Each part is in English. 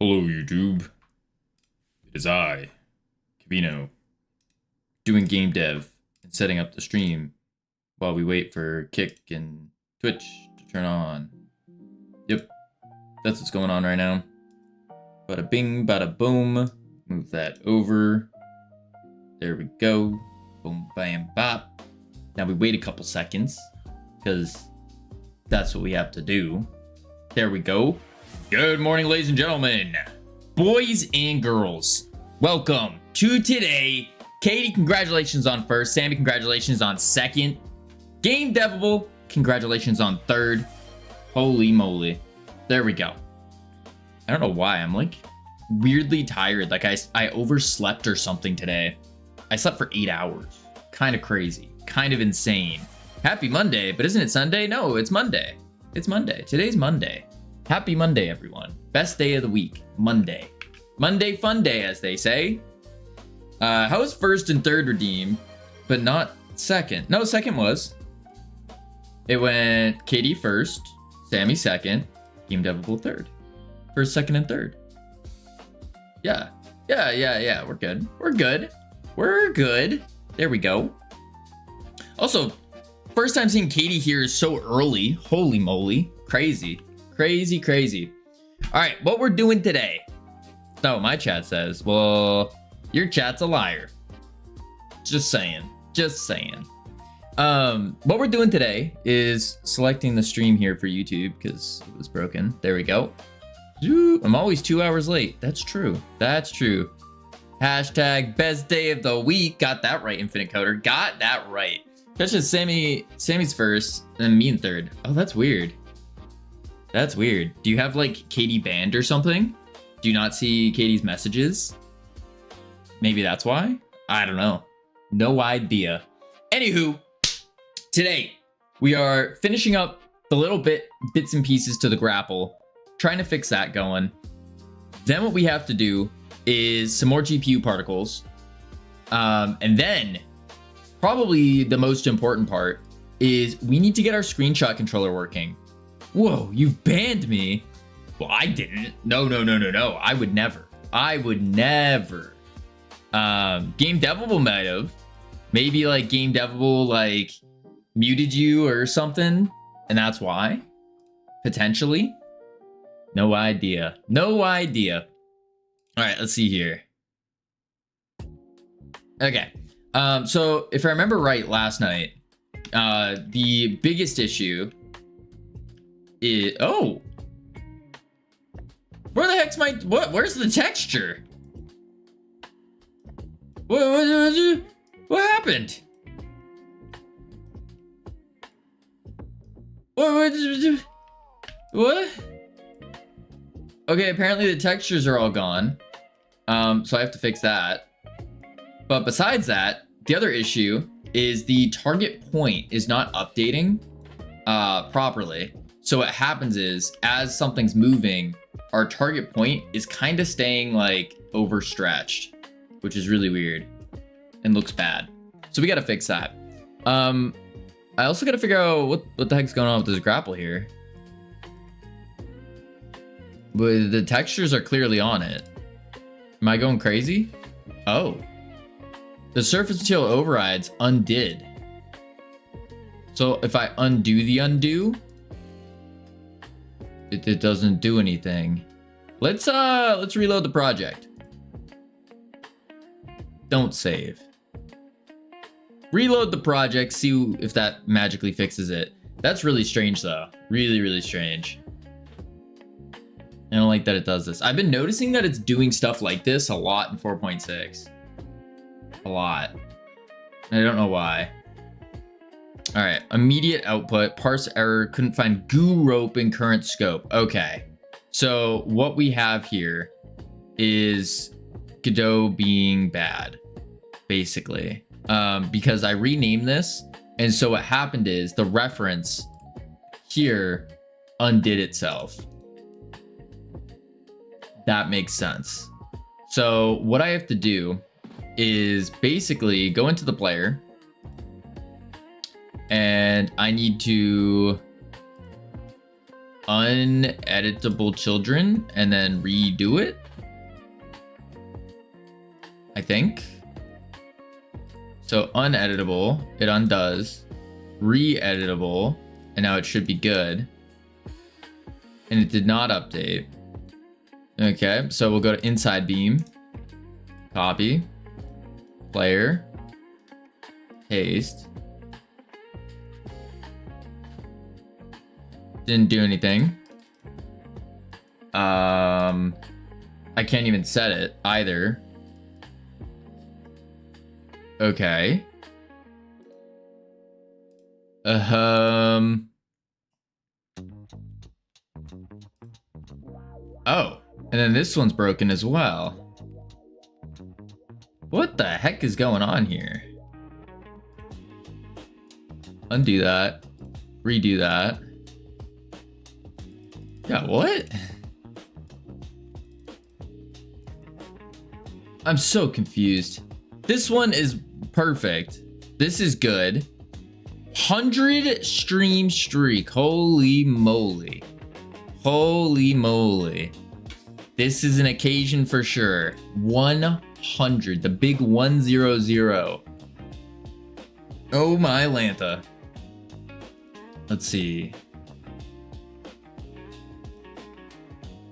Hello, YouTube. It is I, Kavino, doing game dev and setting up the stream while we wait for Kick and Twitch to turn on. Yep, that's what's going on right now. Bada bing, bada boom. Move that over. There we go. Boom, bam, bop. Now we wait a couple seconds because that's what we have to do. There we go. Good morning, ladies and gentlemen, boys and girls. Welcome to today. Katie, congratulations on first. Sammy, congratulations on second. Game Devable, congratulations on third. Holy moly. There we go. I don't know why. I'm like weirdly tired. Like I overslept or something today. I slept for 8 hours. Kind of crazy. Kind of insane. Happy Monday, but isn't it Sunday? No, it's Monday. It's Monday. Today's Monday. Happy Monday, everyone. Best day of the week, Monday. Monday fun day, as they say. How was first and third redeemed, but not second? No, second was. It went Katie first, Sammy second, Game Devable third. First, second, and third. Yeah. We're good. We're good. We're good. There we go. Also, first time seeing Katie here is so early. Holy moly. Crazy. Crazy. All right, what we're doing today. Oh, my chat says, well, your chat's a liar. Just saying. What we're doing today is selecting the stream here for YouTube because it was broken. There we go. I'm always 2 hours late. That's true. Hashtag best day of the week. Got that right, Infinite Coder. Got that right. That's just Sammy's first, and me in third. Oh, that's weird. That's weird. Do you have like Katie banned or something? Do you not see Katie's messages? Maybe that's why? I don't know. No idea. Anywho, today we are finishing up the little bits and pieces to the Grapple, trying to fix that going. Then what we have to do is some more GPU particles. And then probably the most important part is we need to get our screenshot controller working. Whoa, you've banned me. Well, I didn't. No. I would never. Game Devable might have. Maybe like Game Devable like muted you or something, and that's why. Potentially. No idea. All right, let's see here. Okay. So if I remember right last night, the biggest issue is, oh, where the heck's my, where's the texture? What happened? What? Okay, apparently the textures are all gone. So I have to fix that. But besides that, the other issue is the target point is not updating properly. So what happens is, as something's moving, our target point is kind of staying like overstretched, which is really weird and looks bad. So we got to fix that. I also got to figure out what the heck's going on with this Grapple here. But the textures are clearly on it. Am I going crazy? Oh. The surface material overrides undid. So if I undo the undo, it doesn't do anything. Let's reload the project. Don't save. Reload the project, see if that magically fixes it. That's really strange though. Really strange. I don't like that it does this. I've been noticing that it's doing stuff like this a lot in 4.6. A lot. I don't know why. All right, immediate output, parse error, couldn't find goo rope in current scope. Okay, so what we have here is Godot being bad, basically, because I renamed this. And so what happened is the reference here undid itself. That makes sense. So what I have to do is basically go into the player, and I need to uneditable children and then redo it. I think. So uneditable, it undoes. Re-editable, and now it should be good. And it did not update. Okay, so we'll go to inside beam. Copy. Player. Paste. Didn't do anything. I can't even set it either. Okay. Oh, and then this one's broken as well. What the heck is going on here? Undo that. Redo that. Yeah, what? I'm so confused. This one is perfect. This is good. 100 stream streak. Holy moly. Holy moly. This is an occasion for sure. 100. The big 100. Oh my Lanta. Let's see.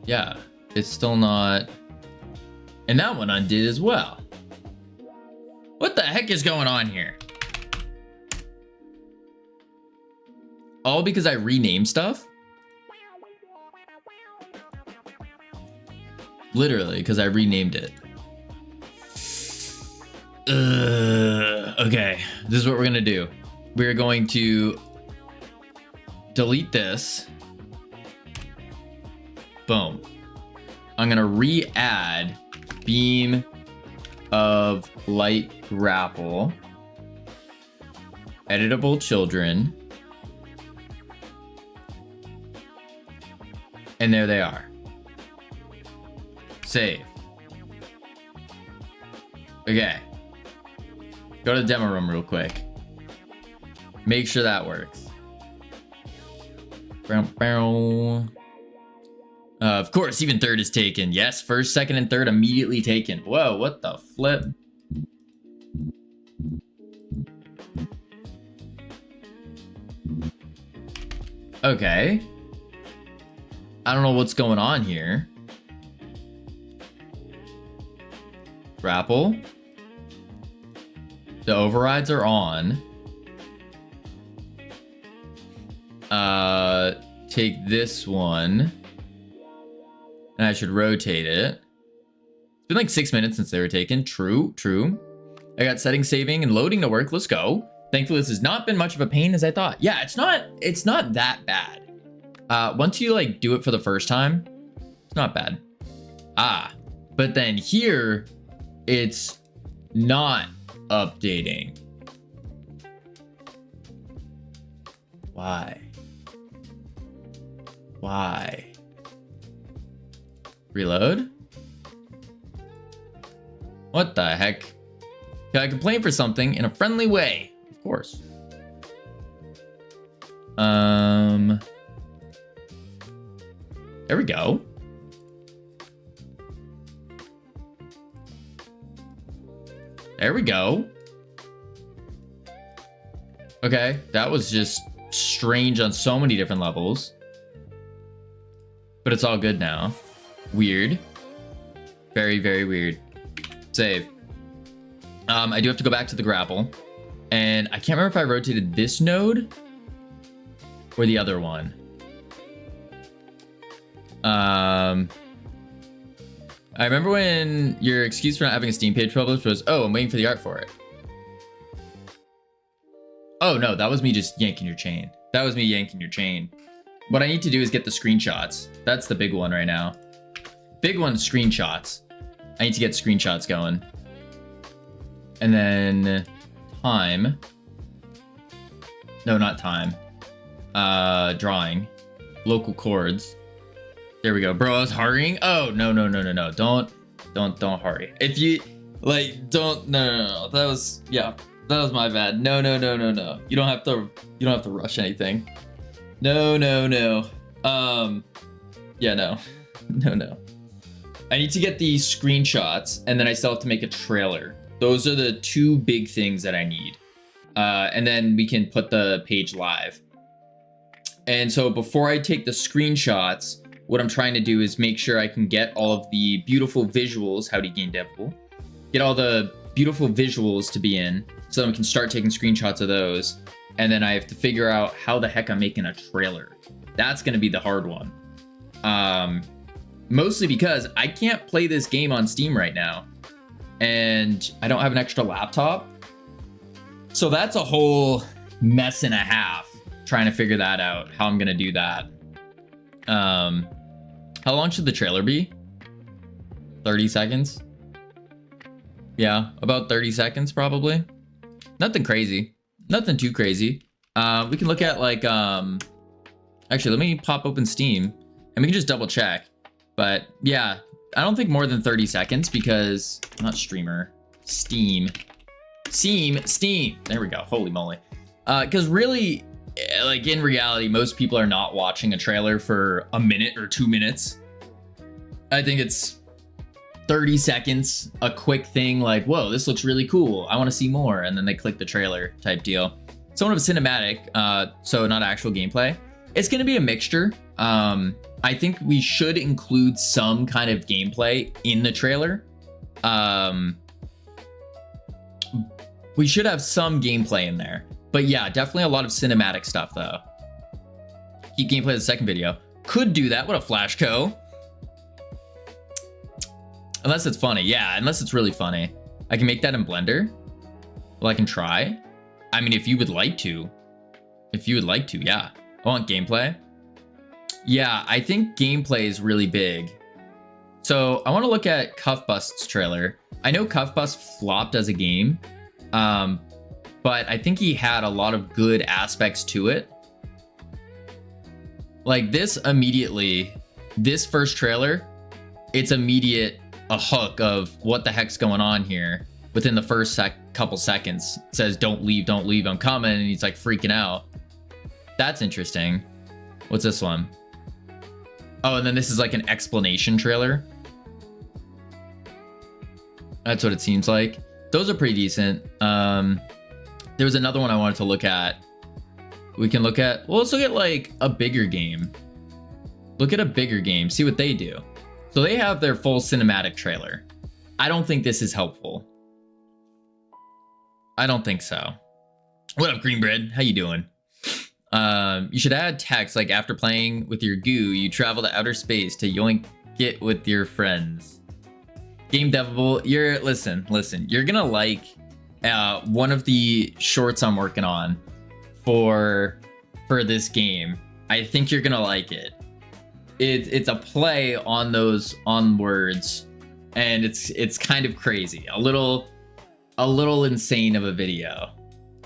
Yeah, it's still not. And that one undid as well. What the heck is going on here? All because I renamed stuff? Literally, because I renamed it. Okay, this is what we're gonna do. We're going to delete this. Boom. I'm gonna re-add beam of light grapple, editable children, and there they are. Save. Okay. Go to the demo room real quick. Make sure that works. Of course, even third is taken. Yes, first, second, and third immediately taken. Whoa, what the flip? Okay. I don't know what's going on here. Grapple. The overrides are on. Take this one. And I should rotate it. It's been like 6 minutes since they were taken. True, true. I got settings saving and loading to work. Let's go. Thankfully, this has not been much of a pain as I thought. Yeah, it's not that bad. Once you like do it for the first time, it's not bad. But then here, it's not updating. Why? Why? Reload? What the heck? Can I complain for something in a friendly way? Of course. There we go. There we go. Okay, that was just strange on so many different levels. But it's all good now. Weird. Very, very weird. Save. I do have to go back to the grapple. And I can't remember if I rotated this node or the other one. I remember when your excuse for not having a Steam page published was, oh, I'm waiting for the art for it. Oh, no, that was me just yanking your chain. That was me yanking your chain. What I need to do is get the screenshots. That's the big one right now. Big one, screenshots. I need to get screenshots going. And then time. No, not time. Drawing. Local chords. There we go. Bro, I was hurrying. Oh, no. Don't hurry. If you like, no. That was, yeah, that was my bad. No. You don't have to rush anything. No. Yeah, no. No. I need to get the screenshots, and then I still have to make a trailer. Those are the two big things that I need. And then we can put the page live. And so before I take the screenshots, what I'm trying to do is make sure I can get all of the beautiful visuals, howdy game devil, get all the beautiful visuals to be in, so that we can start taking screenshots of those. And then I have to figure out how the heck I'm making a trailer. That's gonna be the hard one. Mostly because I can't play this game on Steam right now. And I don't have an extra laptop. So that's a whole mess and a half, trying to figure that out, how I'm gonna do that. How long should the trailer be? 30 seconds? Yeah, about 30 seconds probably. Nothing crazy. Nothing too crazy. We can look at like, actually, let me pop open Steam and we can just double check. But yeah, I don't think more than 30 seconds because, not streamer, Steam. There we go, holy moly. Because really, like in reality, most people are not watching a trailer for a minute or 2 minutes. I think it's 30 seconds, a quick thing like, whoa, this looks really cool, I want to see more, and then they click the trailer type deal. Somewhat of a cinematic, so not actual gameplay. It's going to be a mixture. I think we should include some kind of gameplay in the trailer. We should have some gameplay in there. But yeah, definitely a lot of cinematic stuff though. Keep gameplay the second video. Could do that. What a flash co. Unless it's funny. Yeah, unless it's really funny. I can make that in Blender. Well, I can try. I mean, if you would like to. Yeah. I want gameplay. Yeah, I think gameplay is really big. So I want to look at Cuff Bust's trailer. I know Cuff Bust flopped as a game, but I think he had a lot of good aspects to it. Like this immediately, this first trailer, it's immediate a hook of what the heck's going on here. Within the first couple seconds, it says, don't leave, I'm coming, and he's like freaking out. That's interesting. What's this one? Oh, and then this is like an explanation trailer. That's what it seems like. Those are pretty decent. There was another one I wanted to look at. We can look at, well, let's look at like a bigger game. Look at a bigger game, see what they do. So they have their full cinematic trailer. I don't think this is helpful. I don't think so. What up, Green Bread? How you doing? You should add text like after playing with your goo, you travel to outer space to yoink it with your friends. Game Devil, listen, you're gonna like one of the shorts I'm working on for this game. I think you're gonna like it. It's a play on those words, and it's kind of crazy, a little insane of a video.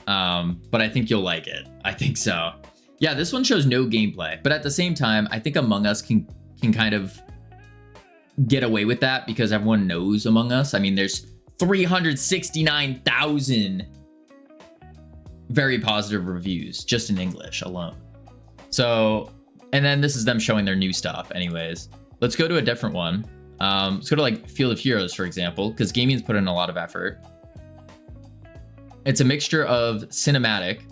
But I think you'll like it. I think so. Yeah, this one shows no gameplay, but at the same time, I think Among Us can kind of get away with that because everyone knows Among Us. I mean, there's 369,000 very positive reviews just in English alone. So, and then this is them showing their new stuff anyways. Let's go to a different one. Let's go to like Field of Heroes, for example, because Gaming's put in a lot of effort. It's a mixture of cinematic,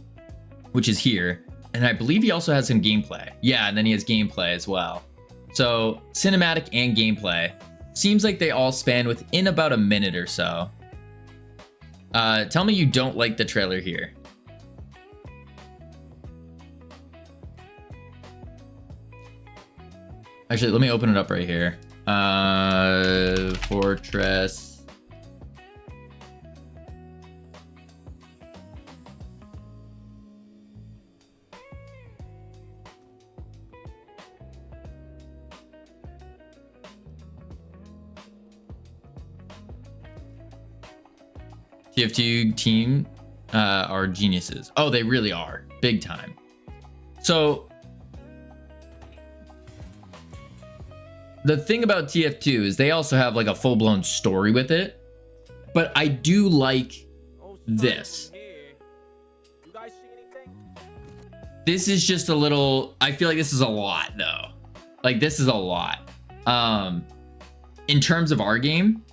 which is here, and I believe he also has some gameplay. Yeah, and then he has gameplay as well. So cinematic and gameplay. Seems like they all span within about a minute or so. Tell me you don't like the trailer here. Actually, let me open it up right here. Fortress. TF2 team are geniuses. Oh, they really are. Big time. So the thing about TF2 is they also have like a full-blown story with it. But I do like this. This is just a little, I feel like this is a lot though. Like this is a lot. In terms of our game,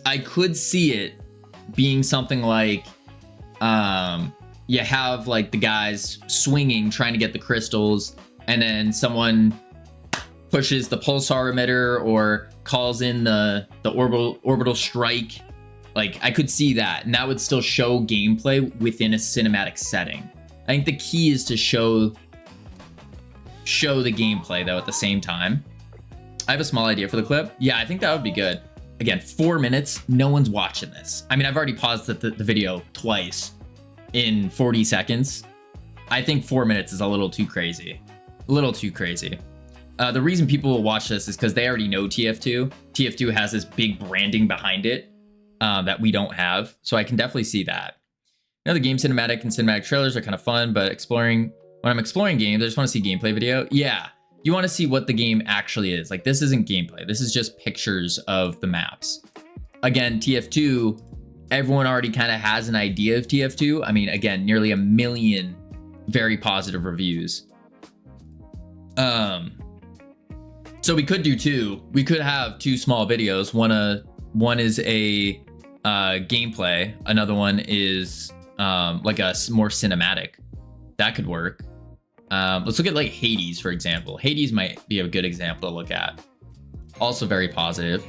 I could see it being something like, you have like the guys swinging, trying to get the crystals, and then someone pushes the pulsar emitter or calls in the orbital strike. Like I could see that, and that would still show gameplay within a cinematic setting. I think the key is to show the gameplay though at the same time. I have a small idea for the clip. Yeah, I think that would be good. Again, 4 minutes, no one's watching this. I mean, I've already paused the video twice in 40 seconds. I think 4 minutes is a little too crazy. A little too crazy. The reason people will watch this is because they already know TF2. TF2 has this big branding behind it that we don't have. So I can definitely see that. You know, the game cinematic and cinematic trailers are kind of fun, but when I'm exploring games, I just want to see gameplay video. Yeah, you want to see what the game actually is. Like this isn't gameplay. This is just pictures of the maps. Again, TF2, everyone already kind of has an idea of TF2. I mean, again, nearly 1 million very positive reviews. So we could do two. We could have 2 small videos. One is a gameplay. Another one is like a more cinematic. That could work. Let's look at like Hades, for example. Hades might be a good example to look at. Also very positive.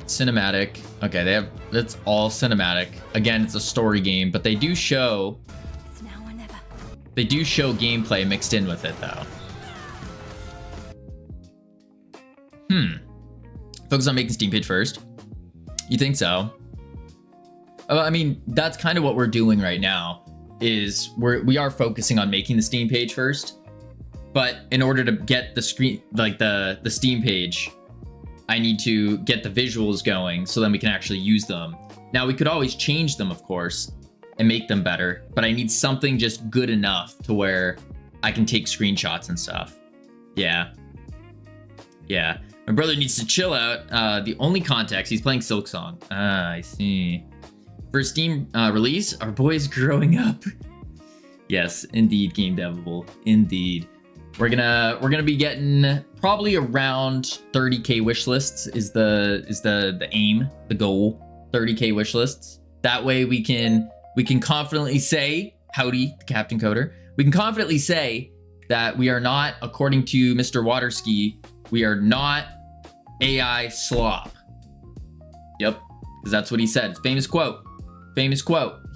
Cinematic. Okay, that's all cinematic. Again, it's a story game, but they do show gameplay mixed in with it though. Focus on making Steam page first. You think so? I mean, that's kind of what we're doing right now. Is we are focusing on making the Steam page first, but in order to get the screen, like the Steam page, I need to get the visuals going so then we can actually use them. Now we could always change them, of course, and make them better, but I need something just good enough to where I can take screenshots and stuff. Yeah. My brother needs to chill out. The only context, he's playing Silksong. Ah, I see. For Steam release, our boy's growing up. Yes, indeed, game devable. Indeed. We're gonna be getting probably around 30k wish lists is the aim, the goal. 30k wish lists. That way we can confidently say, howdy, Captain Coder. We can confidently say that we are not, according to Mr. Waterski, we are not AI slop. Yep, because that's what he said. Famous quote.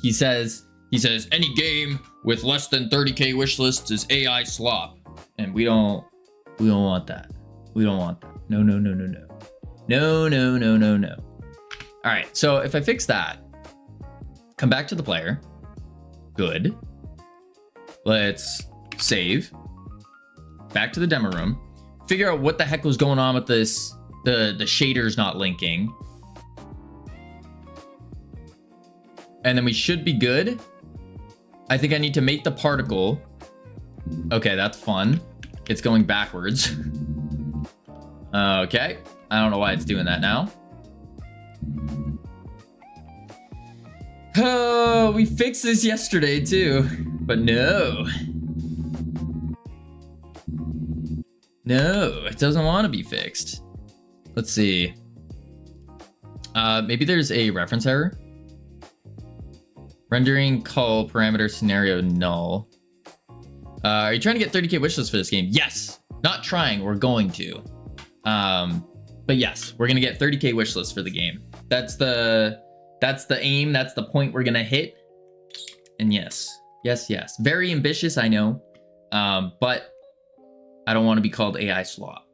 He says, any game with less than 30k wish lists is AI slop. And we don't want that. We don't want that. No. No. All right, so if I fix that, come back to the player. Good. Let's save. Back to the demo room. Figure out what the heck was going on with this, the shaders not linking. And then we should be good. I think I need to make the particle. Okay, that's fun. It's going backwards. Okay. I don't know why it's doing that now. Oh, we fixed this yesterday too. But no. No, it doesn't want to be fixed. Let's see. Maybe there's a reference error. Rendering call parameter scenario null. Are you trying to get 30k wishlist for this game? Yes. Not trying, we're going to. But yes, we're gonna get 30k wishlist for the game. That's the aim, that's the point we're gonna hit. And yes. Very ambitious, I know. But I don't want to be called AI slop.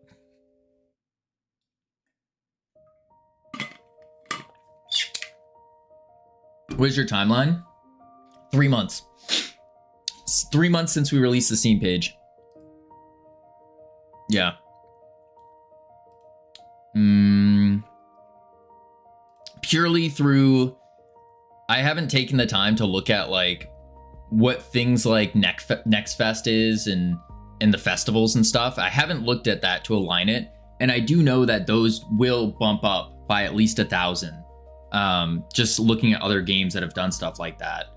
What is your timeline? 3 months. It's 3 months since we released the Steam page. Yeah. Purely through... I haven't taken the time to look at like what things like Next Fest is and the festivals and stuff. I haven't looked at that to align it. And I do know that those will bump up by at least 1,000. Just looking at other games that have done stuff like that.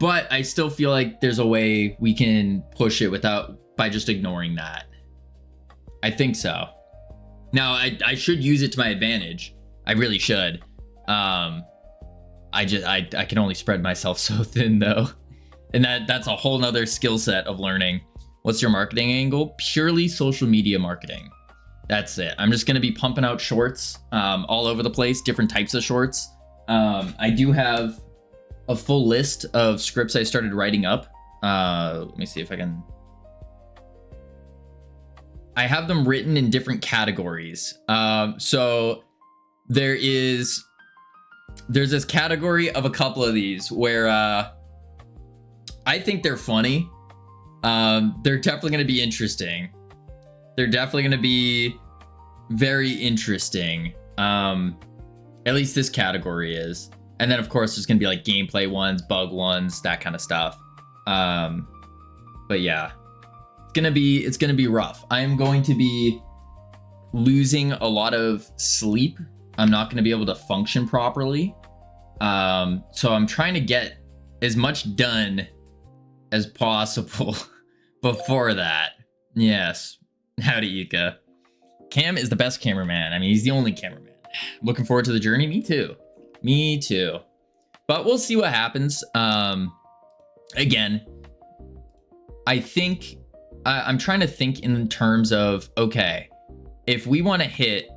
But I still feel like there's a way we can push it by just ignoring that. I think so. Now I should use it to my advantage. I really should. I can only spread myself so thin though. And that's a whole nother skill set of learning. What's your marketing angle? Purely social media marketing. That's it. I'm just going to be pumping out shorts all over the place, different types of shorts. I do have a full list of scripts I started writing up. Let me see if I can. I have them written in different categories. So there's this category of a couple of these where I think they're funny. They're definitely going to be interesting. They're definitely going to be very interesting. At least this category is. And then of course there's going to be like gameplay ones, bug ones, that kind of stuff. But yeah, it's going to be rough. I am going to be losing a lot of sleep. I'm not going to be able to function properly. So I'm trying to get as much done as possible before that. Yes. Howdy, Ika. Cam is the best cameraman. I mean, he's the only cameraman. Looking forward to the journey. Me too. Me too. But we'll see what happens. Again, I think I'm trying to think in terms of, okay, if we want to hit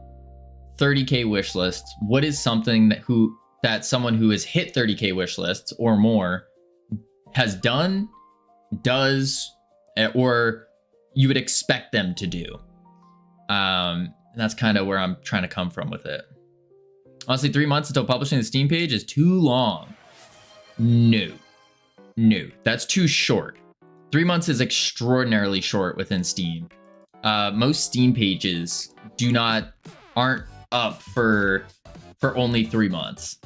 30K wish lists, what is something that someone who has hit 30K wish lists or more has done, does, or you would expect them to do? And that's kind of where I'm trying to come from with it. Honestly, 3 months until publishing the Steam page is too long. No, that's too short. 3 months is extraordinarily short within Steam. Most Steam pages aren't up for only 3 months.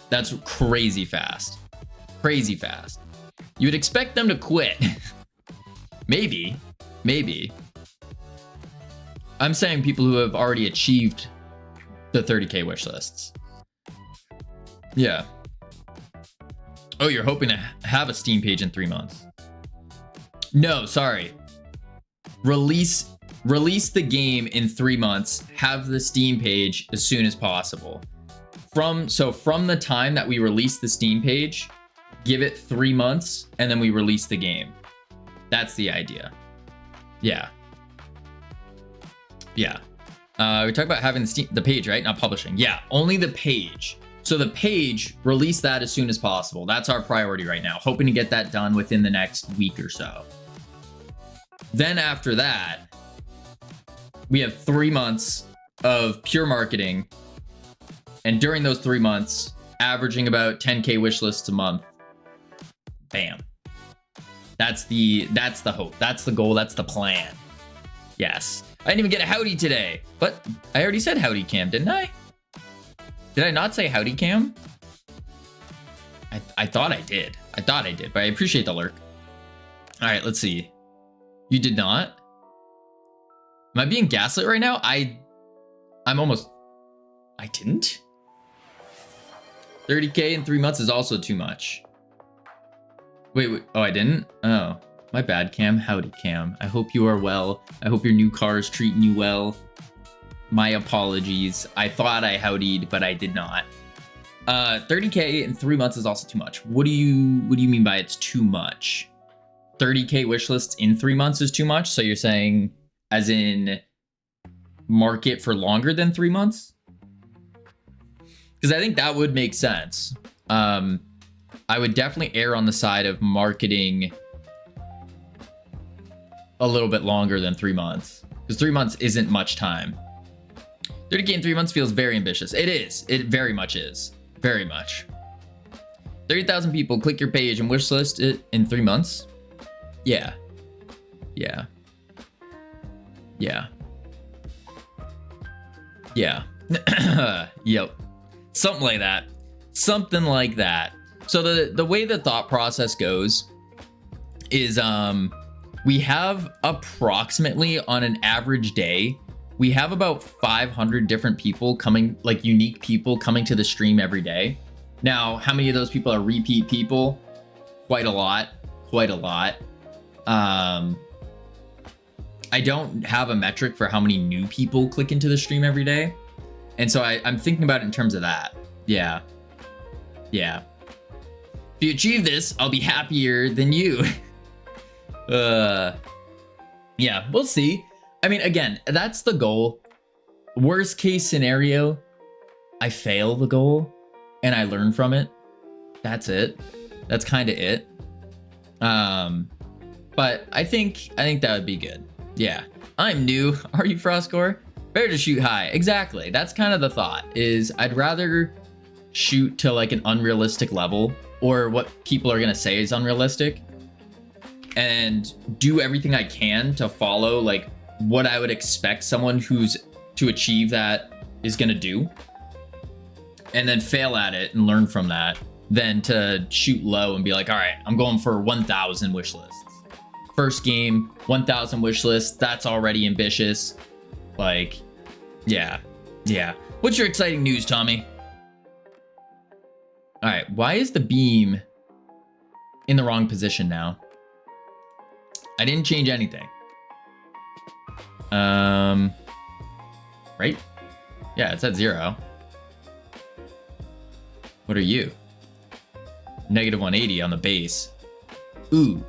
That's crazy fast. Crazy fast. You would expect them to quit. Maybe. I'm saying people who have already achieved the 30K wish lists. Yeah. Oh, you're hoping to have a Steam page in 3 months. No, sorry. Release the game in 3 months. Have the Steam page as soon as possible. From the time that we release the Steam page, give it 3 months, and then we release the game. That's the idea. Yeah. We talk about having the page, right? Not publishing. Yeah, only the page. So the page, release that as soon as possible. That's our priority right now. Hoping to get that done within the next week or so. Then after that, we have 3 months of pure marketing. And during those 3 months, averaging about 10K wish lists a month. Bam. That's the hope. That's the goal. That's the plan. Yes. I didn't even get a howdy today. But I already said howdy, Cam, didn't I? Did I not say howdy, Cam? I thought I did. But I appreciate the lurk. All right, let's see. You did not? Am I being gaslit right now? I'm almost... I didn't? 30K in 3 months is also too much. Wait. Oh, I didn't? Oh, my bad, Cam. Howdy, Cam. I hope you are well. I hope your new car is treating you well. My apologies. I thought I howdied, but I did not. 30K in 3 months is also too much. What do you mean by it's too much? 30K wish lists in 3 months is too much? So you're saying as in market for longer than 3 months? Because I think that would make sense. I would definitely err on the side of marketing a little bit longer than 3 months. Because 3 months isn't much time. 30K in 3 months feels very ambitious. It is. It very much is. Very much. 30,000 people click your page and wish list it in 3 months? Yeah. Yep. Something like that. So the way the thought process goes is we have approximately on an average day, we have about 500 different people coming, like unique people coming to the stream every day. Now, how many of those people are repeat people? quite a lot. I don't have a metric for how many new people click into the stream every day. And so I'm thinking about it in terms of that. Yeah. If you achieve this, I'll be happier than you. Yeah, we'll see. I mean, again, that's the goal. Worst case scenario, I fail the goal and I learn from it. That's it. That's kind of it. But I think that would be good. Yeah, I'm new. Are you, Frostcore? Better to shoot high. Exactly. That's kind of the thought, is I'd rather shoot to like an unrealistic level, or what people are gonna say is unrealistic, and do everything I can to follow like what I would expect someone who's to achieve that is gonna do, and then fail at it and learn from that, than to shoot low and be like, all right, I'm going for 1,000 wish lists. First game, 1,000 wish lists. That's already ambitious. Like, yeah. What's your exciting news, Tommy? All right, why is the beam in the wrong position now? I didn't change anything. Right? Yeah, it's at 0. What are you? Negative 180 on the base. Ooh.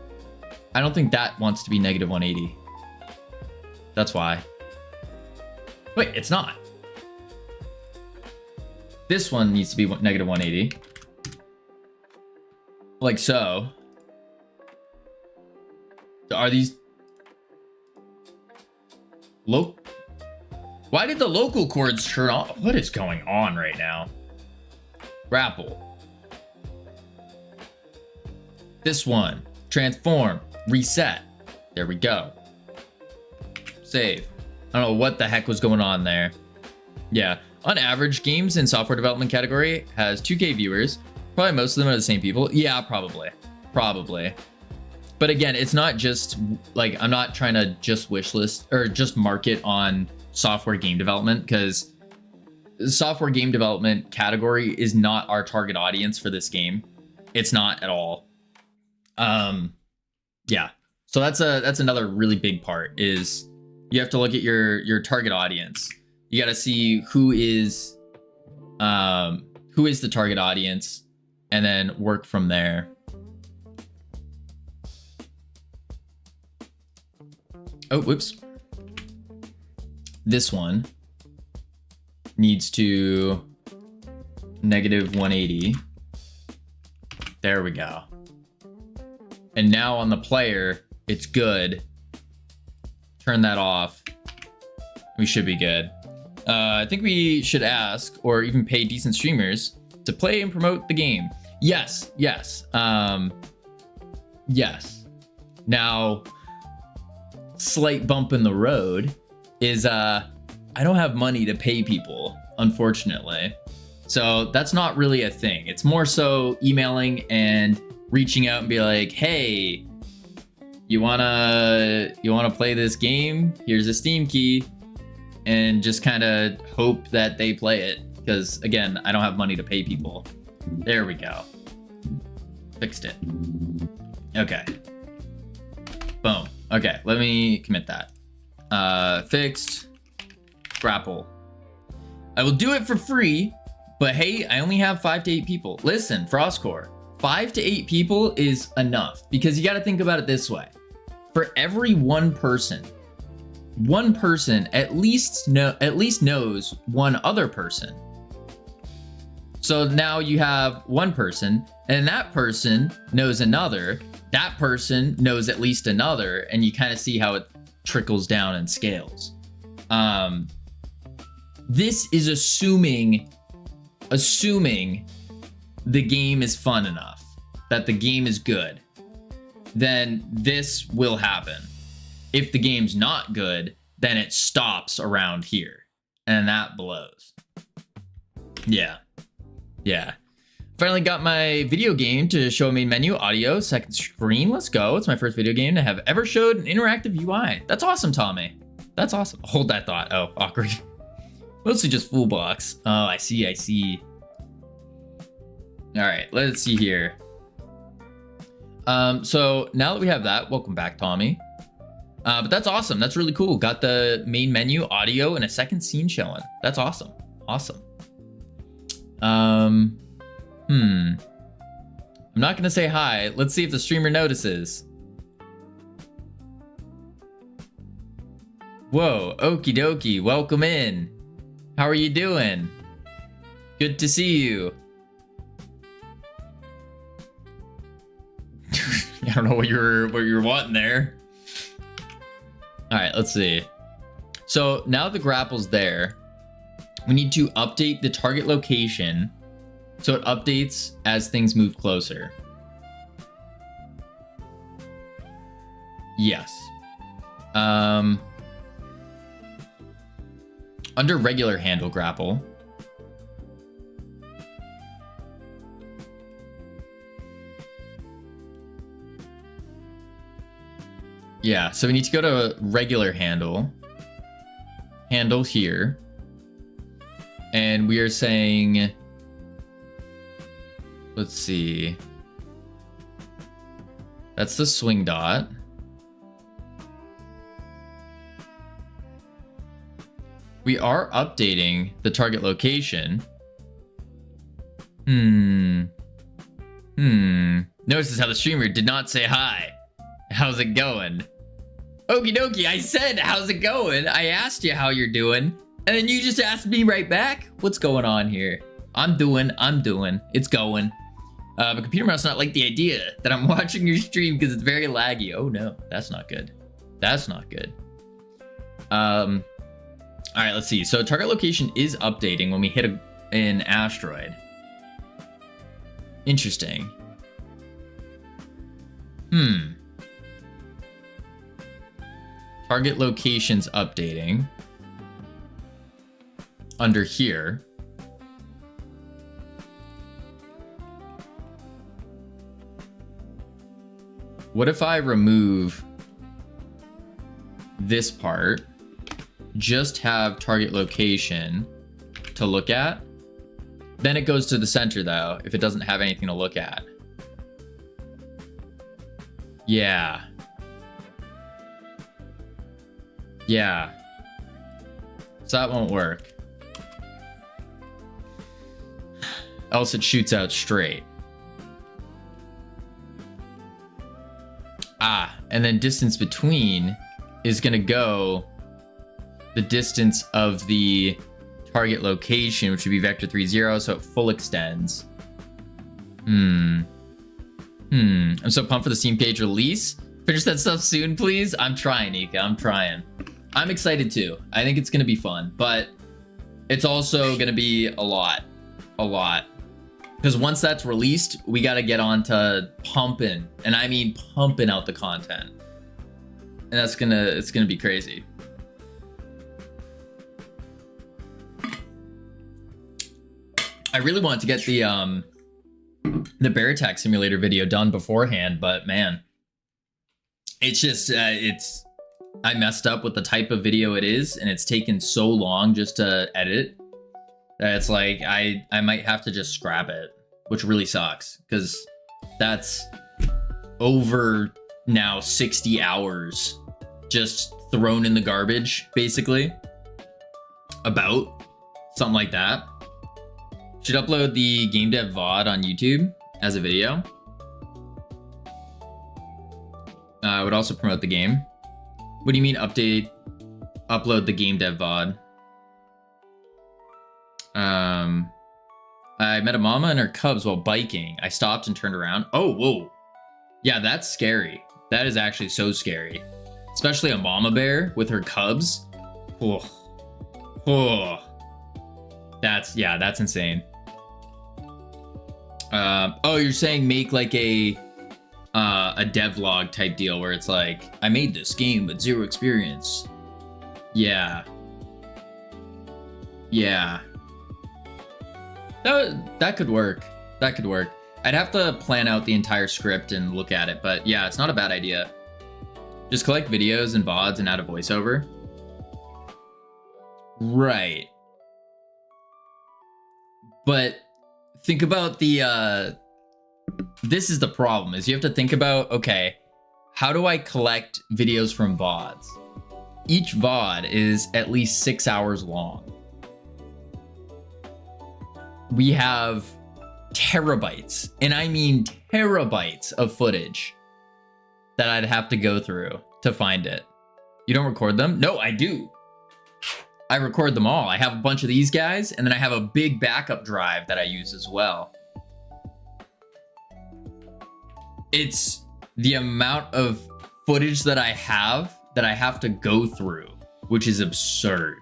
I don't think that wants to be negative 180. That's why. Wait, it's not. This one needs to be negative 180. Like so. Are these... Why did the local chords turn off? What is going on right now? Grapple. This one. Transform. Reset. There we go. Save. I don't know what the heck was going on there. Yeah. On average, games in software development category has 2K viewers. Probably most of them are the same people. Yeah, probably. But again, it's not just like, I'm not trying to just wishlist or just market on software game development, because software game development category is not our target audience for this game. It's not at all. Yeah. So that's another really big part, is you have to look at your target audience. You got to see who is the target audience, and then work from there. Oh, whoops. This one needs to negative 180. There we go. And now on the player, it's good. Turn that off. We should be good. I think we should ask, or even pay decent streamers to play and promote the game. Yes. Yes. Now, slight bump in the road is I don't have money to pay people, unfortunately. So that's not really a thing. It's more so emailing and reaching out and be like, hey, you wanna play this game? Here's a Steam key. And just kind of hope that they play it, because again, I don't have money to pay people. There we go. Fixed it. Okay. Boom. Okay, let me commit that. Fixed. Grapple. I will do it for free, but hey, I only have 5 to 8 people. Listen, Frostcore, 5 to 8 people is enough, because you got to think about it this way. For every one person at least knows one other person. So now you have one person, and that person knows another. That person knows at least another, and you kind of see how it trickles down and scales. This is assuming the game is fun enough, that the game is good. Then this will happen. If the game's not good, then it stops around here, and that blows. Yeah. Finally got my video game to show a main menu, audio, second screen. Let's go. It's my first video game to have ever showed an interactive UI. That's awesome, Tommy. That's awesome. Hold that thought. Oh, awkward. Mostly just full blocks. Oh, I see. All right, let's see here. So now that we have that, welcome back, Tommy. But that's awesome. That's really cool. Got the main menu, audio, and a second scene showing. That's awesome. Awesome. I'm not gonna say hi. Let's see if the streamer notices. Whoa, okie dokie, welcome in. How are you doing? Good to see you. I don't know what you're wanting there. All right, let's see. So now the grapple's there, we need to update the target location so it updates as things move closer. Yes. Under regular handle grapple, yeah, so we need to go to regular handle here, and we are saying, let's see, that's the swing dot. We are updating the target location. Notice how the streamer did not say hi. How's it going? Okie dokie, I said, how's it going? I asked you how you're doing, and then you just asked me right back? What's going on here? I'm doing. It's going. But computer mouse not like the idea that I'm watching your stream because it's very laggy. Oh no, that's not good. That's not good. All right, let's see. So target location is updating when we hit an asteroid. Interesting. Target location's updating. Under here. What if I remove this part? Just have target location to look at. Then it goes to the center though, if it doesn't have anything to look at. Yeah. Yeah. So that won't work. Else it shoots out straight. And then distance between is gonna go the distance of the target location, which would be vector 30, so it full extends. I'm so pumped for the Steam page release. Finish that stuff soon, please. I'm trying, Nika. I'm trying. I'm excited too. I think it's gonna be fun, but it's also gonna be a lot. Because once that's released, we gotta get on to pumping, and I mean pumping out the content. And it's gonna be crazy. I really want to get the bear attack simulator video done beforehand, but man, it's just I messed up with the type of video it is, and it's taken so long just to edit that it's like I might have to just scrap it, which really sucks because that's over now 60 hours just thrown in the garbage, basically. About something like that. Should upload the game dev VOD on YouTube as a video. I would also promote the game. What do you mean upload the game dev VOD? I met a mama and her cubs while biking. I stopped and turned around. Oh, whoa. Yeah, that's scary. That is actually so scary. Especially a mama bear with her cubs. Oh. That's insane. Oh, you're saying make like a devlog type deal where it's like, I made this game with 0 experience. Yeah. That could work. I'd have to plan out the entire script and look at it, but yeah, it's not a bad idea. Just collect videos and VODs and add a voiceover. Right. But think about the this is the problem, is you have to think about, okay, how do I collect videos from VODs? Each VOD is at least 6 hours long. We have terabytes, and I mean terabytes of footage that I'd have to go through to find it. You don't record them? No, I do. I record them all. I have a bunch of these guys, and then I have a big backup drive that I use as well. It's the amount of footage that I have to go through, which is absurd.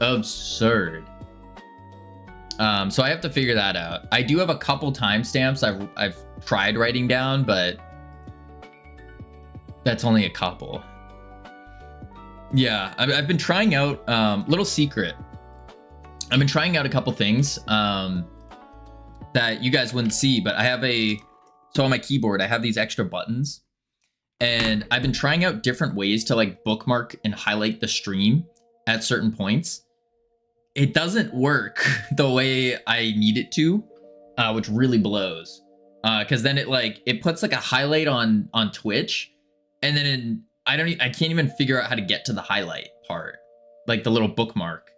Absurd. So I have to figure that out. I do have a couple timestamps I've tried writing down, but that's only a couple. Yeah, I've been trying out, little secret. I've been trying out a couple things that you guys wouldn't see, but I have so on my keyboard, I have these extra buttons, and I've been trying out different ways to like bookmark and highlight the stream at certain points. It doesn't work the way I need it to, which really blows. Because then it puts like a highlight on Twitch, and then I can't even figure out how to get to the highlight part, like the little bookmark.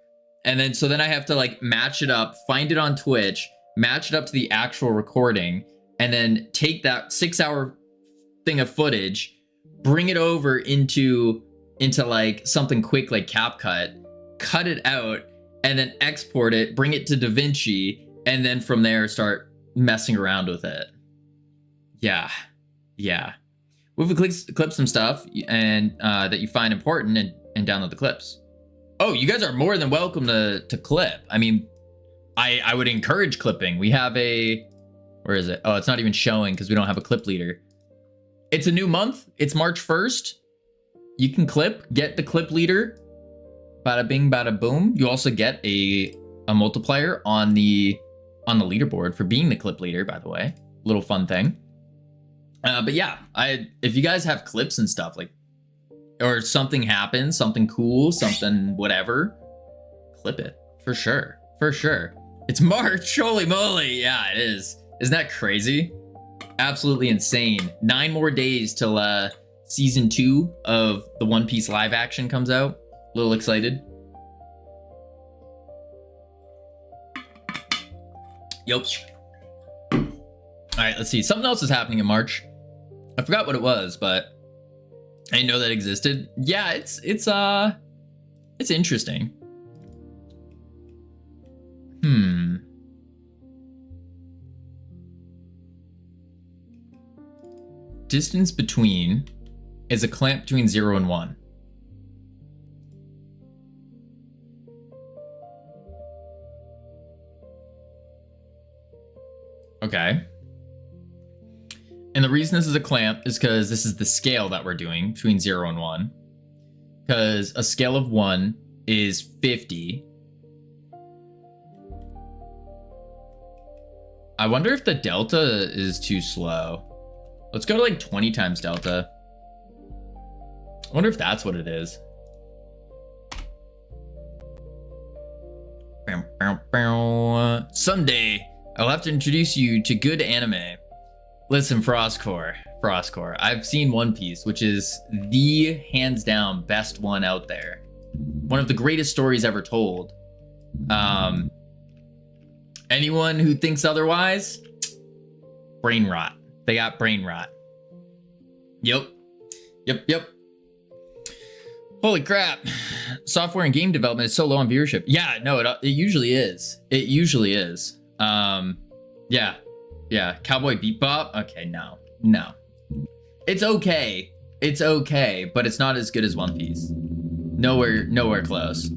And then so then I have to like match it up, find it on Twitch, match it up to the actual recording, and then take that 6 hour thing of footage, bring it over into like something quick like CapCut, cut it out, and then export it, bring it to DaVinci, and then from there start messing around with it. Yeah. We'll clip some stuff and that you find important and download the clips. Oh, you guys are more than welcome to clip. I mean, I would encourage clipping. We have where is it? Oh, it's not even showing because we don't have a clip leader. It's a new month. It's March 1st. You can get the clip leader. Bada bing, bada boom. You also get a multiplier on the leaderboard for being the clip leader, by the way. Little fun thing. But yeah, if you guys have clips and stuff, like, or something happens, something cool, something whatever, clip it for sure. It's March, holy moly. Yeah, it is. Isn't that crazy? Absolutely insane. 9 more days till season 2 of the One Piece live action comes out. A little excited. Yep. All right, let's see. Something else is happening in March. I forgot what it was, but I didn't know that existed. Yeah, it's interesting. Distance between is a clamp between 0 and 1. Okay. And the reason this is a clamp is because this is the scale that we're doing between 0 and 1. Because a scale of 1 is 50. I wonder if the delta is too slow. Let's go to like 20 times delta. I wonder if that's what it is. Someday, I'll have to introduce you to good anime. Listen, Frostcore. I've seen One Piece, which is the hands down best one out there. One of the greatest stories ever told. Anyone who thinks otherwise, brain rot. They got brain rot. Yep. Holy crap. Software and game development is so low on viewership. Yeah, no, it usually is. It usually is. Yeah. Cowboy Bebop? Okay, no. It's okay, but it's not as good as One Piece. Nowhere close.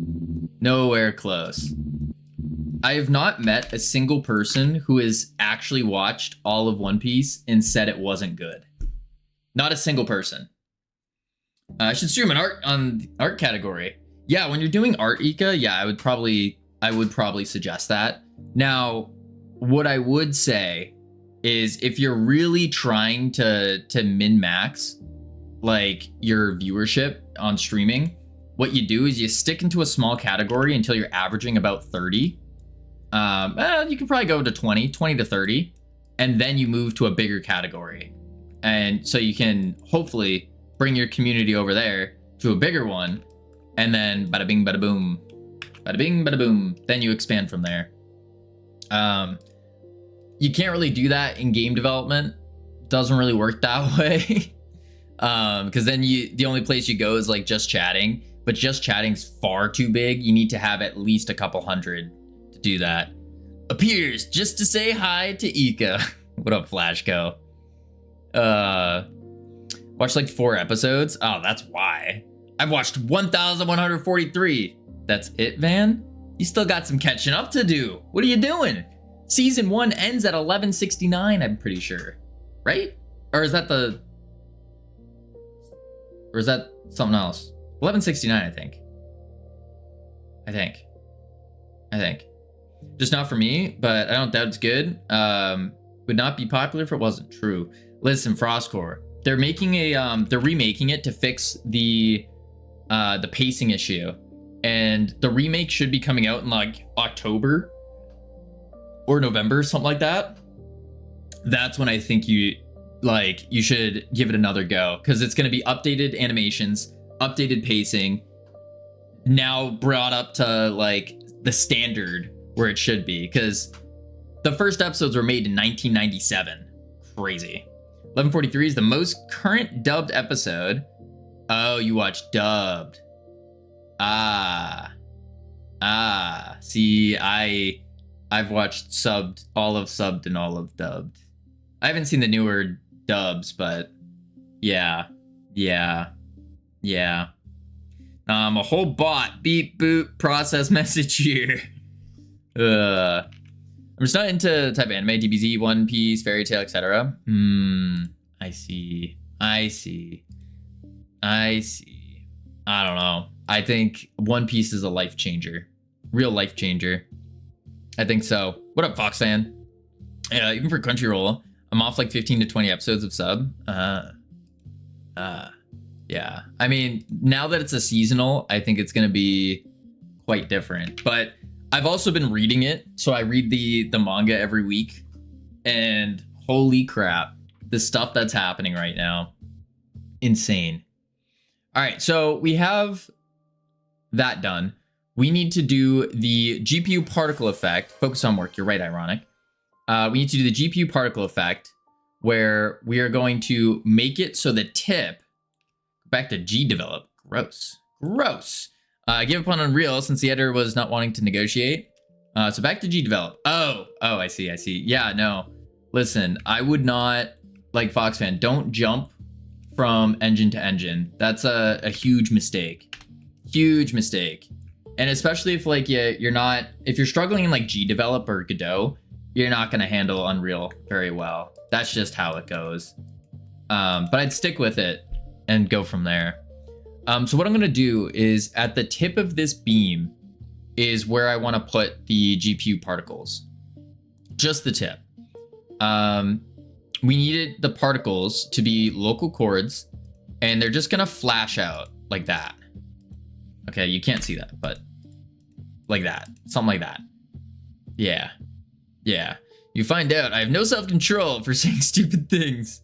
I have not met a single person who has actually watched all of One Piece and said it wasn't good. Not a single person. I should stream an art category. Yeah, when you're doing art, Ika, yeah, I would probably suggest that. Now, what I would say is if you're really trying to min-max like your viewership on streaming, what you do is you stick into a small category until you're averaging about 30. You can probably go to 20 to 30. and then you move to a bigger category. And so you can hopefully bring your community over there to a bigger one, and then bada bing, bada boom, bada bing, bada boom. Then you expand from there. You can't really do that in game development. Doesn't really work that way. Because then the only place you go is like just chatting, but just chatting's far too big. You need to have at least a couple hundred to do that. Appears just to say hi to Ika. What up, Flashco? Watched like 4 episodes. Oh, that's why. I've watched 1,143. That's it, Van? You still got some catching up to do. What are you doing? Season 1 ends at 1169, I'm pretty sure. Right? Or is that something else? 1169, I think. Just not for me, but I don't doubt it's good. Would not be popular if it wasn't true. Listen, Frostcore, they're making they're remaking it to fix the pacing issue, and the remake should be coming out in like October or November, something like that. That's when I think you should give it another go, because it's going to be updated animations, updated pacing, now brought up to like the standard where it should be, because the first episodes were made in 1997. Crazy. 1143 is the most current dubbed episode. Oh, you watched dubbed. See, I've watched subbed, all of subbed and all of dubbed. I haven't seen the newer dubs, but yeah. A whole bot, beep boop, process message here. I'm just not into type of anime, DBZ, One Piece, Fairy Tail, etc. I see. I don't know. I think One Piece is a life changer. Real life changer. I think so. What up, Foxan? Yeah, even for Crunchyroll, I'm off like 15 to 20 episodes of sub. Yeah. I mean, now that it's a seasonal, I think it's gonna be quite different. But I've also been reading it, so I read the manga every week, and holy crap, the stuff that's happening right now, insane. All right, so we have that done. We need to do the GPU particle effect. Focus on work. You're right, Ironic. We need to do the GPU particle effect, where we are going to make it so the tip, back to G develop. Gross. Give up on Unreal since the editor was not wanting to negotiate. So back to G develop. Oh, I see. Yeah, no. Listen, I would not, like Foxfan, don't jump from engine to engine. That's a huge mistake. Huge mistake. And especially if like if you're struggling in like G develop or Godot, you're not gonna handle Unreal very well. That's just how it goes. But I'd stick with it and go from there. So what I'm gonna do is at the tip of this beam is where I wanna put the GPU particles. Just the tip. We needed the particles to be local chords, and they're just gonna flash out like that. Okay, you can't see that, but like that, something like that. Yeah. You find out I have no self-control for saying stupid things.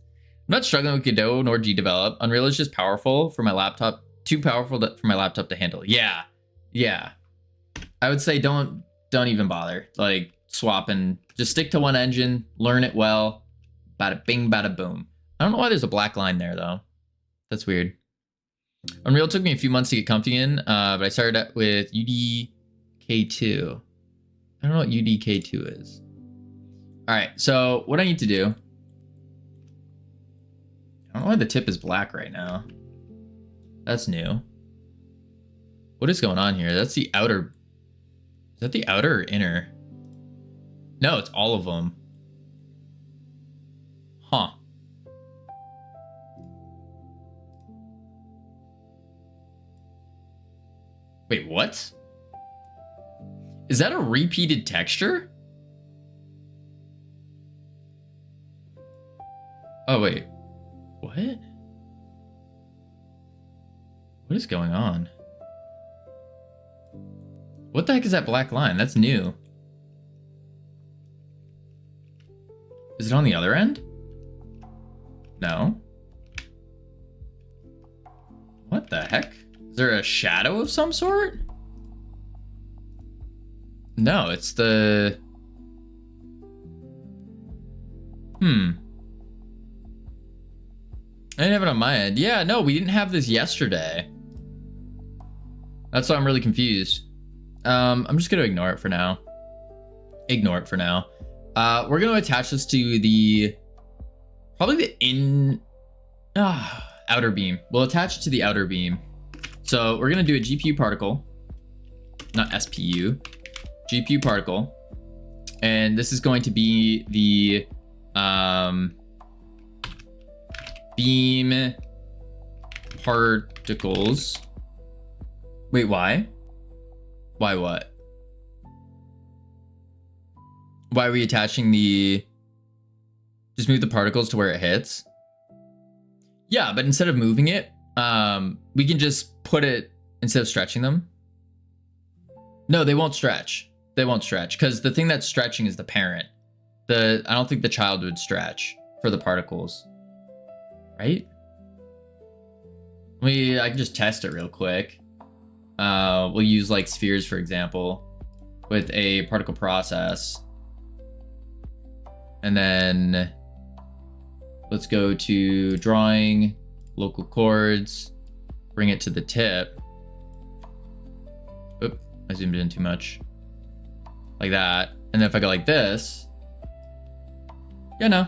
I'm not struggling with Godot nor G develop. Unreal is just powerful for my laptop, too powerful for my laptop to handle. Yeah. I would say don't even bother. Like swapping, just stick to one engine, learn it well. Bada bing, bada boom. I don't know why there's a black line there though. That's weird. Unreal took me a few months to get comfy in, but I started out with UDK2. I don't know what UDK2 is. All right, so what I need to do, I don't know why the tip is black right now. That's new. What is going on here? That's the outer. Is that the outer or inner? No, it's all of them. Huh. Wait, what? Is that a repeated texture? Oh, wait. What? What is going on? What the heck is that black line? That's new. Is it on the other end? No. What the heck? Is there a shadow of some sort? No, it's the... I didn't have it on my end. Yeah, no, we didn't have this yesterday. That's why I'm really confused. I'm just gonna ignore it for now. Ignore it for now. We're gonna attach this to the... probably the outer beam. We'll attach it to the outer beam. So we're gonna do a GPU particle, not SPU, GPU particle. And this is going to be the beam particles. Wait, why? Why what? Why are we attaching the... just move the particles to where it hits? Yeah, but instead of moving it, we can just put it, instead of stretching them. No, they won't stretch. They won't stretch because the thing that's stretching is the parent. I don't think the child would stretch for the particles, right? I can just test it real quick. We'll use like spheres, for example, with a particle process. And then let's go to drawing, local chords, bring it to the tip. Oop, I zoomed in too much. Like that. And then if I go like this, yeah, no.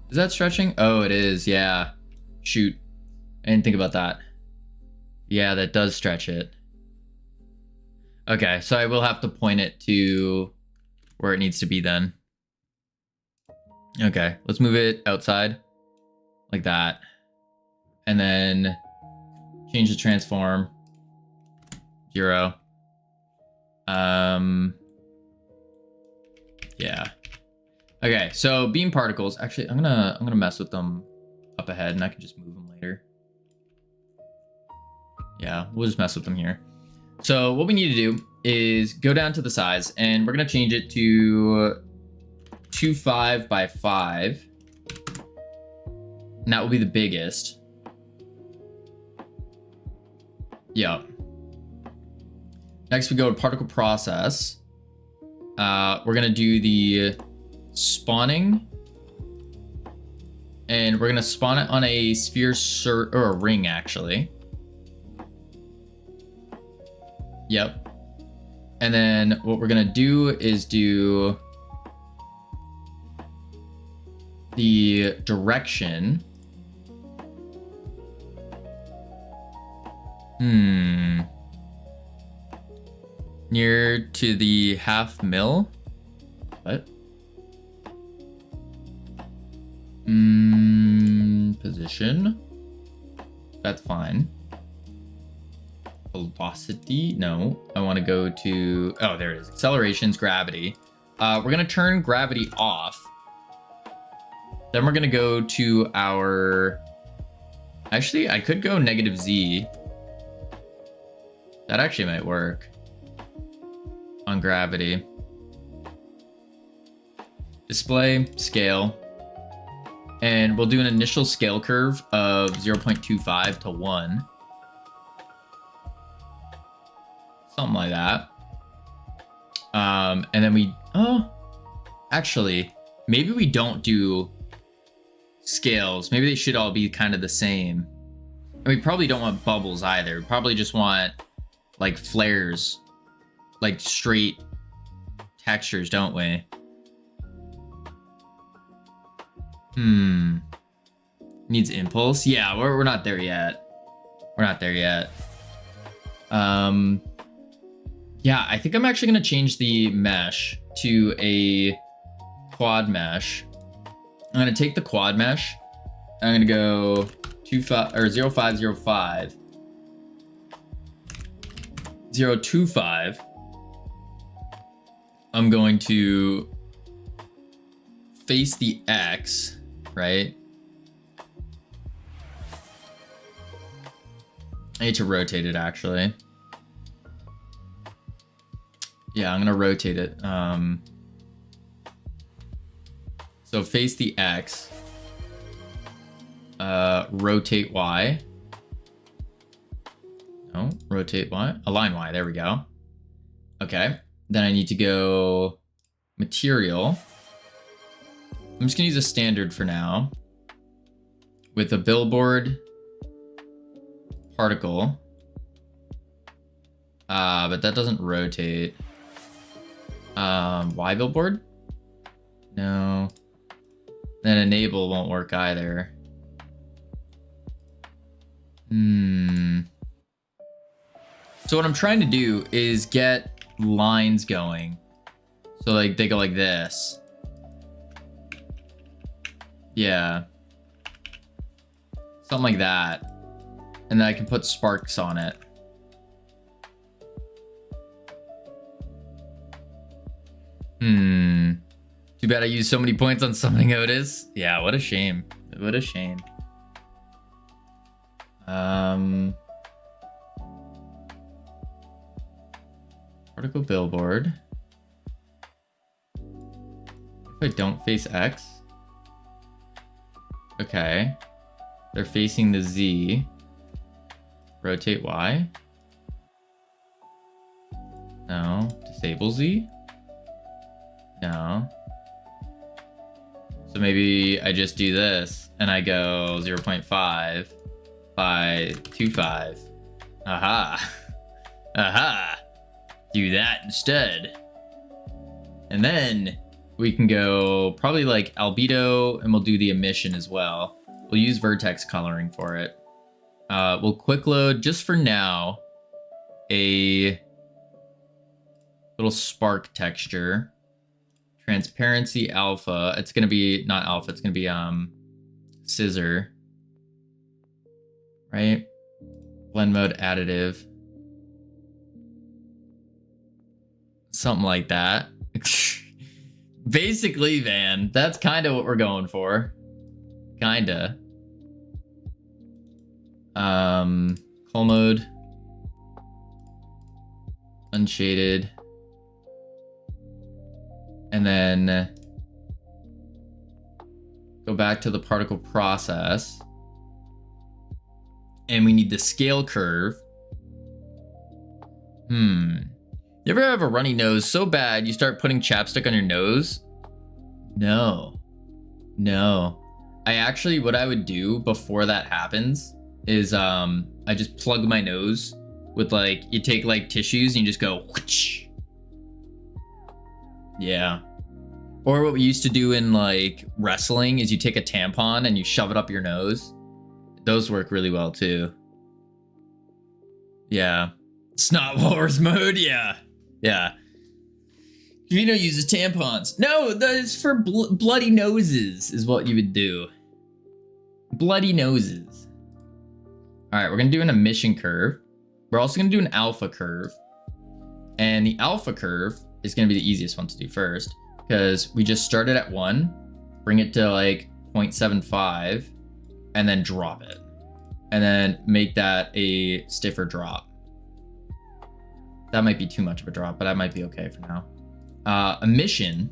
Is that stretching? Oh, it is. Yeah. Shoot. I didn't think about that. Yeah, that does stretch it. Okay, so I will have to point it to where it needs to be then. Okay, let's move it outside like that. And then change the transform. 0. Yeah. Okay, so beam particles. Actually, I'm gonna mess with them up ahead, and I can just move them later. Yeah, we'll just mess with them here. So what we need to do is go down to the size, and we're gonna change it to 2.5 by 5. And that will be the biggest. Yep. Next, we go to particle process. We're gonna do the spawning, and we're gonna spawn it on a sphere or a ring, actually. Yep. And then what we're gonna do is do the direction. Near to the 1/2 mil. What? Position. That's fine. Velocity. No, I want to go to... oh, there it is. Accelerations, gravity. We're going to turn gravity off. Then we're going to go to our... actually, I could go -Z. That actually might work. On gravity. Display, scale. And we'll do an initial scale curve of 0.25 to 1. Something like that. And then we... oh, actually, maybe we don't do scales. Maybe they should all be kind of the same. And we probably don't want bubbles either. We probably just want like flares. Like straight textures, don't we? Needs impulse. Yeah, we're not there yet. We're not there yet. Yeah, I think I'm actually gonna change the mesh to a quad mesh. I'm gonna take the quad mesh. I'm gonna go 0505 025. I'm going to face the X, right? I need to rotate it, actually. Yeah, I'm gonna rotate it. So face the X. Rotate Y. No, rotate Y. Align Y, there we go. Okay, then I need to go material. I'm just gonna use a standard for now. With a billboard particle. But that doesn't rotate. Y billboard? No. Then enable won't work either. So what I'm trying to do is get lines going. So like they go like this. Yeah. Something like that. And then I can put sparks on it. Too bad I used so many points on something, Otis. Yeah, what a shame. What a shame. Particle billboard. If I don't face X. Okay. They're facing the Z. Rotate Y. No. Disable Z. No. So maybe I just do this and I go 0.5 by 2.5. Aha. Aha. Do that instead. And then we can go probably like albedo, and we'll do the emission as well. We'll use vertex coloring for it. We'll quick load just for now a little spark texture. Transparency alpha. It's gonna be not alpha, it's gonna be scissor. Right? Blend mode additive. Something like that. Basically, Van, that's kind of what we're going for. Kinda. Cull mode. Unshaded. And then go back to the particle process. And we need the scale curve. You ever have a runny nose so bad you start putting chapstick on your nose? No. No. I actually, what I would do before that happens is I just plug my nose with like, you take like tissues and you just go whoosh. Yeah. Or what we used to do in like wrestling is you take a tampon and you shove it up your nose. Those work really well too. Yeah. Snot wars mode, yeah. Yeah. Vino uses tampons. No, that's for bloody noses is what you would do. Bloody noses. All right, we're gonna do an emission curve. We're also gonna do an alpha curve. And the alpha curve is gonna be the easiest one to do first because we just started at 1, bring it to like 0.75, and then drop it. And then make that a stiffer drop. That might be too much of a drop, but that might be okay for now. Emission.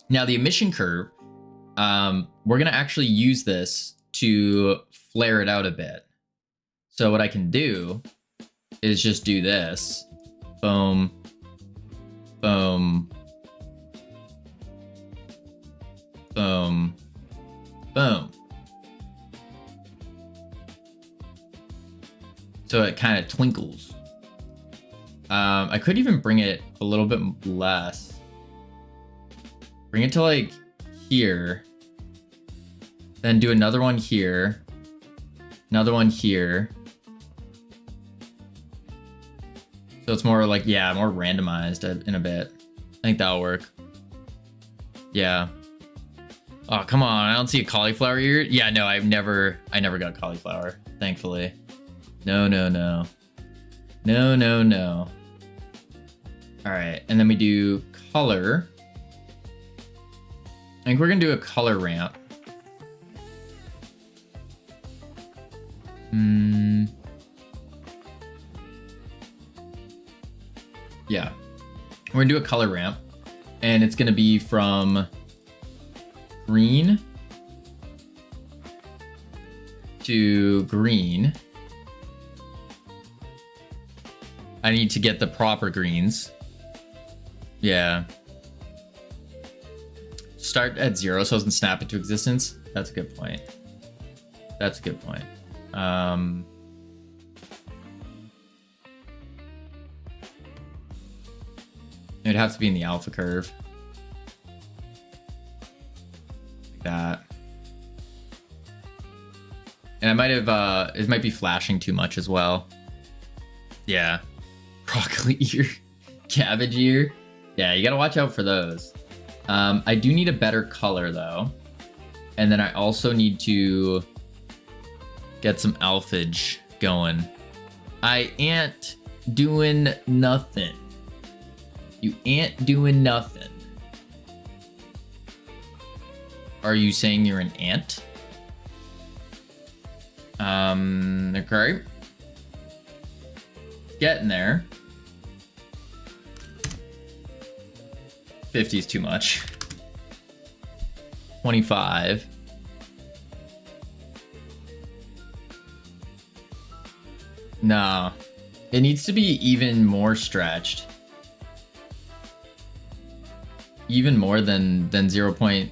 Now the emission curve, we're gonna actually use this to flare it out a bit. So what I can do is just do this. Boom. Boom. Boom. Boom. So it kind of twinkles. I could even bring it a little bit less. Bring it to like here. Then do another one here. Another one here. So it's more like, yeah, more randomized in a bit. I think that'll work. Yeah. Oh, come on. I don't see a cauliflower ear. Yeah, no, I never got cauliflower, thankfully. No, no, no. No, no, no. All right, and then we do color. I think we're gonna do a color ramp. Yeah, we're gonna do a color ramp, and it's gonna be from green to green. I need to get the proper greens. Yeah. Start at 0 so it doesn't snap into existence. That's a good point. That's a good point. It'd have to be in the alpha curve. Like that. And I might have, it might be flashing too much as well. Yeah. Broccoli ear. Cabbage ear. Yeah, you gotta watch out for those. I do need a better color though. And then I also need to get some alphage going. I ain't doing nothing. You ain't doing nothing. Are you saying you're an ant? Okay. Getting there. 50 is too much. 25. No. It needs to be even more stretched. Even more than 0. Because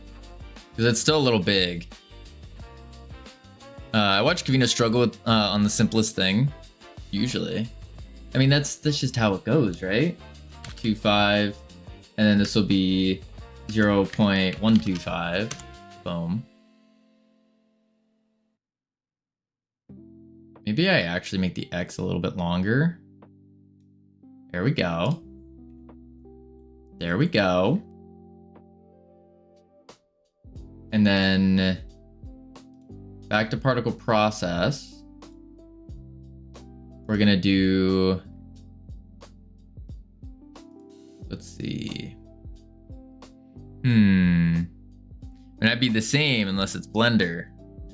it's still a little big. I watch Kavino struggle with on the simplest thing. Usually. I mean, that's just how it goes, right? 2.5. And then this will be 0.125. Boom. Maybe I actually make the X a little bit longer. There we go. There we go. And then back to particle process. We're gonna do, let's see. It might be the same unless it's Blender.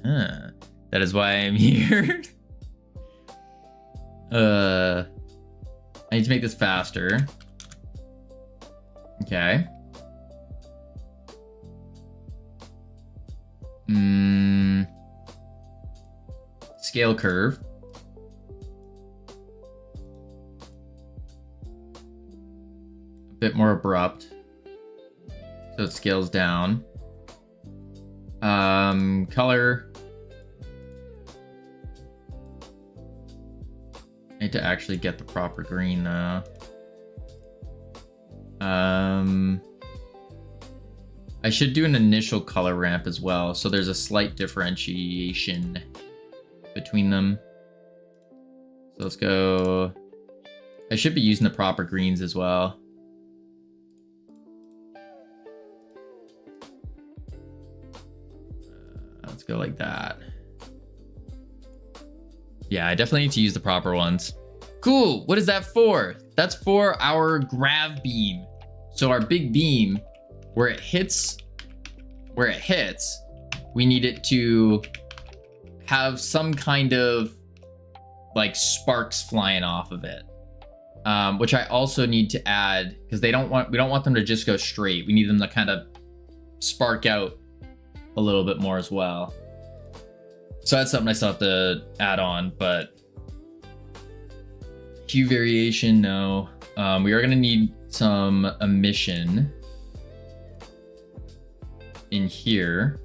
Huh. That is why I'm here. I need to make this faster. Okay. Scale curve. A bit more abrupt. So it scales down. Color. I need to actually get the proper green though. I should do an initial color ramp as well, so there's a slight differentiation between them. So let's go. I should be using the proper greens as well. Let's go like that. Yeah, I definitely need to use the proper ones. Cool. What is that for? That's for our grav beam. So our big beam, where it hits, we need it to have some kind of like sparks flying off of it. Which I also need to add because we don't want them to just go straight. We need them to kind of spark out a little bit more as well. So that's something I still have to add on, but hue variation, no. We are gonna need some emission in here.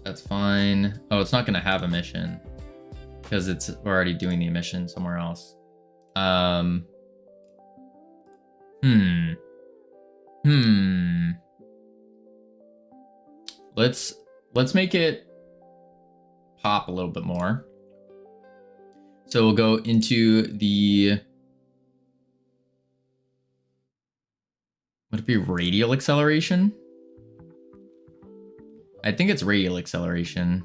That's fine. Oh, it's not gonna have emission because it's already doing the emission somewhere else. Let's make it pop a little bit more. So we'll go into the, would it be radial acceleration? I think it's radial acceleration.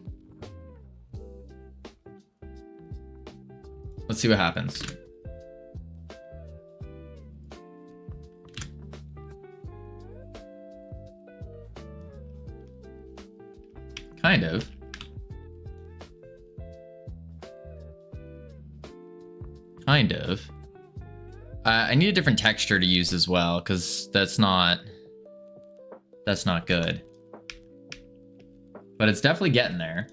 Let's see what happens. Kind of. Kind of. I need a different texture to use as well, because that's not that's not good. But it's definitely getting there.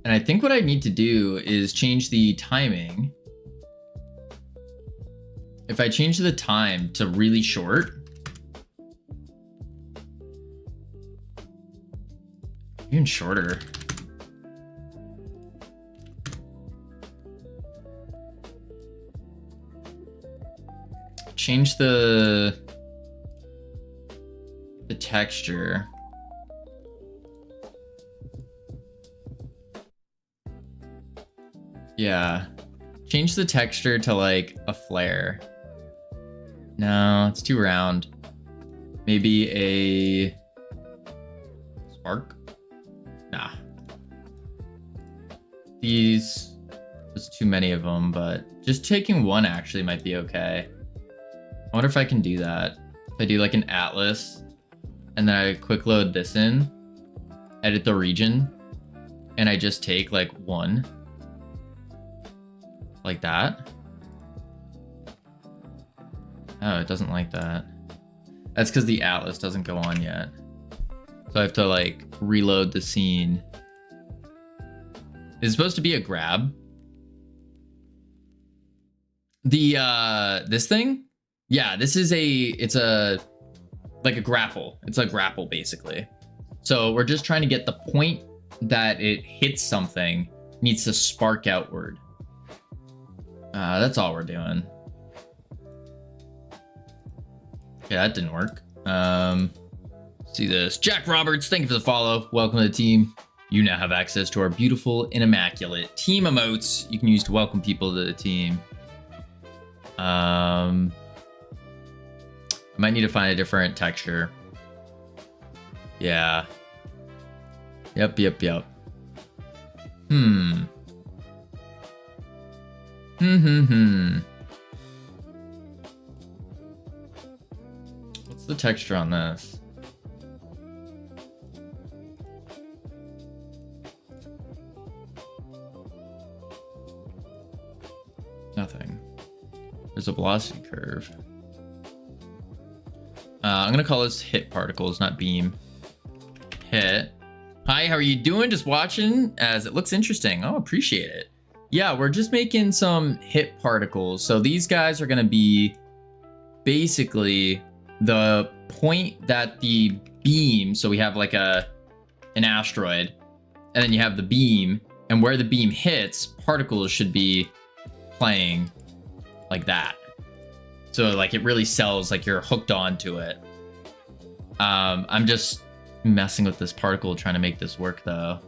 And I think what I need to do is change the timing. If I change the time to really short, even shorter. Change the texture. Yeah. Change the texture to like a flare. No, it's too round. Maybe a spark? Nah. These, there's too many of them, but just taking one actually might be okay. I wonder if I can do that. If I do like an atlas and then I quick load this in, edit the region, and I just take like one. Like that. Oh, it doesn't like that. That's because the atlas doesn't go on yet. So I have to like reload the scene. It's supposed to be a grab. The this thing? Yeah, this is it's like a grapple. It's a grapple basically. So we're just trying to get the point that it hits something needs to spark outward. That's all we're doing. Yeah, that didn't work. See this. Jack Roberts, thank you for the follow. Welcome to the team. You now have access to our beautiful and immaculate team emotes you can use to welcome people to the team. I might need to find a different texture. Yeah. Yep. What's the texture on this? Nothing. There's a velocity curve. I'm gonna call this hit particles, not beam. Hit. Hi, how are you doing? Just watching as it looks interesting. Oh, appreciate it. Yeah, we're just making some hit particles. So these guys are gonna be basically the point that the beam, so we have like an asteroid, and then you have the beam, and where the beam hits, particles should be playing like that. So like it really sells like you're hooked onto it. I'm just messing with this particle trying to make this work though.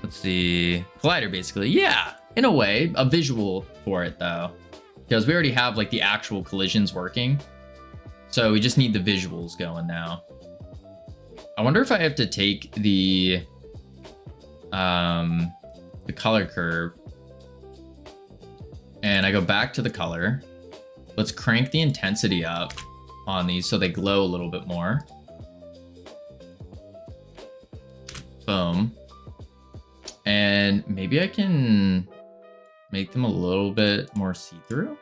Let's see. Collider basically. Yeah, in a way, a visual for it though. Because we already have like the actual collisions working. So we just need the visuals going now. I wonder if I have to take the color curve and I go back to the color. Let's crank the intensity up on these so they glow a little bit more. Boom. And maybe I can make them a little bit more see-through.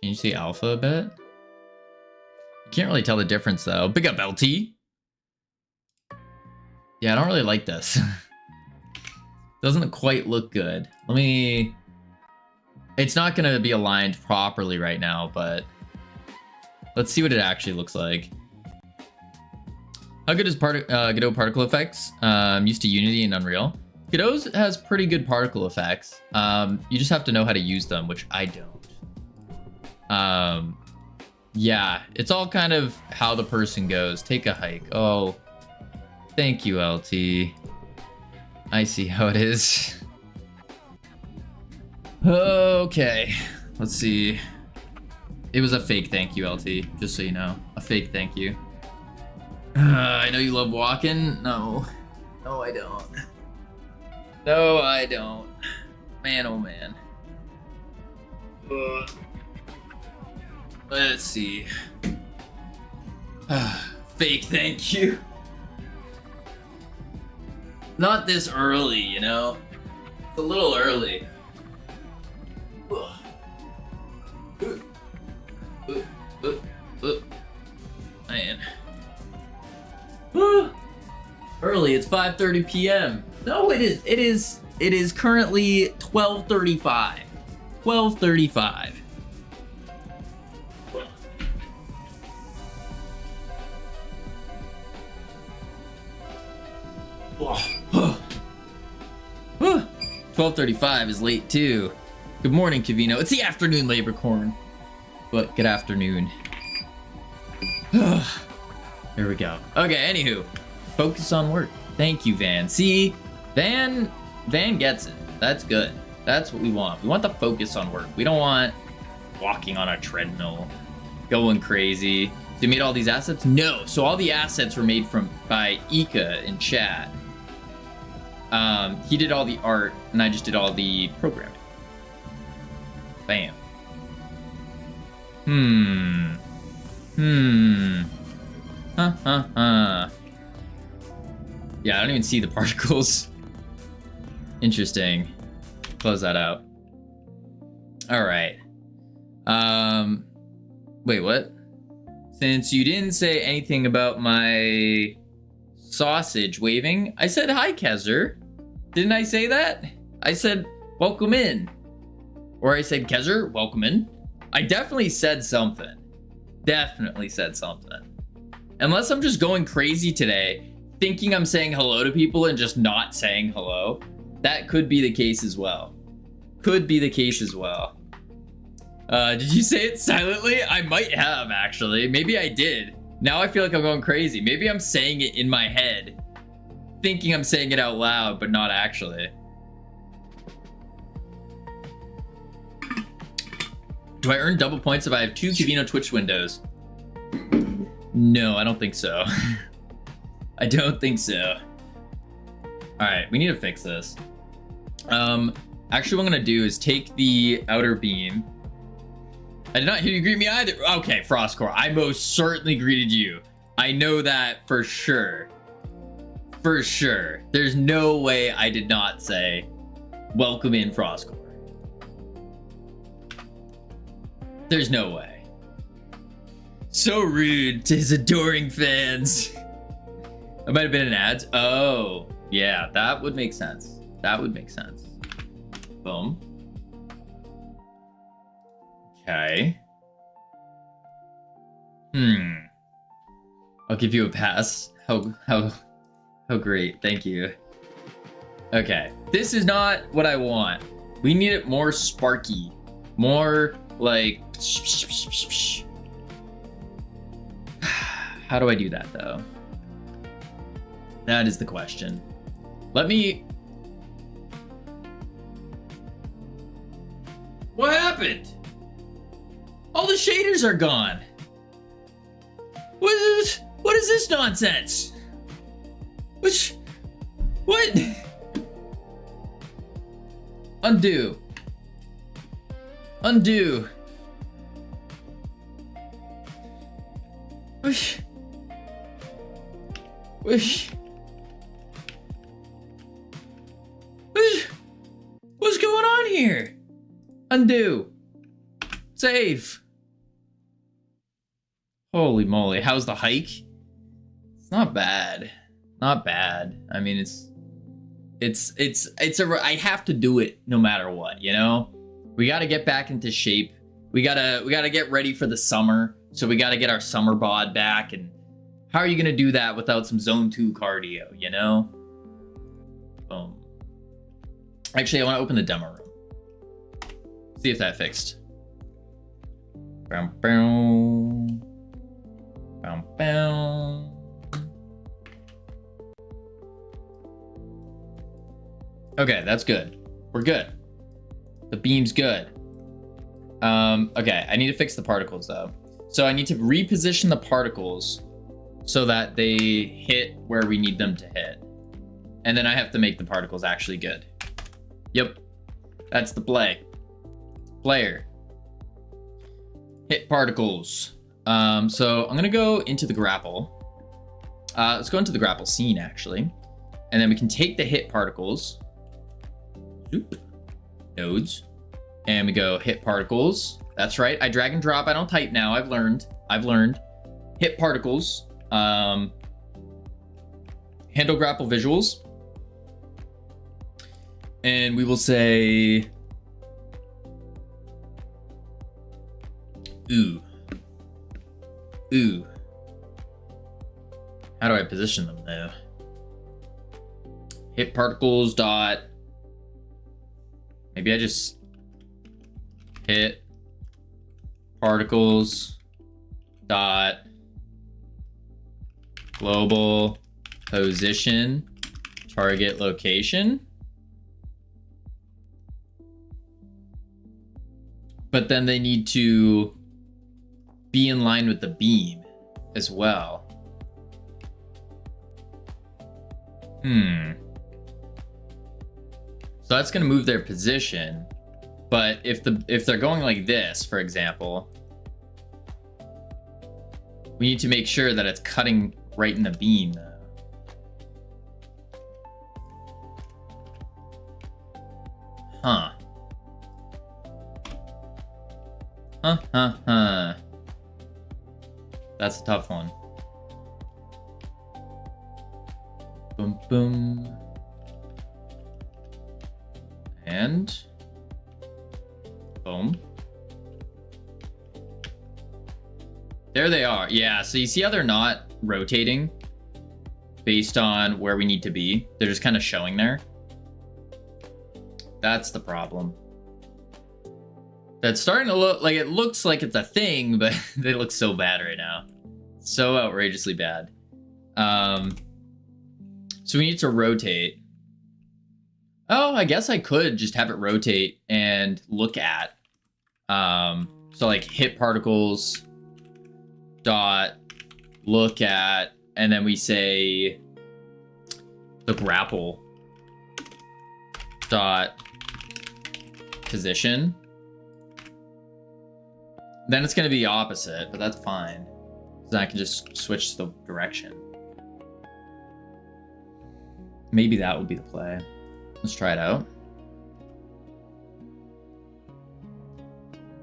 Change the alpha a bit. You can't really tell the difference though. Big up LT. Yeah, I don't really like this. Doesn't quite look good. Let me... It's not gonna be aligned properly right now, but let's see what it actually looks like. How good is Godot particle effects? Used to Unity and Unreal. Godot has pretty good particle effects. You just have to know how to use them, which I don't. Yeah, it's all kind of how the person goes. Take a hike. Oh, thank you, LT. I see how it is. Okay, let's see. It was a fake thank you, LT, just so you know. A fake thank you. I know you love walking. No. No, I don't. No, I don't. Man, oh man. Let's see. Fake thank you. Not this early, you know? It's a little early. Man. Woo. Early, it's 5:30 p.m. No, it is currently 12:35. 12:35. Oh. 12:35 is late too. Good morning, Cavino. It's the afternoon labor corn. But good afternoon. Here we go. Okay, anywho. Focus on work. Thank you, Van. See, Van gets it. That's good. That's what we want. We want the focus on work. We don't want walking on a treadmill, going crazy. So you made all these assets? No. So all the assets were made by Ika in chat. He did all the art, and I just did all the programming. Bam. Yeah, I don't even see the particles. Interesting. Close that out. All right. Wait, what? Since you didn't say anything about my sausage waving, I said hi, Kezer. Didn't I say that? I said welcome in. Or I said Kezer, welcome in. I definitely said something. Definitely said something. Unless I'm just going crazy today, thinking I'm saying hello to people and just not saying hello. That could be the case as well. Could be the case as well. Did you say it silently? I might have, actually. Maybe I did. Now I feel like I'm going crazy. Maybe I'm saying it in my head, thinking I'm saying it out loud, but not actually. Do I earn double points if I have 2 Cavino Twitch windows? No, I don't think so. I don't think so. Alright, we need to fix this. Actually what I'm gonna do is take the outer beam. I did not hear you greet me either. Okay, Frostcore, I most certainly greeted you. I know that for sure. For sure. There's no way I did not say, welcome in, Frostcore. There's no way. So rude to his adoring fans. That might have been an ad. Oh, yeah, that would make sense. That would make sense. Boom. Okay. I'll give you a pass. How great. Thank you. Okay. This is not what I want. We need it more sparky. More like how do I do that though? That is the question. Let me... What happened? All the shaders are gone. What is this nonsense? What? Undo. Undo. Whoosh. Whoosh. What's going on here? Undo. Save. Holy moly, how's the hike? It's not bad. Not bad. I mean, I have to do it no matter what, you know? We gotta get back into shape. We gotta get ready for the summer. So we gotta get our summer bod back, and how are you gonna do that without some zone 2 cardio, you know? Boom. Actually, I wanna open the demo room. See if that fixed. Bow, bow. Bow, bow. Okay, that's good. We're good. The beam's good. Okay, I need to fix the particles though. So I need to reposition the particles so that they hit where we need them to hit. And then I have to make the particles actually good. Yep, that's the play. Player. Hit particles. So I'm gonna go into the grapple. Let's go into the grapple scene actually. And then we can take the hit particles. Zoop. Nodes. And we go hit particles. That's right, I drag and drop, I don't type now, I've learned. hit particles, handle grapple visuals, and we will say, ooh. How do I position them though? Hit particles dot. Maybe I just hit particles dot global position target location. But then they need to be in line with the beam as well. So that's gonna move their position. But if they're going like this, for example, we need to make sure that it's cutting right in the beam though. That's a tough one. Boom, boom. And boom. There they are. Yeah, so you see how they're not rotating based on where we need to be? They're just kind of showing there. That's the problem. That's starting to look like, it looks like it's a thing, but they look so bad right now. So outrageously bad. So we need to rotate. Oh, I guess I could just have it rotate and look at. So like hit particles dot look at, and then we say the grapple dot position. Then it's going to be opposite, but that's fine. So I can just switch the direction. Maybe that would be the play. Let's try it out.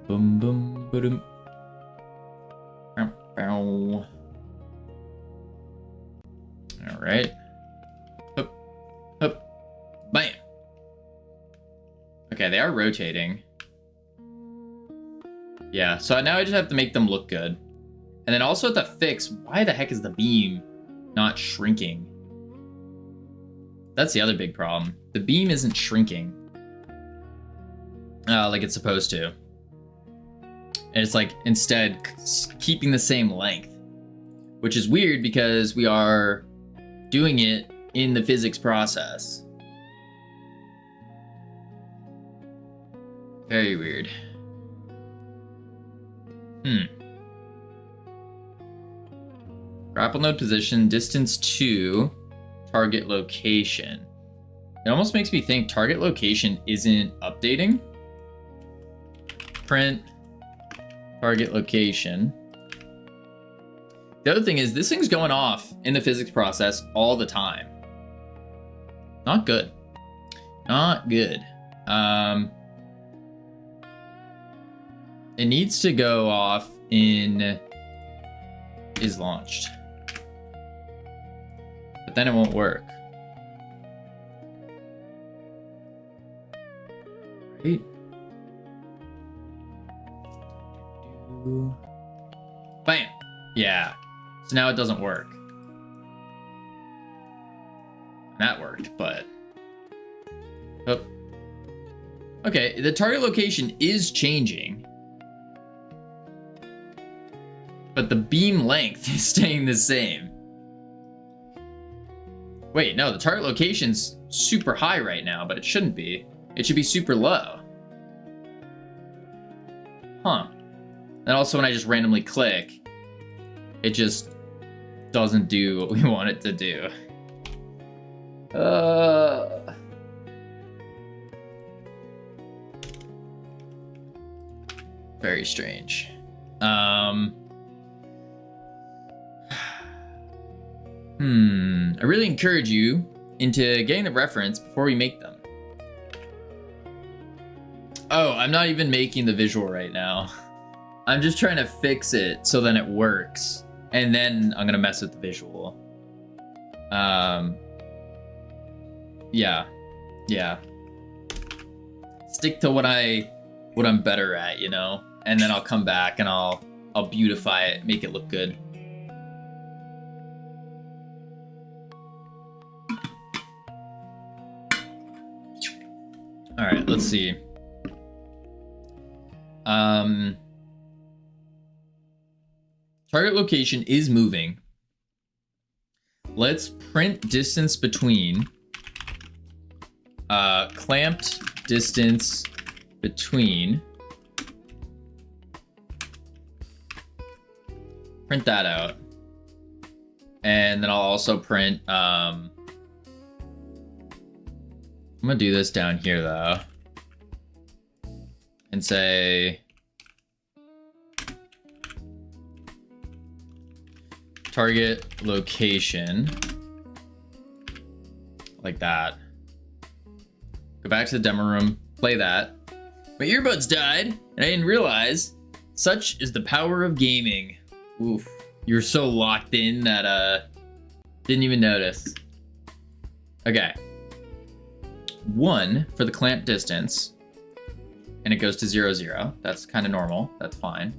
Boom, boom, boom. All right. Hup, hup, bam. Okay, they are rotating. Yeah, so now I just have to make them look good. And then also to fix, why the heck is the beam not shrinking? That's the other big problem. The beam isn't shrinking like it's supposed to. And it's like instead keeping the same length, which is weird because we are doing it in the physics process. Very weird. Grapple node position, distance to target location. It almost makes me think target location isn't updating. Print target location. The other thing is this thing's going off in the physics process all the time. Not good. Not good. It needs to go off in is launched. But then it won't work. Right? Bam! Yeah. So now it doesn't work. That worked, but... Oh. Okay, the target location is changing. But the beam length is staying the same. Wait, no, the target location's super high right now, but it shouldn't be. It should be super low. Huh. And also when I just randomly click, it just doesn't do what we want it to do. Very strange. I really encourage you into getting the reference before we make them. Oh, I'm not even making the visual right now. I'm just trying to fix it so then it works. And then I'm gonna mess with the visual. Yeah. Stick to what I'm better at, you know? And then I'll come back and I'll beautify it, make it look good. All right, let's see. Target location is moving. Let's print distance between. Clamped distance between. Print that out. And then I'll also print, I'm gonna do this down here though. And say target location, like that. Go back to the demo room, play that. My earbuds died, and I didn't realize. Such is the power of gaming. Oof, you're so locked in that didn't even notice. Okay. 1 for the clamp distance, and it goes to 0, 0. That's kind of normal. That's fine.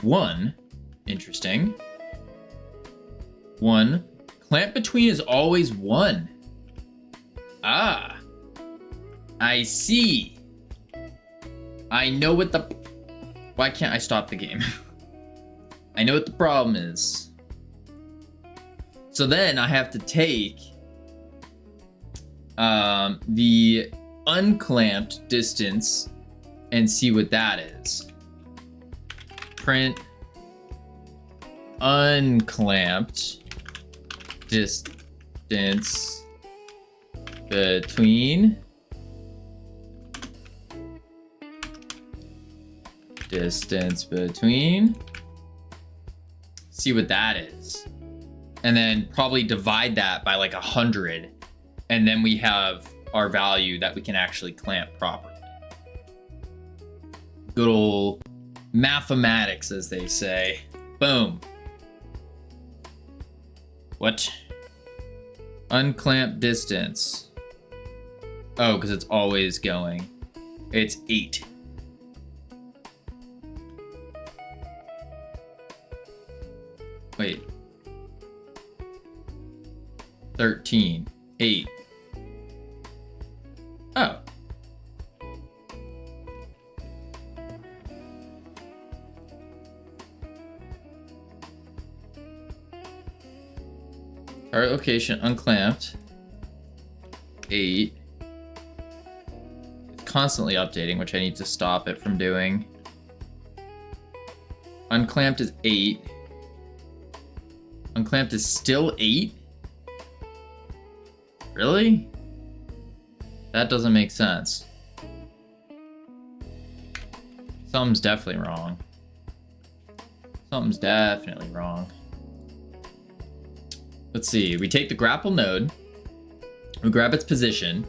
1, interesting. 1, clamp between is always 1. Ah, I see. I know what the... Why can't I stop the game? I know what the problem is. So then I have to take the unclamped distance and see what that is. Print unclamped distance between see what that is, and then probably divide that by like 100, and then we have our value that we can actually clamp properly. Good old mathematics, as they say. Boom. What? Unclamp distance. Oh, because it's always going. It's 8. Wait. 13. 8. Oh. Target location unclamped. 8. It's constantly updating, which I need to stop it from doing. Unclamped is 8. Unclamped is still 8? Really? That doesn't make sense. Something's definitely wrong. Something's definitely wrong. Let's see. We take the grapple node, we grab its position,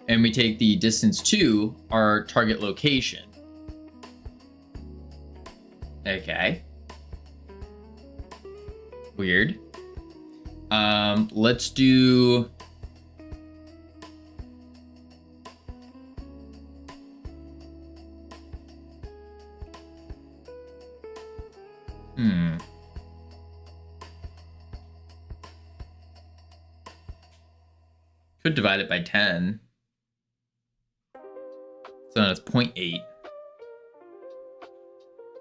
and we take the distance to our target location. Okay. Weird. Let's do... Could divide it by 10. So then it's 0.8.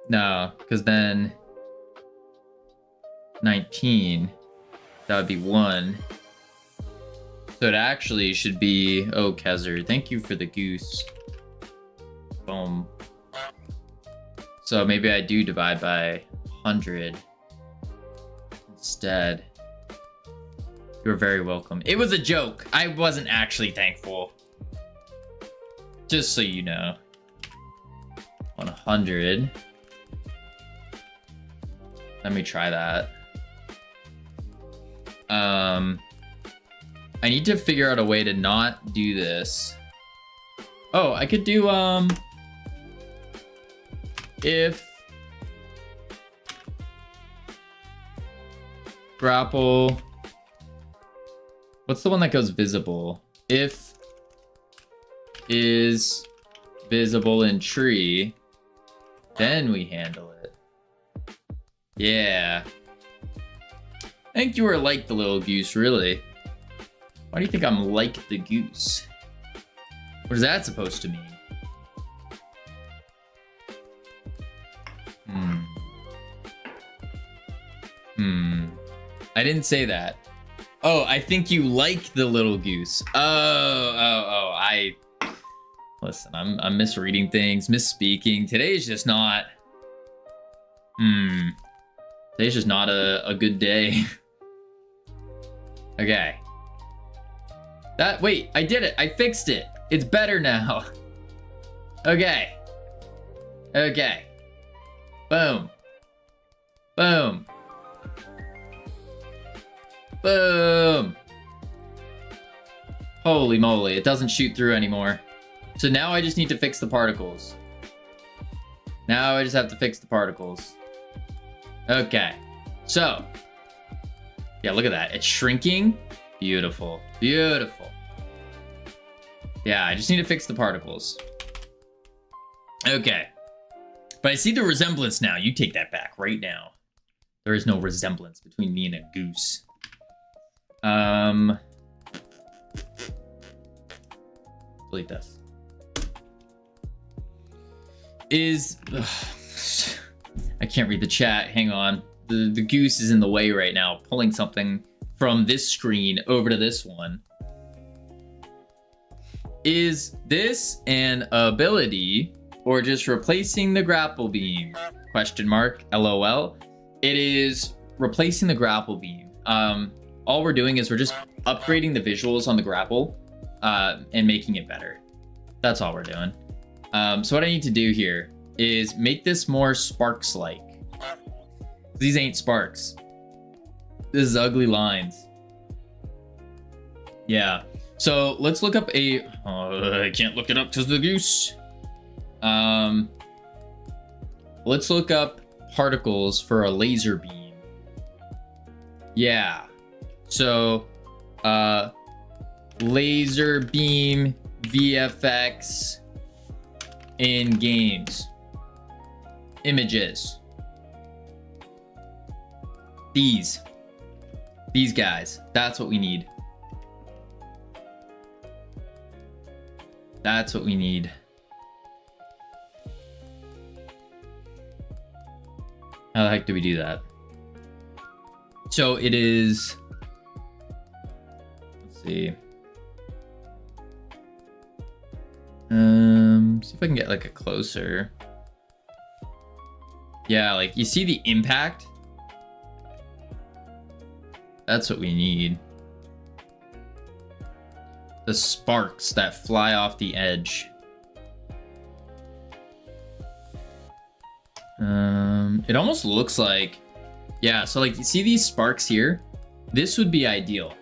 No, because then 19, that would be 1. So it actually should be... Oh, Kezer, thank you for the goose. Boom. So maybe I do divide by 100 instead. You're very welcome. It was a joke. I wasn't actually thankful. Just so you know. 100. Let me try that. I need to figure out a way to not do this. Oh, I could do, if Grapple. What's the one that goes visible? If is visible in tree, then we handle it. Yeah. I think you were like the little goose, really. Why do you think I'm like the goose? What is that supposed to mean? I didn't say that. Oh, I think you like the little goose. I listen, I'm misreading things, misspeaking. Today's just not today's just not a good day. Okay. Wait, I did it. I fixed it. It's better now. Okay. Okay. Boom. Boom. Boom. Holy moly, it doesn't shoot through anymore. So now I just need to fix the particles. Now I just have to fix the particles. Okay. So. Yeah, look at that. It's shrinking. Beautiful. Beautiful. Yeah, I just need to fix the particles. Okay. But I see the resemblance now. You take that back right now. There is no resemblance between me and a goose. Delete this. I can't read the chat. Hang on. The goose is in the way right now, pulling something from this screen over to this one. Is this an ability or just replacing the grapple beam? Question mark. LOL. It is replacing the grapple beam. All we're doing is we're just upgrading the visuals on the grapple and making it better. That's all we're doing. So what I need to do here is make this more sparks-like. These ain't sparks. This is ugly lines. Yeah. So let's look up I can't look it up because of the goose. Let's look up particles for a laser beam. Yeah. So, laser beam VFX in games. Images. These guys. That's what we need. That's what we need. How the heck do we do that? So it is, let's see. See if I can get like a closer. Yeah, like you see the impact? That's what we need. The sparks that fly off the edge. It almost looks like, yeah, so like you see these sparks here? This would be ideal.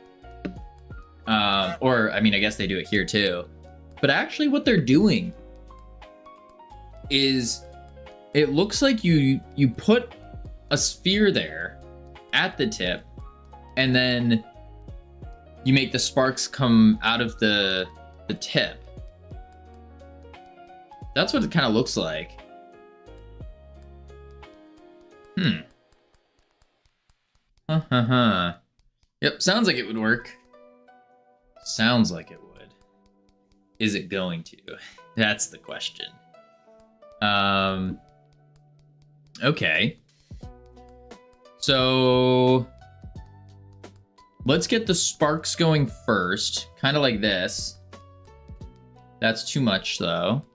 Or, I mean, I guess they do it here too. But actually what they're doing is it looks like you put a sphere there at the tip and then you make the sparks come out of the tip. That's what it kind of looks like. Yep, sounds like it would work. Sounds like it would. Is it going to? That's the question. Okay. So let's get the sparks going first, kind of like this. That's too much though.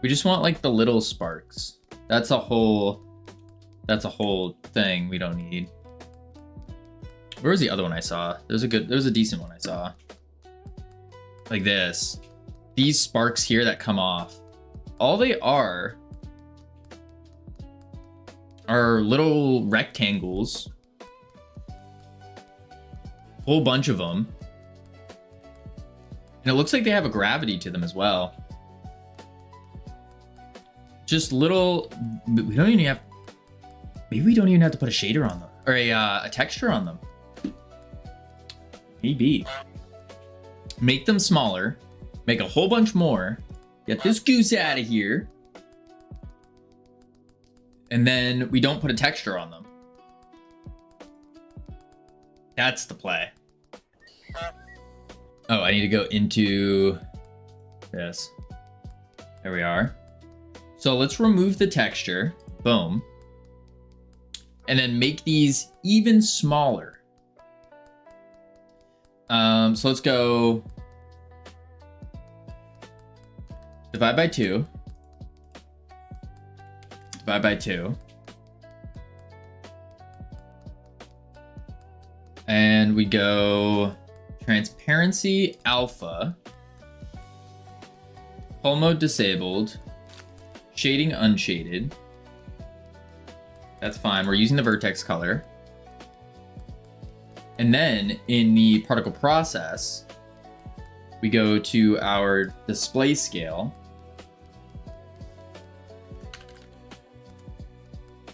We just want like the little sparks. That's a whole thing we don't need. Where was the other one I saw? There was a decent one I saw. Like this. These sparks here that come off. All they are little rectangles. Whole bunch of them. And it looks like they have a gravity to them as well. Just little, we don't even have, maybe we don't even have to put a shader on them. or a texture on them. Maybe. Make them smaller. Make a whole bunch more. Get this goose out of here. And then we don't put a texture on them. That's the play. Oh, I need to go into this. There we are. So let's remove the texture. Boom. And then make these even smaller. So let's go divide by 2. Divide by 2. And we go transparency alpha, hull mode disabled, shading unshaded. That's fine. We're using the vertex color. And then in the particle process, we go to our display scale,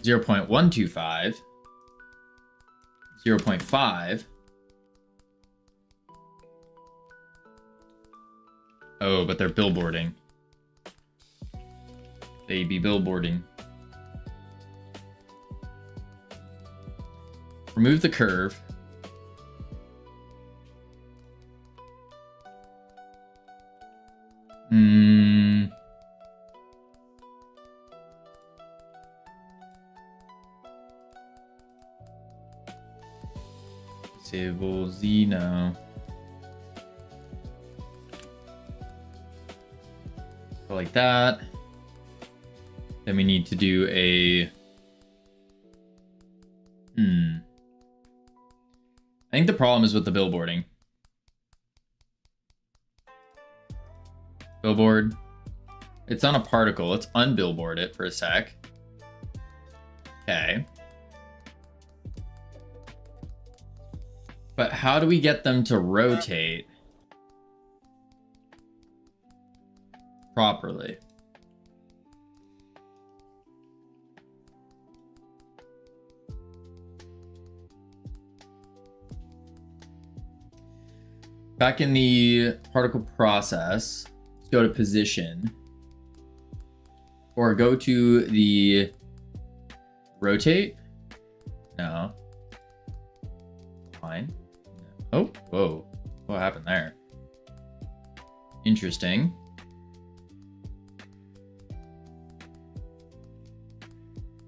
0.125, 0.5. Oh, but they're billboarding. They be billboarding. Remove the curve. Disable Z, no. Go like that. Then we need to do a... I think the problem is with the billboarding. Billboard. It's on a particle. Let's unbillboard it for a sec. Okay. But how do we get them to rotate properly? Back in the particle process, let's go to position, or go to the rotate. No. Fine. Oh, whoa. What happened there? Interesting.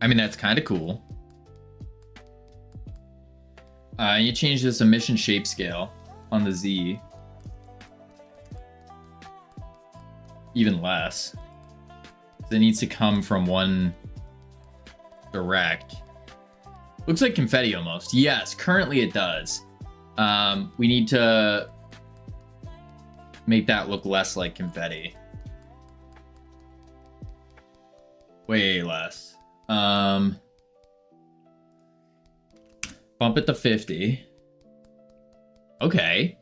I mean, that's kind of cool. You change this emission shape scale on the Z. Even less. It needs to come from one direct. Looks like confetti almost. Yes, currently it does. We need to make that look less like confetti. Way less. Bump it to 50. Okay.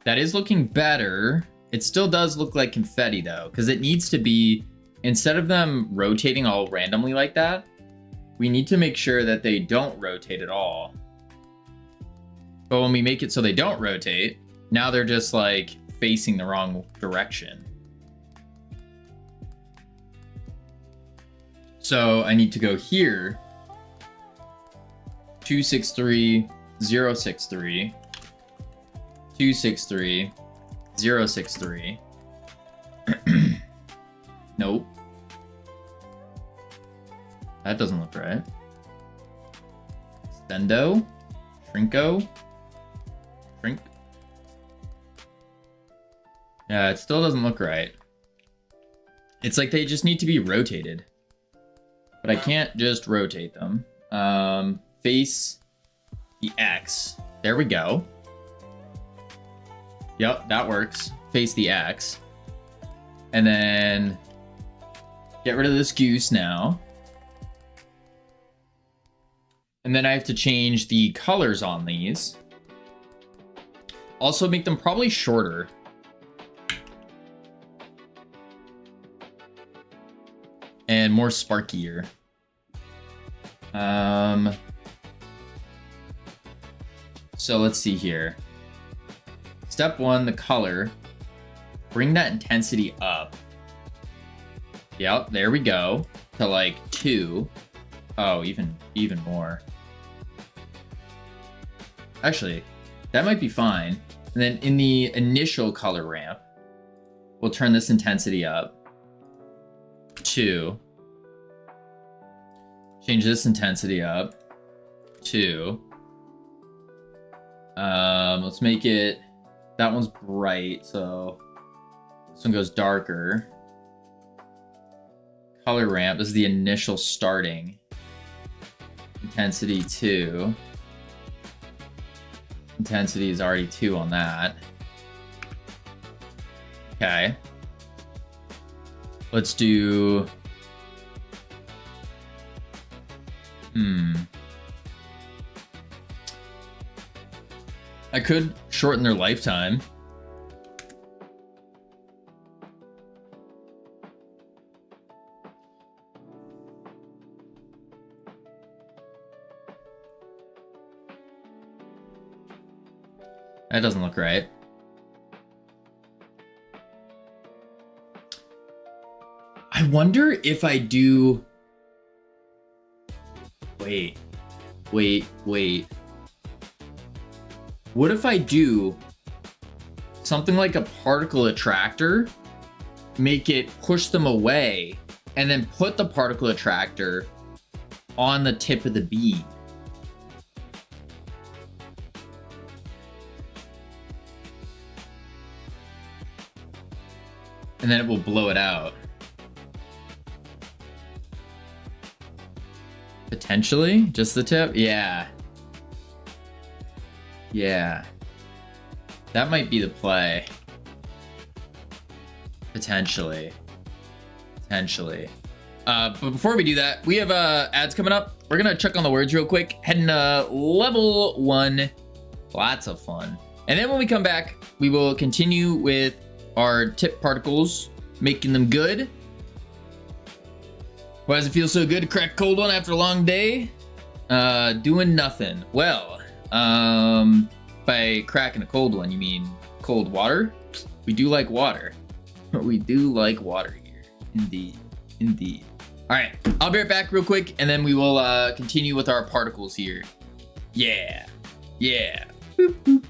That is looking better. It still does look like confetti though, because it needs to be, instead of them rotating all randomly like that, we need to make sure that they don't rotate at all. But when we make it so they don't rotate, now they're just like facing the wrong direction. So I need to go here, 263, 063, 263, 063. Nope. That doesn't look right. Stendo, Shrinko, Shrink. Yeah, it still doesn't look right. It's like they just need to be rotated. But I can't just rotate them. Face the X. There we go. Yep, that works. Face the X. And then get rid of this goose now. And then I have to change the colors on these. Also make them probably shorter. And more sparkier. So let's see here. Step 1, the color. Bring that intensity up. Yep, there we go. To like 2. Oh, even more. Actually, that might be fine. And then in the initial color ramp, we'll turn this intensity up. 2. Change this intensity up. 2. Let's make it, that one's bright, so this one goes darker. Color ramp, this is the initial starting. Intensity 2. Intensity is already 2 on that. Okay. Let's do... I could shorten their lifetime. That doesn't look right. I wonder if I do... Wait. What if I do something like a particle attractor, make it push them away, and then put the particle attractor on the tip of the beam? And then it will blow it out. Potentially? Just the tip? Yeah. Yeah. That might be the play. Potentially. But before we do that, we have ads coming up. We're gonna check on the words real quick. Heading to level 1. Lots of fun. And then when we come back, we will continue with our tip particles, making them good. Why does it feel so good to crack a cold one after a long day? Doing nothing. Well, by cracking a cold one, you mean cold water? We do like water. We do like water here. Indeed. All right, I'll be right back real quick, and then we will continue with our particles here. Yeah. Boop, boop.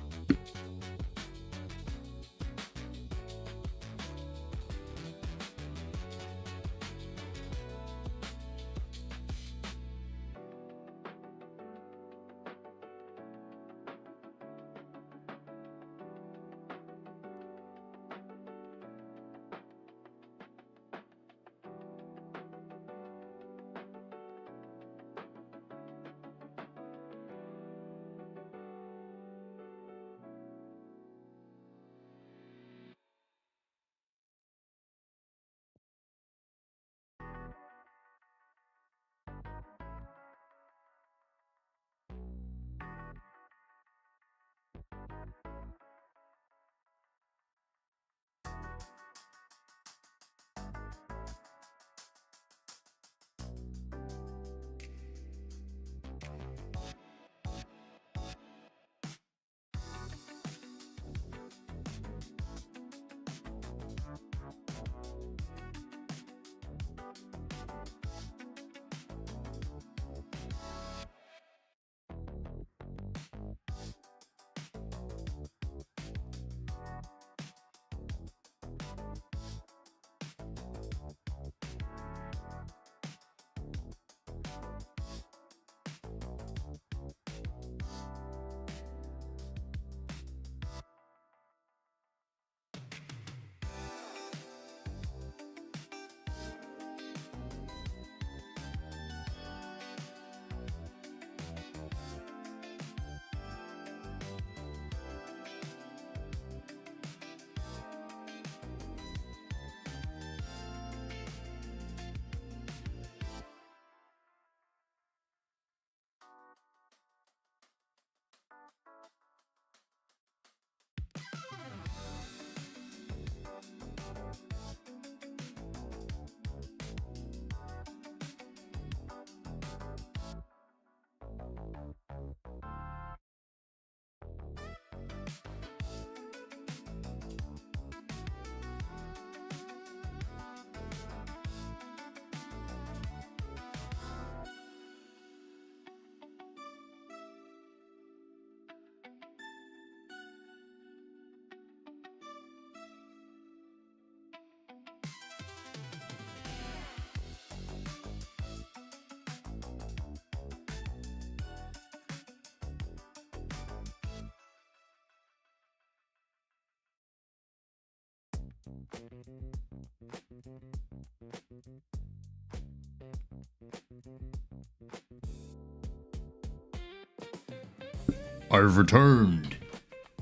I've returned.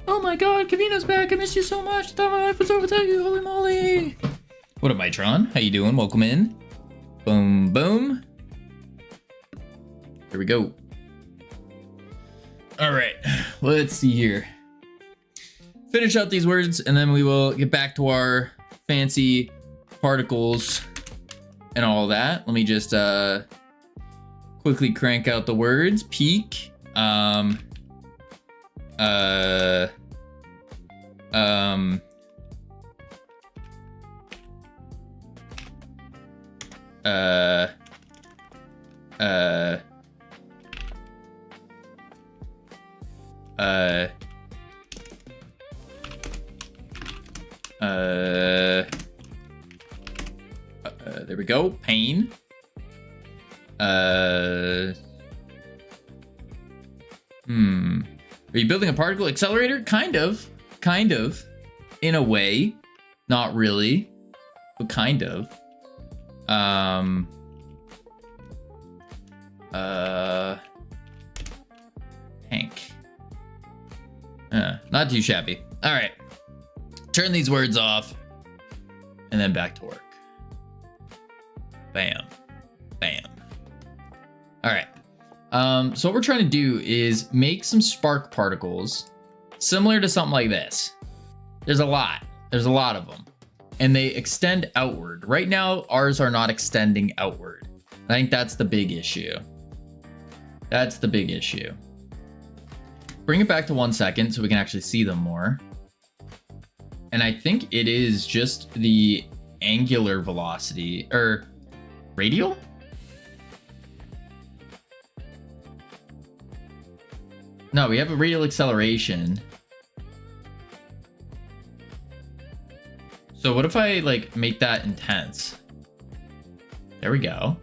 Oh my god, Kavina's back. I missed you so much. I thought my life was over without you. Holy moly. What up, Mitron? How you doing? Welcome in. Boom, boom. Here we go. All right, let's see here. Finish out these words, and then we will get back to our fancy particles and all that. Let me just quickly crank out the words. Peak. There we go. Pain. Are you building a particle accelerator? Kind of, in a way, not really, but kind of. Hank. Not too shabby. All right, turn these words off, and then back to work. Bam, bam. All right. So what we're trying to do is make some spark particles similar to something like this. There's a lot of them, and they extend outward. Right now, ours are not extending outward. I think that's the big issue. That's the big issue. Bring it back to 1 second so we can actually see them more. And I think it is just the angular velocity, or radial? No, we have a radial acceleration. So what if I like make that intense? There we go.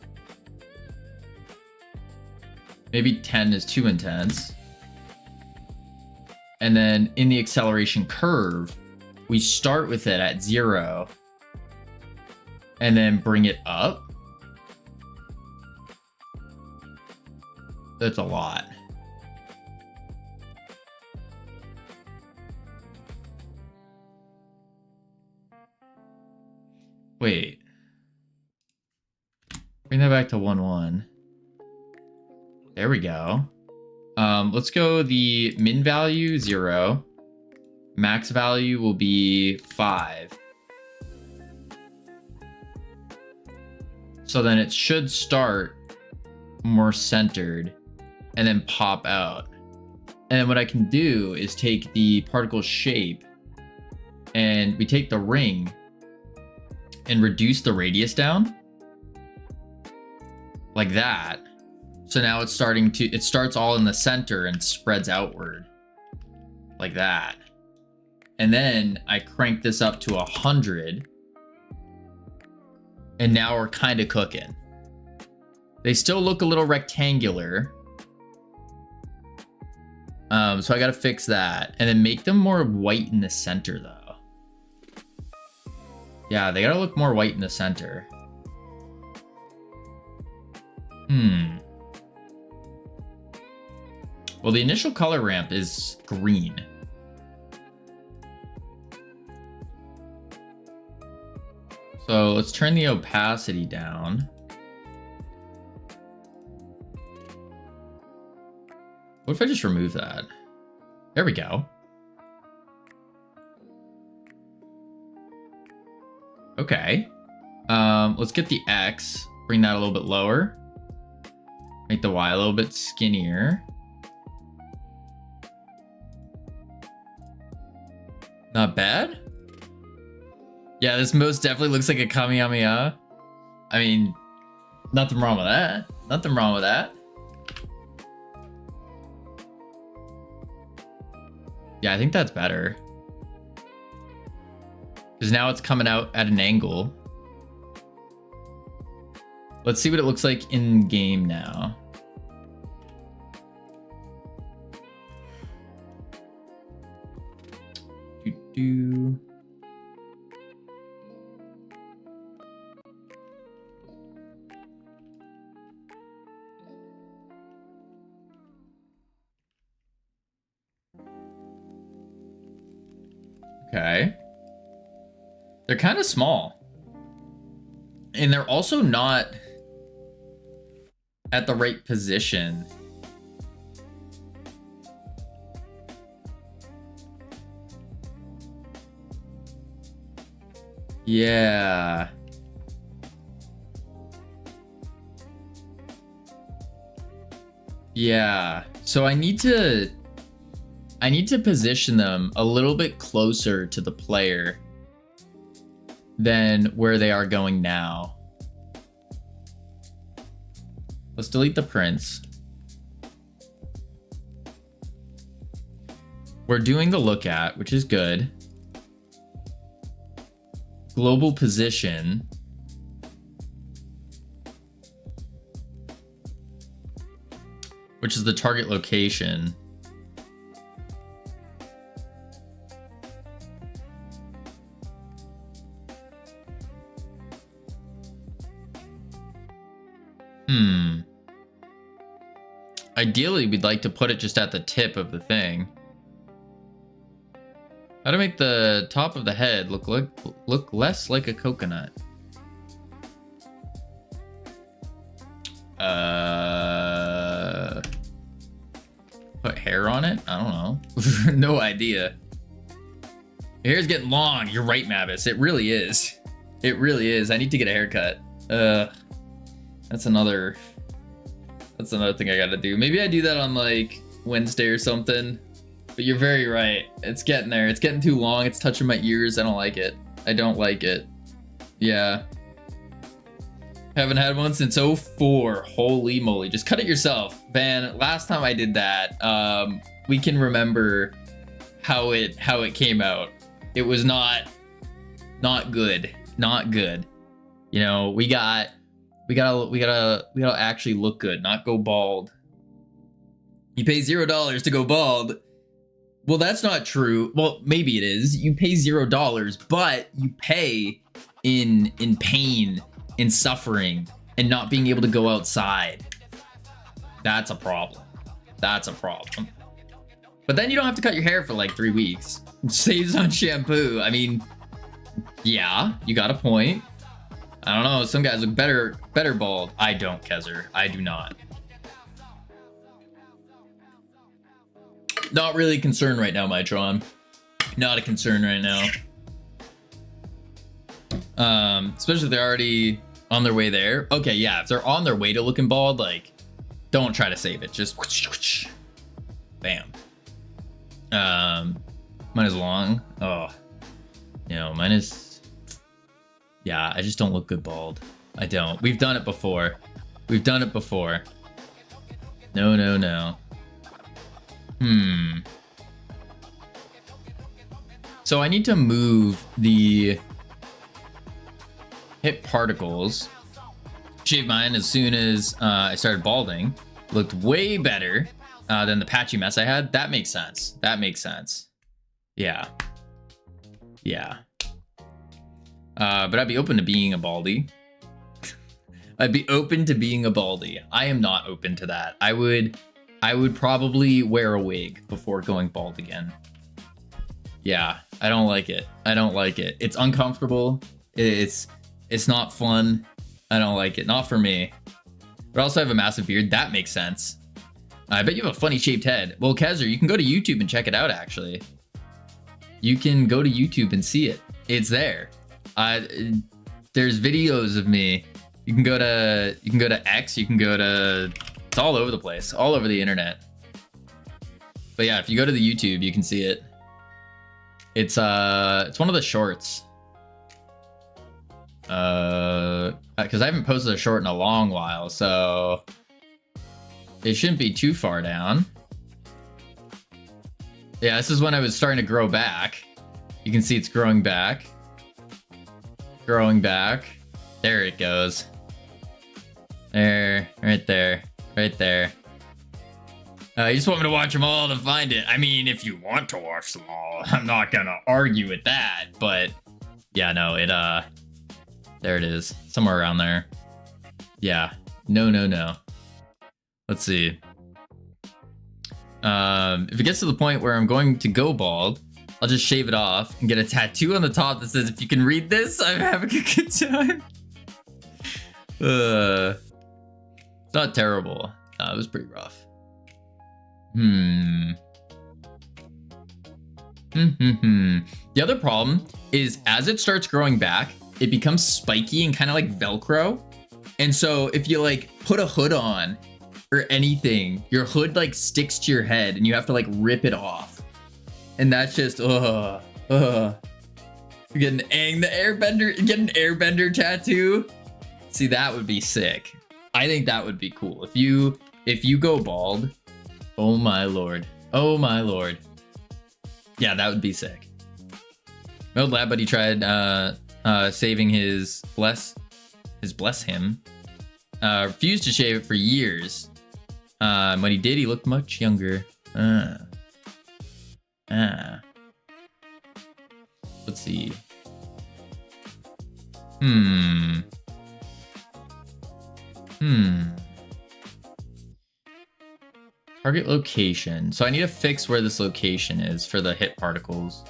Maybe 10 is too intense. And then in the acceleration curve, we start with it at 0 and then bring it up. That's a lot. Wait. Bring that back to 1, 1. There we go. Let's go the min value 0. Max value will be 5. So then it should start more centered and then pop out. And then what I can do is take the particle shape and we take the ring and reduce the radius down like that. So now it's starting to, it starts all in the center and spreads outward like that. And then I crank this up to 100. And now we're kind of cooking. They still look a little rectangular. So I got to fix that and then make them more white in the center though. Yeah, they got to look more white in the center. Well, the initial color ramp is green. So let's turn the opacity down. What if I just remove that? There we go. Okay. Let's get the X, bring that a little bit lower. Make the Y a little bit skinnier. Not bad. Yeah, this most definitely looks like a Kamehameha. I mean, nothing wrong with that. Nothing wrong with that. Yeah, I think that's better. Because now it's coming out at an angle. Let's see what it looks like in game now. Okay. They're kind of small. And they're also not at the right position. Yeah. Yeah. So I need to position them a little bit closer to the player than where they are going now. Let's delete the prints. We're doing the look at, which is good. Global position. Which is the target location. Ideally, we'd like to put it just at the tip of the thing. How to make the top of the head look less like a coconut? Put hair on it? I don't know. No idea. Your hair's getting long. You're right, Mavis. It really is. It really is. I need to get a haircut. That's another thing I gotta do. Maybe I do that on like Wednesday or something. But you're very right. It's getting there. It's getting too long. It's touching my ears. I don't like it. I don't like it. Yeah. Haven't had one since 04. Holy moly. Just cut it yourself. Van, last time I did that, we can remember how it came out. It was not good. Not good. You know, we gotta actually look good, not go bald. You pay $0 to go bald. Well, that's not true. Well, maybe it is. You pay $0, but you pay in pain, in suffering, and not being able to go outside. That's a problem. That's a problem. But then you don't have to cut your hair for like 3 weeks. It saves on shampoo. I mean, yeah, you got a point. I don't know. Some guys look better bald. I don't, Kezer. I do not. Not really a concern right now, Mitron. Not a concern right now. Especially if they're already on their way there. Okay, yeah, if they're on their way to looking bald, like, don't try to save it. Just whoosh, whoosh. Bam. Mine is long. Oh, no, mine is. Yeah, I just don't look good bald. I don't. We've done it before. We've done it before. No, no, no. So I need to move the hip particles. Shaved mine as soon as I started balding. Looked way better than the patchy mess I had. That makes sense. That makes sense. Yeah. Yeah. But I'd be open to being a baldy. I'd be open to being a baldy. I am not open to that. I would probably wear a wig before going bald again. Yeah, I don't like it. I don't like it. It's uncomfortable. It's not fun. I don't like it. Not for me. But I also have a massive beard. That makes sense. I bet you have a funny shaped head. Well, Kezer, you can go to YouTube and check it out, actually. You can go to YouTube and see it. It's there. There's videos of me. You can go to X, you can go to, it's all over the place, all over the internet. But yeah, if you go to the YouTube, you can see it. It's one of the shorts. Because I haven't posted a short in a long while, so it shouldn't be too far down. Yeah, this is when I was starting to grow back. You can see it's growing back. Growing back. There it goes. There, right there, right there. You just want me to watch them all to find it. I mean, if you want to watch them all, I'm not gonna argue with that, but yeah, no, there it is, somewhere around there. Yeah, no, no, no. Let's see. If it gets to the point where I'm going to go bald, I'll just shave it off and get a tattoo on the top that says, if you can read this, I'm having a good time. It's not terrible. It was pretty rough. The other problem is as it starts growing back, it becomes spiky and kind of like Velcro. And so if you like put a hood on or anything, your hood like sticks to your head and you have to like rip it off. And that's just, You're getting the airbender, get an airbender tattoo. See, that would be sick. I think that would be cool. If you go bald, oh my lord. Oh my lord. Yeah, that would be sick. My old lab buddy tried saving his bless him. Refused to shave it for years. When he did, he looked much younger. Let's see. Target location. So I need to fix where this location is for the hit particles.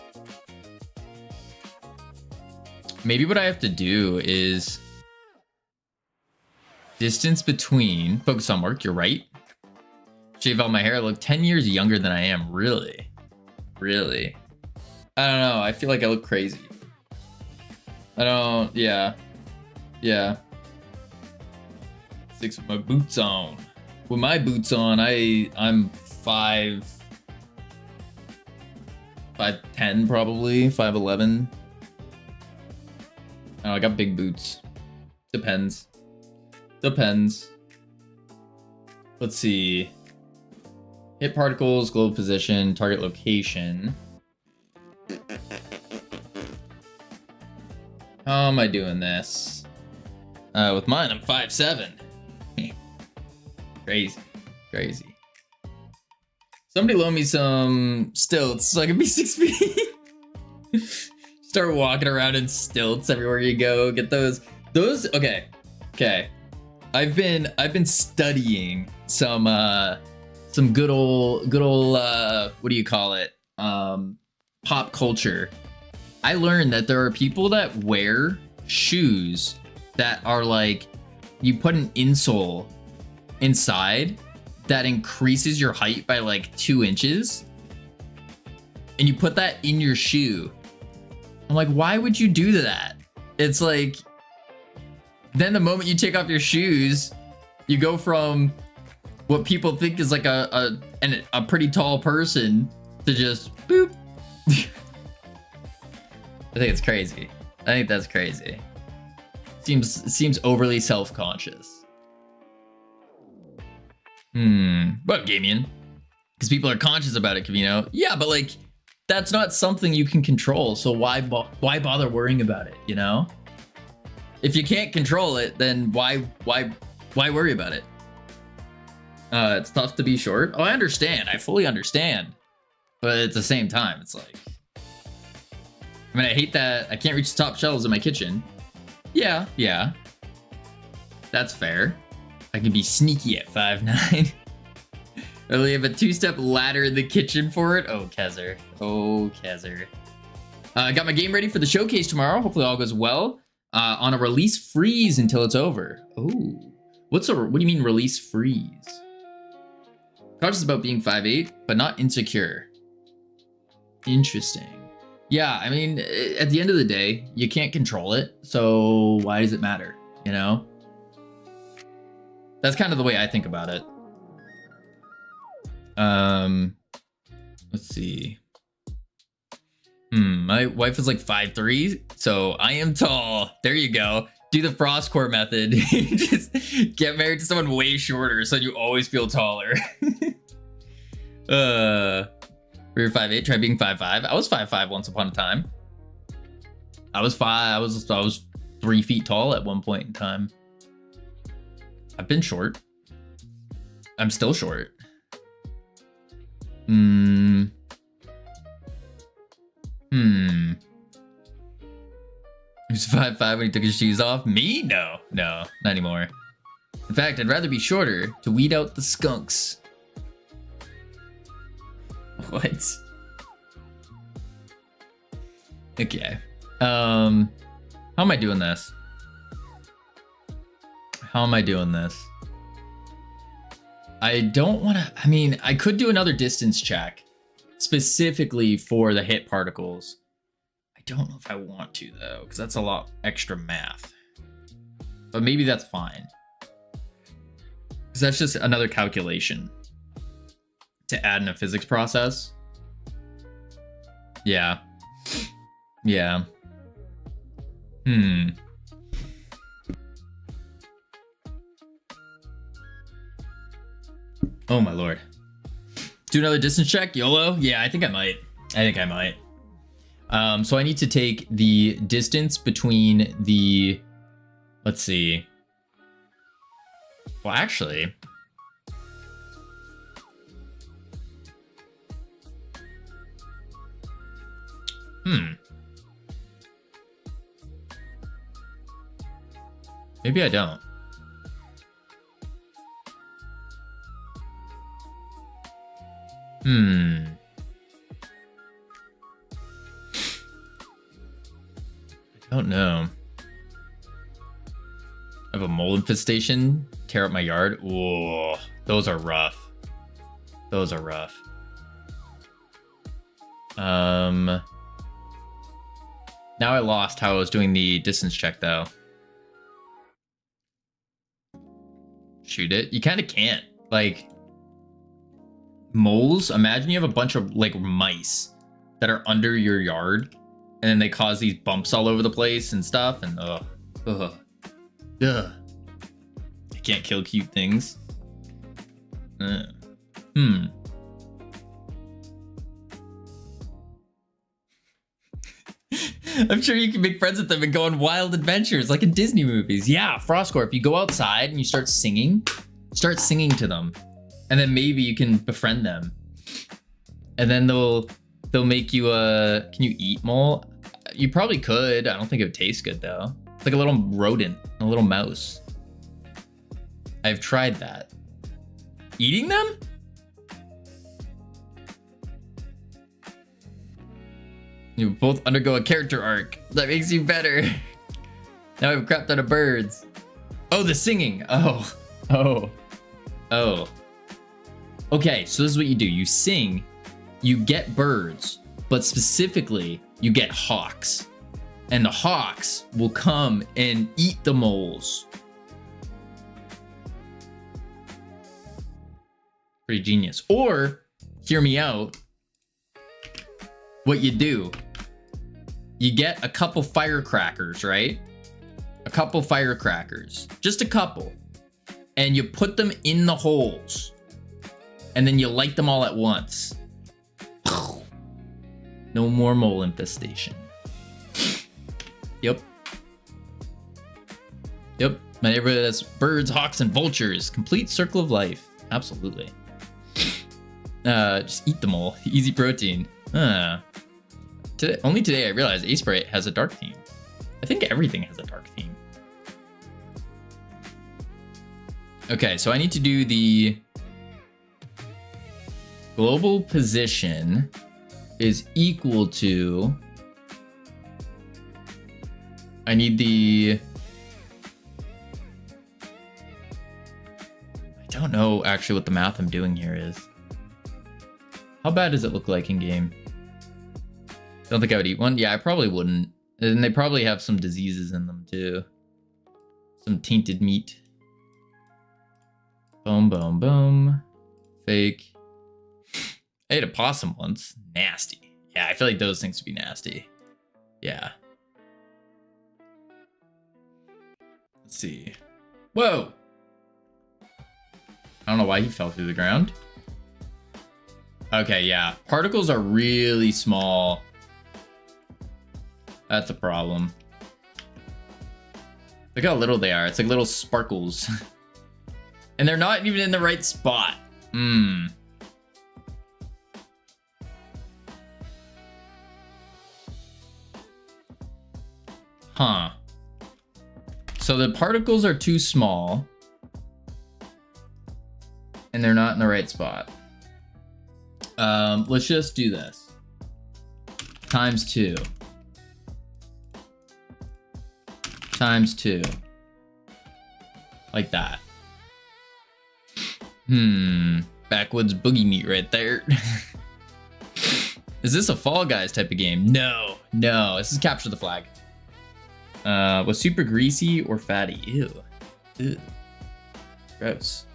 Maybe what I have to do is distance between. Focus on work. You're right. Shave out my hair. I look 10 years younger than I am. Really? Really? I don't know. I feel like I look crazy. I don't. Yeah. Yeah. 6 with my boots on. With my boots on, I'm 5'10" probably, 5'11". Oh, I got big boots. Depends. Depends. Let's see. Hit particles, globe position, target location. How am I doing this? With mine, I'm 5'7". Crazy. Crazy. Somebody loan me some stilts so I can be 6 feet. Start walking around in stilts everywhere you go. Get those. Okay. Okay. I've been studying some good old what do you call it? Pop culture. I learned that there are people that wear shoes that are like, you put an insole inside that increases your height by like 2 inches, and you put that in your shoe. I'm like, why would you do that? It's like, then the moment you take off your shoes, you go from what people think is like a pretty tall person to just boop. I think it's crazy. I think that's crazy. Seems overly self-conscious. But Gamian, because people are conscious about it, you know. Yeah, but like, that's not something you can control. So why bother worrying about it? You know, if you can't control it, then why worry about it? It's tough to be short. Oh, I understand. I fully understand. But at the same time, it's like, I mean, I hate that I can't reach the top shelves in my kitchen. Yeah, yeah, that's fair. I can be sneaky at 5'9". I only have a 2-step ladder in the kitchen for it. Oh, Kezer. Oh, Kezer. I got my game ready for the showcase tomorrow. Hopefully all goes well. On a release freeze until it's over. Oh, what do you mean release freeze? Cautious about being 5'8", but not insecure. Interesting. Yeah, I mean, at the end of the day, you can't control it. So why does it matter? You know? That's kind of the way I think about it. Let's see. My wife is like 5'3", so I am tall. There you go. Do the frost core method. Just get married to someone way shorter so you always feel taller. You're 5'8", try being 5'5". I was 5'5" once upon a time. I was 3 feet tall at one point in time. I've been short. I'm still short. He was 5'5" when he took his shoes off. Me? No, not anymore. In fact, I'd rather be shorter to weed out the skunks. What? Okay. How am I doing this? How am I doing this? I don't want to... I mean, I could do another distance check specifically for the hit particles. I don't know if I want to, though, because that's a lot extra math. But maybe that's fine. Because that's just another calculation to add in a physics process. Yeah. Yeah. Oh my lord. Do another distance check, YOLO? Yeah, I think I might. So I need to take the distance between the... Let's see. Well, actually... Maybe I don't. I don't know. I have a mole infestation. Tear up my yard. Whoa, those are rough. Those are rough. Now I lost how I was doing the distance check though. Shoot it. You kind of can't. Like, moles, imagine you have a bunch of like mice that are under your yard and then they cause these bumps all over the place and stuff, and I can't kill cute things. I'm sure you can make friends with them and go on wild adventures like in Disney movies. Yeah, Frostcore, if you go outside and you start singing to them, and then maybe you can befriend them. And then they'll make you can you eat mole? You probably could. I don't think it would taste good though. It's like a little rodent, a little mouse. I've tried that. Eating them? You both undergo a character arc. That makes you better. Now I've crapped out of birds. Oh, the singing. Oh. Okay, so this is what you do. You sing, you get birds, but specifically, you get hawks. And the hawks will come and eat the moles. Pretty genius. Or, hear me out, what you do, you get a couple firecrackers, right? A couple firecrackers, just a couple. And you put them in the holes. And then you light them all at once. No more mole infestation. Yep. My neighborhood has birds, hawks, and vultures. Complete circle of life. Absolutely. Just eat them all. Easy protein. Only today I realized Aspray has a dark theme. I think everything has a dark theme. Okay, so I need to do the global position is equal to... I need the... I don't know actually what the math I'm doing here is. How bad does it look like in game? Don't think I would eat one. Yeah, I probably wouldn't. And they probably have some diseases in them too. Some tainted meat. Boom, boom, boom. Fake. I ate a possum once. Nasty. Yeah, I feel like those things would be nasty. Yeah. Let's see. Whoa! I don't know why he fell through the ground. Okay, yeah. Particles are really small. That's a problem. Look how little they are. It's like little sparkles. And they're not even in the right spot. Huh. So the particles are too small. And they're not in the right spot. Let's just do this. Times 2. times 2. Like that. Backwoods boogie meat right there. Is this a Fall Guys type of game? No, no. This is capture the flag. Was super greasy or fatty? Ew. Ew. Gross.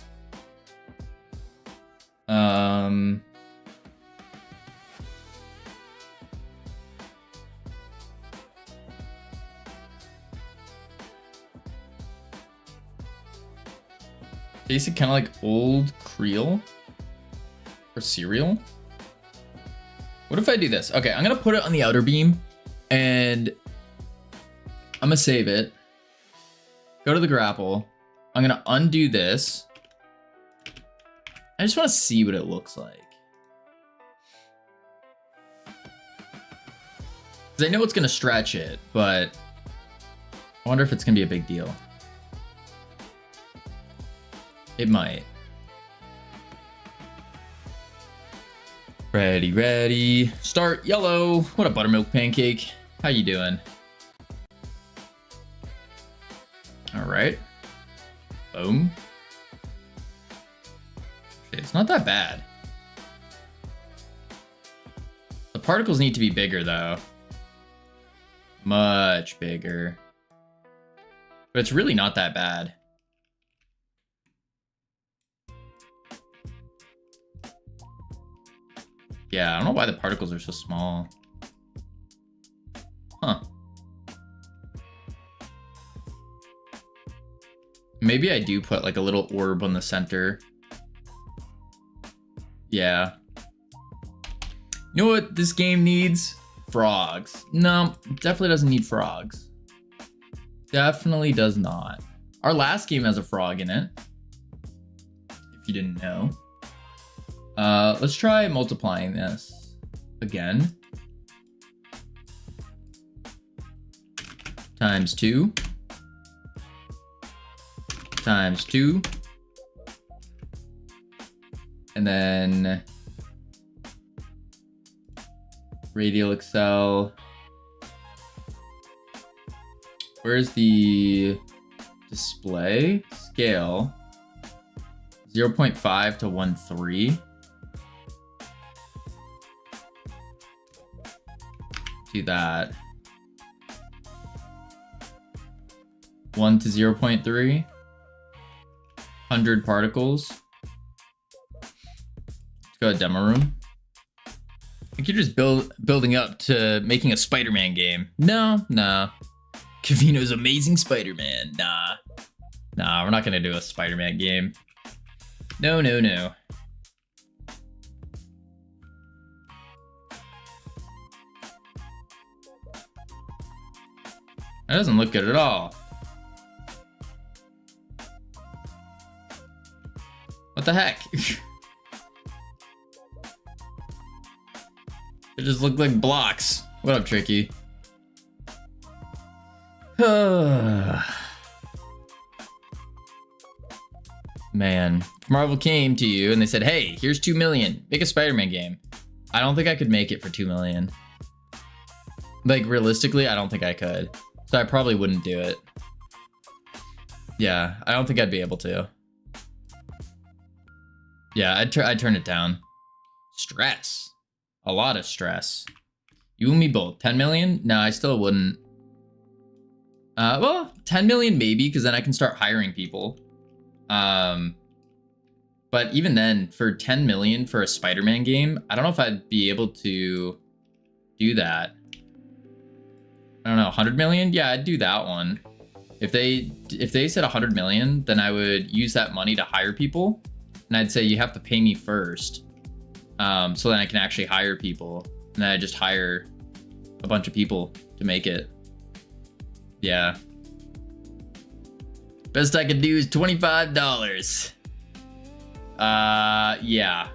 Tasted kind of like old Creole or cereal. What if I do this? Okay, I'm gonna put it on the outer beam and I'm gonna save it. Go to the grapple. I'm gonna undo this. I just want to see what it looks like. Because I know it's gonna stretch it, but I wonder if it's gonna be a big deal. It might. Ready, ready. Start. Yellow. What a buttermilk pancake. How you doing? All right. Boom. Okay, it's not that bad. The particles need to be bigger though. Much bigger. But it's really not that bad. Yeah, I don't know why the particles are so small. Huh. Maybe I do put like a little orb on the center. Yeah. You know what this game needs? Frogs. No, definitely doesn't need frogs. Definitely does not. Our last game has a frog in it. If you didn't know. Let's try multiplying this again. Times 2. Times 2. And then radial accel. Where's the display? Scale. 0.5 to 1.3. Do that. 1 to 0.3. 100 particles. Let's go to demo room. I think you're just building up to making a Spider-Man game. No. Cavino's Amazing Spider-Man. Nah, we're not gonna do a Spider-Man game. No. That doesn't look good at all. What the heck? It just looked like blocks. What up, Tricky? Man, if Marvel came to you and they said, hey, here's 2 million, make a Spider-Man game. I don't think I could make it for 2 million. Like, realistically, I don't think I could. So I probably wouldn't do it. Yeah, I don't think I'd be able to. Yeah, I'd turn it down. Stress. A lot of stress. You and me both. 10 million? No, I still wouldn't. Well, 10 million maybe, because then I can start hiring people. But even then, for 10 million for a Spider-Man game, I don't know if I'd be able to do that. I don't know, 100 million? Yeah, I'd do that one. If they said 100 million, then I would use that money to hire people. And I'd say you have to pay me first. So then I can actually hire people. And then I just hire a bunch of people to make it. Yeah. Best I could do is $25. Yeah.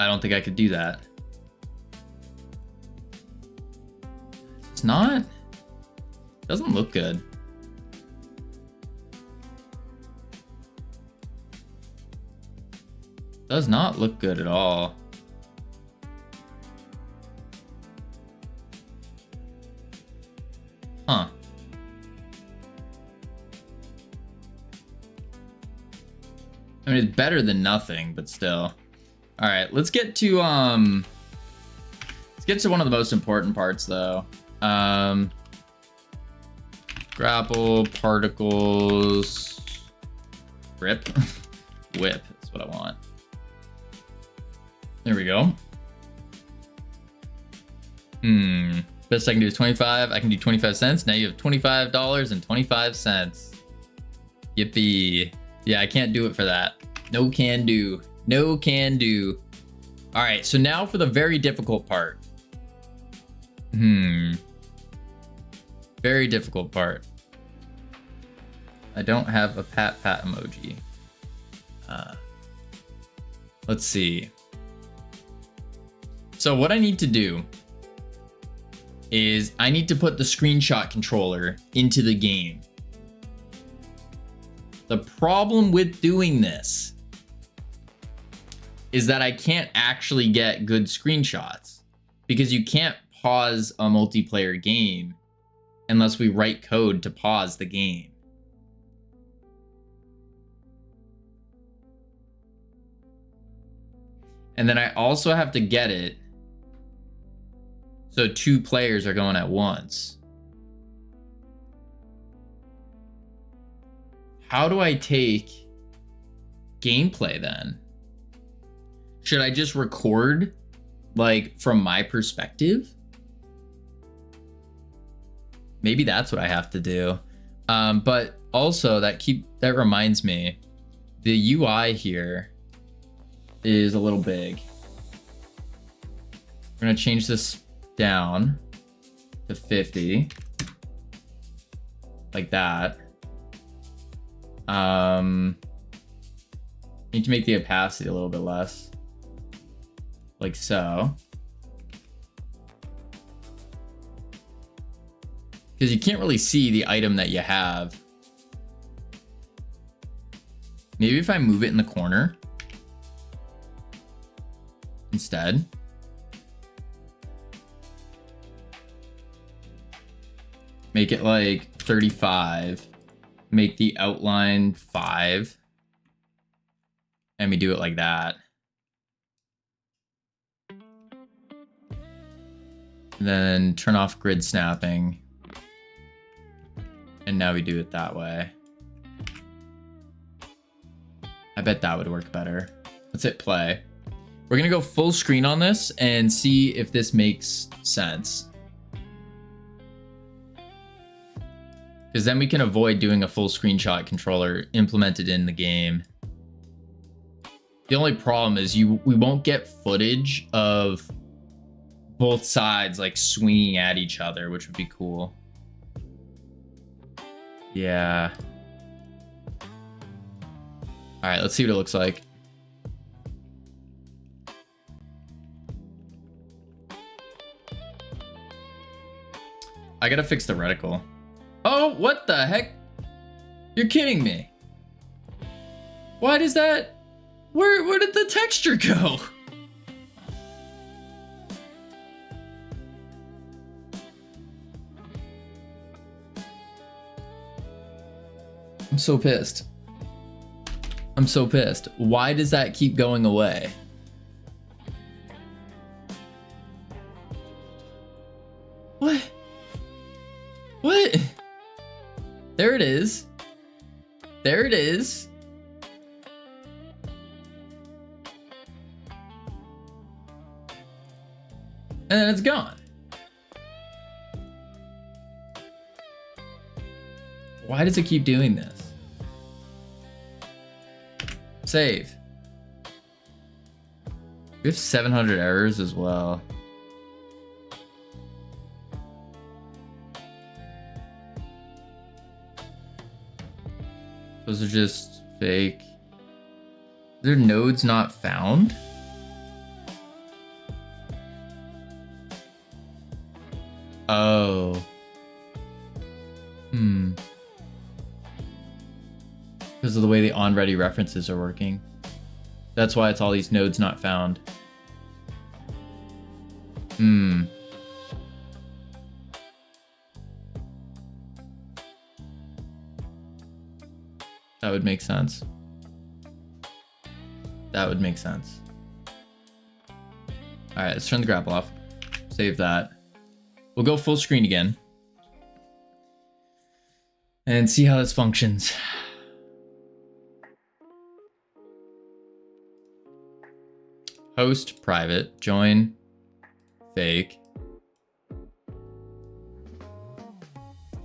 I don't think I could do that. It's not. Doesn't look good. Does not look good at all. Huh. I mean, it's better than nothing, but still. All right, let's get to one of the most important parts though. Grapple, particles, rip, whip, that's what I want. There we go. Best I can do is 25. I can do 25 cents. Now you have $25.25. Yippee. Yeah, I can't do it for that. No can do. No can do. All right, so now for the very difficult part. Very difficult part. I don't have a pat emoji. Let's see. So what I need to do is I need to put the screenshot controller into the game. The problem with doing this is that I can't actually get good screenshots because you can't pause a multiplayer game unless we write code to pause the game. And then I also have to get it so 2 players are going at once. How do I take gameplay then? Should I just record like from my perspective? Maybe that's what I have to do. But also that reminds me, the UI here is a little big. We're gonna change this down to 50, like that. Need to make the opacity a little bit less, like so. Because you can't really see the item that you have. Maybe if I move it in the corner instead. Make it like 35. Make the outline 5. And we do it like that. And then turn off grid snapping. And now we do it that way. I bet that would work better. Let's hit play. We're gonna go full screen on this and see if this makes sense. Because then we can avoid doing a full screenshot controller implemented in the game. The only problem is we won't get footage of both sides like swinging at each other, which would be cool. Yeah. All right, let's see what it looks like. I gotta fix the reticle. Oh, what the heck? You're kidding me. Why does that... Where did the texture go? I'm so pissed. I'm so pissed. Why does that keep going away? What? What? There it is. There it is. And then it's gone. Why does it keep doing this? Save. We have 700 errors as well. Those are just fake. Are there nodes not found? Oh. Because of the way the onReady references are working. That's why it's all these nodes not found. That would make sense. That would make sense. All right, let's turn the grapple off. Save that. We'll go full screen again. And see how this functions. Host, private, join, fake.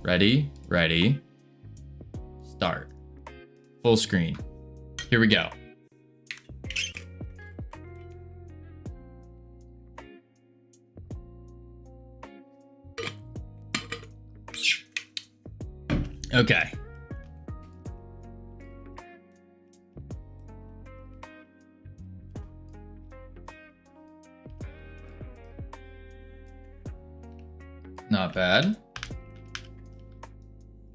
Ready, ready, start. Full screen. Here we go. Okay. Not bad.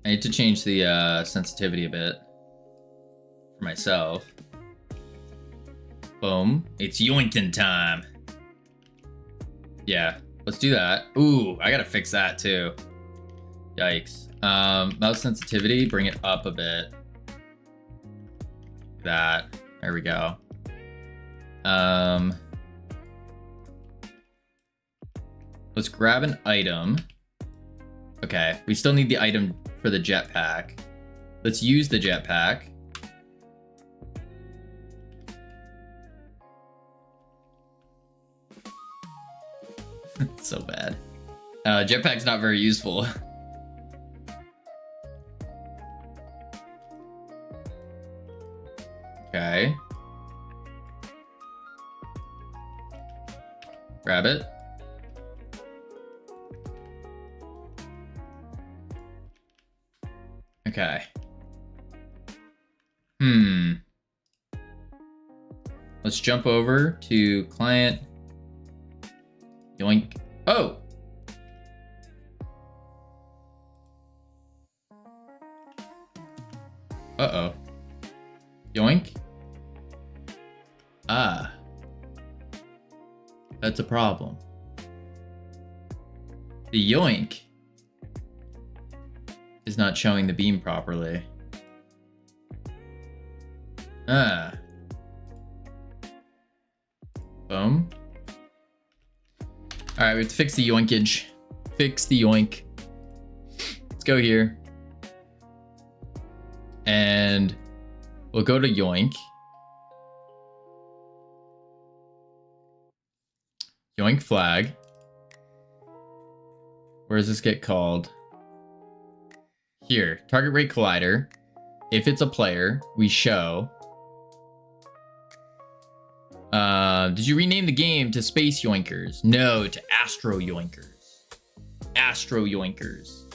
I need to change the sensitivity a bit for myself. Boom. It's yoinking time. Yeah, let's do that. Ooh, I gotta fix that too. Yikes. Mouse sensitivity, bring it up a bit. That. There we go. Let's grab an item. Okay, we still need the item for the jetpack. Let's use the jetpack. So bad. Jetpack's not very useful. Okay. Grab it. Okay. Let's jump over to client. Yoink. Oh! Uh-oh. Yoink. Ah. That's a problem. The yoink is not showing the beam properly. Ah. Boom. All right, we have to fix the yoinkage. Fix the yoink. Let's go here. And we'll go to yoink. Yoink flag. Where does this get called? Here, target rate collider. If it's a player, we show. Did you rename the game to Space Yoinkers? No, to Astro Yoinkers. Astro Yoinkers.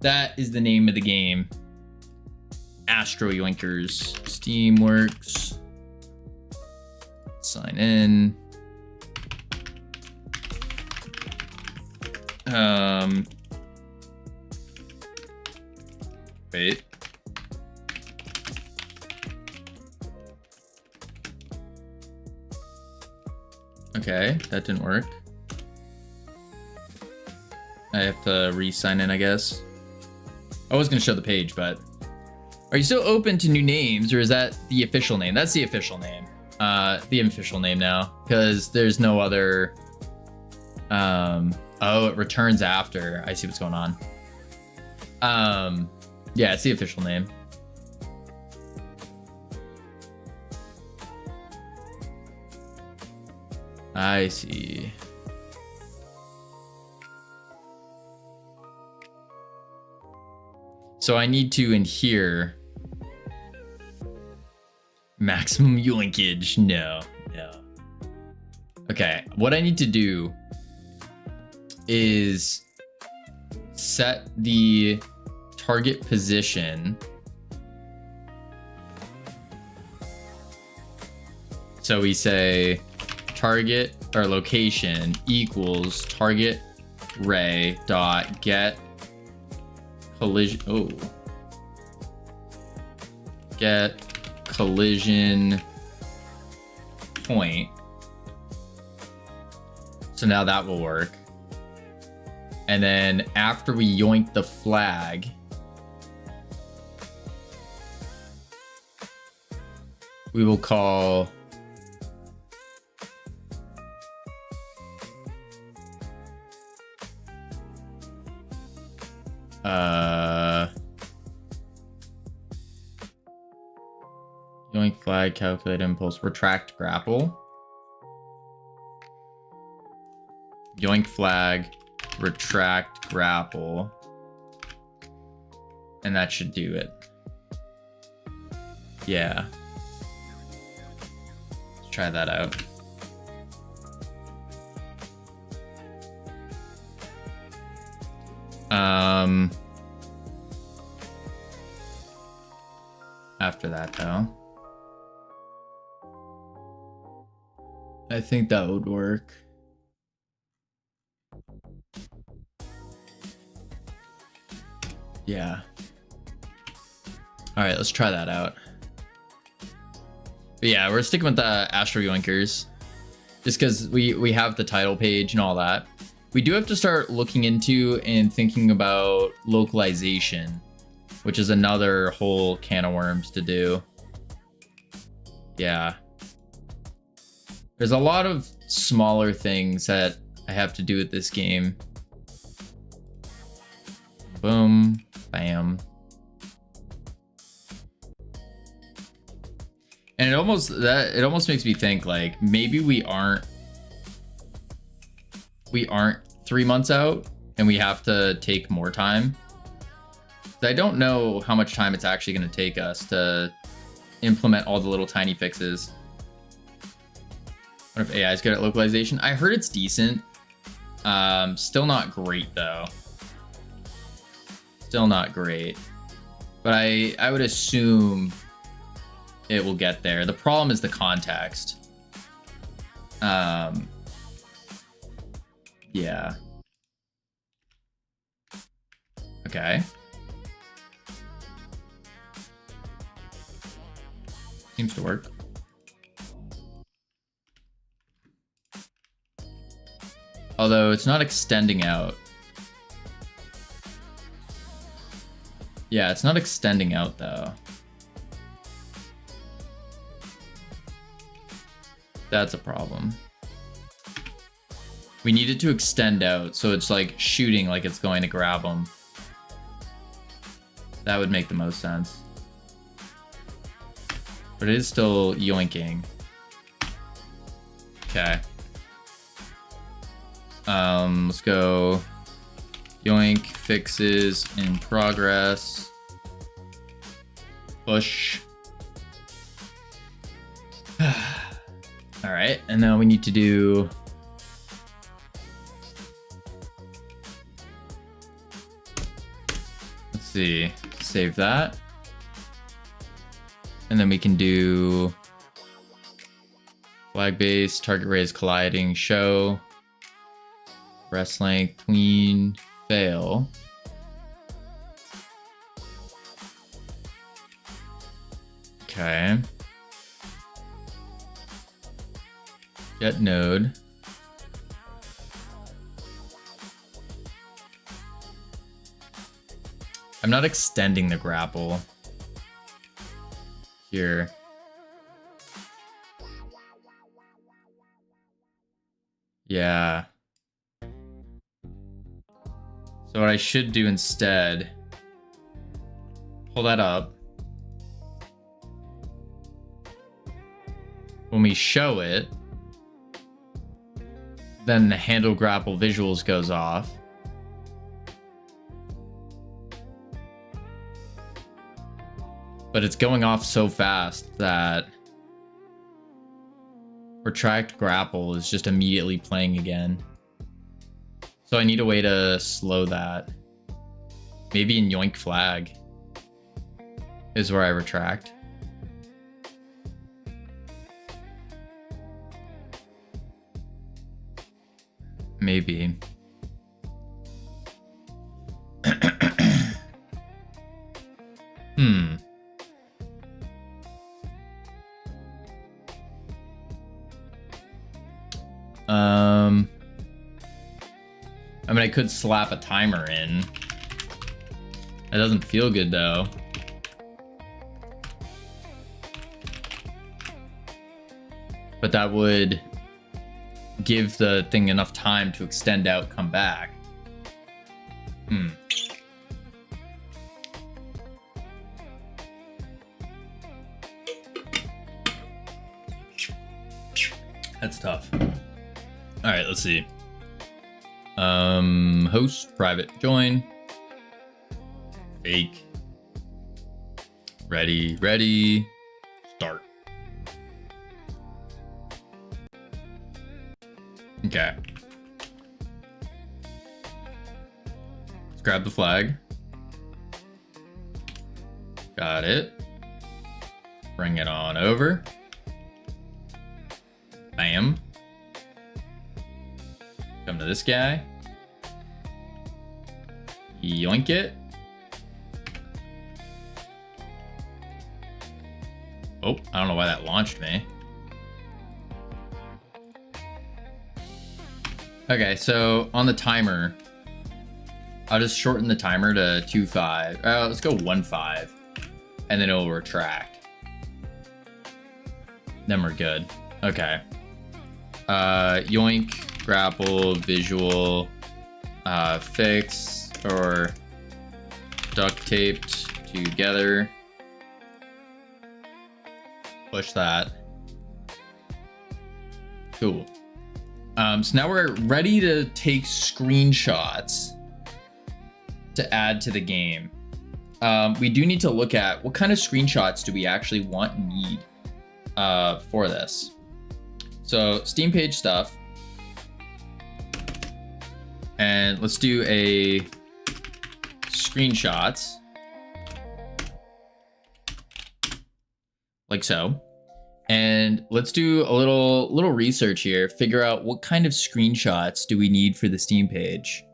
That is the name of the game. Astro Yoinkers. Steamworks. Sign in. Wait. Okay, that didn't work. I have to re-sign in, I guess. I was gonna show the page, but... Are you still open to new names, or is that the official name? That's the official name. The official name now, because there's no other... Oh, it returns after. I see what's going on. Yeah, it's the official name. I see. So I need to, in here, maximum yoinkage. No. Okay, what I need to do is set the target position. So we say target or location equals target ray dot get collision. Oh, get collision point. So now that will work. And then after we yoink the flag, we will call yoink flag, calculate impulse, retract grapple. Yoink flag, retract grapple. And that should do it. Yeah. Let's try that out. After that though, I think that would work. Yeah. All right, let's try that out. But yeah, we're sticking with the Astro Yoinkers just because we have the title page and all that. We do have to start looking into and thinking about localization, which is another whole can of worms to do. Yeah. There's a lot of smaller things that I have to do with this game. Boom, bam. And it almost makes me think like maybe we aren't 3 months out and we have to take more time. I don't know how much time it's actually going to take us to implement all the little tiny fixes. What if AI is good at localization? I heard it's decent. Still not great though. Still not great. But I would assume it will get there. The problem is the context. Yeah. Okay. Seems to work. Although it's not extending out. Yeah, it's not extending out though. That's a problem. We need it to extend out so it's like shooting like it's going to grab them. That would make the most sense. But it is still yoinking. Okay. Let's go yoink fixes in progress. Push. All right, and now we need to do let's see, save that. And then we can do flag base, target raise, colliding, show, breast length, tween, fail. Okay. Get node. I'm not extending the grapple here. Yeah. So what I should do instead, pull that up. When we show it, then the handle grapple visuals goes off. But it's going off so fast that retract grapple is just immediately playing again. So I need a way to slow that. Maybe in yoink flag is where I retract. Maybe. I mean, I could slap a timer in. That doesn't feel good though. but that would give the thing enough time to extend out, come back. That's tough. All right, let's see. Host, private, join. Fake. Ready, start. Okay. Let's grab the flag. Got it. Bring it on over. Bam. Come to this guy. Yoink it. Oh, I don't know why that launched me. Okay, so on the timer, I'll just shorten the timer to 2.5. Let's go 1.5, and then it'll retract. Then we're good. Okay. Yoink, grapple, visual, fix, or duct taped together. Push that. Cool. So now we're ready to take screenshots to add to the game. We do need to look at what kind of screenshots do we actually want and need for this. So Steam page stuff. And let's do a screenshots. Like so. And let's do a little research here, figure out what kind of screenshots do we need for the Steam page.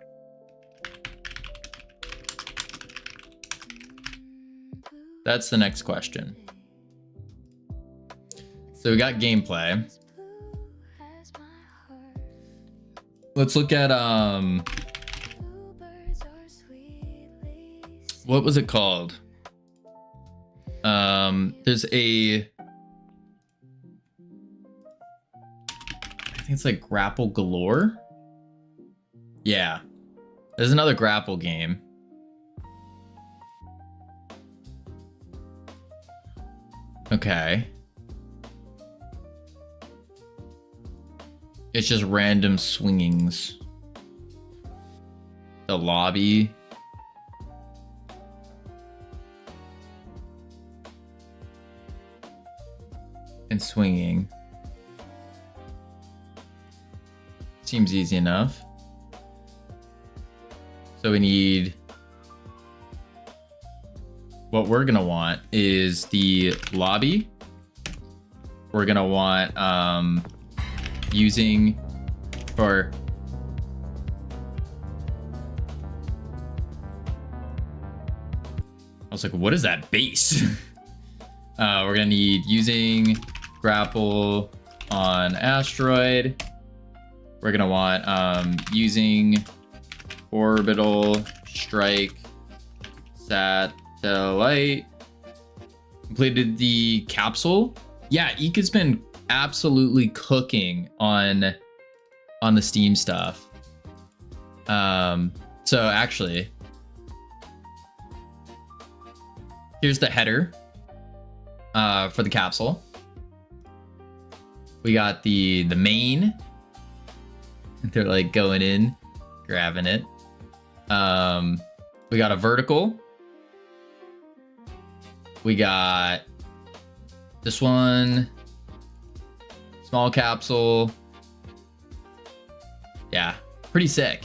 That's the next question. So we got gameplay. Let's look at what was it called? There's a, I think it's like Grapple Galore. Yeah, there's another Grapple game. Okay. It's just random swingings. The lobby. And swinging. Seems easy enough. So we need, what we're gonna want is the lobby. We're gonna want using for I was like, what is that base? We're gonna need using grapple on asteroid. We're gonna want using orbital strike satellite. Completed the capsule. Yeah, Ika's been absolutely cooking on the Steam stuff. So actually, here's the header for the capsule. We got the main. They're like going in, grabbing it. We got a vertical. We got this one. Small capsule. Yeah, pretty sick.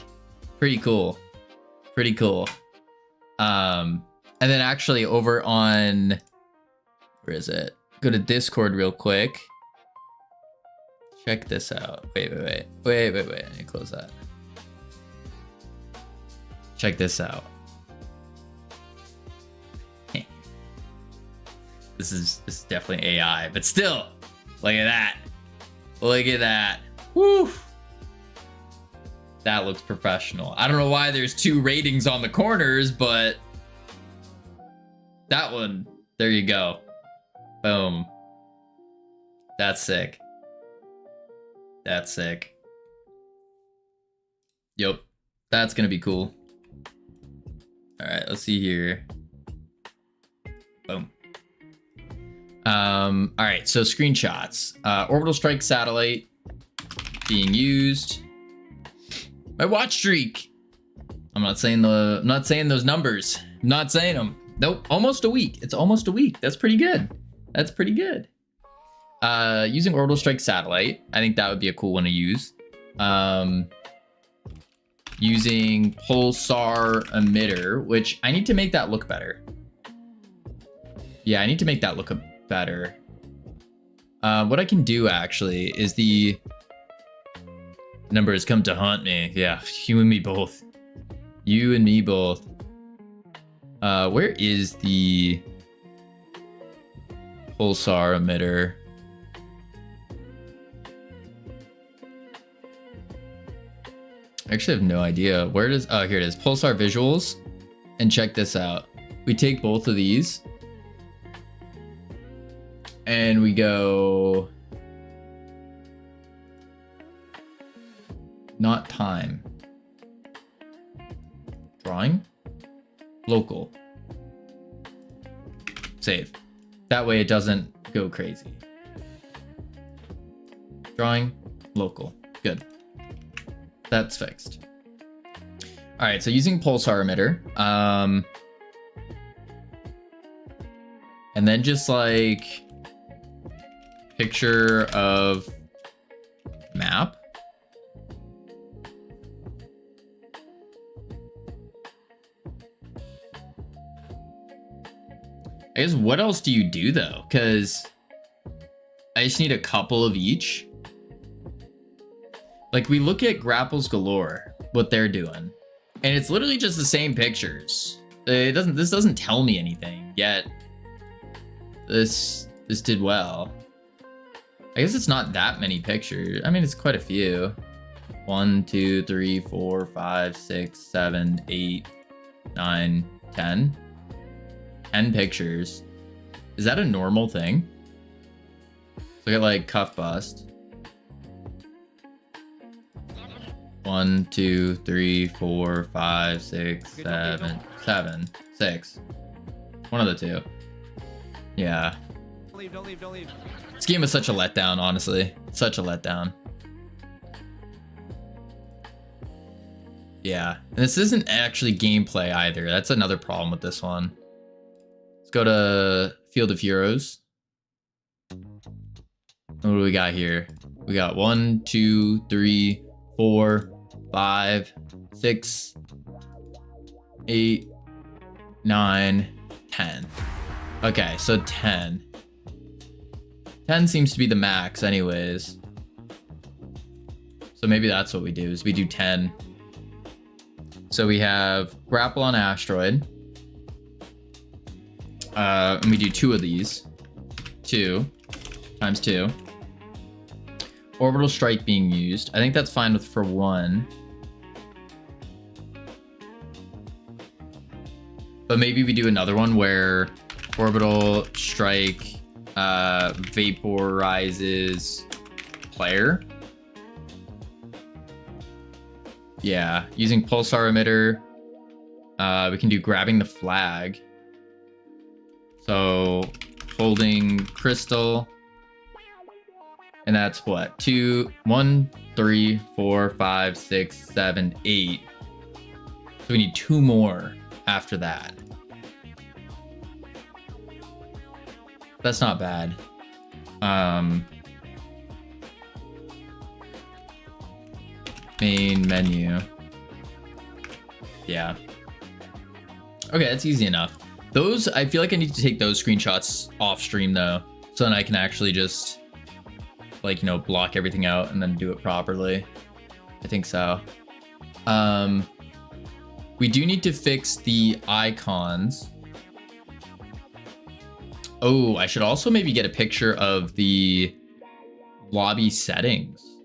Pretty cool. Pretty cool. And then actually over on, where is it? Go to Discord real quick. Check this out. Wait. I need to close that. Check this out. This is definitely AI, but still, look at that. Look at that. Woo! That looks professional. I don't know why there's 2 ratings on the corners, but that one, there you go. Boom. That's sick. That's sick. Yep. That's gonna be cool. All right, let's see here. Boom. All right, so screenshots. Orbital strike satellite being used. My watch streak. I'm not saying those numbers. I'm not saying them. Nope, almost a week. It's almost a week. That's pretty good. That's pretty good. Using orbital strike satellite. I think that would be a cool one to use. Using pulsar emitter, which I need to make that look better. Yeah, I need to make that look better. What I can do actually is the number has come to haunt me. Yeah, you and me both. You and me both. Where is the pulsar emitter? I actually have no idea. Where does, oh, here it is. Pulsar visuals. And check this out. We take both of these. And we go, not time. Drawing. Local. Save. That way it doesn't go crazy. Drawing. Local. Good. That's fixed. All right, so using pulsar emitter. And then just like picture of map. I guess what else do you do though? Because I just need a couple of each. Like we look at Grapples Galore, what they're doing, and it's literally just the same pictures. This doesn't tell me anything yet. This did well. I guess it's not that many pictures. I mean, it's quite a few. 1, 2, 3, 4, 5, 6, 7, 8, 9, 10. 10 pictures. Is that a normal thing? Look at like cuff bust. 1, 2, 3, 4, 5, 6, 7, 6. One of the two. Yeah. Don't leave. This game is such a letdown, honestly. Such a letdown. Yeah. And this isn't actually gameplay either. That's another problem with this one. Let's go to Field of Heroes. What do we got here? We got 1, 2, 3, 4, 5, 6, 8, 9, 10. Okay, so 10. 10 seems to be the max anyways. So maybe that's what we do, is we do 10. So we have Grapple on Asteroid. And we do 2 of these. 2 times 2. Orbital Strike being used. I think that's fine for 1. But maybe we do another one where Orbital Strike vaporizes player. Yeah, using pulsar emitter. We can do grabbing the flag. So holding crystal. And that's what? 2, 1, 3, 4, 5, 6, 7, 8. So we need 2 more after that. That's not bad. Main menu. Yeah. Okay, that's easy enough. Those, I feel like I need to take those screenshots off stream though, so then I can actually just like, you know, block everything out and then do it properly. I think so. We do need to fix the icons. Oh, I should also maybe get a picture of the lobby settings.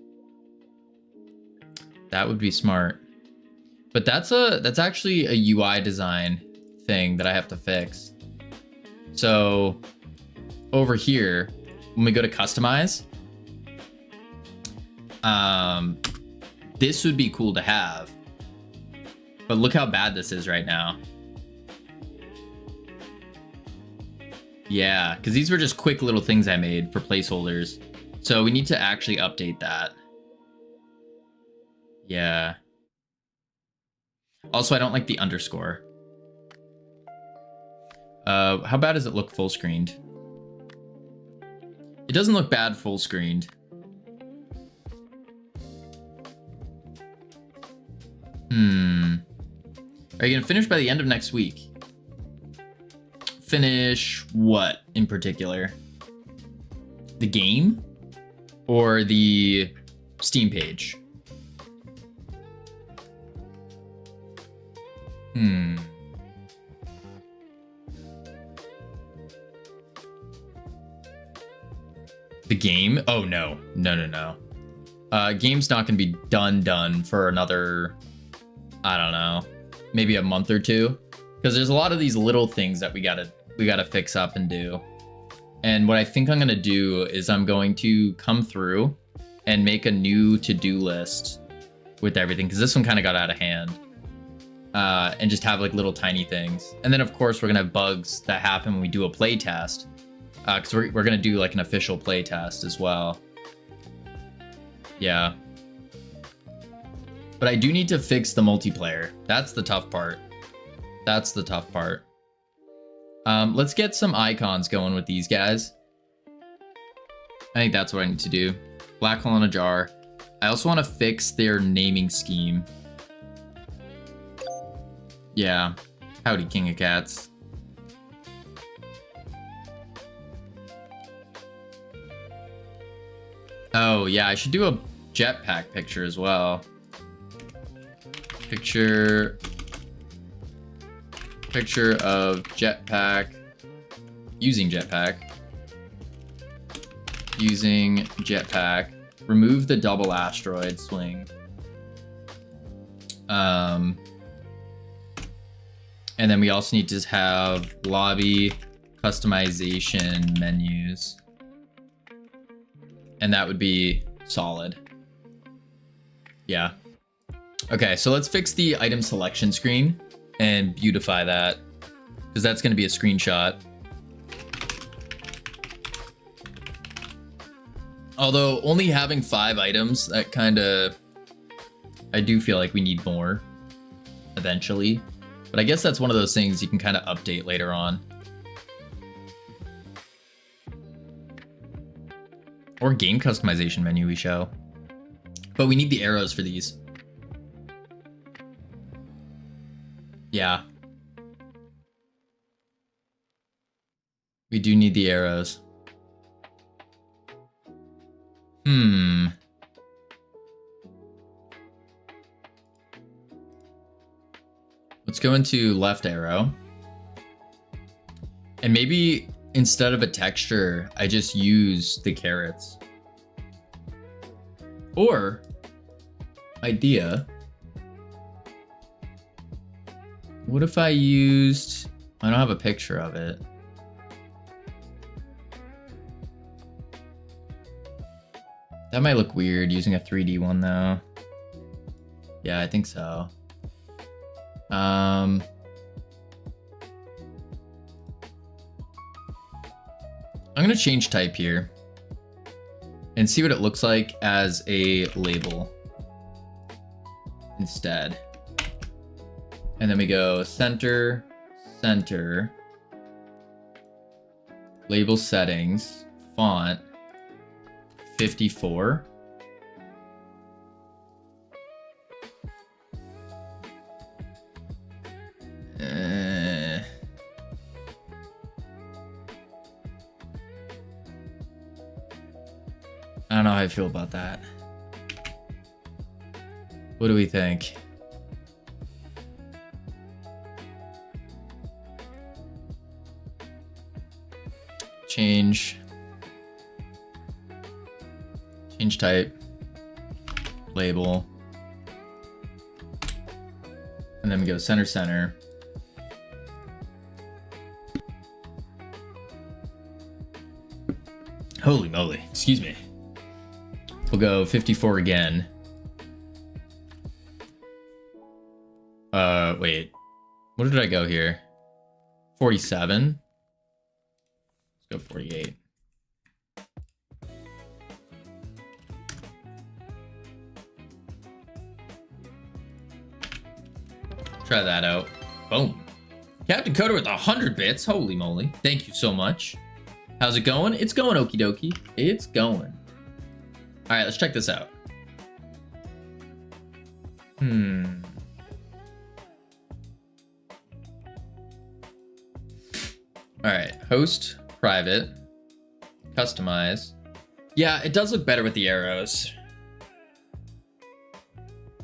That would be smart. But that's actually a UI design thing that I have to fix. So over here, when we go to customize, This would be cool to have. But look how bad this is right now. Yeah, because these were just quick little things I made for placeholders. So we need to actually update that. Yeah. Also, I don't like the underscore. How bad does it look full screened? It doesn't look bad full screened. Are you gonna finish by the end of next week? Finish what in particular? The game? Or the Steam page? The game? Oh, no. No. Game's not gonna be done for another, I don't know, maybe a month or two. Because there's a lot of these little things that we gotta fix up and do. And what I think I'm gonna do is I'm going to come through and make a new to-do list with everything, because this one kind of got out of hand. And just have like little tiny things. And then of course we're gonna have bugs that happen when we do a play test. Because we're gonna do like an official play test as well. Yeah. But I do need to fix the multiplayer. That's the tough part. Let's get some icons going with these guys. I think that's what I need to do. Black hole in a jar. I also want to fix their naming scheme. Yeah. Howdy, King of Cats. Oh, yeah, I should do a jetpack picture as well. Picture of jetpack. Using jetpack. Remove the double asteroid swing. And then we also need to have lobby customization menus. And that would be solid. Yeah. Okay, so let's fix the item selection screen and beautify that, because that's going to be a screenshot. Although only having 5 items, that kind of, I do feel like we need more eventually. But I guess that's one of those things you can kind of update later on. Or game customization menu we show. But we need the arrows for these. Yeah. We do need the arrows. Let's go into left arrow. And maybe instead of a texture, I just use the carrots. Or, idea. What if I used, I don't have a picture of it. That might look weird using a 3D one though. Yeah, I think so. I'm gonna change type here and see what it looks like as a label instead. And then we go center, label settings, font, 54. I don't know how I feel about that. What do we think? Change type, label, and then we go center. Holy moly, excuse me. We'll go 54 again. Wait. What did I go here? 47. Let's go 48. Try that out. Boom. Captain Coder with 100 bits. Holy moly. Thank you so much. How's it going? It's going okie dokie. It's going. All right, let's check this out. All right, host, private, customize. Yeah, it does look better with the arrows.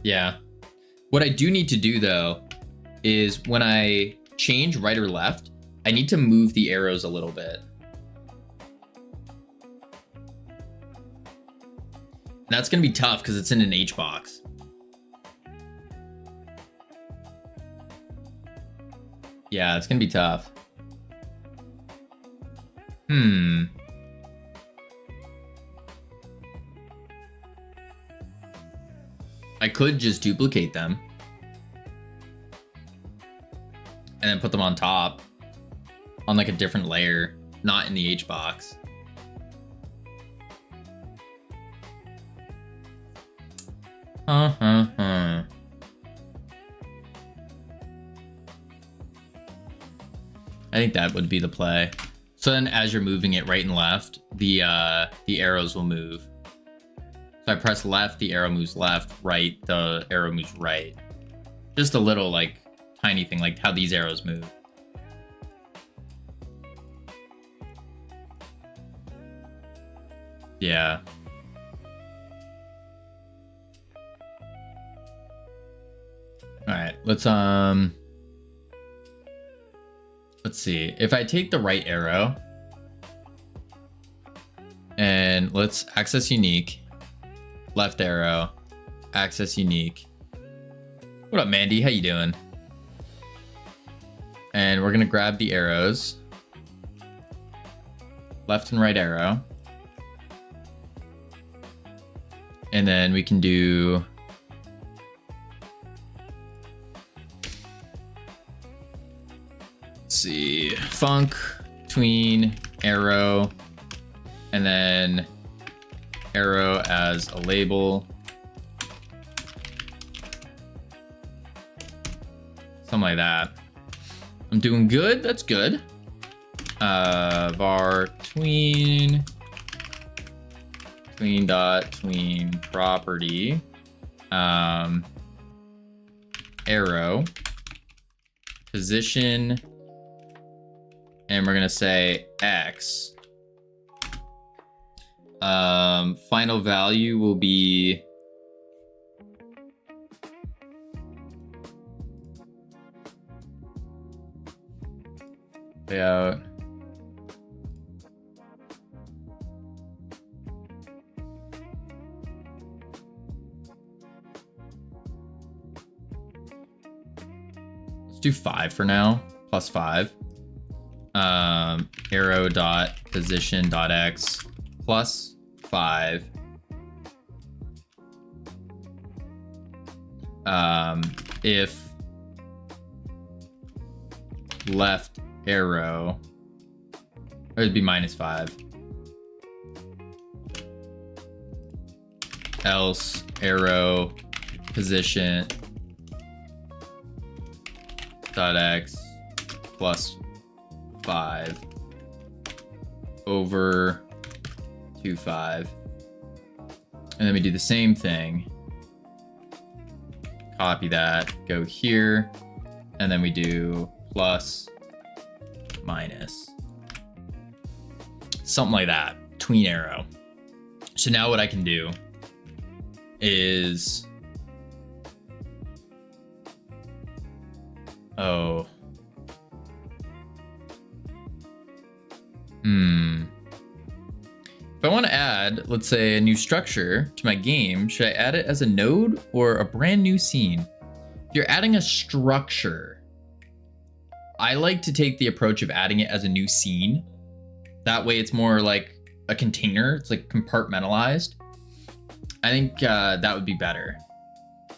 Yeah. What I do need to do though is when I change right or left, I need to move the arrows a little bit. And that's gonna be tough because it's in an H box. Yeah, it's gonna be tough. I could just duplicate them and then put them on top on like a different layer, not in the H box. I think that would be the play. So then as you're moving it right and left, the arrows will move. So I press left, the arrow moves left, right, the arrow moves right. Just a little like tiny thing, like how these arrows move. Yeah. All right, let's see. If I take the right arrow and let's access unique, left arrow, access unique. What up, Mandy? How you doing? And we're gonna grab the arrows, left and right arrow. And then we can do see, func, tween, arrow, and then arrow as a label. Something like that. I'm doing good, that's good. Var tween dot tween property, arrow, position, and we're gonna say X. Final value will be layout. Let's do 5 for now, plus 5. Arrow dot position dot X plus 5. If left arrow, or it'd be minus 5. Else arrow position dot X plus 5 over 2.5. And then we do the same thing. Copy that, go here, and then we do plus, minus. Something like that, tween arrow. So now what I can do is, if I want to add, let's say, a new structure to my game, should I add it as a node or a brand new scene? If you're adding a structure, I like to take the approach of adding it as a new scene. That way it's more like a container. It's like compartmentalized. I think that would be better.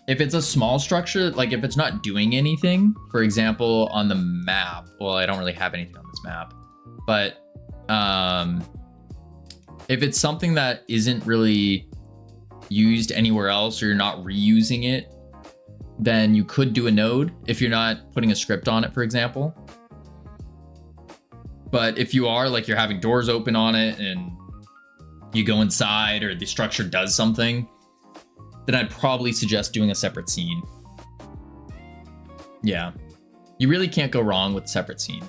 If it's a small structure, like if it's not doing anything, for example, on the map, well, I don't really have anything on this map, but if it's something that isn't really used anywhere else or you're not reusing it, then you could do a node if you're not putting a script on it, for example. But if you are, like you're having doors open on it and you go inside or the structure does something, then I'd probably suggest doing a separate scene. Yeah, you really can't go wrong with a separate scene.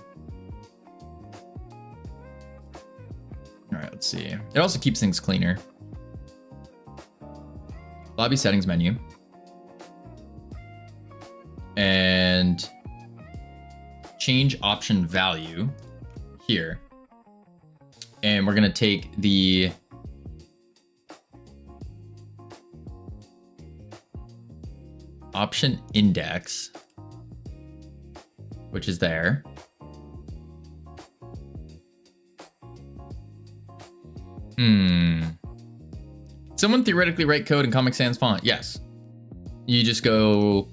All right, let's see. It also keeps things cleaner. Lobby settings menu. And change option value here. And we're gonna take the option index, which is there. Someone theoretically write code in Comic Sans font? Yes. You just go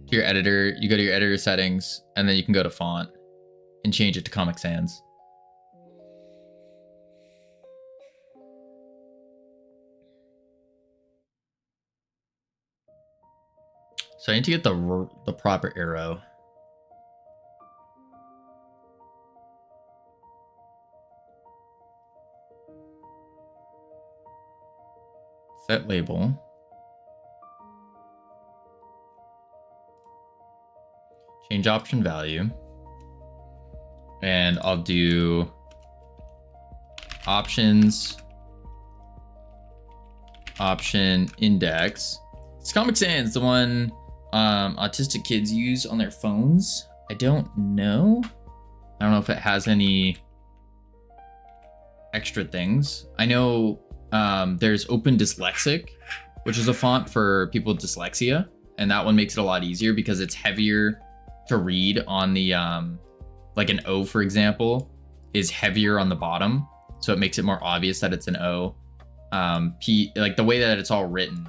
to your editor, you go to your editor settings, and then you can go to font and change it to Comic Sans. So I need to get the proper arrow. Set label. Change option value. And I'll do options, option index. It's Comic Sans, the one autistic kids use on their phones. I don't know. I don't know if it has any extra things. I know there's Open Dyslexic, which is a font for people with dyslexia, and that one makes it a lot easier because it's heavier to read on the like an O, for example, is heavier on the bottom, so it makes it more obvious that it's an O. P, like the way that it's all written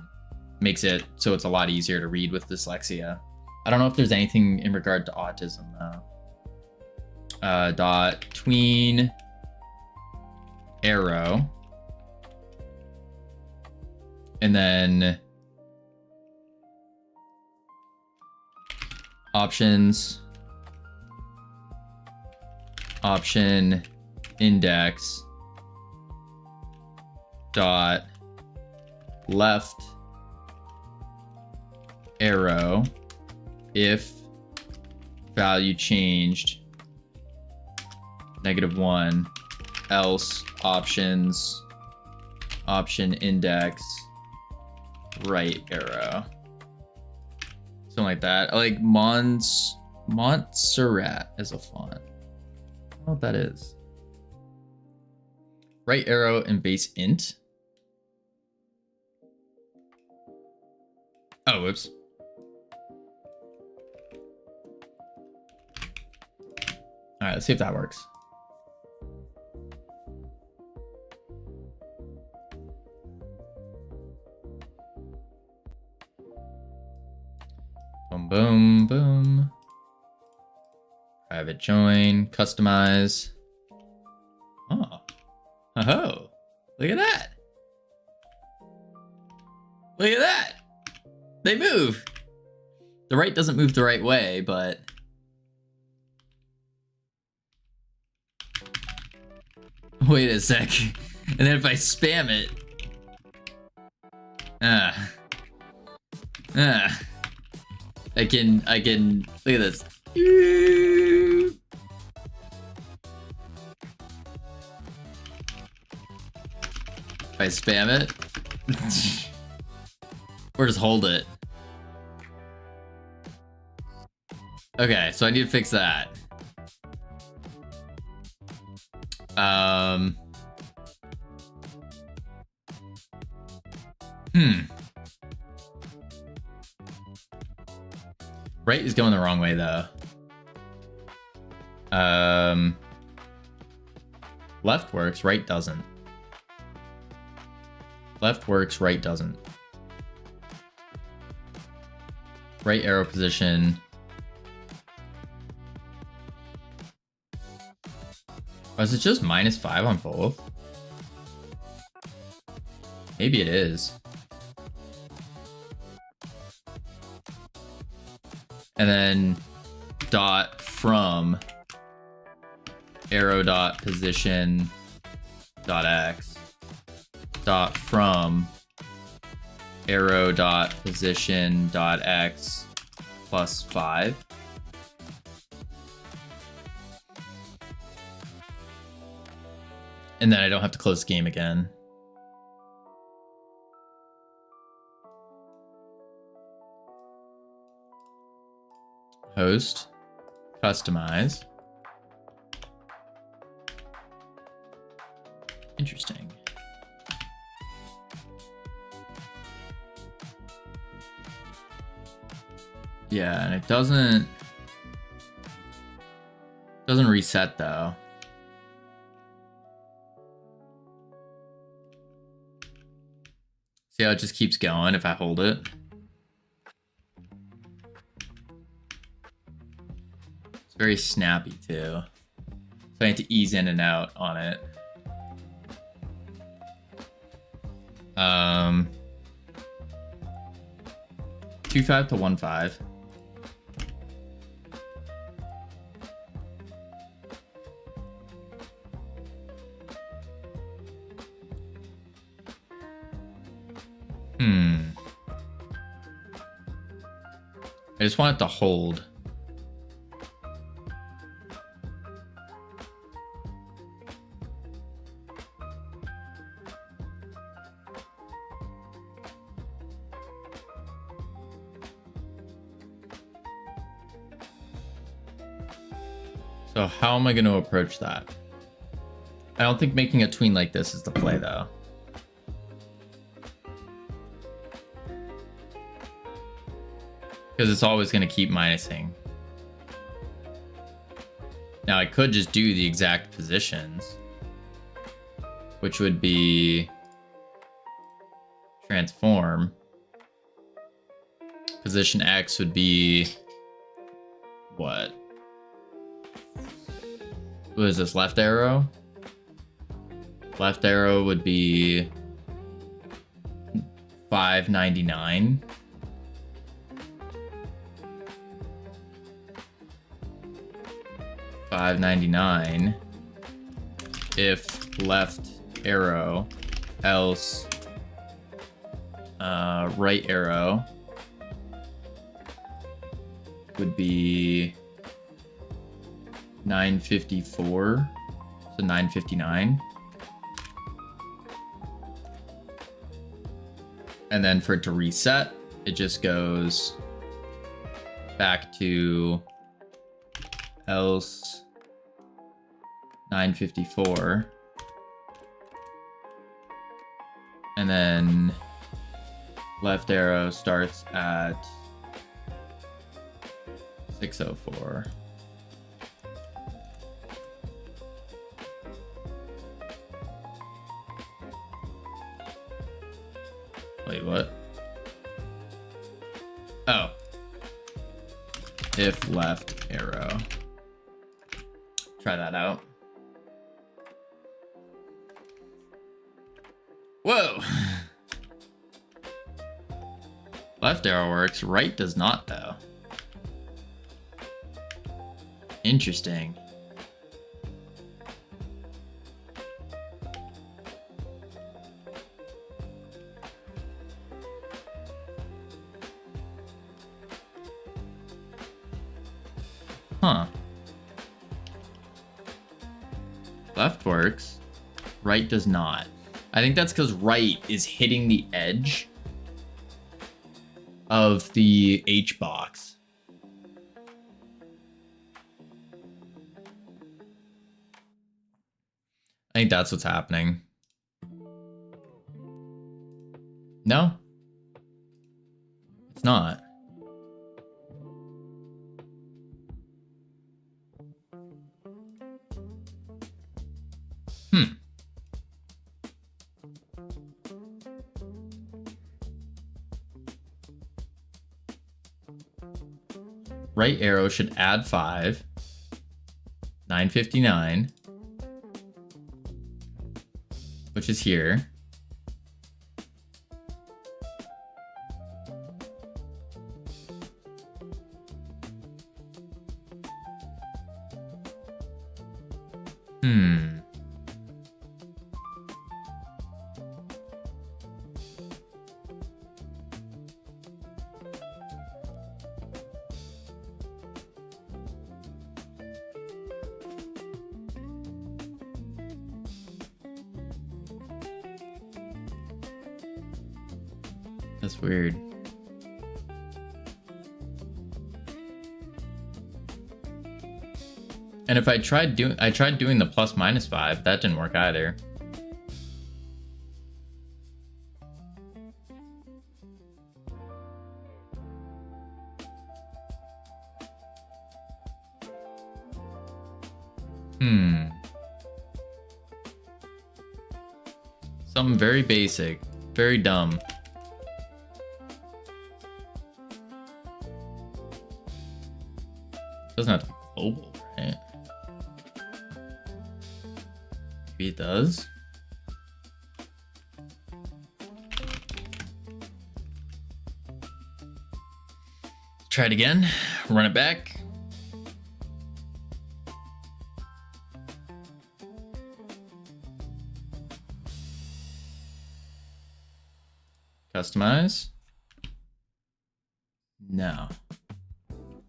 makes it so it's a lot easier to read with dyslexia. I don't know if there's anything in regard to autism though. Dot tween arrow, and then options, option index dot left arrow if value changed -1, else options, option index right arrow, something like that. I like Montserrat as a font. I don't know what that is. Right arrow and base int. Oh, whoops. All right, let's see if that works. Boom, boom, boom. Private join, customize. Oh, oh, look at that. Look at that. They move. The right doesn't move the right way, but wait a sec. And then if I spam it, I can look at this. If I spam it, or just hold it. Okay, so I need to fix that. Right is going the wrong way though. Left works, right doesn't. Left works, right doesn't. Right arrow position. Oh, is it just -5 on both? Maybe it is. And then dot from arrow dot position dot x dot from arrow dot position dot x plus 5. And then I don't have to close the game again. Host, customize. Interesting. Yeah, and it doesn't reset though. See how it just keeps going if I hold it? It's very snappy too. So I have to ease in and out on it. 2.5 to 1.5. I just want it to hold. So how am I going to approach that? I don't think making a tween like this is the play though. Because it's always going to keep minusing. Now I could just do the exact positions, which would be transform. Position X would be what? What is this, left arrow? Left arrow would be 599. $5.99 if left arrow, else right arrow would be 954, so 959. And then for it to reset, it just goes back to else 954. And then left arrow starts at 604. Wait, what? Oh. If left arrow. Try that out. Whoa! Left arrow works, right does not though. Interesting. Huh. Left works, right does not. I think that's because right is hitting the edge of the H box. I think that's what's happening. No? It's not. Right arrow should add 5. 959. Which is here. That's weird. And if I tried doing the plus minus 5, that didn't work either. Something very basic, very dumb. Doesn't have to be global, right? Maybe it does. Try it again. Run it back. Customize. No.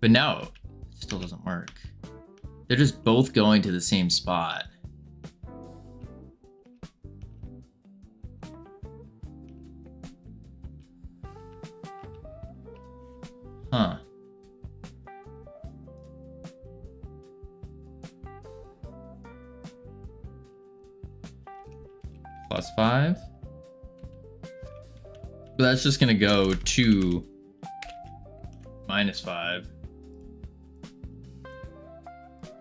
But no. Still doesn't work. They're just both going to the same spot. Huh. Plus 5. But that's just gonna go to minus 5.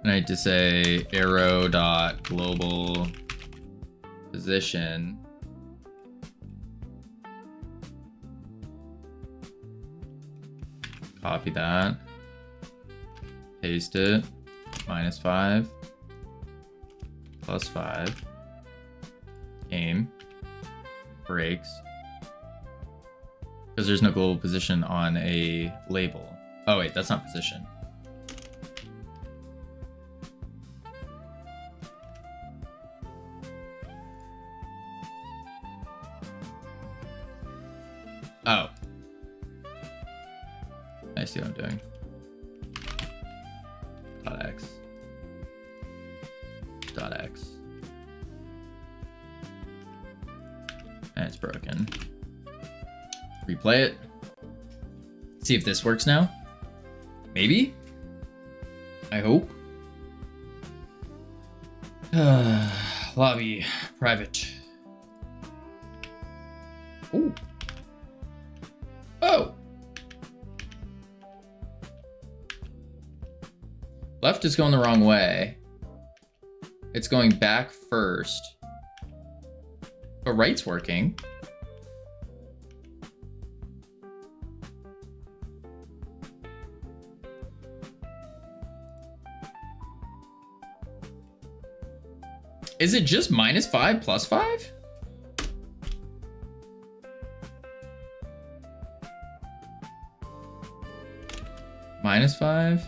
And I need to say arrow dot global position. Copy that. Paste it. Minus 5. Plus 5. Game. Breaks. Because there's no global position on a label. Oh wait, that's not position. Oh. I see what I'm doing. Dot X. Dot X. And it's broken. Replay it. See if this works now. Maybe? I hope. Lobby. Private. Oh. Oh! Left is going the wrong way. It's going back first. But right's working. Is it just minus 5 plus 5? Minus 5?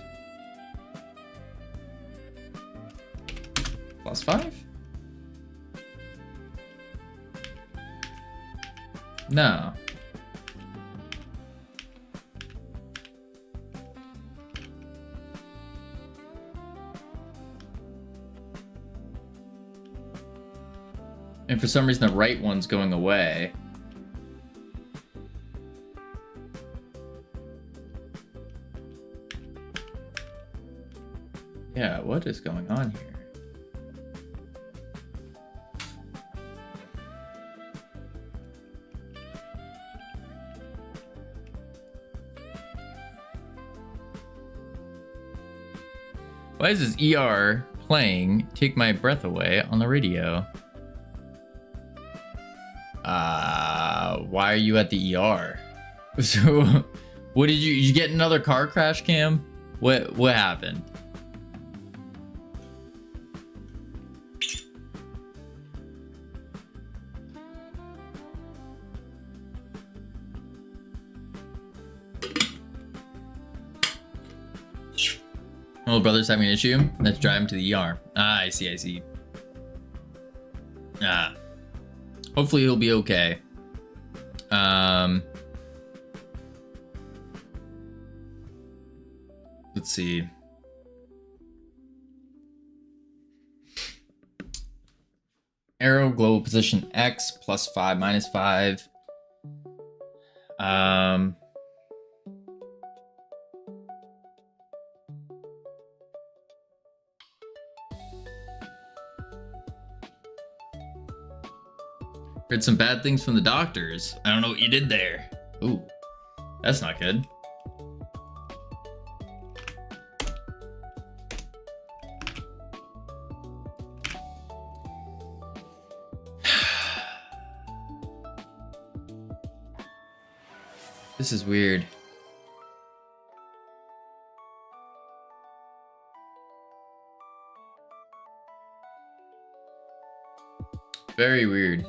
Plus 5? No. And for some reason the right one's going away. Yeah, what is going on here? Why is this ER playing Take My Breath Away on the radio? Why are you at the ER? So, What did you get another car crash cam? What happened? Little brother's having an issue. Let's drive him to the ER. Ah, I see. Ah. Hopefully he'll be okay. Let's see. Arrow, global position X, +5, -5. Heard some bad things from the doctors. I don't know what you did there. Ooh, that's not good. This is weird. Very weird.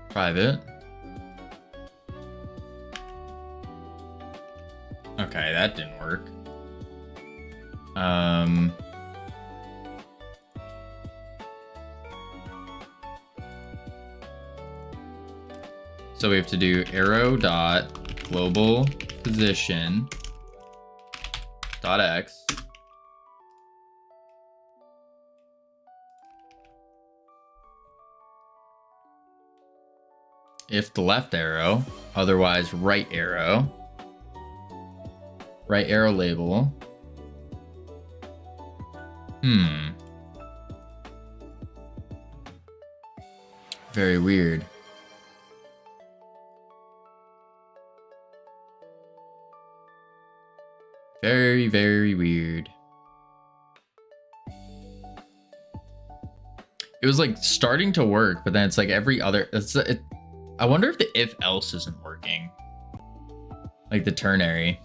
Private. Okay, that didn't work. So we have to do arrow dot global position dot X. If the left arrow, otherwise right arrow label. Very weird. Very, very weird. It was like starting to work, but then it's like every other. I wonder if the if else isn't working. Like the ternary.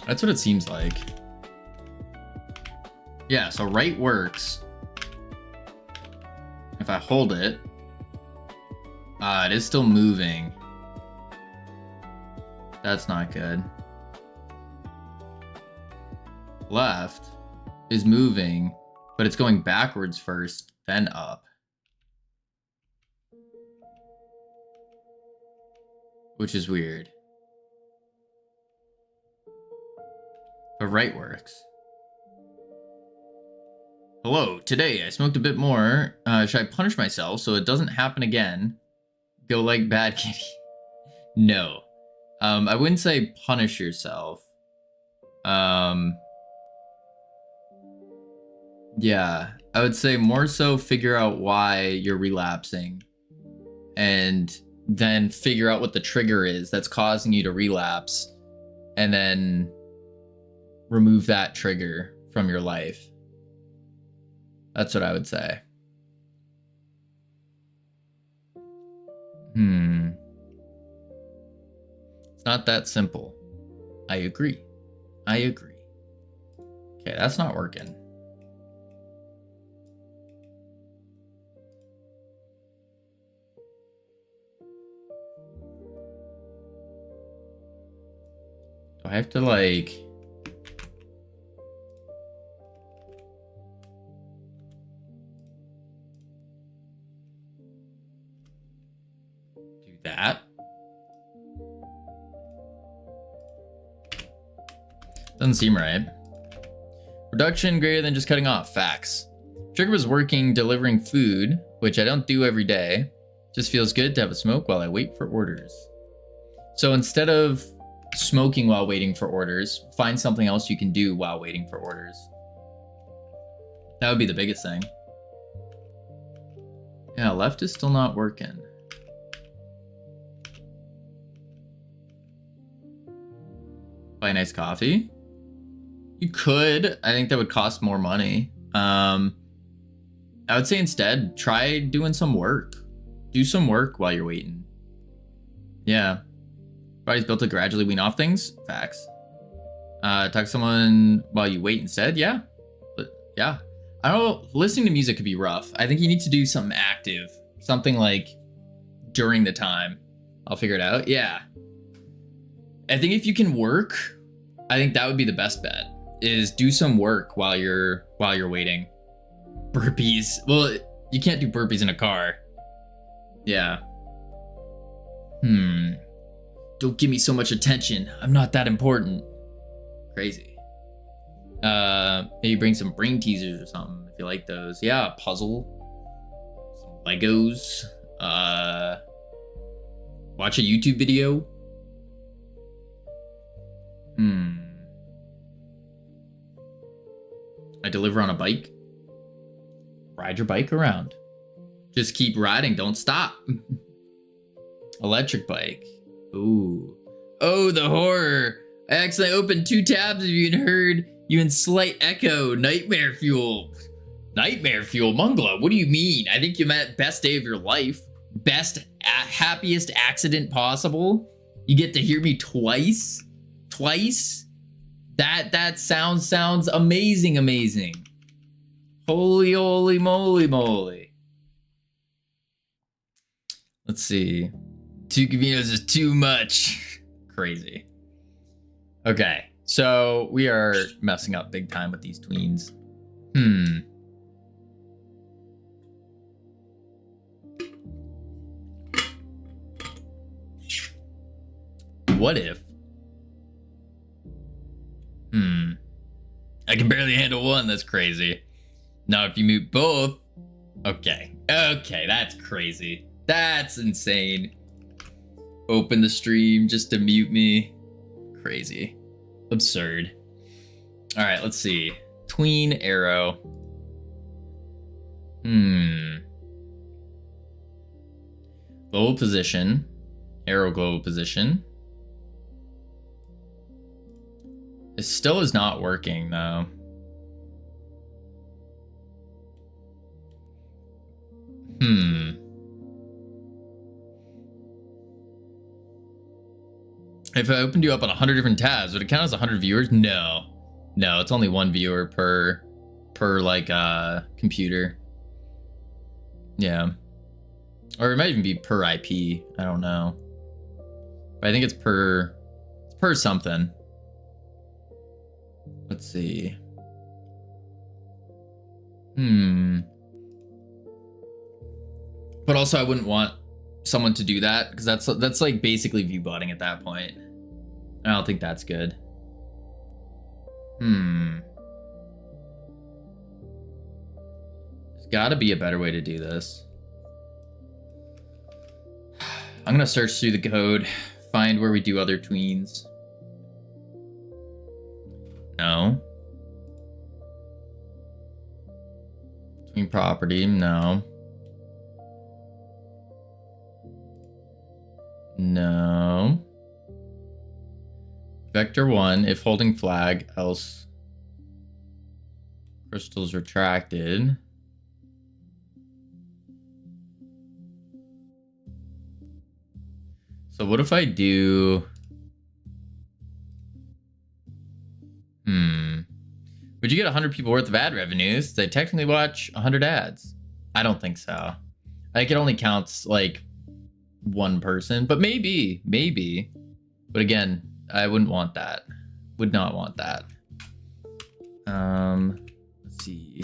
That's what it seems like. Yeah, so right works. If I hold it, it is still moving. That's not good. Left is moving, but it's going backwards first, then up. Which is weird. But right works. Hello, today I smoked a bit more. Should I punish myself so it doesn't happen again? Go like bad kitty. No. I wouldn't say punish yourself. Yeah, I would say more so figure out why you're relapsing. And then figure out what the trigger is that's causing you to relapse. And then remove that trigger from your life. That's what I would say. It's not that simple. I agree. Okay, that's not working. Do I have to like... that? Doesn't seem right. Reduction greater than just cutting off. Facts. Trigger was working delivering food, which I don't do every day. Just feels good to have a smoke while I wait for orders. So instead of smoking while waiting for orders, find something else you can do while waiting for orders. That would be the biggest thing. Yeah, left is still not working. Buy a nice coffee. You could. I think that would cost more money. I would say instead, try doing some work. Do some work while you're waiting. Yeah. Body's built to gradually wean off things. Facts. Talk to someone while you wait instead. Yeah. But yeah. I don't know. Listening to music could be rough. I think you need to do something active. Something like during the time. I'll figure it out. Yeah. I think if you can work, I think that would be the best bet. Is do some work while you're waiting. Burpees. Well, you can't do burpees in a car. Yeah. Don't give me so much attention. I'm not that important. Crazy. Maybe bring some brain teasers or something if you like those. Yeah, a puzzle. Some Legos. Watch a YouTube video. I deliver on a bike. Ride your bike around. Just keep riding, don't stop. Electric bike. Ooh. Oh, the horror. I accidentally opened 2 tabs of you and heard you in slight echo. Nightmare fuel. Nightmare fuel? Mungla, what do you mean? I think you meant best day of your life. Best, happiest accident possible. You get to hear me twice? Twice? That sounds amazing. Holy moly. Let's see. 2 Cavinos is too much. Crazy. Okay, so we are messing up big time with these tweens. What if? I can barely handle one. That's crazy. Now, if you mute both, okay, that's crazy. That's insane. Open the stream just to mute me. Crazy. Absurd. All right, let's see. Tween arrow. Global position. Arrow global position. It still is not working though. If I opened you up on 100 different tabs, would it count as 100 viewers? No, it's only 1 viewer per like computer. Yeah, or it might even be per IP. I don't know, but I think it's per something. Let's see. But also, I wouldn't want someone to do that because that's like basically view botting at that point. I don't think that's good. There's got to be a better way to do this. I'm gonna search through the code, find where we do other tweens. No. Tween property, no. No. Vector 1, if holding flag, else crystals retracted. So what if I do... Would you get 100 people worth of ad revenues? They technically watch 100 ads. I don't think so. I think it only counts like 1 person, but maybe. But again, I wouldn't want that. Would not want that. Let's see.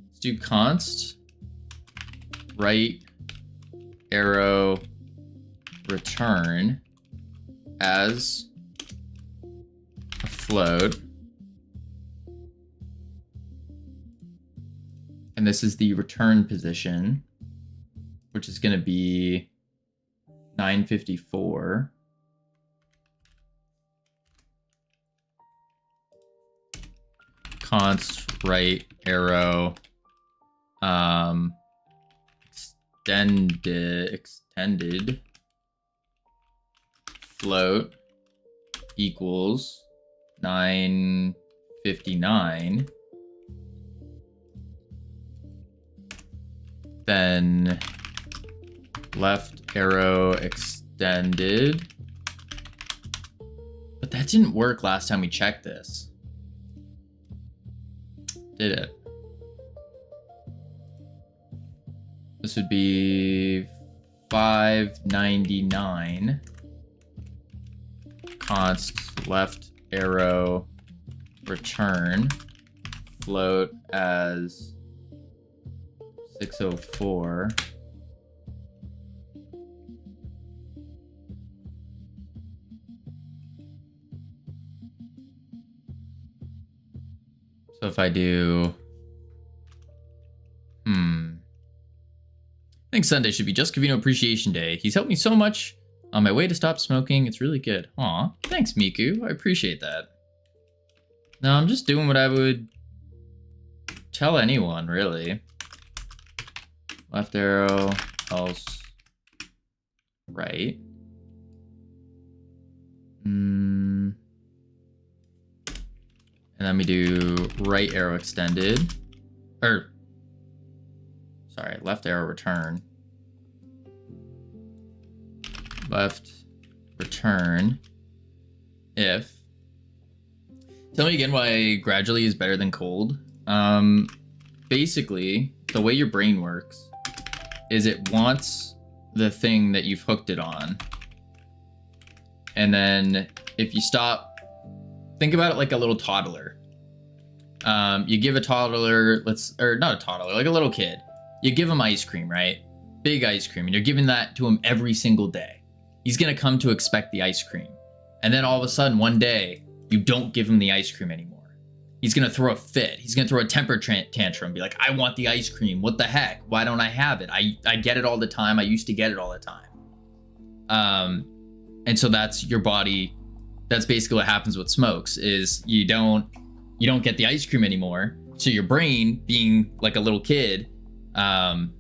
Let's do const right arrow return as a float. And this is the return position, which is going to be 954. Const right arrow extended float equals 959. Then left arrow extended. But that didn't work last time we checked this. Did it? This would be 599. Const left arrow return. Float as 604. So if I do, I think Sunday should be Just Cavino Appreciation Day. He's helped me so much on my way to stop smoking. It's really good. Aw, thanks, Miku. I appreciate that. No, I'm just doing what I would tell anyone, really. Left arrow, else, right. And then we do right arrow extended, or sorry, left arrow return. Left return if. Tell me again why gradually is better than cold. Basically, the way your brain works is it wants the thing that you've hooked it on. And then if you stop, think about it like a little toddler. You give a toddler, or not a toddler, like a little kid. You give him ice cream, right? Big ice cream, and you're giving that to him every single day. He's gonna come to expect the ice cream. And then all of a sudden, one day, you don't give him the ice cream anymore. He's gonna throw a fit. He's gonna throw a temper tantrum, be like, I want the ice cream. What the heck? Why don't I have it? I get it all the time. I used to get it all the time. And so that's your body. That's basically what happens with smokes is you don't get the ice cream anymore. So your brain, being like a little kid, starts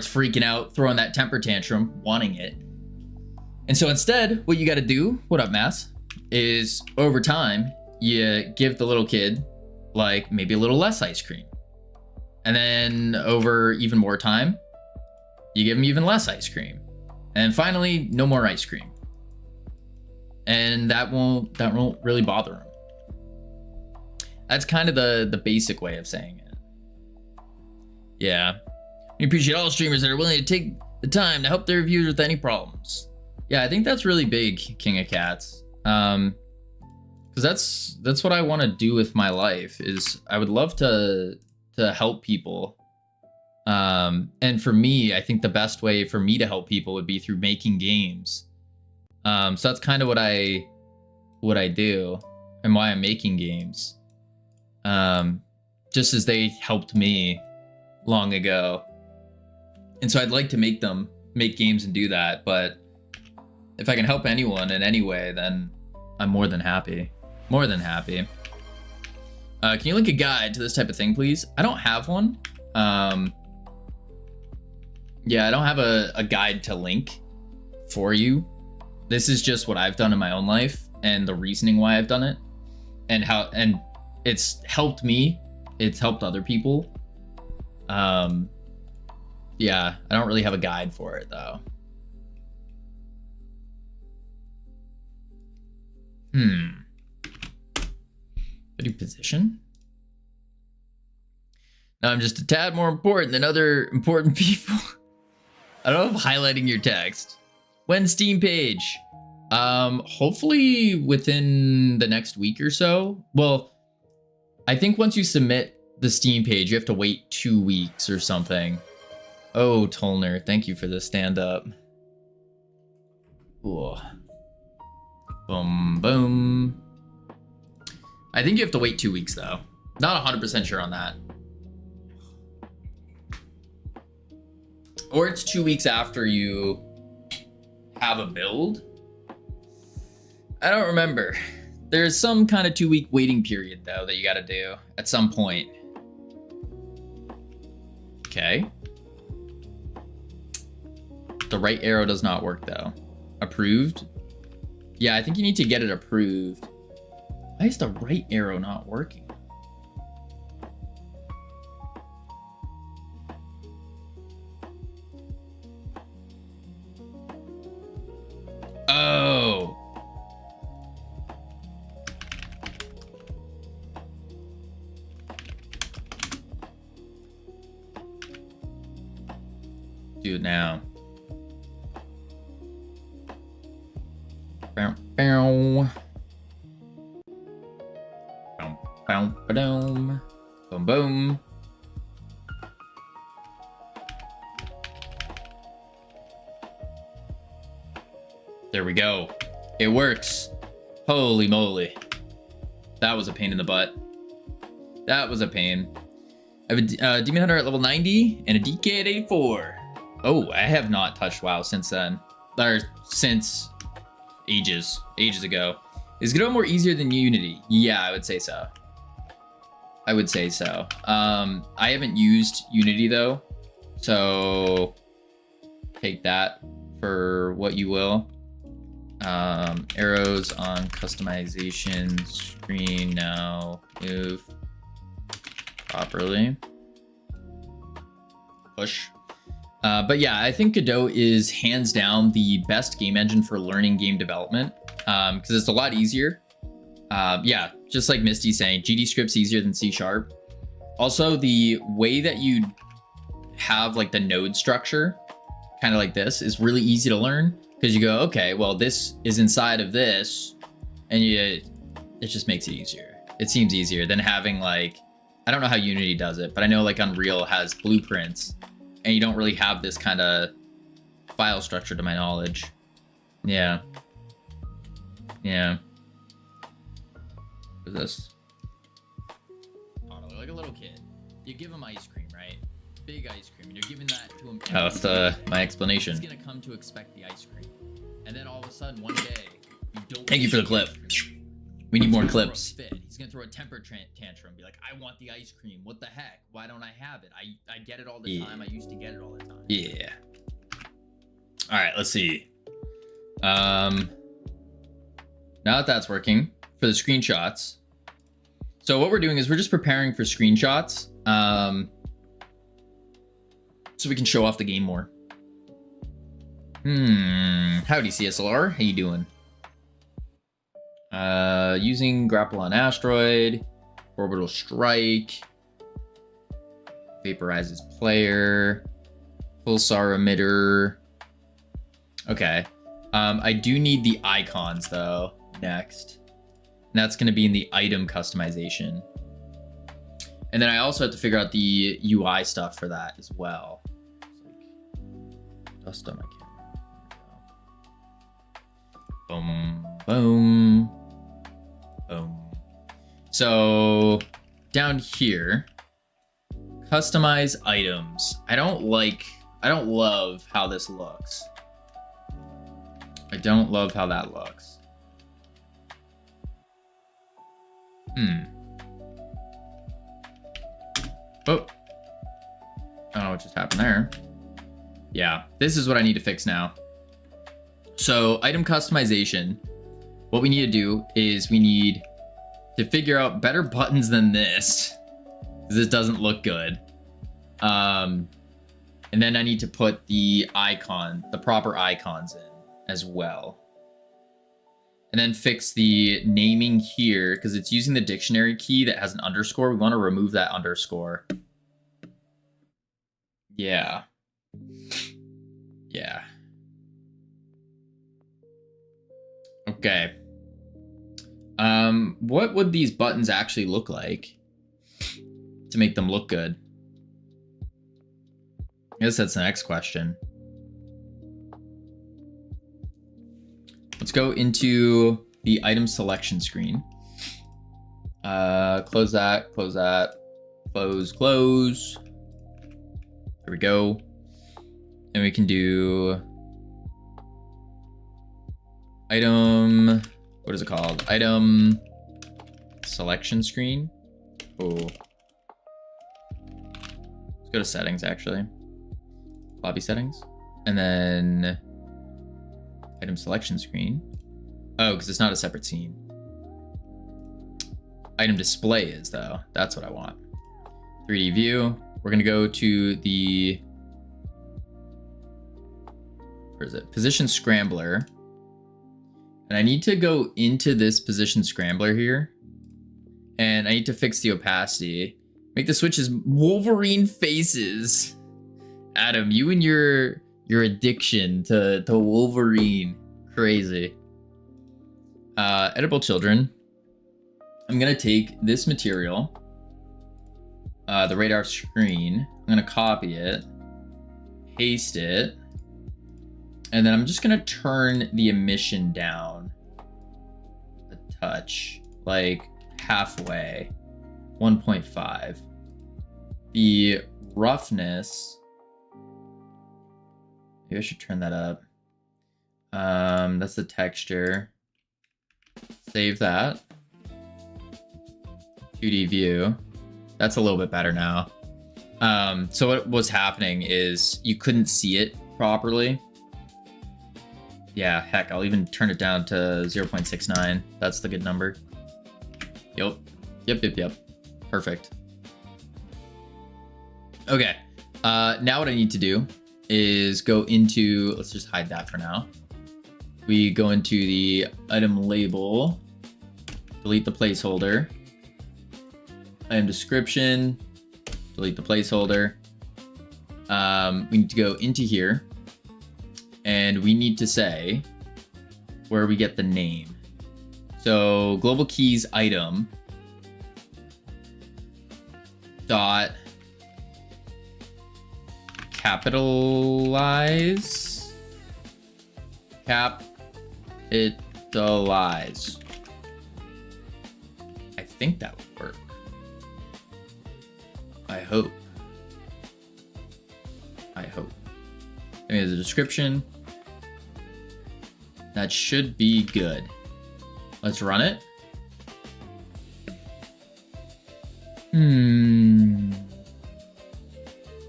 freaking out, throwing that temper tantrum, wanting it. And so instead, what you got to do, what up, Mass, is over time, you give the little kid like maybe a little less ice cream. And then over even more time, you give him even less ice cream. And finally, no more ice cream. And that won't really bother him. That's kind of the basic way of saying it. Yeah. We appreciate all streamers that are willing to take the time to help their viewers with any problems. Yeah, I think that's really big, King of Cats. Because that's what I want to do with my life, is I would love to help people. And for me, I think the best way for me to help people would be through making games. So that's kind of what I do and why I'm making games. Just as they helped me long ago. And so I'd like to make games and do that. But if I can help anyone in any way, then I'm more than happy. More than happy. Can you link a guide to this type of thing, please? I don't have one. Yeah, I don't have a guide to link for you. This is just what I've done in my own life and the reasoning why I've done it and it's helped me. It's helped other people. Yeah, I don't really have a guide for it though. I do position. Now I'm just a tad more important than other important people. I don't know if highlighting your text. When Steam page? Hopefully within the next week or so. Well, I think once you submit the Steam page, you have to wait 2 weeks or something. Oh, Tolner, thank you for the stand up. Ooh. Boom, boom. I think you have to wait 2 weeks though. Not 100% sure on that. Or it's 2 weeks after you have a build. I don't remember. There's some kind of 2 week waiting period though that you gotta do at some point. Okay. The right arrow does not work though. Approved. Yeah, I think you need to get it approved. Why is the right arrow not working? Oh. Do it now. Bow, bow. Boom, boom, boom, boom, boom. There we go. It works. Holy moly. That was a pain in the butt. That was a pain. I have a Demon Hunter at level 90 and a DK at 84. Oh, I have not touched WoW since then. Or since ages ago. Is Godot more easier than Unity? Yeah, I would say so. I would say so. I haven't used Unity though, so take that for what you will. Arrows on customization screen now. Move properly. Push. But yeah, I think Godot is hands down the best game engine for learning game development because it's a lot easier. Yeah, just like Misty's saying, GD script's easier than C#. Also, the way that you have like the node structure, kind of like this, is really easy to learn because you go, okay, well, this is inside of this, and it just makes it easier. It seems easier than having like, I don't know how Unity does it, but I know like Unreal has blueprints, and you don't really have this kind of file structure to my knowledge. Yeah. Yeah. What is this? Like a little kid. You give him ice cream, right? Big ice cream, and you're giving that to him. Oh, that's my explanation. He's gonna come to expect the ice cream. And then all of a sudden, one day, you don't. Thank you for the clip. We need more clips. He's gonna throw a temper tantrum, be like, I want the ice cream. What the heck? Why don't I have it? I get it all the time. I used to get it all the time. Yeah. All right, let's see. Now that that's working for the screenshots. So what we're doing is we're just preparing for screenshots. So we can show off the game more. Howdy CSLR, how you doing? Using Grapple on Asteroid, Orbital Strike, Vaporizes Player, Pulsar Emitter. Okay. I do need the icons though next. And that's going to be in the item customization. And then I also have to figure out the UI stuff for that as well. Dust on my camera. Boom, boom, boom. So down here, customize items. I don't love how this looks. I don't love how that looks. Oh. I don't know what just happened there. Yeah, this is what I need to fix now. So item customization, what we need to do is we need to figure out better buttons than this. This doesn't look good. And then I need to put the proper icons in as well. And then fix the naming here because it's using the dictionary key that has an underscore. We want to remove that underscore. Yeah. Yeah. Okay. What would these buttons actually look like to make them look good? I guess that's the next question. Let's go into the item selection screen. Close that, close that, close. There we go. And we can do item, what is it called? Item selection screen. Oh. Let's go to settings actually. Lobby settings. And then item selection screen. Oh, because it's not a separate scene. Item display is, though. That's what I want. 3D view. We're going to go to the... Where is it? Position scrambler. And I need to go into this position scrambler here. And I need to fix the opacity. Make the switches Wolverine faces. Adam, you and your addiction to Wolverine. Crazy. Edible children. I'm going to take this material. The radar screen. I'm going to copy it. Paste it. And then I'm just going to turn the emission down a touch. Like halfway. 1.5. The roughness. Maybe I should turn that up. That's the texture. Save that. 2D view. That's a little bit better now. So what was happening is you couldn't see it properly. Yeah, heck, I'll even turn it down to 0.69. That's the good number. Yep. Perfect. Okay. Now what I need to do is go into, let's just hide that for now. We go into the item label, delete the placeholder, item description, delete the placeholder. We need to go into here and we need to say where we get the name. So global keys item dot capitalize. I think that would work. I hope. There's a description. That should be good. Let's run it. Boom,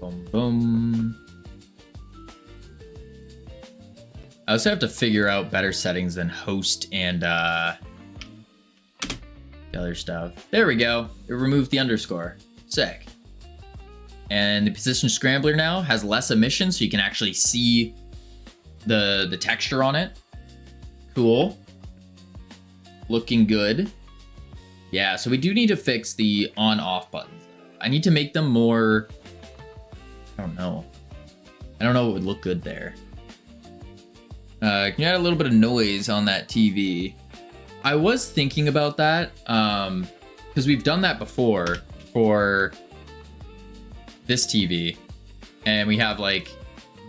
boom. I also have to figure out better settings than host and the other stuff. There we go. It removed the underscore. Sick. And the position scrambler now has less emission, so you can actually see the texture on it. Cool. Looking good. Yeah, so we do need to fix the on-off buttons. I need to make them more... I don't know what would look good there. Can you add a little bit of noise on that TV? I was thinking about that, because we've done that before for this TV, and we have like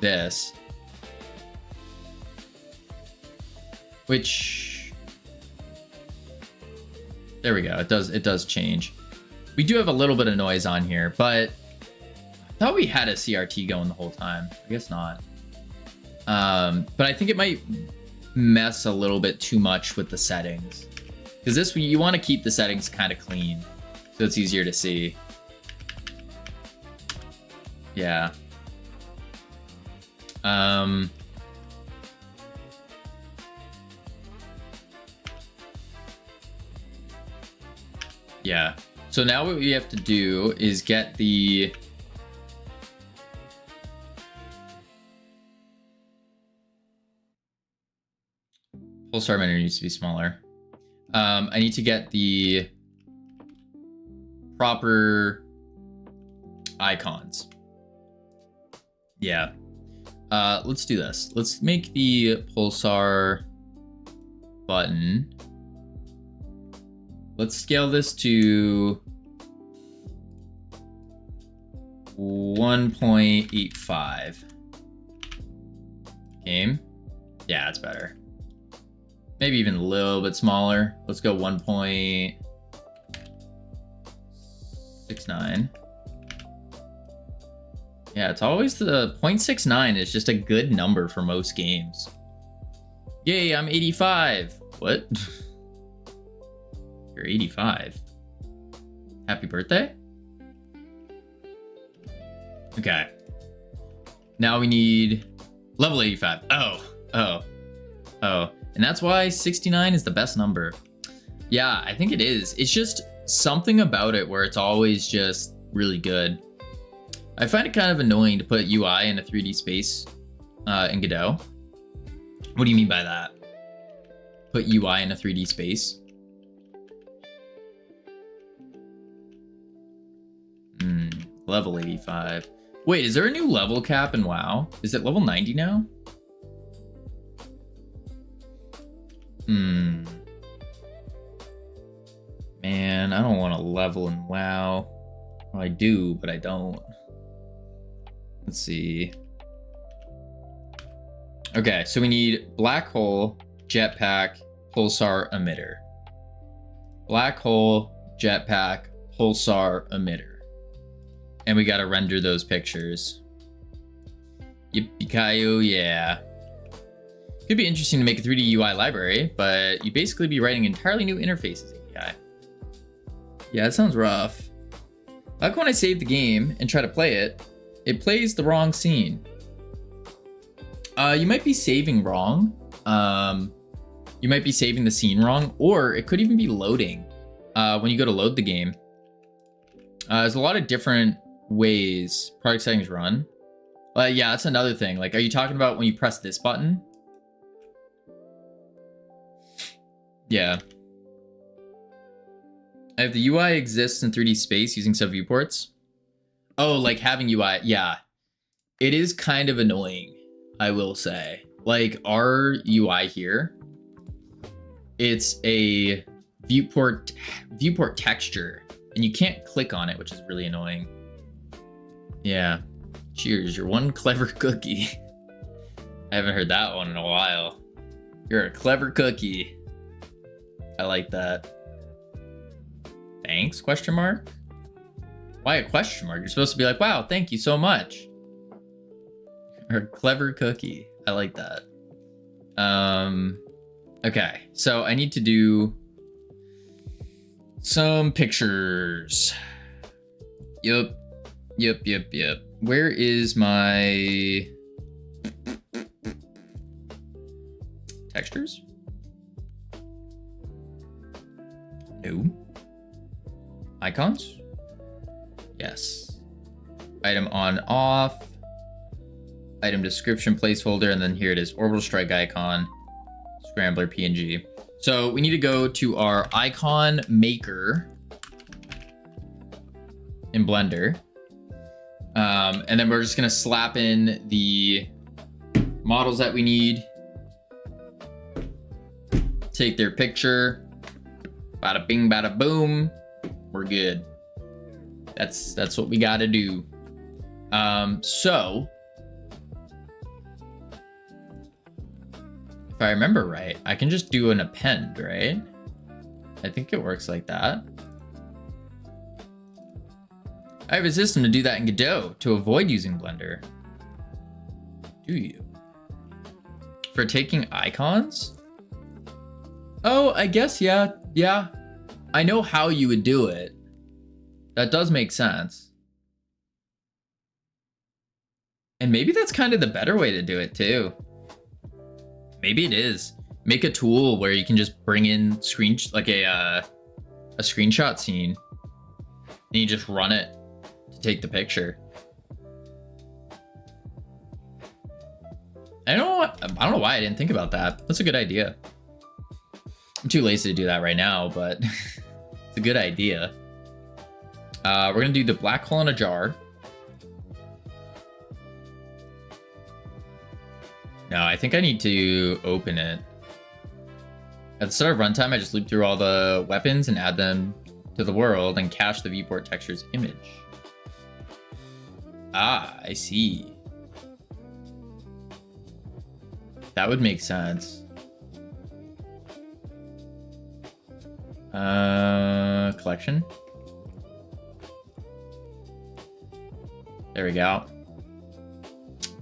this, which, there we go. It does change. We do have a little bit of noise on here, but I thought we had a CRT going the whole time. I guess not. But I think it might mess a little bit too much with the settings, because this, you want to keep the settings kind of clean so it's easier to see. Yeah. Yeah. So now what we have to do is get the pulsar menu needs to be smaller. I need to get the proper icons. Yeah. Let's do this. Let's make the pulsar button. Let's scale this to 1.85. Game. Yeah, that's better. Maybe even a little bit smaller. Let's go 1.69. Yeah, it's always the 0.69 is just a good number for most games. Yay, I'm 85. What? You're 85. Happy birthday? Okay. Now we need level 85. Oh. And that's why 69 is the best number. Yeah, I think it is. It's just something about it where it's always just really good. I find it kind of annoying to put UI in a 3D space in Godot. What do you mean by that? Put UI in a 3D space? Level 85. Wait, is there a new level cap in WoW? Is it level 90 now? Man, I don't want to level in WoW. Well, I do, but I don't. Let's see. Okay, so we need black hole, jetpack, pulsar, emitter. Black hole, jetpack, pulsar, emitter. And we gotta render those pictures. Yippee-ki-yo, yeah. Could be interesting to make a 3D UI library, but you'd basically be writing entirely new interfaces API. Yeah, that sounds rough. Like when I save the game and try to play it, it plays the wrong scene. You might be saving wrong. You might be saving the scene wrong, or it could even be loading when you go to load the game. There's a lot of different ways product settings run. Yeah, that's another thing. Like, are you talking about when you press this button? Yeah. If the UI exists in 3D space using sub viewports. Oh, like having UI. Yeah. It is kind of annoying, I will say. Like our UI here, it's a viewport texture and you can't click on it, which is really annoying. Yeah. Cheers, you're one clever cookie. I haven't heard that one in a while. You're a clever cookie. I like that. Thanks, question mark? Why a question mark? You're supposed to be like, wow, thank you so much. You're a clever cookie. I like that. Okay, so I need to do some pictures. Yep. Where is my textures? No. Icons? Yes. Item on off. Item description placeholder, and then here it is, orbital strike icon, scrambler PNG. So we need to go to our icon maker in Blender. And then we're just gonna slap in the models that we need. Take their picture. Bada bing, bada boom. We're good. That's what we gotta do. So if I remember right, I can just do an append, right? I think it works like that. I have a system to do that in Godot to avoid using Blender. Do you? For taking icons? Oh, I guess, yeah. I know how you would do it. That does make sense. And maybe that's kind of the better way to do it too. Maybe it is. Make a tool where you can just bring in a screenshot scene and you just run it to take the picture. I don't know why I didn't think about that. That's a good idea. I'm too lazy to do that right now, but it's a good idea. We're gonna do the black hole in a jar. No, I think I need to open it. At the start of runtime, I just loop through all the weapons and add them to the world and cache the viewport texture's image. Ah, I see. That would make sense. Collection. There we go.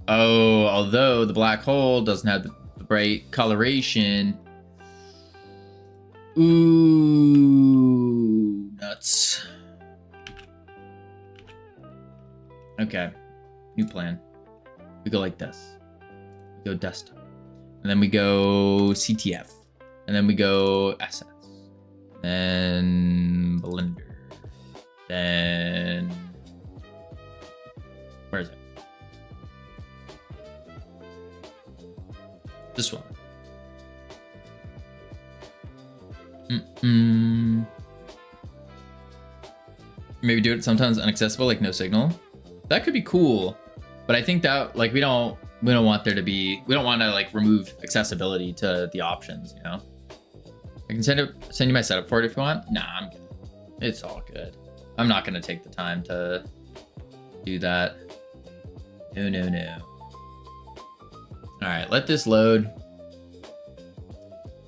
Oh, although the black hole doesn't have the bright coloration. Ooh, nuts. Okay, new plan. We go like this. We go desktop. And then we go CTF. And then we go assets. Then Blender. Then where is it? This one. Maybe do it sometimes inaccessible, like no signal. That could be cool, but I think that like we don't want there to be, we don't want to like remove accessibility to the options, you know. I can send you my setup for it if you want. Nah, I'm good. It's all good. I'm not gonna take the time to do that. No. All right, let this load,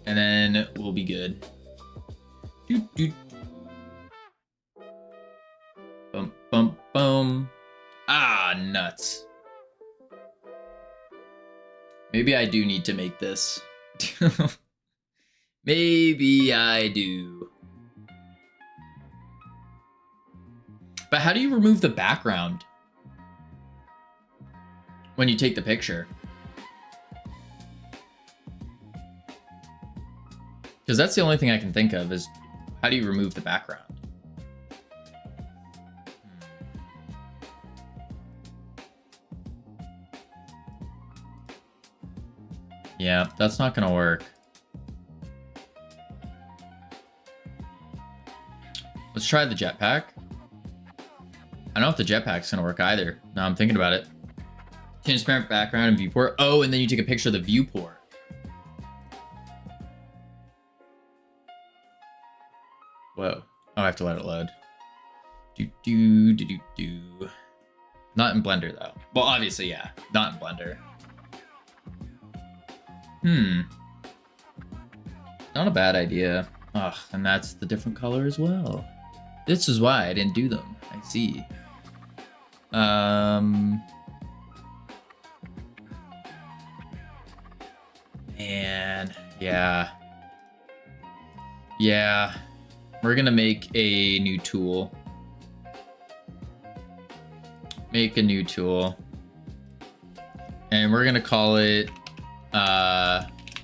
and then we'll be good. Boom. Ah, nuts. Maybe I do need to make this. Maybe I do. But how do you remove the background when you take the picture? Because that's the only thing I can think of is how do you remove the background? Yeah, that's not gonna work. Let's try the jetpack. I don't know if the jetpack's gonna work either. Now I'm thinking about it. Transparent background and viewport. Oh, and then you take a picture of the viewport. Whoa. Oh, I have to let it load. Do. Not in Blender though. Well, obviously, yeah. Not in Blender. Not a bad idea. Ugh, and that's the different color as well. This is why I didn't do them. I see. Man, yeah. We're gonna make a new tool. Make a new tool. And we're gonna call it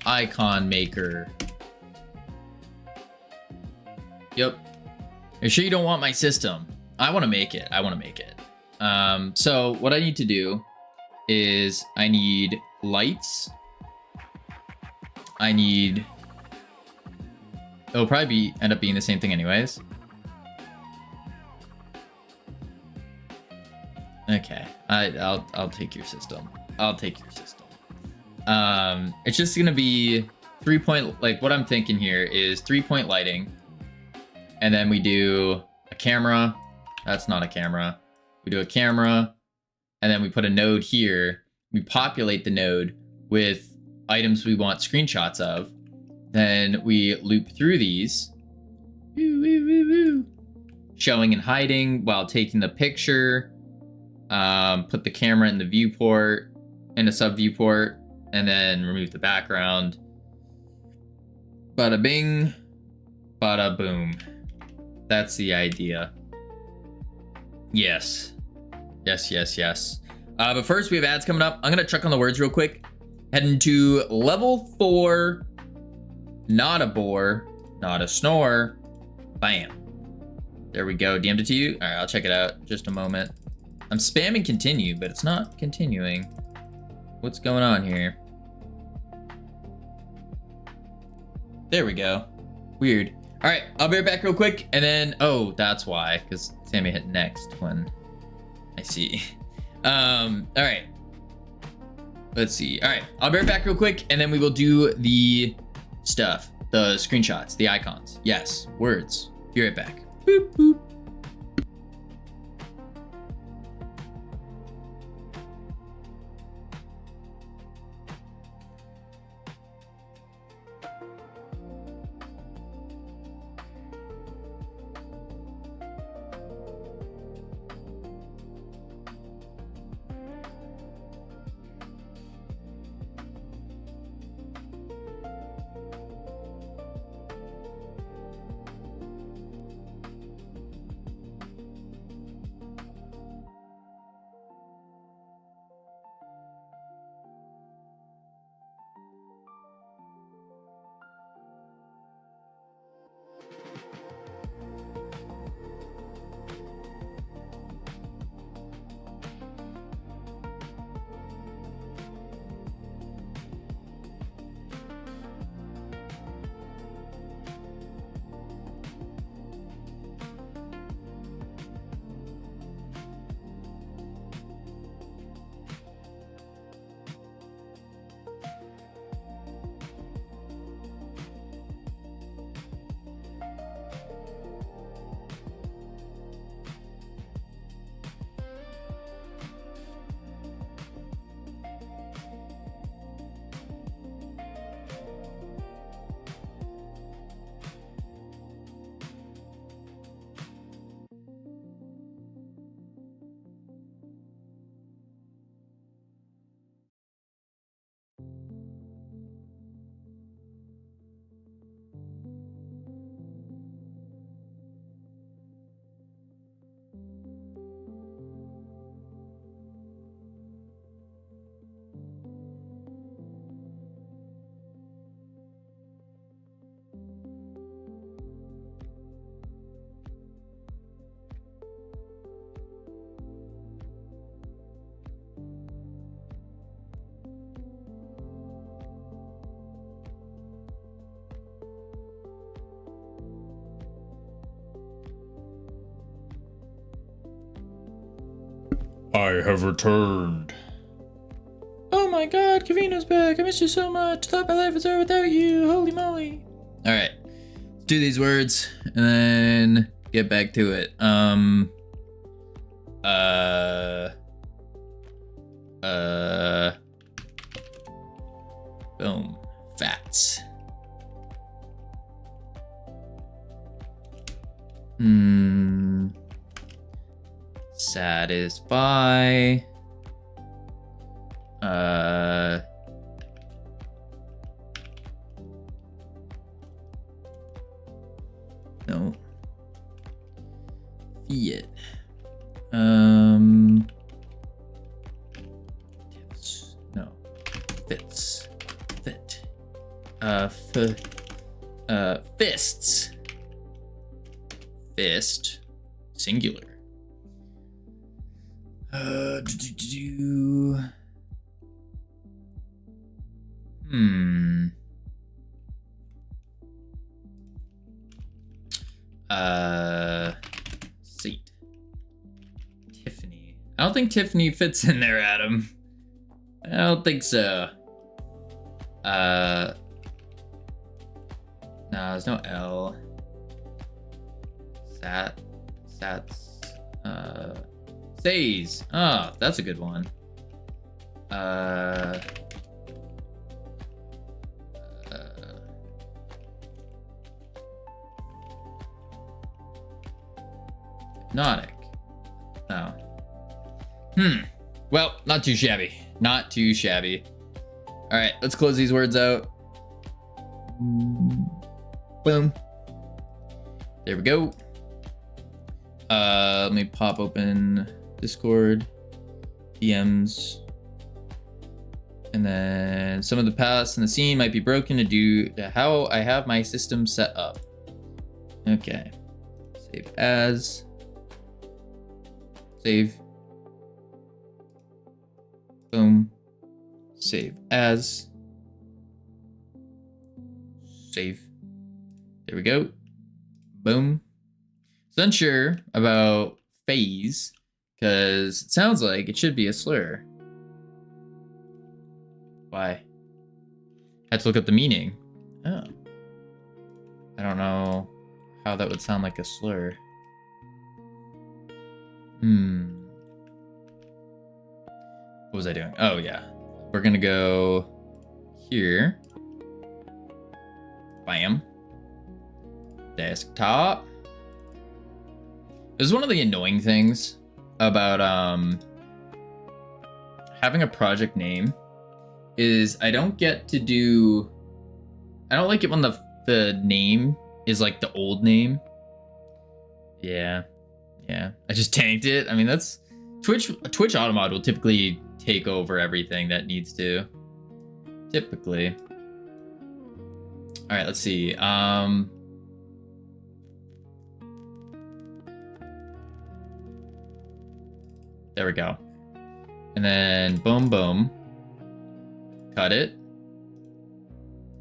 icon maker. Yep. Are you sure you don't want my system? I want to make it. So what I need to do is I need lights. It'll probably end up being the same thing anyways. Okay, I'll take your system. It's just gonna be 3-point, like what I'm thinking here is 3-point lighting. And then we do a camera. That's not a camera. We do a camera, and then we put a node here. We populate the node with items we want screenshots of. Then we loop through these, showing and hiding while taking the picture. Put the camera in the viewport, in a sub viewport, and then remove the background. Bada bing, bada boom. That's the idea. Yes. But first we have ads coming up. I'm gonna check on the words real quick. Heading to level 4. Not a bore, not a snore. Bam. There we go. DM'd it to you. All right, I'll check it out. Just a moment. I'm spamming continue, but it's not continuing. What's going on here? There we go. Weird. All right, I'll be right back real quick. And then, oh, that's why, because Sammy hit next when I see. All right. Let's see. All right, I'll be right back real quick. And then we will do the stuff, the screenshots, the icons. Yes, words. Be right back. Boop, boop. I have returned. Oh my god, Kavino's back. I missed you so much. Thought my life was over without you. Holy moly. Alright. Let's do these words and then get back to it. Boom. Fats. Satisfy. No. Fiat. Tips. No. Fits. Fit. Fists. Fist. Singular. Seat. Tiffany. I don't think Tiffany fits in there, Adam. I don't think so. No, there's no L. Sats. Says. Oh, that's a good one. Hypnotic. No. Well, not too shabby. Not too shabby. All right, let's close these words out. Boom. There we go. Let me pop open Discord, DMs, and then some of the paths in the scene might be broken due to how I have my system set up. Okay. Save as. Save. Boom. Save as. Save. There we go. Boom. So unsure about phase because it sounds like it should be a slur. Why? Had to look up the meaning. Oh. I don't know how that would sound like a slur. What was I doing? Oh, yeah. We're gonna go here. Bam. Desktop. This is one of the annoying things about having a project name is I don't get to do... I don't like it when the name is like the old name. Yeah. I just tanked it. I mean, that's... Twitch Automod will typically take over everything that needs to. Typically. All right, let's see. There we go. And then boom, boom. Cut it.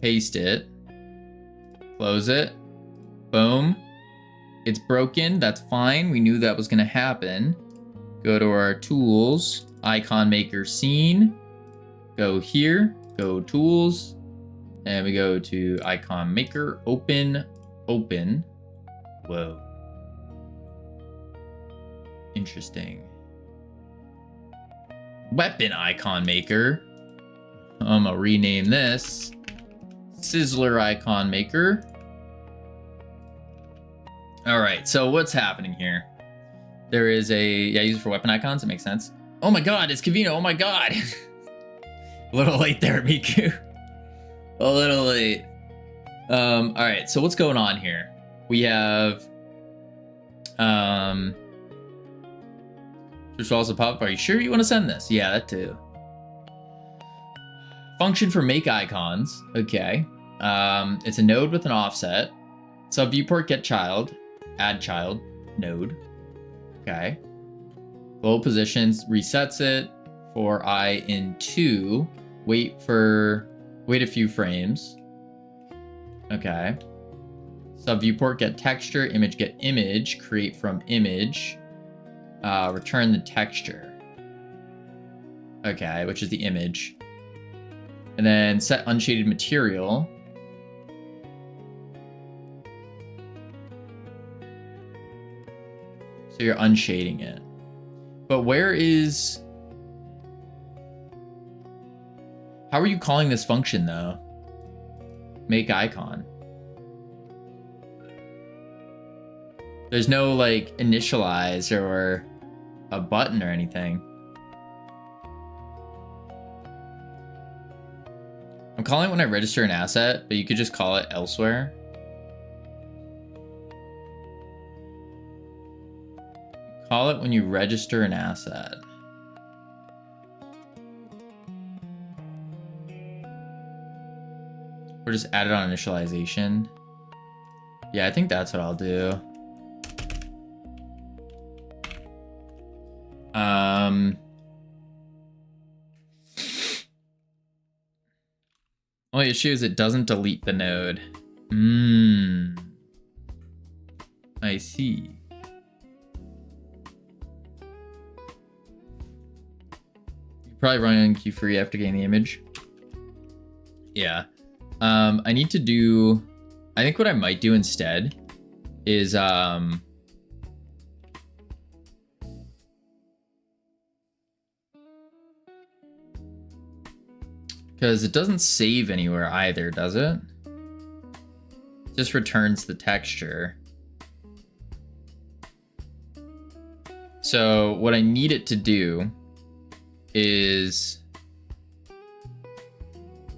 Paste it. Close it. Boom. It's broken. That's fine. We knew that was going to happen. Go to our tools. Icon maker scene. Go here. Go tools. And we go to icon maker. Open. Open. Whoa. Interesting. Weapon icon maker. I'm gonna rename this Sizzler icon maker. All right, so what's happening here? There is a, yeah, use it for weapon icons. It makes sense. Oh my God, it's Kavino. Oh my God. A little late there, Miku. A little late. All right, so what's going on here? We have, just also pop up. Are you sure you want to send this? Yeah, that too. Function for make icons. Okay. It's a node with an offset. Sub viewport get child. Add child. Node. Okay. Global positions resets it for I in 2. Wait a few frames. Okay. Sub viewport get texture. Image get image. Create from image. Return the texture. Okay, which is the image. And then set unshaded material. So you're unshading it. But where is... How are you calling this function though? Make icon. There's no like initialize or a button or anything. I'm calling it when I register an asset, but you could just call it elsewhere. Call it when you register an asset. Or just add it on initialization. Yeah, I think that's what I'll do. Only issue is it doesn't delete the node. I see. You probably run in Q3 after getting the image. Yeah. I need to do... I think what I might do instead is... Because it doesn't save anywhere either, does it? It just returns the texture. So what I need it to do is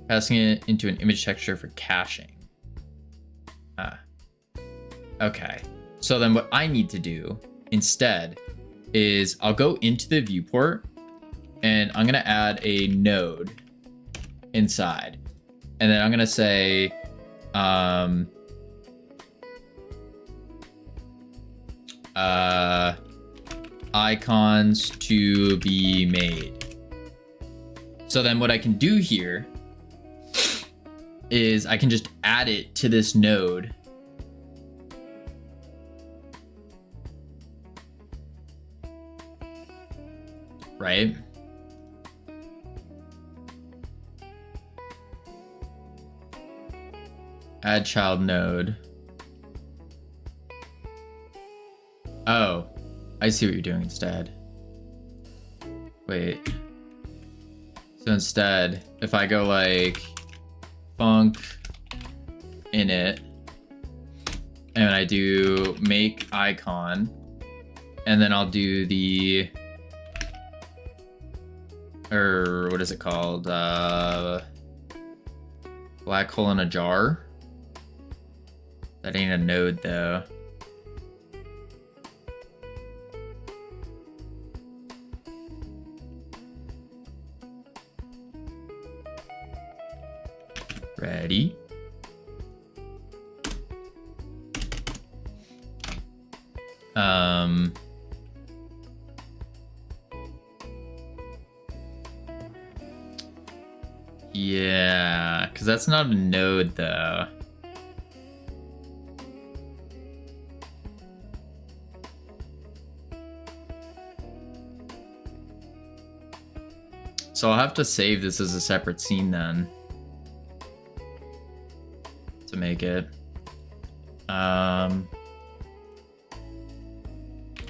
passing it into an image texture for caching. Okay. So then what I need to do instead is I'll go into the viewport and I'm going to add a node inside. And then I'm going to say, icons to be made. So then what I can do here is I can just add it to this node. Right? Add child node. Oh, I see what you're doing instead. Wait. So instead, if I go like func init and I do make icon, and then I'll do the, or what is it called? Black hole in a jar. That ain't a node though. Ready? Yeah, because that's not a node though. So I'll have to save this as a separate scene then to make it.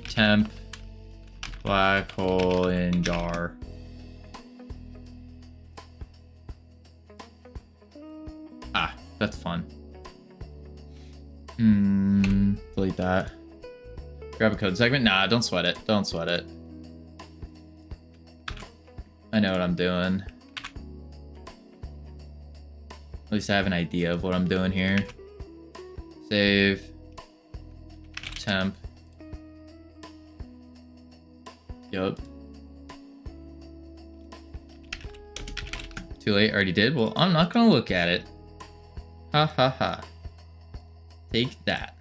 Temp black hole in jar. Ah, that's fun. Delete that. Grab a code segment. Nah, don't sweat it. Don't sweat it. I know what I'm doing. At least I have an idea of what I'm doing here. Save. Temp. Yup. Too late, already did? Well, I'm not gonna look at it. Ha ha ha. Take that.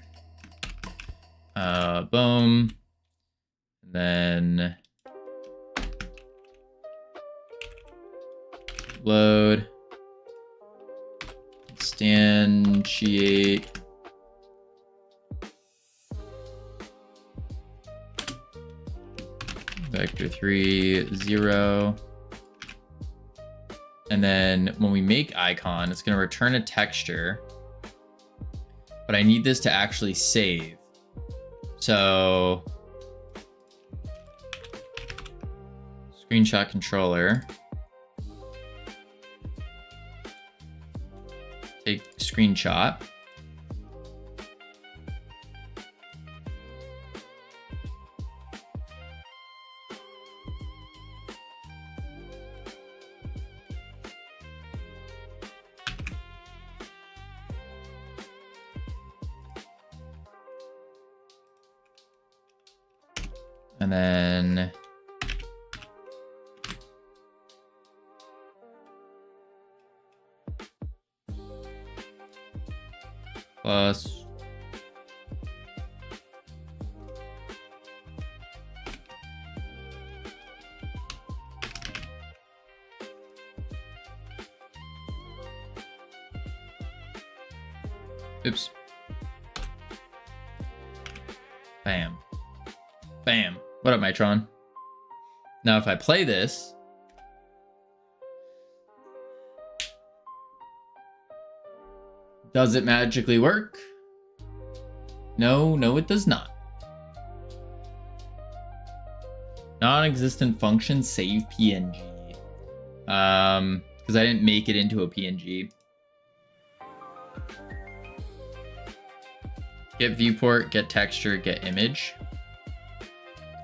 Boom. And then load. Instantiate. Vector 3, 0. And then when we make icon, it's going to return a texture. But I need this to actually save. So screenshot controller. Take screenshot. And then plus oops. Bam. Bam. What up, Mitron? Now, if I play this, does it magically work? No, it does not. Non-existent function save PNG. Because I didn't make it into a PNG. Get viewport, get texture, get image.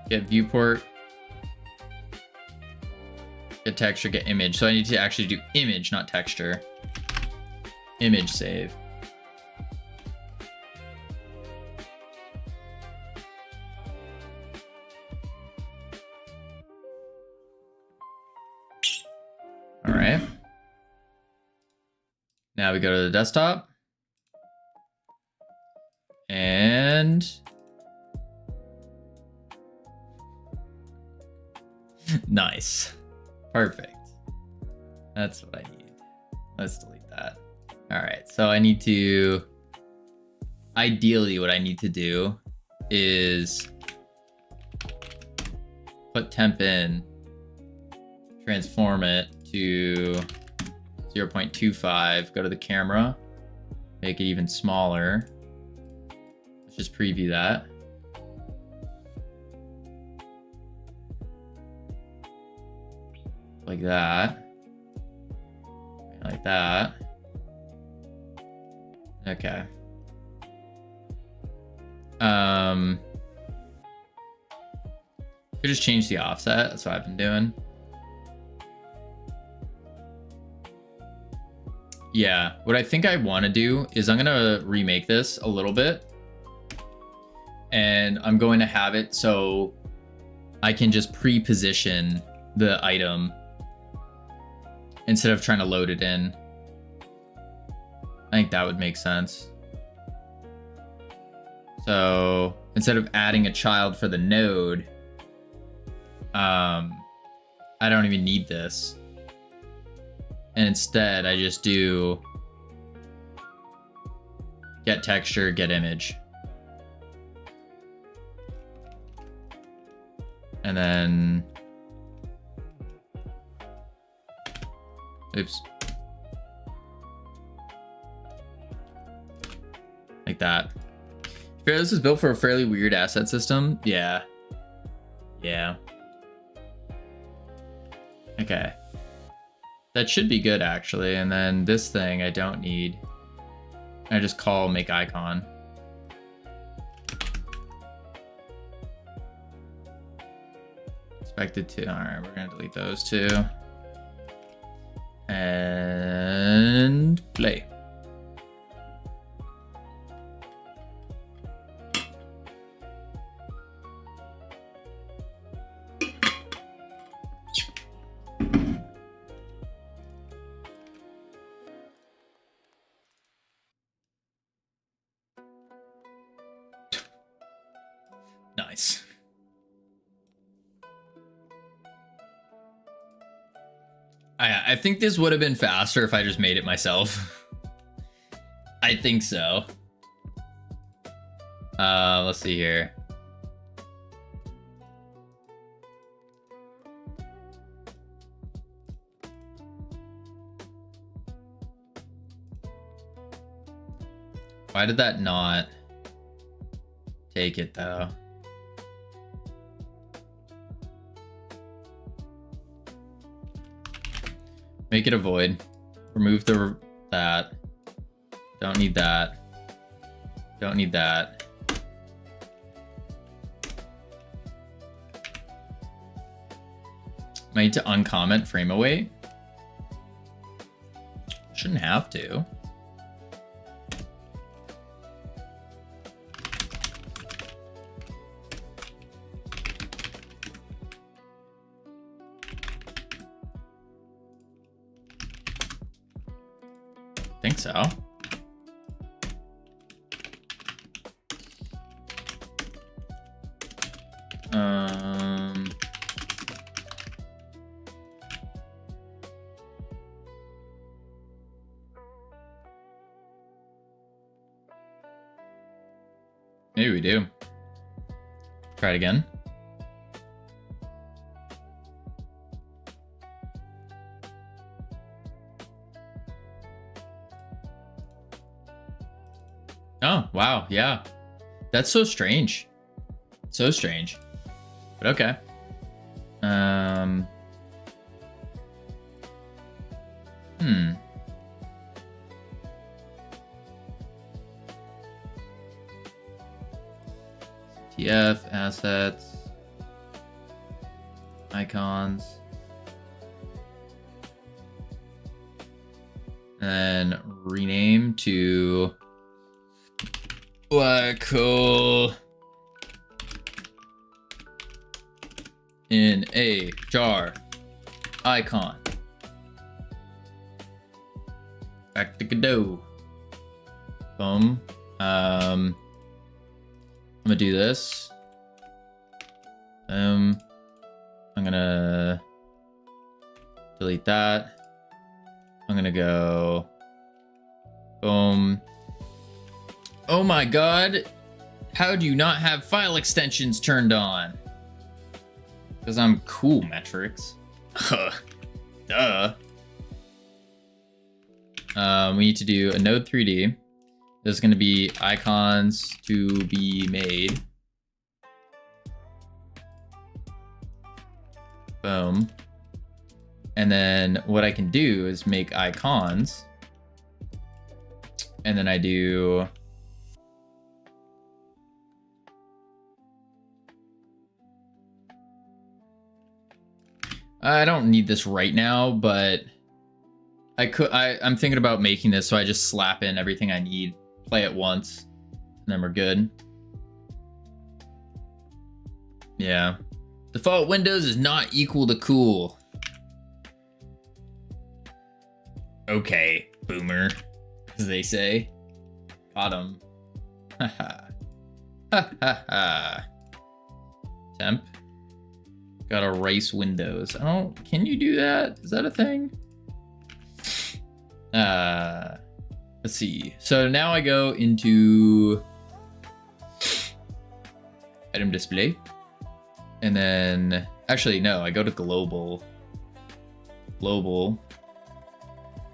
Get viewport, get texture, get image. So I need to actually do image, not texture. Image save. All right. Now we go to the desktop. And nice. Perfect. That's what I need. Let's delete that. All right. So I need to, ideally what I need to do is put temp in, transform it to 0.25, go to the camera, make it even smaller. Let's just preview that. Like that. Like that. Okay. Could just change the offset. That's what I've been doing. Yeah, what I think I want to do is I'm going to remake this a little bit. And I'm going to have it so I can just pre-position the item instead of trying to load it in. I think that would make sense. So instead of adding a child for the node, I don't even need this. And instead I just do get texture, get image. And then, oops. Like that. This is built for a fairly weird asset system. Yeah. Yeah. Okay. That should be good, actually. And then this thing I don't need. I just call make icon. Expected to. All right, we're going to delete those two. And play. Nice. I think this would have been faster if I just made it myself. I think so. Let's see here. Why did that not take it though? Make it a void. Remove that. Don't need that. Don't need that. I need to uncomment frame await. Shouldn't have to. Think so. Maybe we do. Try it again. Oh, wow. Yeah. That's so strange. So strange. But okay. TF, assets, icons, and rename to black hole in a jar icon. Back to Godot. Boom. I'm gonna do this. I'm gonna delete that. I'm gonna go boom. Oh my god, how do you not have file extensions turned on? Because I'm cool, metrics. Duh. We need to do a node 3D. There's going to be icons to be made. Boom. And then what I can do is make icons. And then I do... I don't need this right now, but I'm thinking about making this so I just slap in everything I need. Play it once, and then we're good. Yeah. Default Windows is not equal to cool. Okay, boomer, as they say. Got him. Haha. Ha ha ha. Temp. Gotta erase Windows. Oh, can you do that? Is that a thing? Let's see. So now I go into item display, and then actually no, I go to global,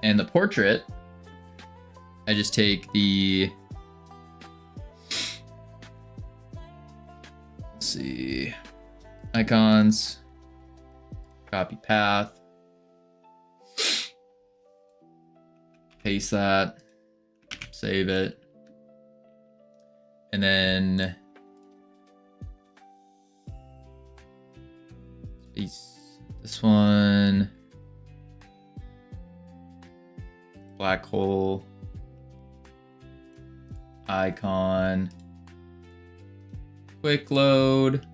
and the portrait. I just take the, let's see, icons, copy path, paste that. Save it. And then this one, black hole, icon, quick load.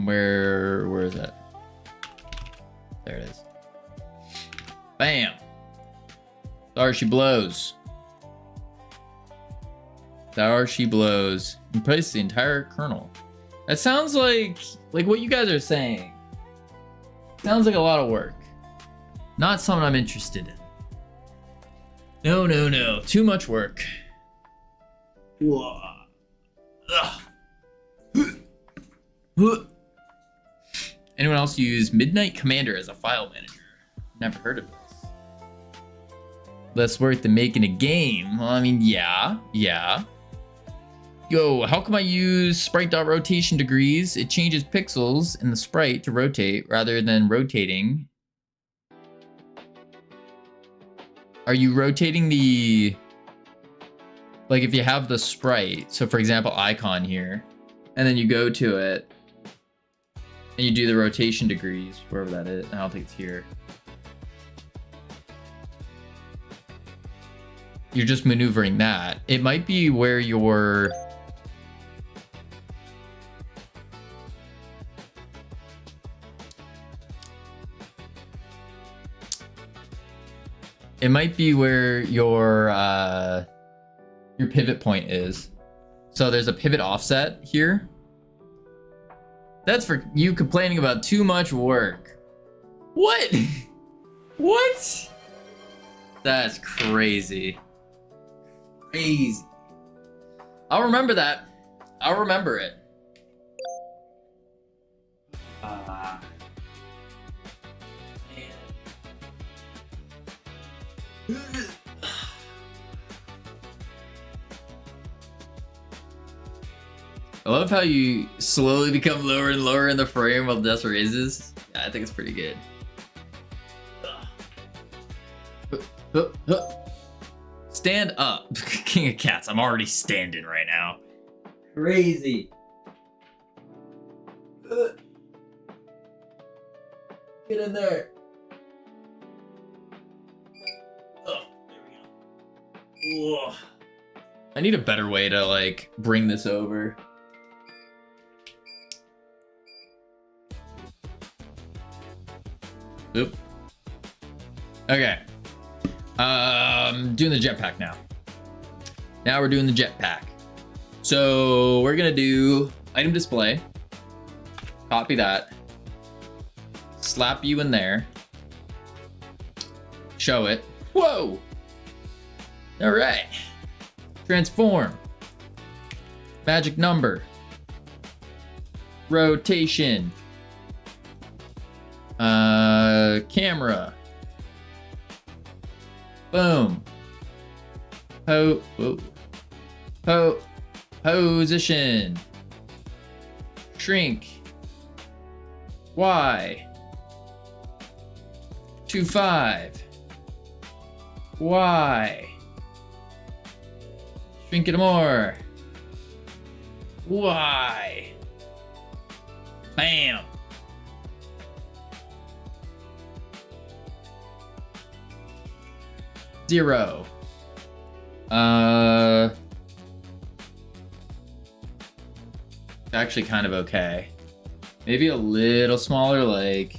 Where is that? There it is. Bam. There she blows. There she blows. Replace the entire kernel. That sounds like what you guys are saying. Sounds like a lot of work. Not something I'm interested in. No, no, no. Too much work. Anyone else use Midnight Commander as a file manager? Never heard of this. Less work than making a game. Well, I mean, yeah. Yo, how come I use sprite.rotation degrees? It changes pixels in the sprite to rotate rather than rotating. Are you rotating the... Like if you have the sprite, so for example, icon here, and then you go to it, and you do the rotation degrees, wherever that is. I don't think it's here. You're just maneuvering that. It might be where you're... It might be where your pivot point is. So there's a pivot offset here. That's for you complaining about too much work. What? What? That's crazy. Crazy. I'll remember that. I'll remember it. I love how you slowly become lower and lower in the frame while death raises. Yeah, I think it's pretty good. Stand up. King of Cats. I'm already standing right now. Crazy. Get in there. Oh, there we go. Whoa. I need a better way to like bring this over. Oop. Okay. Doing the jetpack now. Now we're doing the jetpack. So we're gonna do item display. Copy that. Slap you in there. Show it. Whoa! All right. Transform. Magic number. Rotation. Camera. Boom. Position. Shrink. Y. 2.5. Y. Shrink it more. Y. Bam. Zero. Actually kind of okay. Maybe a little smaller, like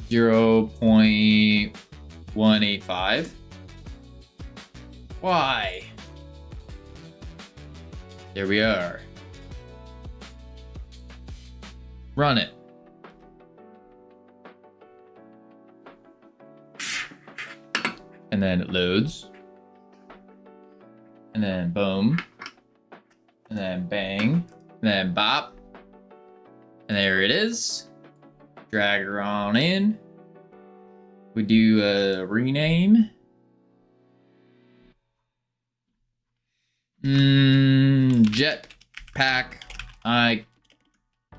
0.185. Why? There we are. Run it. And then it loads. And then boom. And then bang. And then bop. And there it is. Drag her on in. We do a rename. Jetpack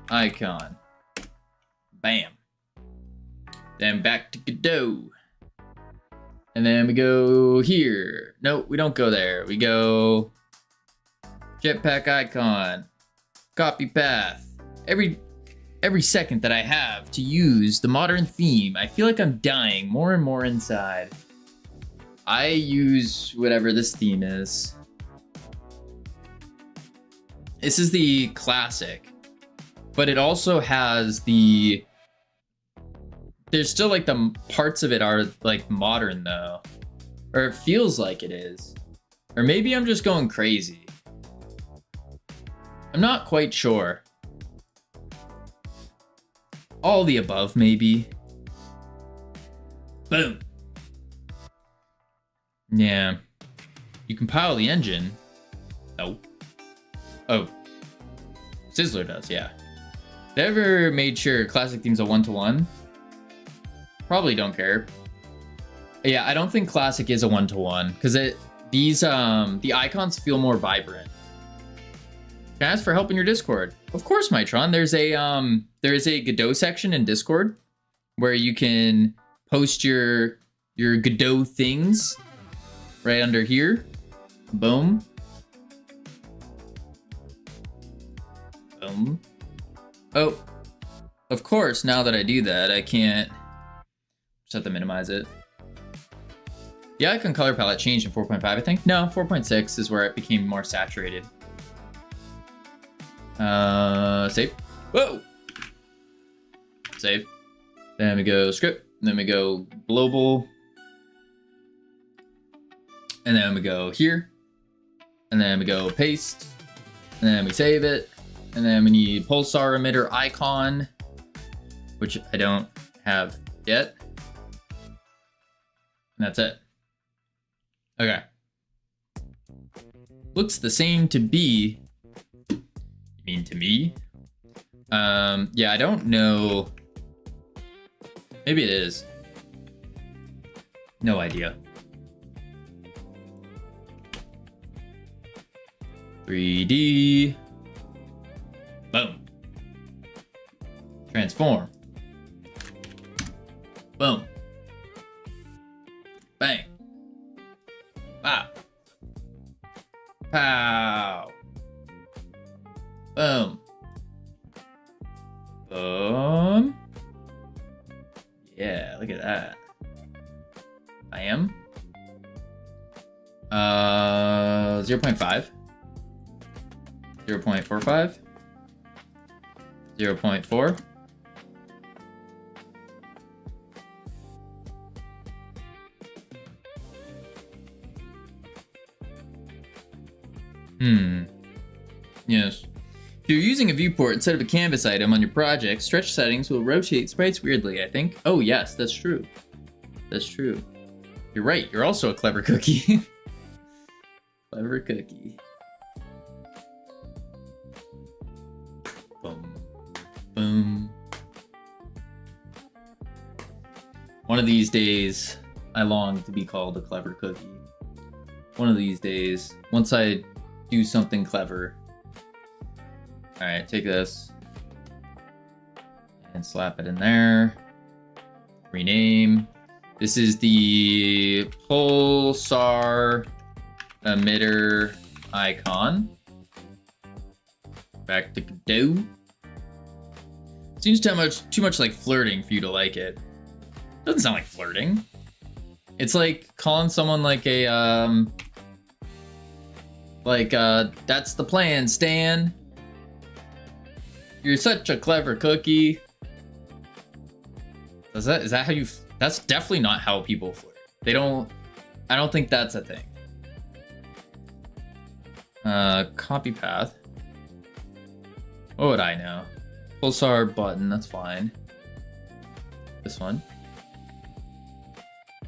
icon. Bam. Then back to Godot. And then we go here. No, we don't go there. We go jetpack icon. Copy path. Every second that I have to use the modern theme, I feel like I'm dying more and more inside. I use whatever this theme is. This is the classic, but it also has the... There's still like the parts of it are like modern though, or it feels like it is, or maybe I'm just going crazy. I'm not quite sure. All the above, maybe. Boom. Yeah. You compile the engine. No. Oh. Sizzler does, yeah. They ever made sure classic themes are 1-to-1? Probably don't care. Yeah, I don't think classic is a one-to-one because the icons feel more vibrant. Can I ask for help in your Discord? Of course, Mitron. There's a Godot section in Discord where you can post your Godot things right under here. Boom. Boom. Oh, of course, now that I do that, I can't just have to minimize it. The icon color palette changed in 4.5, I think. No, 4.6 is where it became more saturated. Save. Whoa! Save. Then we go script. Then we go global. And then we go here. And then we go paste. And then we save it. And then we need pulsar emitter icon, which I don't have yet. And that's it. Okay. Looks the same to be. You mean to me? Yeah, I don't know. Maybe it is. No idea. 3D. Boom. Transform. Boom. Bang. Wow. Pow. Boom. Boom. Yeah, look at that. I am. 0.5. 0.45. 0.4. Yes. If you're using a viewport instead of a canvas item on your project, stretch settings will rotate sprites weirdly, I think. Oh yes, that's true. That's true. You're right, you're also a clever cookie. Clever cookie. Boom. Boom. One of these days, I long to be called a clever cookie. One of these days, once I do something clever. All right, take this and slap it in there. Rename. This is the pulsar emitter icon. Back to Godot. Seems too much like flirting for you to like it. Doesn't sound like flirting. It's like calling someone like a that's the plan, Stan. You're such a clever cookie. Is that how you? That's definitely not how people flirt. They don't. I don't think that's a thing. Copy path. What would I know? Pulsar button. That's fine. This one.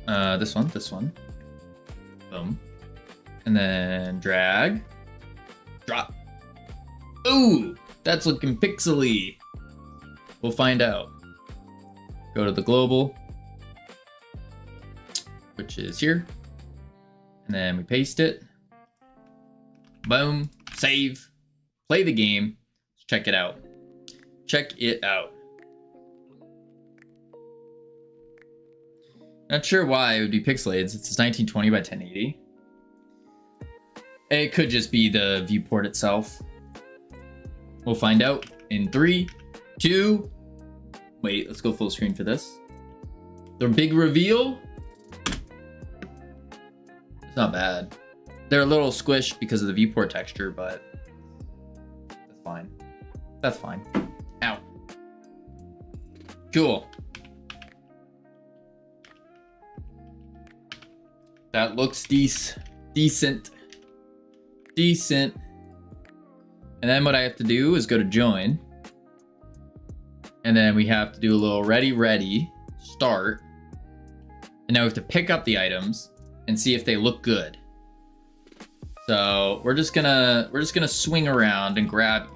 This one. This one. Boom. And then drag. Drop. Ooh, that's looking pixely. We'll find out. Go to the global, which is here. And then we paste it. Boom. Save. Play the game. Let's check it out. Check it out. Not sure why it would be pixelated since it's 1920 by 1080. It could just be the viewport itself. We'll find out in 3, 2. Wait, let's go full screen for this. The big reveal. It's not bad. They're a little squished because of the viewport texture, but that's fine. That's fine. Ow. Cool. That looks decent. Decent. And then what I have to do is go to join. And then we have to do a little ready, start. And now we have to pick up the items and see if they look good. So we're just gonna swing around and grab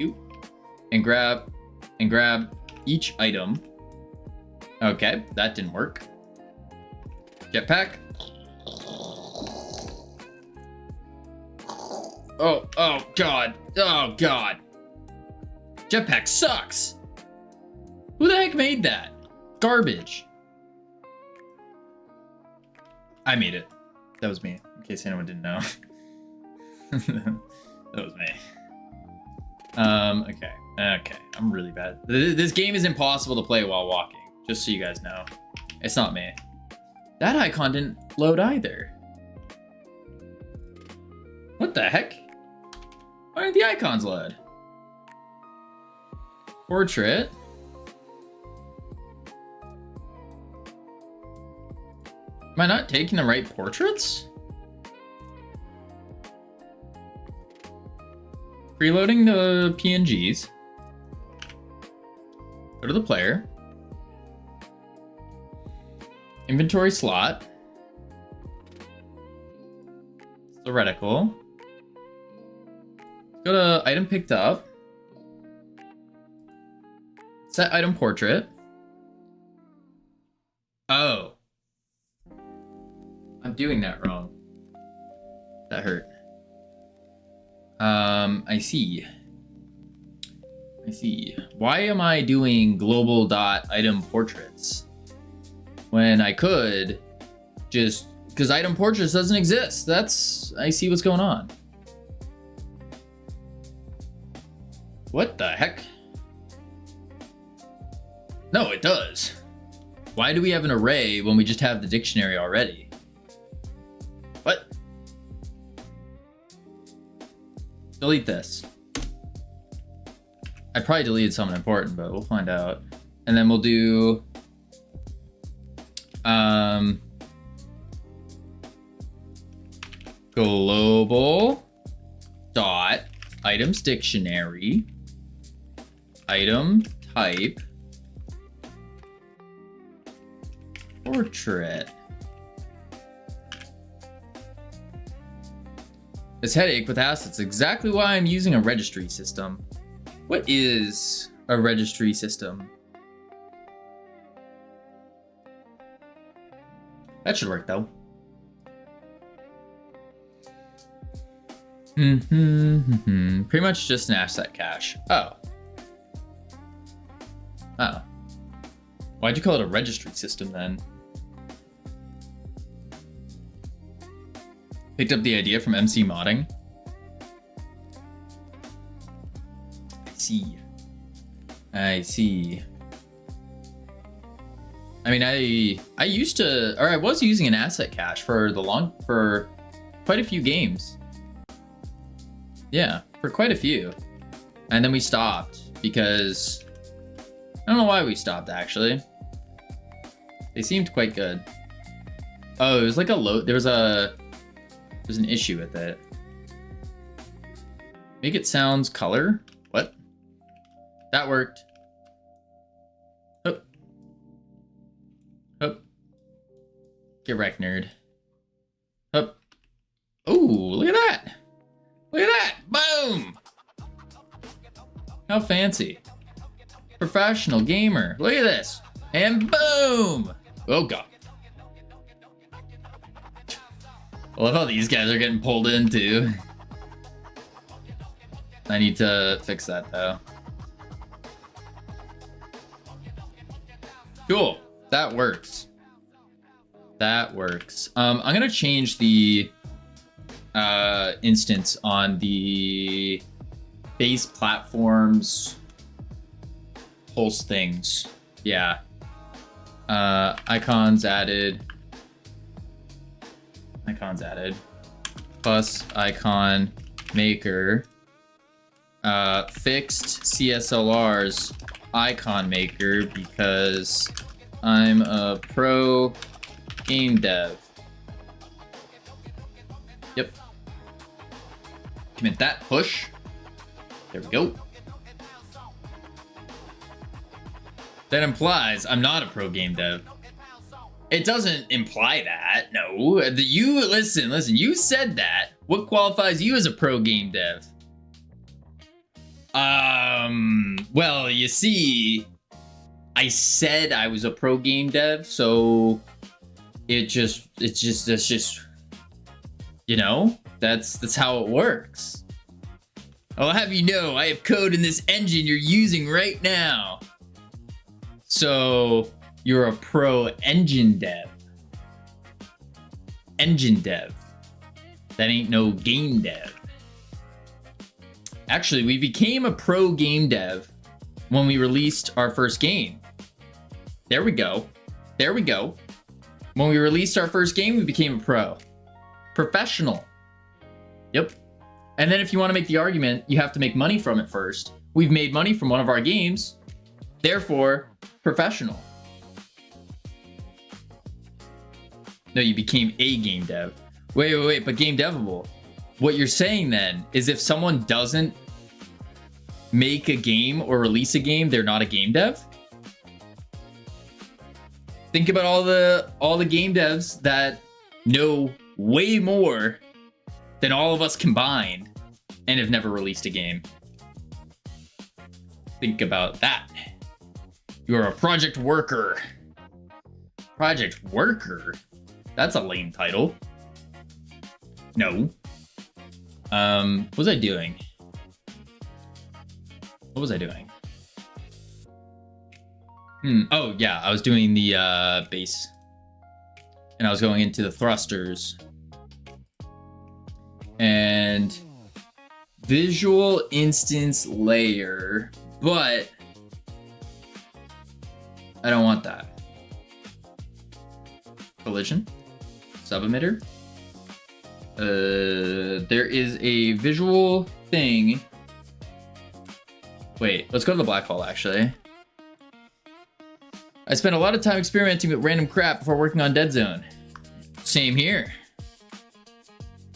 each item. Okay, that didn't work. Jetpack. Oh god. Oh god. Jetpack sucks. Who the heck made that? Garbage. I made it. That was me, in case anyone didn't know. That was me. Okay. I'm really bad. This game is impossible to play while walking, just so you guys know. It's not me. That icon didn't load either. What the heck? Why didn't the icons load? Portrait. Am I not taking the right portraits? Preloading the PNGs. Go to the player. Inventory slot. It's the reticle. Go to item picked up. Set item portrait. Oh. I'm doing that wrong. That hurt. I see. Why am I doing global dot item portraits when I could just, because item portraits doesn't exist? I see what's going on. What the heck? No, it does. Why do we have an array when we just have the dictionary already? What? Delete this. I probably deleted something important, but we'll find out. And then we'll do global dot items dictionary item type portrait. This headache with assets, exactly why I'm using a registry system. What is a registry system? That should work though. Pretty much just an asset cache. Oh. Why'd you call it a registry system then? Picked up the idea from MC Modding. I see. I mean, I used to, or I was using an asset cache for quite a few games. Yeah, for quite a few. And then we stopped because I don't know why we stopped actually. They seemed quite good. Oh, it was like a load. There's an issue with it. Make it sounds color. What? That worked. Up. Get wrecked, nerd. Up. Oh, look at that. Look at that. Boom. How fancy. Professional gamer. Look at this. And boom. Oh, God. I love how these guys are getting pulled in, too. I need to fix that, though. Cool. That works. That works. I'm gonna change the instance on the base platforms pulse things. Yeah. Icons added. Plus icon maker. Fixed CSLR's icon maker because I'm a pro game dev. Yep. Commit that, push. There we go. That implies I'm not a pro game dev. It doesn't imply that, no. Listen, you said that. What qualifies you as a pro game dev? Well, you see, I said I was a pro game dev, so it's just, you know, that's how it works. I'll have you know, I have code in this engine you're using right now. So you're a pro engine dev. Engine dev. That ain't no game dev. Actually, we became a pro game dev when we released our first game. There we go. There we go. When we released our first game, we became a pro. Professional. Yep. And then if you want to make the argument, you have to make money from it first. We've made money from one of our games. Therefore, professional. No, you became a game dev. Wait, but game devable. What you're saying then is if someone doesn't make a game or release a game, they're not a game dev? Think about all the game devs that know way more than all of us combined and have never released a game. Think about that. You're a project worker. Project worker? That's a lame title. No. What was I doing? What was I doing? Oh yeah, I was doing the base. And I was going into the thrusters. And visual instance layer, but I don't want that. Collision, sub-emitter. There is a visual thing. Wait, let's go to the black hole actually. I spent a lot of time experimenting with random crap before working on Dead Zone. Same here.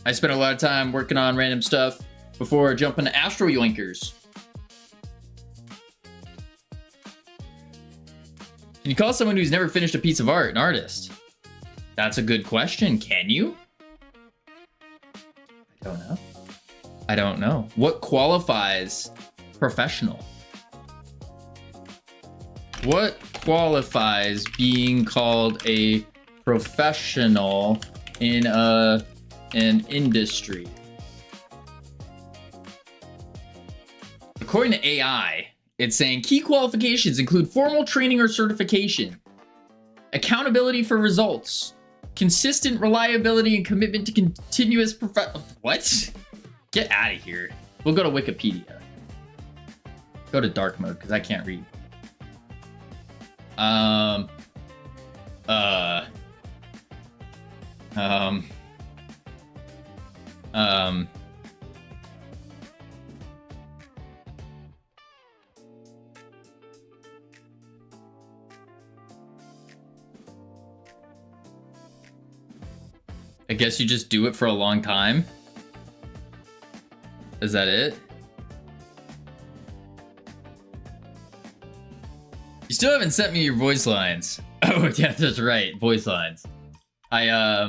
I spent a lot of time working on random stuff before jumping to Astro Yoinkers. Can you call someone who's never finished a piece of art an artist? That's a good question. Can you? I don't know. I don't know. What qualifies professional? What qualifies being called a professional in an industry? According to AI, it's saying key qualifications include formal training or certification, accountability for results, consistent reliability and commitment to continuous What? Get out of here. We'll go to Wikipedia. Go to dark mode because I can't read. I guess you just do it for a long time. Is that it? You still haven't sent me your voice lines. Oh yeah, that's right, voice lines. Are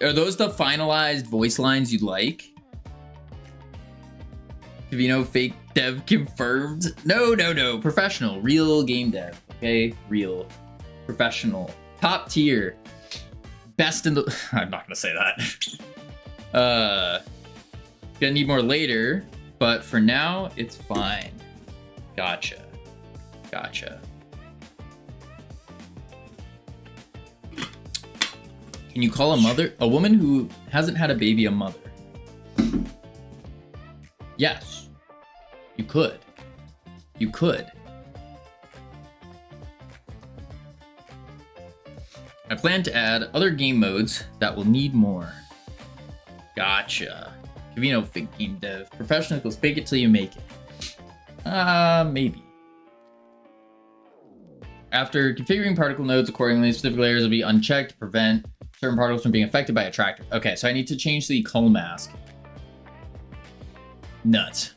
those the finalized voice lines you'd like? Kavino fake dev confirmed? No, professional, real game dev, okay? Real, professional, top tier, best in the, I'm not gonna say that. Gonna need more later, but for now, it's fine. Gotcha. Can you call a woman who hasn't had a baby a mother? Yes, you could. You could. I plan to add other game modes that will need more. Gotcha. Kavino, fake game dev. Professional equals fake it till you make it. Maybe. After configuring particle nodes accordingly, specific layers will be unchecked to prevent certain particles from being affected by attractors. Okay, so I need to change the cull mask. Nuts.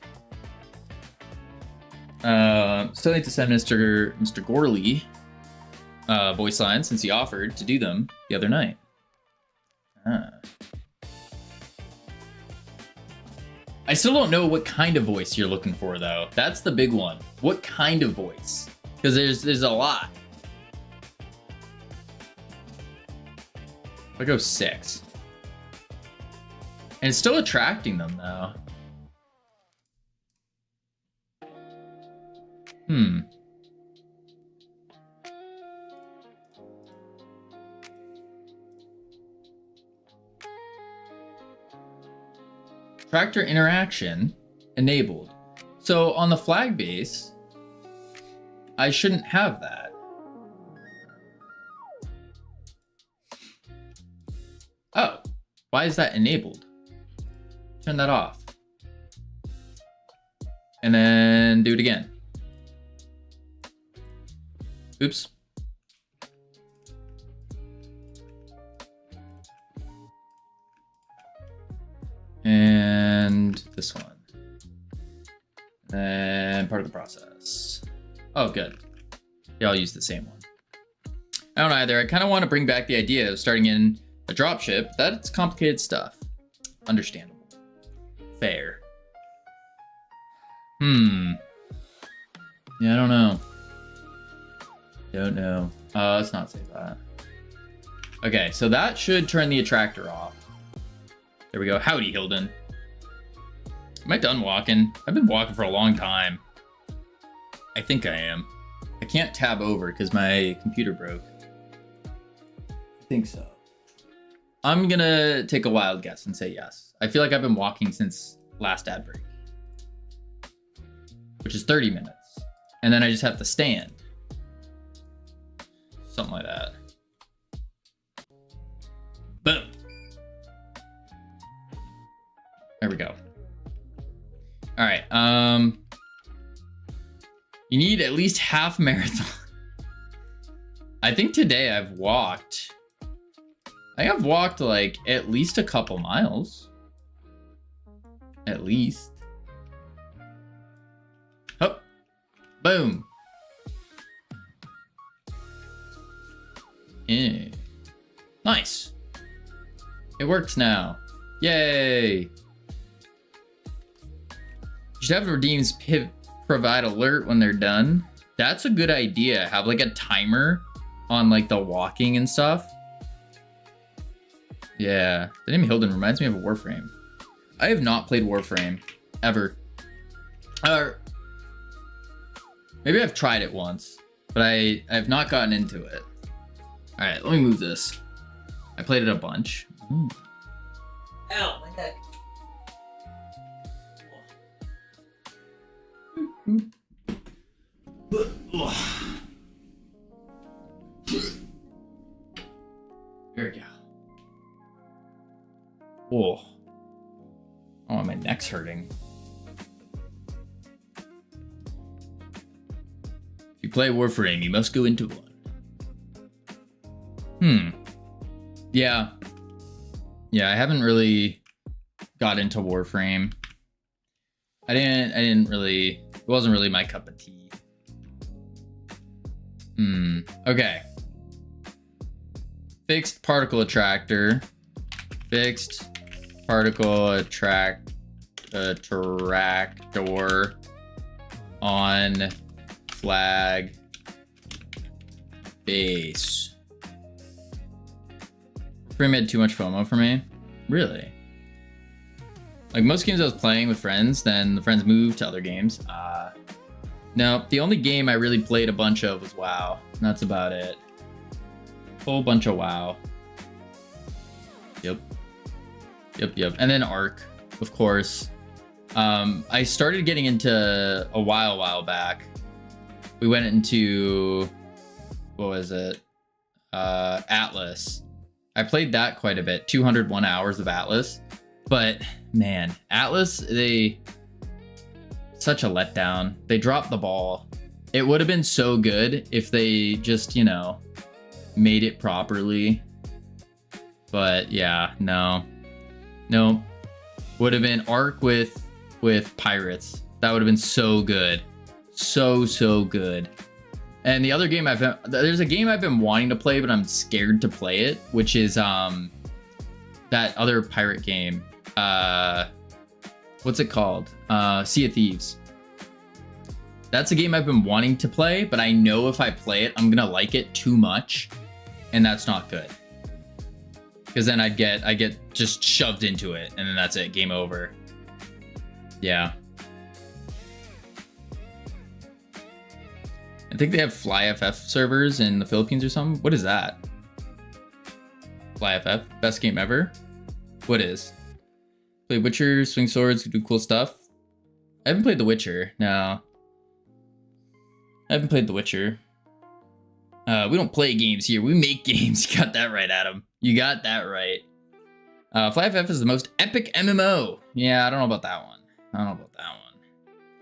Still need to send Mr. Gorley voice lines since he offered to do them the other night. I still don't know what kind of voice you're looking for though. That's the big one. What kind of voice? Because there's a lot. I'll go 6. And it's still attracting them though. Tractor interaction enabled. So on the flag base, I shouldn't have that. Oh, why is that enabled? Turn that off. And then do it again. Oops. And this one. And part of the process. Oh, good. Yeah, I'll use the same one. I don't either. I kind of want to bring back the idea of starting in a dropship. That's complicated stuff. Understandable. Fair. Yeah, I don't know. Don't know. Let's not say that. Okay, so that should turn the attractor off. There we go. Howdy, Hilden. Am I done walking? I've been walking for a long time. I think I am. I can't tab over because my computer broke. I think so. I'm gonna take a wild guess and say yes. I feel like I've been walking since last ad break, which is 30 minutes. And then I just have to stand. Something like that. Boom. There we go. All right. You need at least half marathon. I think today I've walked. I think I've walked like at least a couple miles. At least. Oh. Boom. Yeah. Nice. It works now. Yay. You should have redeems provide alert when they're done. That's a good idea. Have like a timer on like the walking and stuff. Yeah. The name Hilden reminds me of a Warframe. I have not played Warframe ever. Maybe I've tried it once, but I have not gotten into it. All right, let me move this. I played it a bunch. Ooh. Ow, my neck. There we go. Whoa. Oh, my neck's hurting. If you play Warframe, you must go into one. Yeah. Yeah, I haven't really got into Warframe. I didn't really, it wasn't really my cup of tea. Okay. Fixed particle attractor. Fixed particle attractor on flag base. Frame had too much FOMO for me. Really? Like most games I was playing with friends, then the friends moved to other games. No, the only game I really played a bunch of was WoW. And that's about it. Whole bunch of WoW. Yep. And then Ark, of course. I started getting into a while back. We went into, what was it? Atlas. I played that quite a bit, 201 hours of Atlas. But man, Atlas, such a letdown. They dropped the ball. It would have been so good if they just, made it properly. But yeah, no. Would have been Ark with pirates. That would have been so good. So good. And the other game there's a game I've been wanting to play, but I'm scared to play it, which is that other pirate game. What's it called? Sea of Thieves. That's a game I've been wanting to play, but I know if I play it, I'm gonna like it too much, and that's not good. because then I get just shoved into it, and then that's it, game over. Yeah. I think they have FlyFF servers in the Philippines or something. What is that? FlyFF, best game ever. What is? Play Witcher, swing swords, do cool stuff. I haven't played The Witcher. No, I haven't played The Witcher. We don't play games here. We make games. You got that right, Adam. You got that right. FlyFF is the most epic MMO. Yeah, I don't know about that one. I don't know about that one.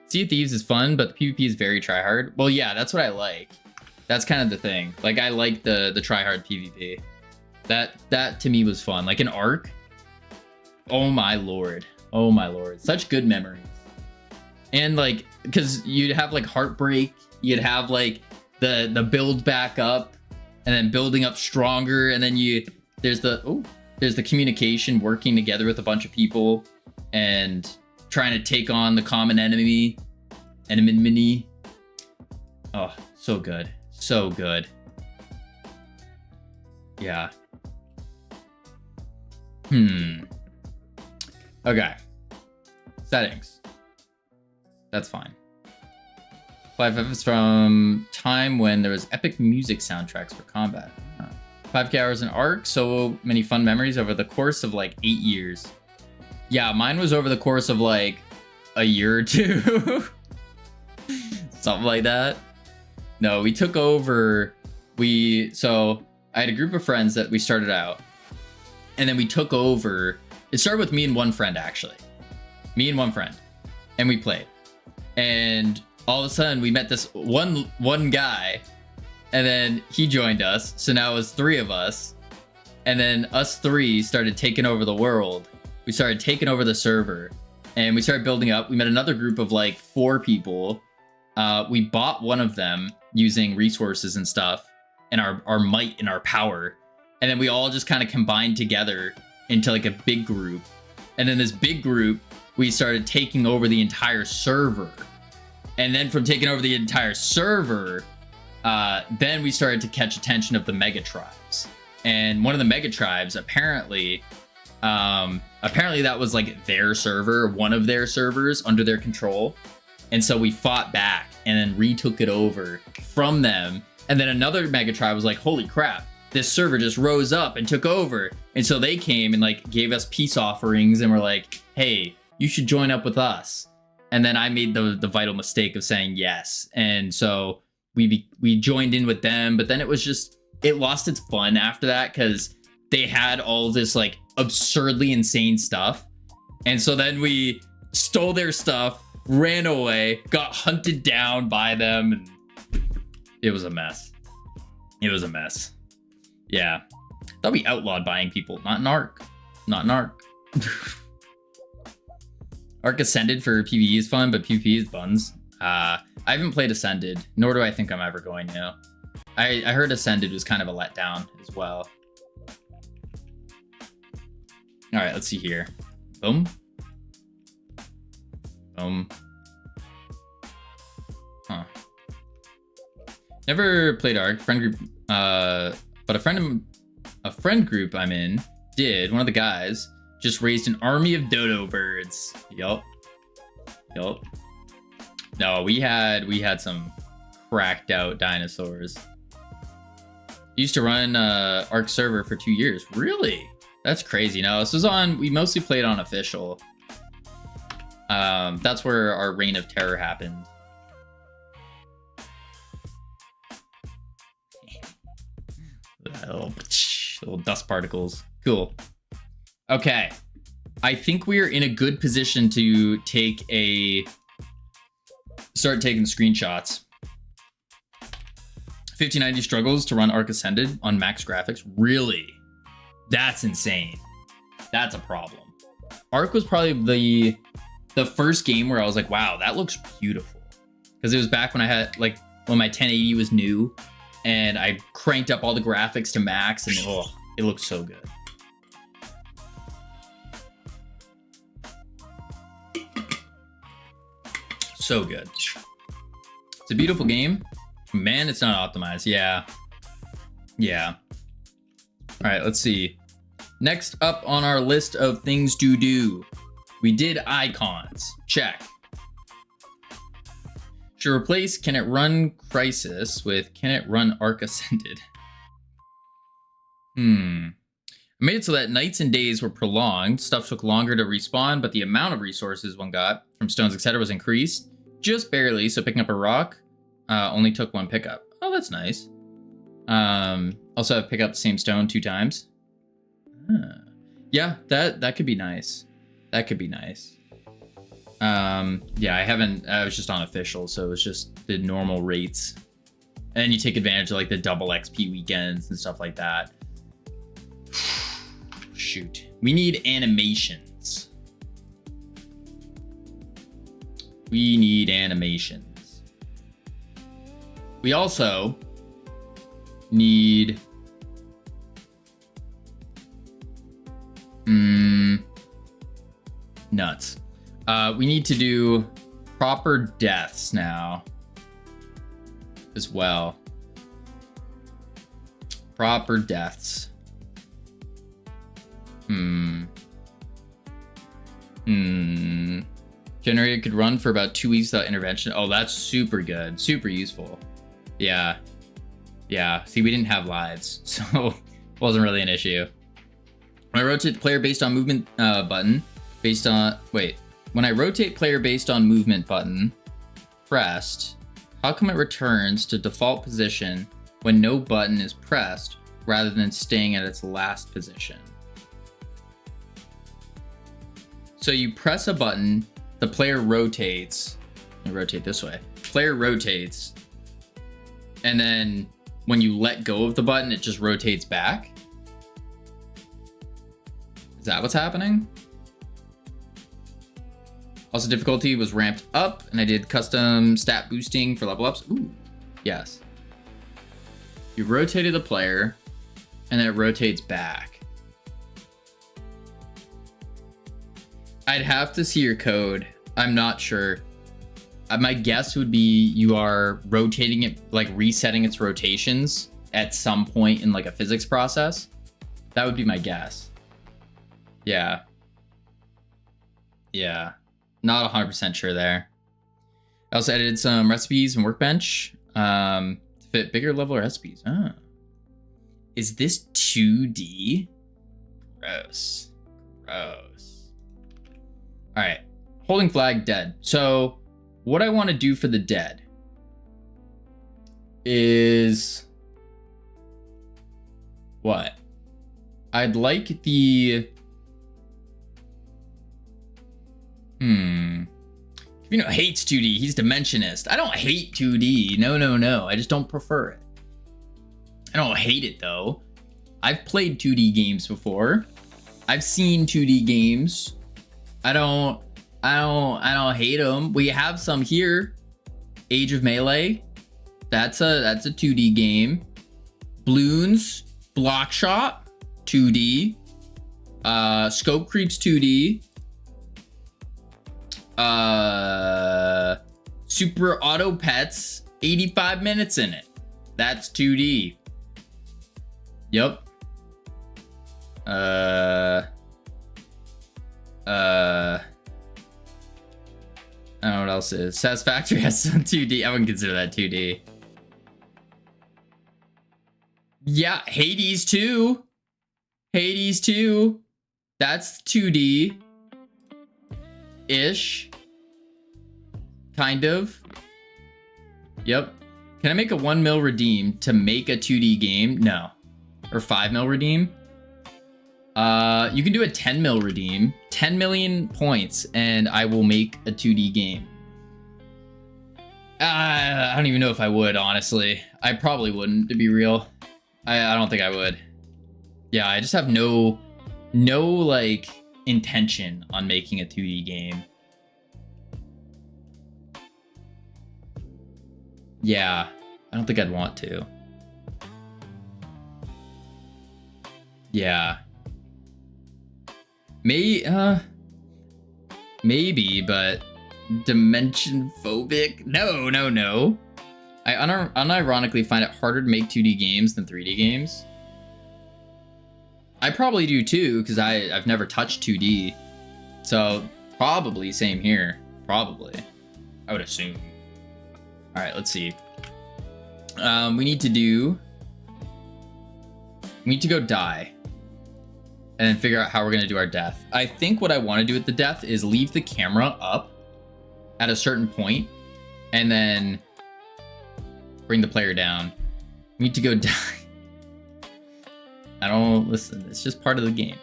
Sea of Thieves is fun, but the PvP is very tryhard. Well, yeah, that's what I like. That's kind of the thing. Like, I like the tryhard PvP. That to me was fun. Like an Ark. Oh my lord. Oh my lord. Such good memories. And like, because you'd have like Heartbreak. You'd have like the build back up, and then building up stronger, and then there's the communication, working together with a bunch of people and trying to take on the common enemy. Oh, so good. So good. Yeah. Okay. Settings. That's fine. FlyFF is from time when there was epic music soundtracks for combat. 5K hours in Ark, so many fun memories over the course of like 8 years. Yeah, mine was over the course of like a year or two. Something like that. No, we took over. So I had a group of friends that we started out, and then we took over. It started with me and one friend, actually. Me and one friend. And we played. And all of a sudden we met this one guy, and then he joined us. So now it was 3 of us. And then us 3 started taking over the world. We started taking over the server, and we started building up. We met another group of like 4 people. We bought one of them using resources and stuff, and our might and our power. And then we all just kind of combined together into like a big group. And then this big group, we started taking over the entire server. And then from taking over the entire server, then we started to catch attention of the mega tribes. And one of the mega tribes, apparently that was like their server, one of their servers under their control. And so we fought back and then retook it over from them. And then another mega tribe was like, holy crap, this server just rose up and took over. And so they came and like gave us peace offerings and were like, hey, you should join up with us. And then I made the vital mistake of saying yes. And so we joined in with them, but then it lost its fun after that, because they had all this like absurdly insane stuff. And so then we stole their stuff, ran away, got hunted down by them, and it was a mess. It was a mess. Yeah. Thought we outlawed buying people. Not an Ark. Not an Ark. Ark Ascended for PvE is fun, but PvP is buns. I haven't played Ascended, nor do I think I'm ever going to. I heard Ascended was kind of a letdown as well. All right, let's see here. Boom. Boom. Huh. Never played Ark. Friend group, but a friend group I'm in did. One of the guys just raised an army of dodo birds. Yup. No, we had some cracked out dinosaurs. Used to run Ark server for 2 years. Really? That's crazy. No, this was we mostly played on official. That's where our reign of terror happened. Little dust particles. Cool. Okay. I think we are in a good position to start taking screenshots. 5090 struggles to run Ark Ascended on max graphics. Really? That's insane. That's a problem. Ark was probably the first game where I was like, wow, that looks beautiful. Because it was back when I had when my 1080 was new, and I cranked up all the graphics to max, and it looked so good. So good. It's a beautiful game. Man, it's not optimized. Yeah. All right, let's see. Next up on our list of things to do, we did icons. Check. Should replace can it run Crisis with can it run Arc Ascended? I made it so that nights and days were prolonged. Stuff took longer to respawn, but the amount of resources one got from stones, etc. was increased. Just barely, so picking up a rock only took 1 pickup. Oh, that's nice. Also have pick up the same stone 2 times. Yeah, that could be nice. That could be nice. Yeah, I was just on official, so it's just the normal rates. And you take advantage of like the double XP weekends and stuff like that. Shoot. We need animations. We need animations. We also need nuts. We need to do proper deaths now as well. Proper deaths. Generator could run for about 2 weeks without intervention. Oh, that's super good. Super useful. Yeah. Yeah. See, we didn't have lives, so it wasn't really an issue. When I rotate the player based on movement button, when I rotate player based on movement button pressed, how come it returns to default position when no button is pressed rather than staying at its last position? So you press a button, the player rotates. Let me rotate this way. Player rotates, and then when you let go of the button, it just rotates back. Is that what's happening? Also, difficulty was ramped up, and I did custom stat boosting for level ups. Ooh, yes. You rotated the player, and then it rotates back. I'd have to see your code. I'm not sure. My guess would be you are rotating it, like resetting its rotations at some point in like a physics process. That would be my guess. Yeah. Yeah. Not 100% sure there. I also edited some recipes and workbench to fit bigger level recipes. Ah. Is this 2D? Gross. Gross. All right. Holding flag dead. So what I want to do for the dead is what? I'd like the Kavino hates 2D. He's Dimensionist. I don't hate 2D. No. I just don't prefer it. I don't hate it though. I've played 2D games before. I've seen 2D games. I don't hate them. We have some here. Age of Melee. That's a 2D game. Bloons, Block Shot, 2D. Scope Creeps 2D. Super Auto Pets, 85 minutes in it. That's 2D. Yep. I don't know what else is. Satisfactory has some 2D. I wouldn't consider that 2D. Yeah, Hades 2. Hades 2. That's 2D. Ish. Kind of. Yep. Can I make a 1 mil redeem to make a 2D game? No. Or 5 mil redeem? You can do a 10 mil redeem. 10 million points, and I will make a 2D game. I don't even know if I would, honestly. I probably wouldn't, to be real. I don't think I would. Yeah, I just have no like intention on making a 2D game. Yeah, I don't think I'd want to. Yeah. Maybe, but dimension phobic? No. I unironically find it harder to make 2D games than 3D games. I probably do too, because I've never touched 2D. So probably same here. Probably. I would assume. Alright, let's see. We need to go die. And then figure out how we're going to do our death. I think what I want to do with the death is leave the camera up at a certain point and then bring the player down. We need to go die. I don't listen. It's just part of the game.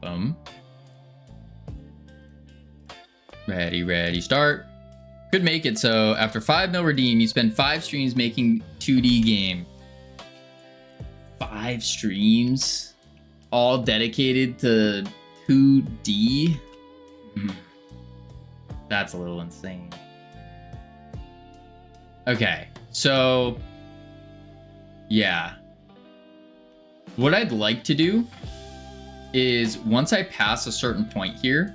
Boom. Ready, start. Could make it so after 5 mil redeem, you spend 5 streams making 2D game. 5 streams? All dedicated to 2D? That's a little insane. Okay, so yeah. What I'd like to do is once I pass a certain point here,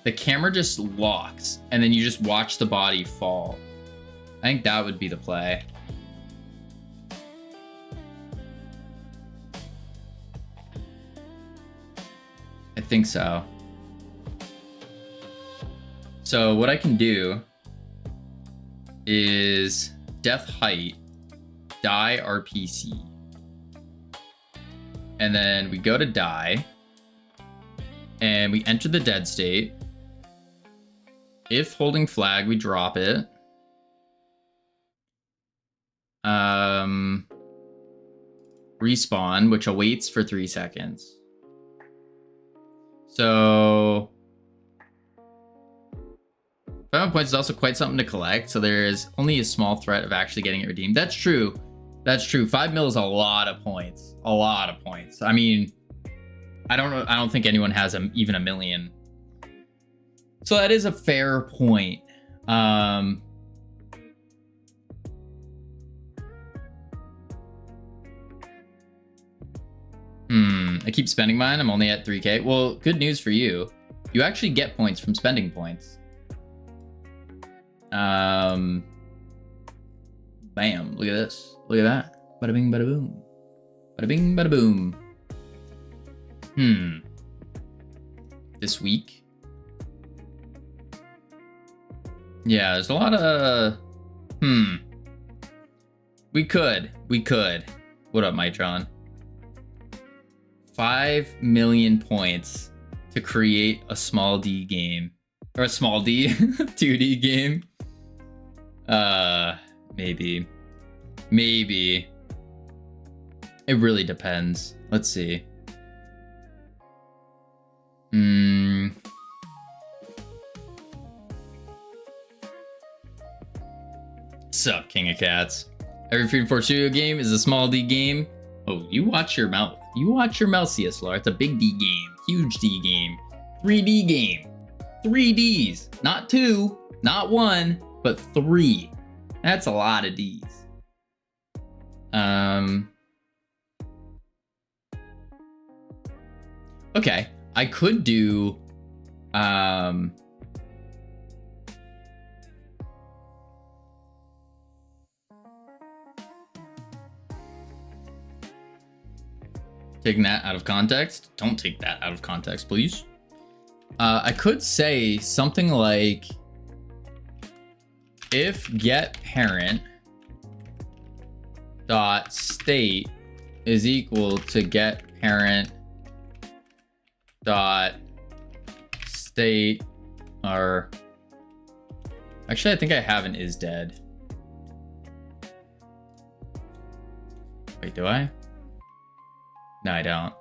the camera just locks and then you just watch the body fall. I think that would be the play. I think so. So what I can do is death height, die RPC. And then we go to die and we enter the dead state. If holding flag, we drop it. Respawn, which awaits for 3 seconds. So 5 points is also quite something to collect, so there is only a small threat of actually getting it redeemed. That's true. That's true. 5 mil is a lot of points. A lot of points. I mean, I don't think anyone has even 1 million. So that is a fair point. I keep spending mine. I'm only at 3K. Well, good news for you. You actually get points from spending points. Bam. Look at this. Look at that. Bada bing, bada boom. Bada bing, bada boom. This week. Yeah, there's a lot of... We could. What up, Mitron? 5 million points to create a small D game. Or a small D 2D game. Maybe. It really depends. Let's see. Sup, King of Cats. Every Freedom Force studio game is a small D game. Oh, you watch your mouth. You watch your mouth, CSLR. It's a big D game. Huge D game. 3D game. 3 Ds. Not 2, not 1, but 3. That's a lot of Ds. Okay, I could do taking that out of context. Don't take that out of context, please. I could say something like, if get parent dot state is equal to get parent dot state, or actually I think I have an is dead. Wait, do I? No, I don't.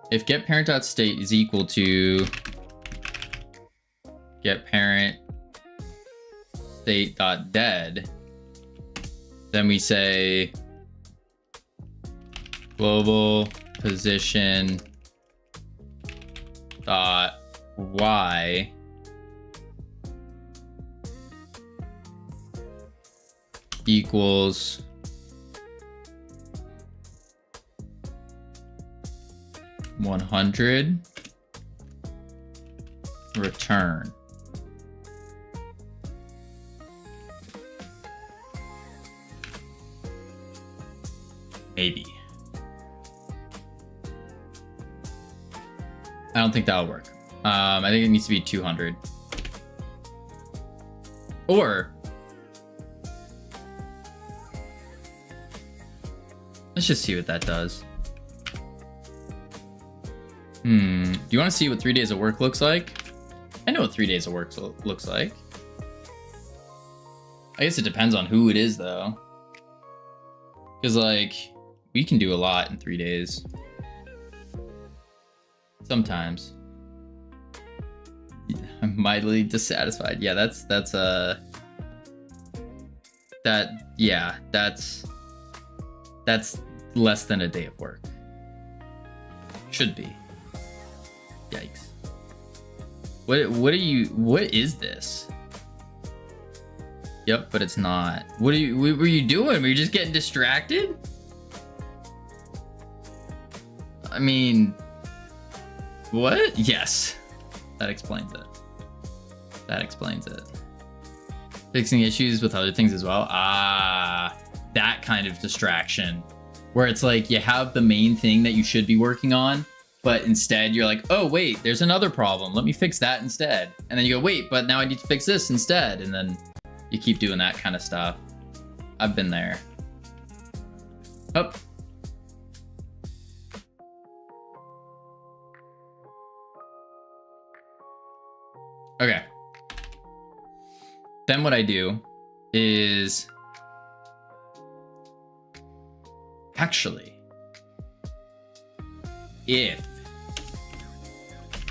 If get parent dot state is equal to get parent state dot dead, then we say global position dot y equals 100. Return. Maybe. I don't think that'll work. I think it needs to be 200. Or let's just see what that does. Do you want to see what 3 days of work looks like? I know what 3 days of work looks like. I guess it depends on who it is, though. Because, like, we can do a lot in 3 days. Sometimes. I'm mildly dissatisfied. Yeah, that's less than a day of work. Should be. Yikes. What is this? Yep, but it's not. What were you doing? Were you just getting distracted? I mean, what? Yes. That explains it. That explains it. Fixing issues with other things as well. Ah, that kind of distraction. Where it's like you have the main thing that you should be working on, but instead you're like, oh wait, there's another problem. Let me fix that instead. And then you go, wait, but now I need to fix this instead. And then you keep doing that kind of stuff. I've been there. Oh. Okay. Then what I do is actually, if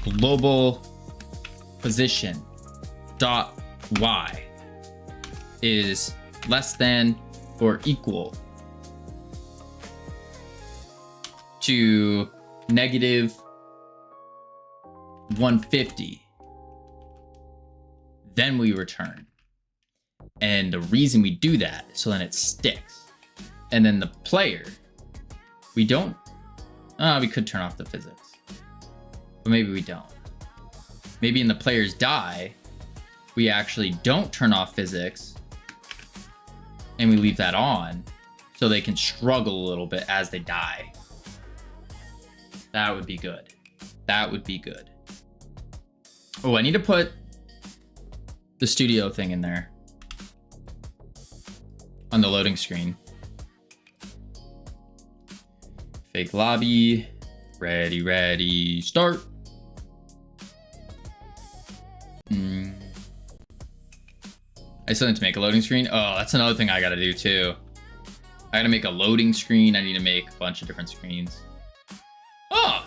global position dot y is less than or equal to negative 150, then we return. And the reason we do that is so then it sticks. And then the player, we don't, we could turn off the physics, but maybe we don't. Maybe in the player's die, we actually don't turn off physics and we leave that on so they can struggle a little bit as they die. That would be good. That would be good. Oh, I need to put the studio thing in there on the loading screen. Fake lobby. Ready, start. I still need to make a loading screen. Oh, that's another thing I gotta do too. I gotta make a loading screen. I need to make a bunch of different screens. Oh,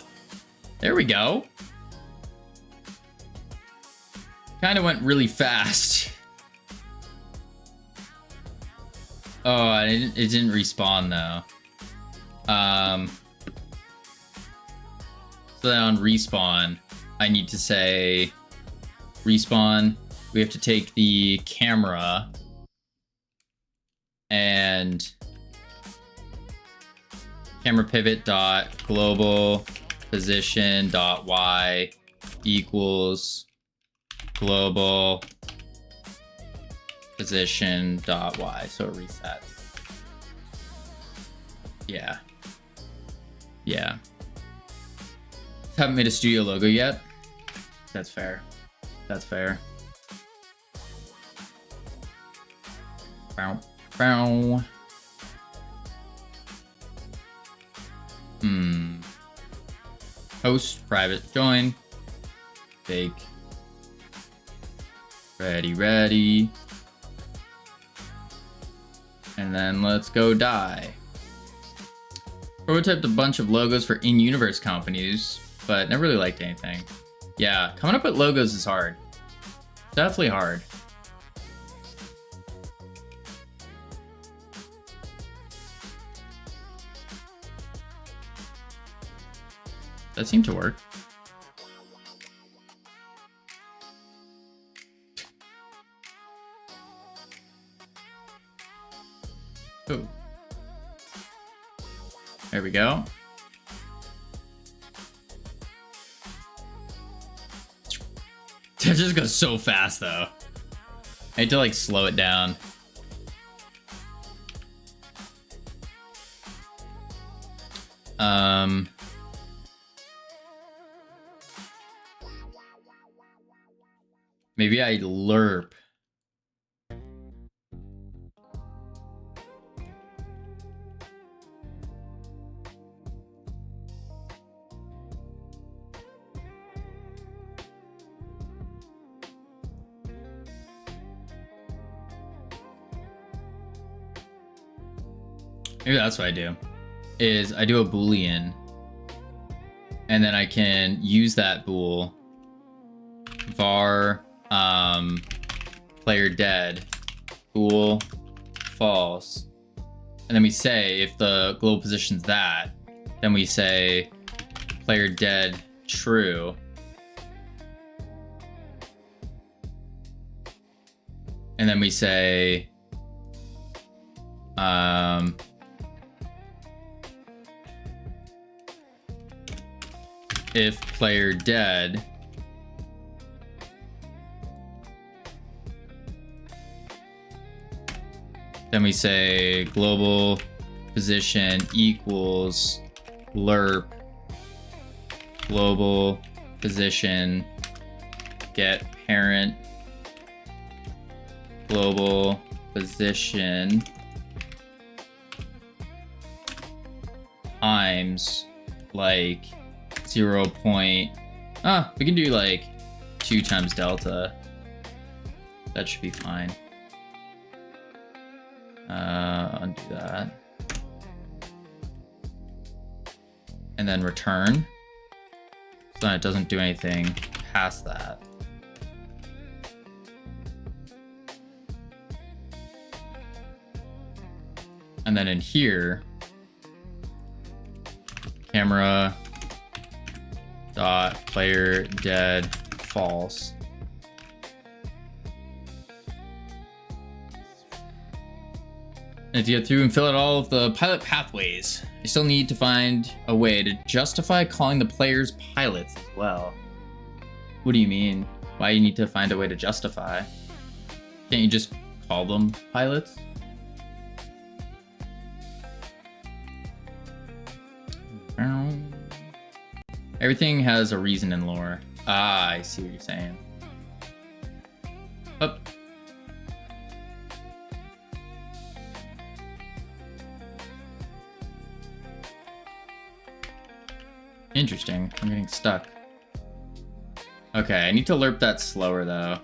there we go. Kind of went really fast. Oh, it didn't respawn though. So then on respawn, I need to say respawn. We have to take the camera and camera pivot dot global position dot y equals global position dot y, so it resets. Yeah. Haven't made a studio logo yet. That's fair. Bow. Host, private, join. Fake. Ready. And then let's go die. Prototyped a bunch of logos for in-universe companies, but never really liked anything. Yeah, coming up with logos is hard. Definitely hard. That seemed to work. Oh. There we go. That just goes so fast though. I need to like slow it down. Maybe I lerp. Maybe that's what I do. Is I do a boolean, and then I can use that bool var player dead bool false, and then we say if the global position's that, then we say player dead true, and then we say if player dead then we say global position equals lerp global position get parent global position times like 0. We can do like 2 times delta. That should be fine. Undo that. And then return. So then it doesn't do anything past that. And then in here, camera dot player dead false. And to get through and fill out all of the pilot pathways, I still need to find a way to justify calling the players pilots as well. What do you mean? Why you need to find a way to justify? Can't you just call them pilots? Everything has a reason in lore. Ah, I see what you're saying. Up. Interesting. I'm getting stuck. Okay, I need to lerp that slower though.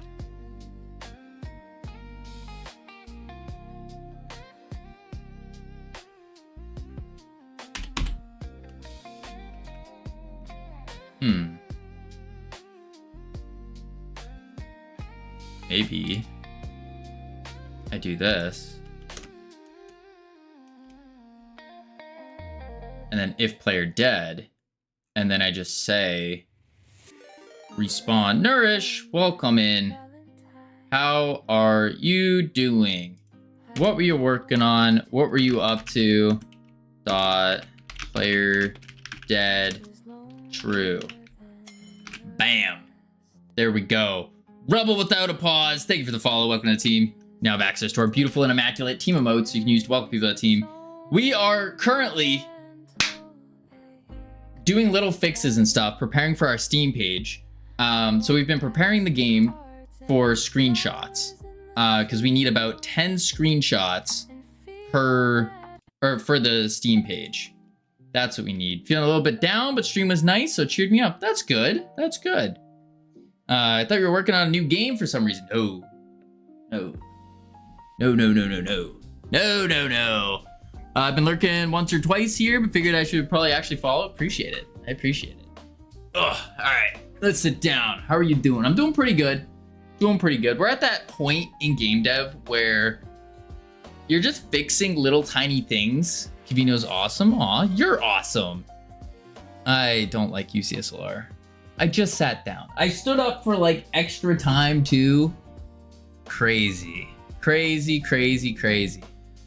Maybe I do this. And then if player dead, and then I just say respawn nourish, welcome in. How are you doing? What were you working on? What were you up to? Dot player dead true. Bam. There we go. Rebel without a pause. Thank you for the follow. Welcome to the team. Now have access to our beautiful and immaculate team emotes you can use to welcome people to the team. We are currently doing little fixes and stuff, preparing for our Steam page. So we've been preparing the game for screenshots because we need about 10 screenshots for the Steam page. That's what we need. Feeling a little bit down, but stream was nice, so it cheered me up. That's good. That's good. I thought you were working on a new game for some reason. No. I've been lurking once or twice here, but figured I should probably actually follow. Appreciate it. I appreciate it. Ugh, all right. Let's sit down. How are you doing? I'm doing pretty good. We're at that point in game dev where you're just fixing little tiny things. Kavino's awesome. Aw, you're awesome. I don't like UCSLR. I just sat down. I stood up for like extra time too. Crazy.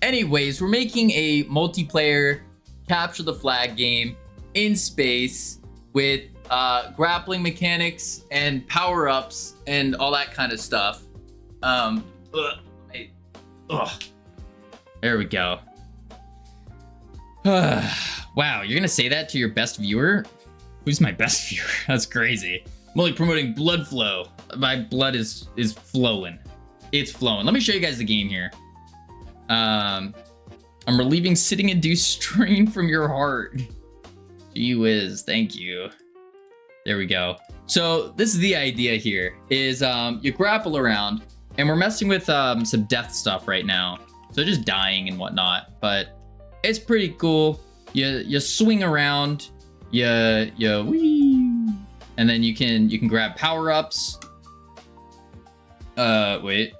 Anyways, we're making a multiplayer capture the flag game in space with grappling mechanics and power-ups and all that kind of stuff. Ugh. There we go. Wow, you're gonna say that to your best viewer? Who's my best viewer? That's crazy. I'm only promoting blood flow. My blood is flowing. It's flowing. Let me show you guys the game here. I'm relieving sitting-induced strain from your heart. Gee whiz, thank you. There we go. So this is the idea here, is you grapple around, and we're messing with some death stuff right now. So just dying and whatnot, but it's pretty cool. You swing around, you wee, and then you can grab power-ups. Wait.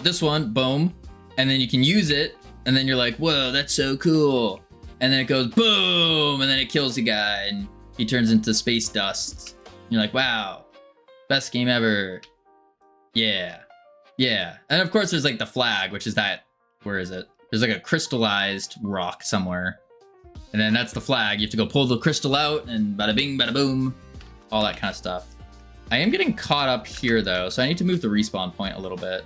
This one, boom. And then you can use it, and then you're like, whoa, that's so cool. And then it goes boom, and then it kills the guy, and he turns into space dust. And you're like, wow, best game ever. Yeah. Yeah. And of course there's like the flag, which is that, where is it? There's like a crystallized rock somewhere. And then that's the flag. You have to go pull the crystal out, and bada bing, bada boom. All that kind of stuff. I am getting caught up here though, so I need to move the respawn point a little bit.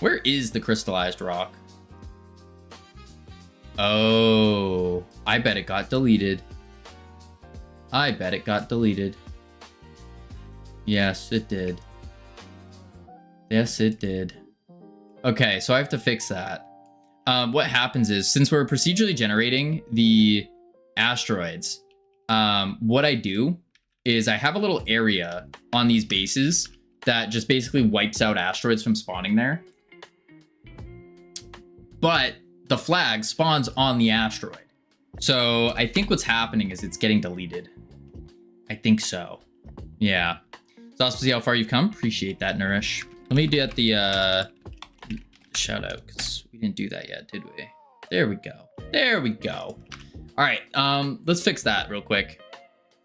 Where is the crystallized rock? Oh, I bet it got deleted. I bet it got deleted. Yes, it did. Yes, it did. Okay, so I have to fix that. What happens is, since we're procedurally generating the asteroids, what I do is I have a little area on these bases that just basically wipes out asteroids from spawning there. But the flag spawns on the asteroid. So I think what's happening is it's getting deleted. I think so. Yeah. So I'll see how far you've come. Appreciate that, Nourish. Let me get the shout out, because we didn't do that yet, did we? There we go. There we go. All right, let's fix that real quick.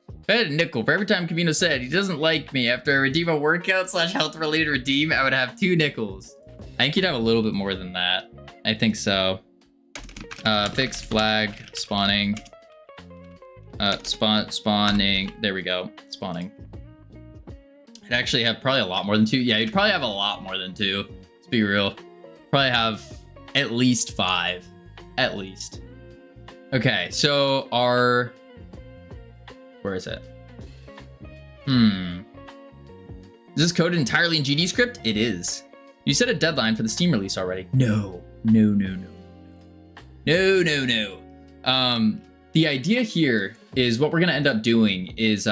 If I had a nickel for every time Camino said he doesn't like me after I redeem a workout / health related redeem, I would have 2 nickels. I think you'd have a little bit more than that. I think so. Fix flag spawning. Spawning. There we go. Spawning. I'd actually have probably a lot more than 2. Yeah, you'd probably have a lot more than 2. Let's be real. Probably have at least 5. At least. Okay, so our... Where is it? Is this coded entirely in GD script? It is. You set a deadline for the Steam release already. No. The idea here is what we're gonna end up doing is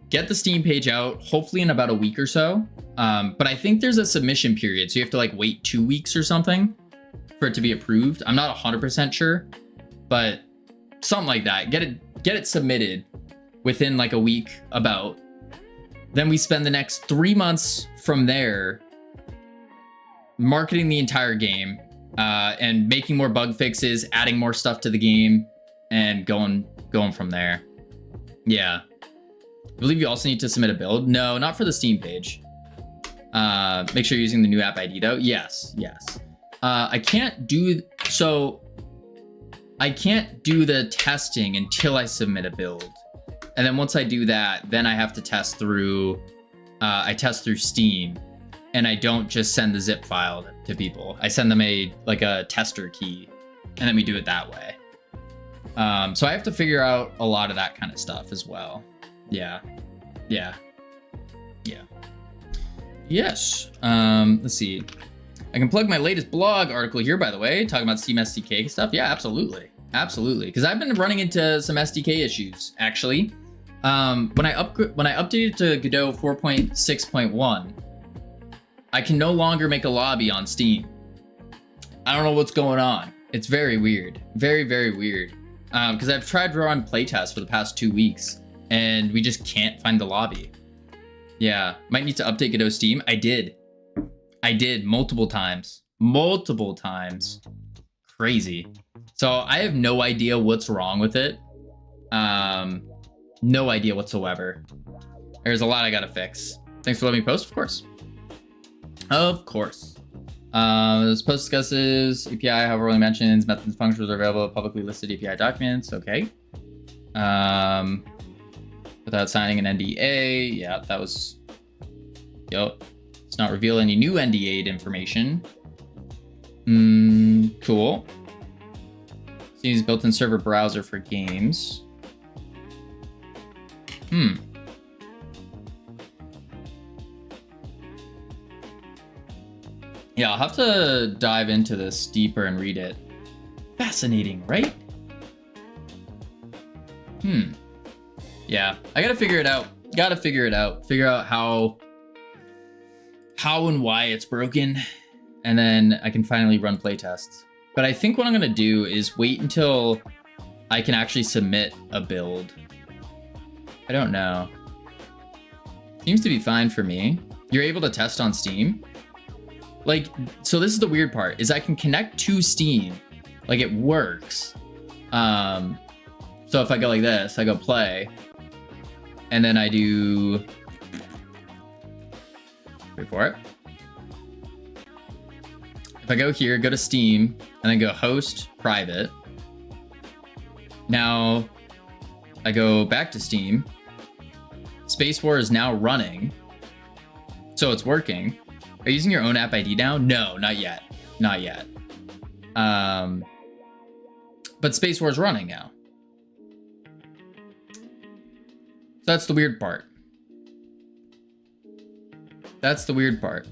get the Steam page out, hopefully in about a week or so. But I think there's a submission period, so you have to like wait 2 weeks or something for it to be approved. I'm not 100% sure, but something like that. Get it submitted within like a week about. Then we spend the next 3 months from there marketing the entire game and making more bug fixes, adding more stuff to the game, and going from there. Yeah. I believe you also need to submit a build. No, not for the Steam page. Make sure you're using the new app ID though. Yes. I can't do the testing until I submit a build. And then once I do that, then I have to test through, I test through Steam, and I don't just send the zip file to people. I send them a tester key, and then we do it that way. So I have to figure out a lot of that kind of stuff as well. Yeah. Yes. Let's see. I can plug my latest blog article here, by the way, talking about Steam SDK stuff. Yeah, absolutely. Because I've been running into some SDK issues, actually. When I updated to Godot 4.6.1, I can no longer make a lobby on Steam. I don't know what's going on. It's very weird. Very, very weird. Because I've tried to run playtests for the past 2 weeks, and we just can't find the lobby. Yeah, might need to update Godot Steam. I did multiple times. Crazy. So I have no idea what's wrong with it. No idea whatsoever. There's a lot I gotta fix. Thanks for letting me post, of course. This post discusses API, however, only mentions methods and functions are available publicly listed API documents. Okay. Without signing an NDA. Yeah, that was. Yep. Let's not reveal any new NDA'd information. Cool. Seems built-in server browser for games. Yeah, I'll have to dive into this deeper and read it. Fascinating, right? Yeah, I gotta figure it out. Figure out how and why it's broken, and then I can finally run playtests. But I think what I'm gonna do is wait until I can actually submit a build. I don't know. Seems to be fine for me. You're able to test on Steam. Like, so this is the weird part, is I can connect to Steam. Like, it works. So if I go like this, I go play. And then I do... Wait for it. If I go here, go to Steam, and then go host, private. Now, I go back to Steam. Space War is now running. So it's working. Are you using your own app ID now? No, not yet. Not yet. But Space War is running now. So that's the weird part. That's the weird part.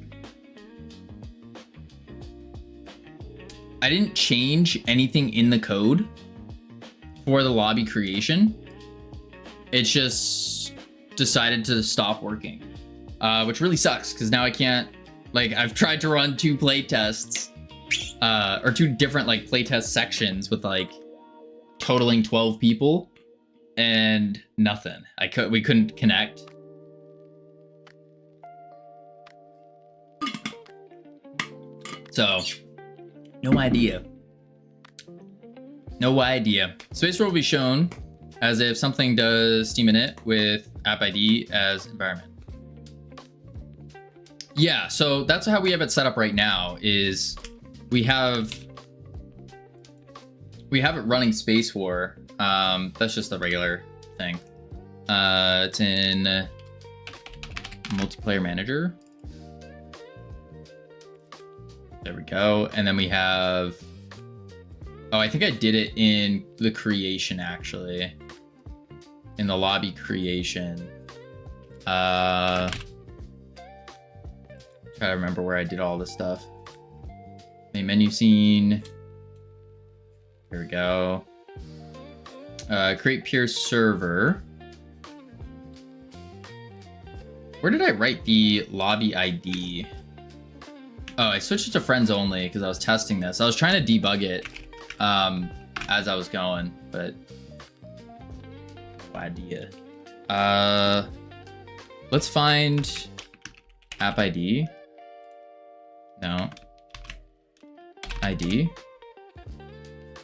I didn't change anything in the code for the lobby creation. It's just decided to stop working, which really sucks because now I can't. Like, I've tried to run 2 playtests, or 2 different like playtest sections with like totaling 12 people, and nothing. We couldn't connect. So, no idea. No idea. Space War will be shown as if something does Steam init with app ID as environment. Yeah, so that's how we have it set up right now, is we have it running Space War. That's just the regular thing. It's in multiplayer manager. There we go. And then we have, oh, I think I did it in the creation, actually. In the lobby creation. Try to remember where I did all this stuff. Main menu scene. Here we go. Create peer server. Where did I write the lobby ID? Oh, I switched it to friends only because I was testing this. I was trying to debug it as I was going, but no idea. Let's find app ID. No. ID.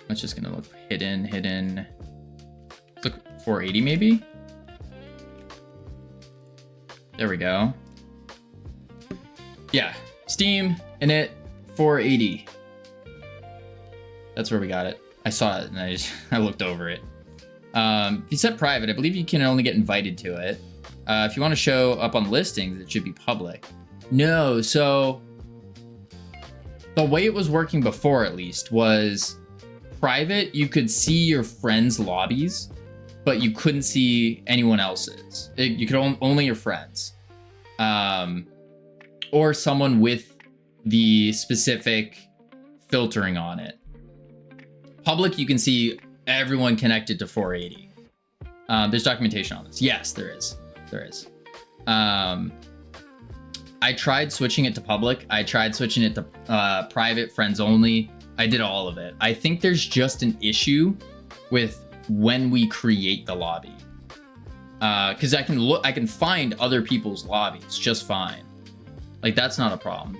It's just gonna look hidden. Let's look 480 maybe. There we go. Yeah, Steam init 480. That's where we got it. I saw it and I looked over it. If you set private, I believe you can only get invited to it. If you want to show up on listings, it should be public. No, so the way it was working before, at least, was private. You could see your friends' lobbies, but you couldn't see anyone else's. You could only your friends, or someone with the specific filtering on it. Public, you can see everyone connected to 480. There's documentation on this. Yes, there is. There is. I tried switching it to public. I tried switching it to private, friends only. I did all of it. I think there's just an issue with when we create the lobby. Because I can find other people's lobbies just fine. Like, that's not a problem.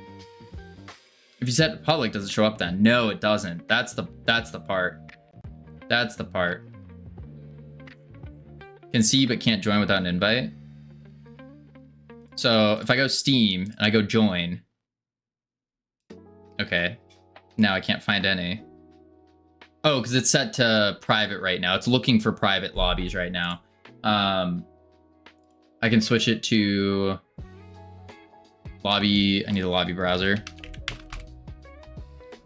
If you set it to public, does it show up then? No, it doesn't. That's the part. That's the part. Can see but can't join without an invite. So if I go Steam and I go join, Okay. Now I can't find any. Oh, because it's set to private right now. It's looking for private lobbies right now. I can switch it to lobby. I need a lobby browser.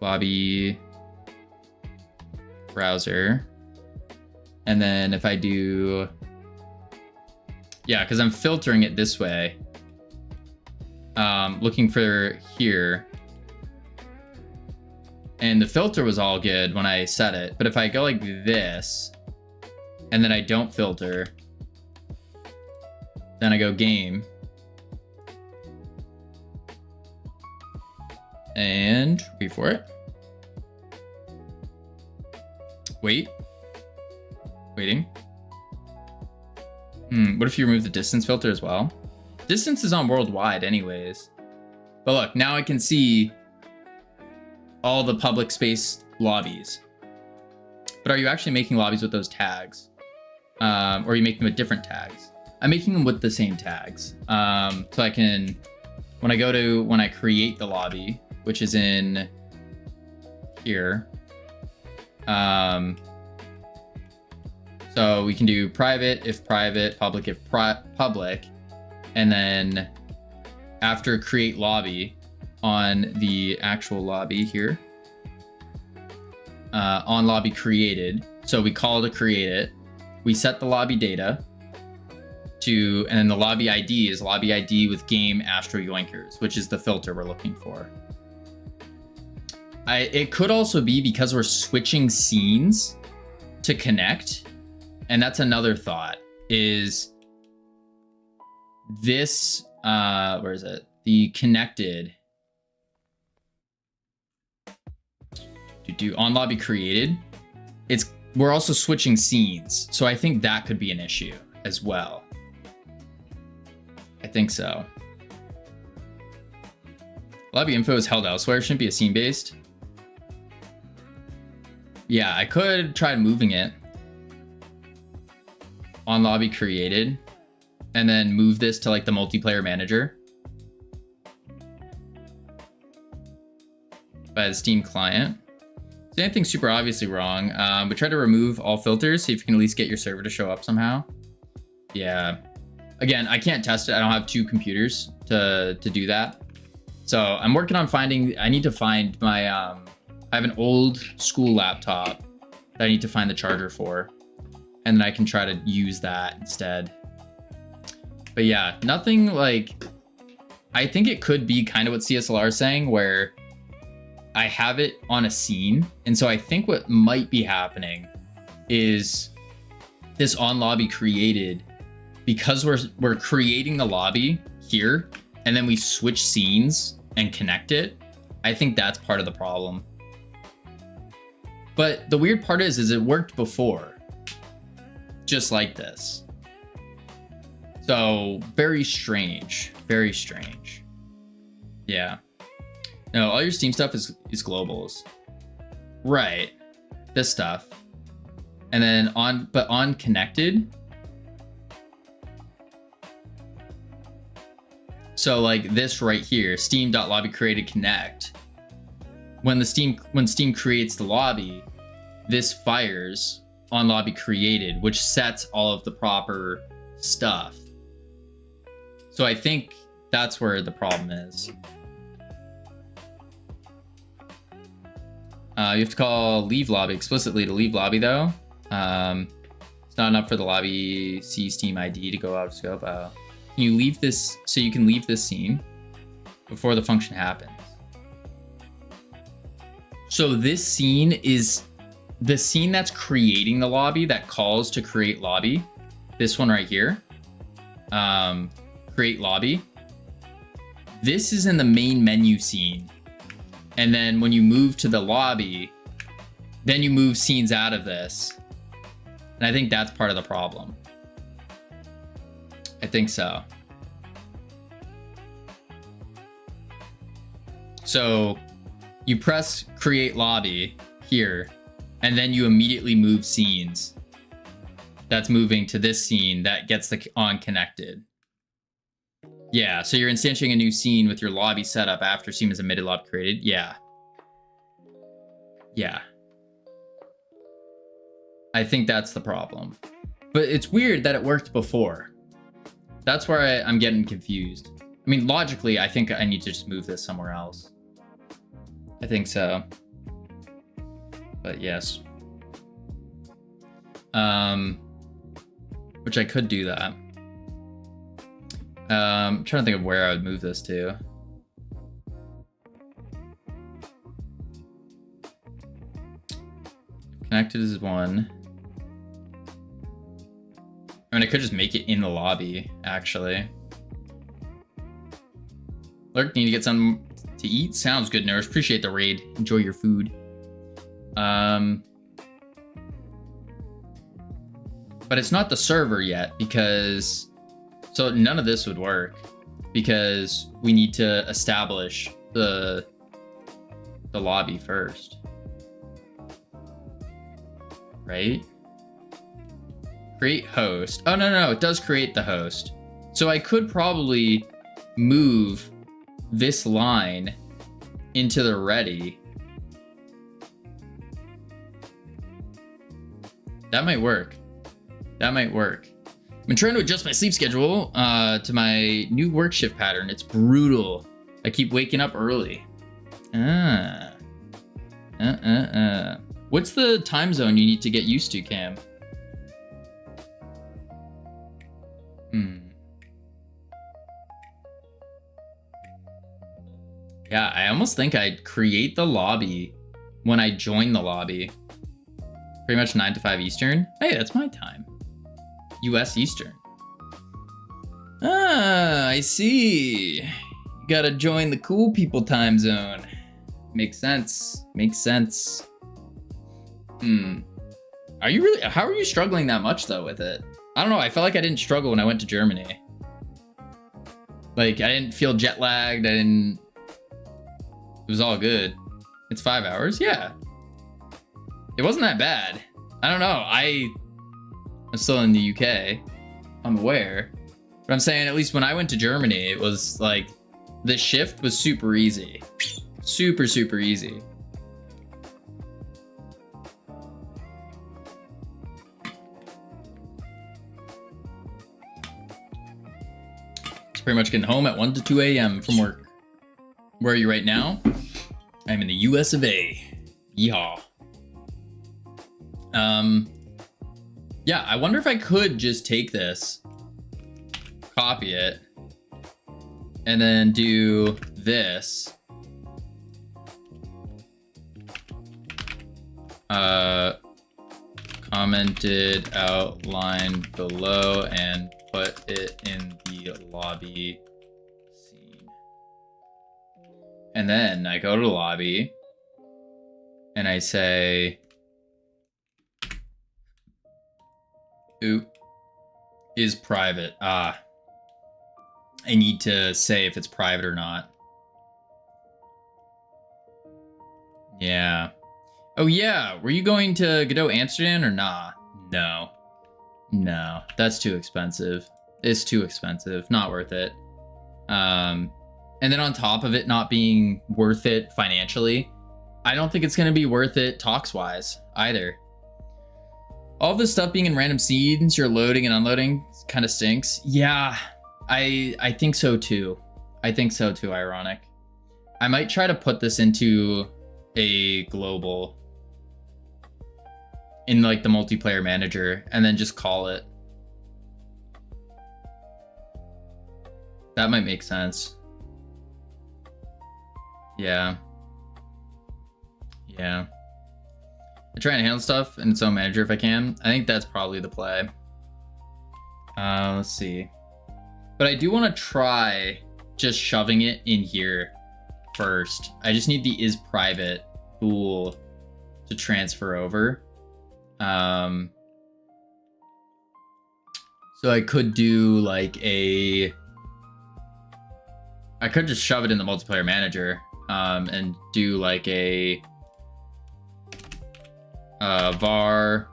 Lobby browser. And then if I do, yeah, because I'm filtering it this way. Looking for here. And the filter was all good when I set it. But if I go like this, and then I don't filter, then I go game. And wait for it. Waiting. What if you remove the distance filter as well? Distance is on worldwide anyways. But look, now I can see all the public space lobbies. But are you actually making lobbies with those tags? Or are you making them with different tags? I'm making them with the same tags. So I can, when I create the lobby, which is in here. So we can do private if private, public if public, and then after create lobby on the actual lobby here, on lobby created. So we call to create it. We set the lobby data to, and then the lobby ID is lobby ID with game Astro Yoinkers, which is the filter we're looking for. It could also be because we're switching scenes to connect. And that's another thought is this, where is it? The connected on lobby created. We're also switching scenes. So I think that could be an issue as well. I think so. Lobby info is held elsewhere. Shouldn't be a scene based. Yeah, I could try moving it on lobby created and then move this to like the multiplayer manager by the Steam client. Is anything super obviously wrong? We try to remove all filters, see if you can at least get your server to show up somehow. Yeah. Again, I can't test it. I don't have two computers to do that. So I'm working on I need to find my, I have an old school laptop that I need to find the charger for. And then I can try to use that instead. But yeah, nothing like, I think it could be kind of what CSLR is saying where I have it on a scene. And so I think what might be happening is this on lobby created because we're creating the lobby here and then we switch scenes and connect it. I think that's part of the problem. But the weird part is it worked before. Just like this. So very strange. Very strange. Yeah. No, all your Steam stuff is globals. Right. This stuff. And then on connected. So like this right here, steam.lobby created connect. When Steam creates the lobby, this fires on lobby created, which sets all of the proper stuff. So I think that's where the problem is. You have to call leave lobby explicitly to leave lobby though. It's not enough for the lobby C Steam ID to go out of scope. Can you leave this, so you can leave this scene before the function happens. So this scene is the scene that's creating the lobby that calls to create lobby. This one right here, create lobby. This is in the main menu scene. And then when you move to the lobby, then you move scenes out of this. And I think that's part of the problem. I think so. So you press create lobby here, and then you immediately move scenes. That's moving to this scene that gets the on connected. Yeah, so you're instantiating a new scene with your lobby setup after scene is admitted lobby created. Yeah, Yeah. I think that's the problem. But it's weird that it worked before. That's where I'm getting confused. I mean, logically, I think I need to just move this somewhere else. I think so. But yes. Which I could do that. I'm trying to think of where I would move this to. Connected is one. I mean, I could just make it in the lobby, actually. Lurk, need to get something to eat? Sounds good, Nurse. Appreciate the raid. Enjoy your food. But it's not the server yet because... So none of this would work because we need to establish the lobby first. Right? Create host. Oh, no, it does create the host. So I could probably move this line into the ready. That might work. That might work. I've been trying to adjust my sleep schedule to my new work shift pattern. It's brutal. I keep waking up early. What's the time zone you need to get used to, Cam? Yeah, I almost think I'd create the lobby when I join the lobby. Pretty much 9 to 5 Eastern. Hey, that's my time. US Eastern. Ah, I see. You gotta join the cool people time zone. Makes sense. Makes sense. Are you really, how are you struggling that much though with it? I don't know, I felt like I didn't struggle when I went to Germany. Like, I didn't feel jet lagged, it was all good. It's 5 hours? Yeah. It wasn't that bad. I don't know, I'm still in the UK. I'm aware. But I'm saying at least when I went to Germany, it was like, the shift was super easy. Super, super easy. Pretty much getting home at 1 to 2 a.m. from work. Where are you right now? I'm in the US of A. Yeehaw. Yeah, I wonder if I could just take this, copy it, and then do this. Commented outline below and put it in the lobby scene. And then I go to the lobby and I say, ooh, is private. I need to say if it's private or not. Yeah. Oh yeah, were you going to Godot Amsterdam or nah? No. No, that's too expensive. It's too expensive. Not worth it. And then on top of it not being worth it financially, I don't think it's going to be worth it talks-wise either. All this stuff being in random scenes, you're loading and unloading, kind of stinks. Yeah, I think so too. I think so too, ironic. I might try to put this into a global in like the multiplayer manager and then just call it. That might make sense. Yeah. Yeah. I try and handle stuff in its own manager if I can. I think that's probably the play. Let's see. But I do want to try just shoving it in here first. I just need the is private tool to transfer over. So I could do like I could just shove it in the multiplayer manager and do like a var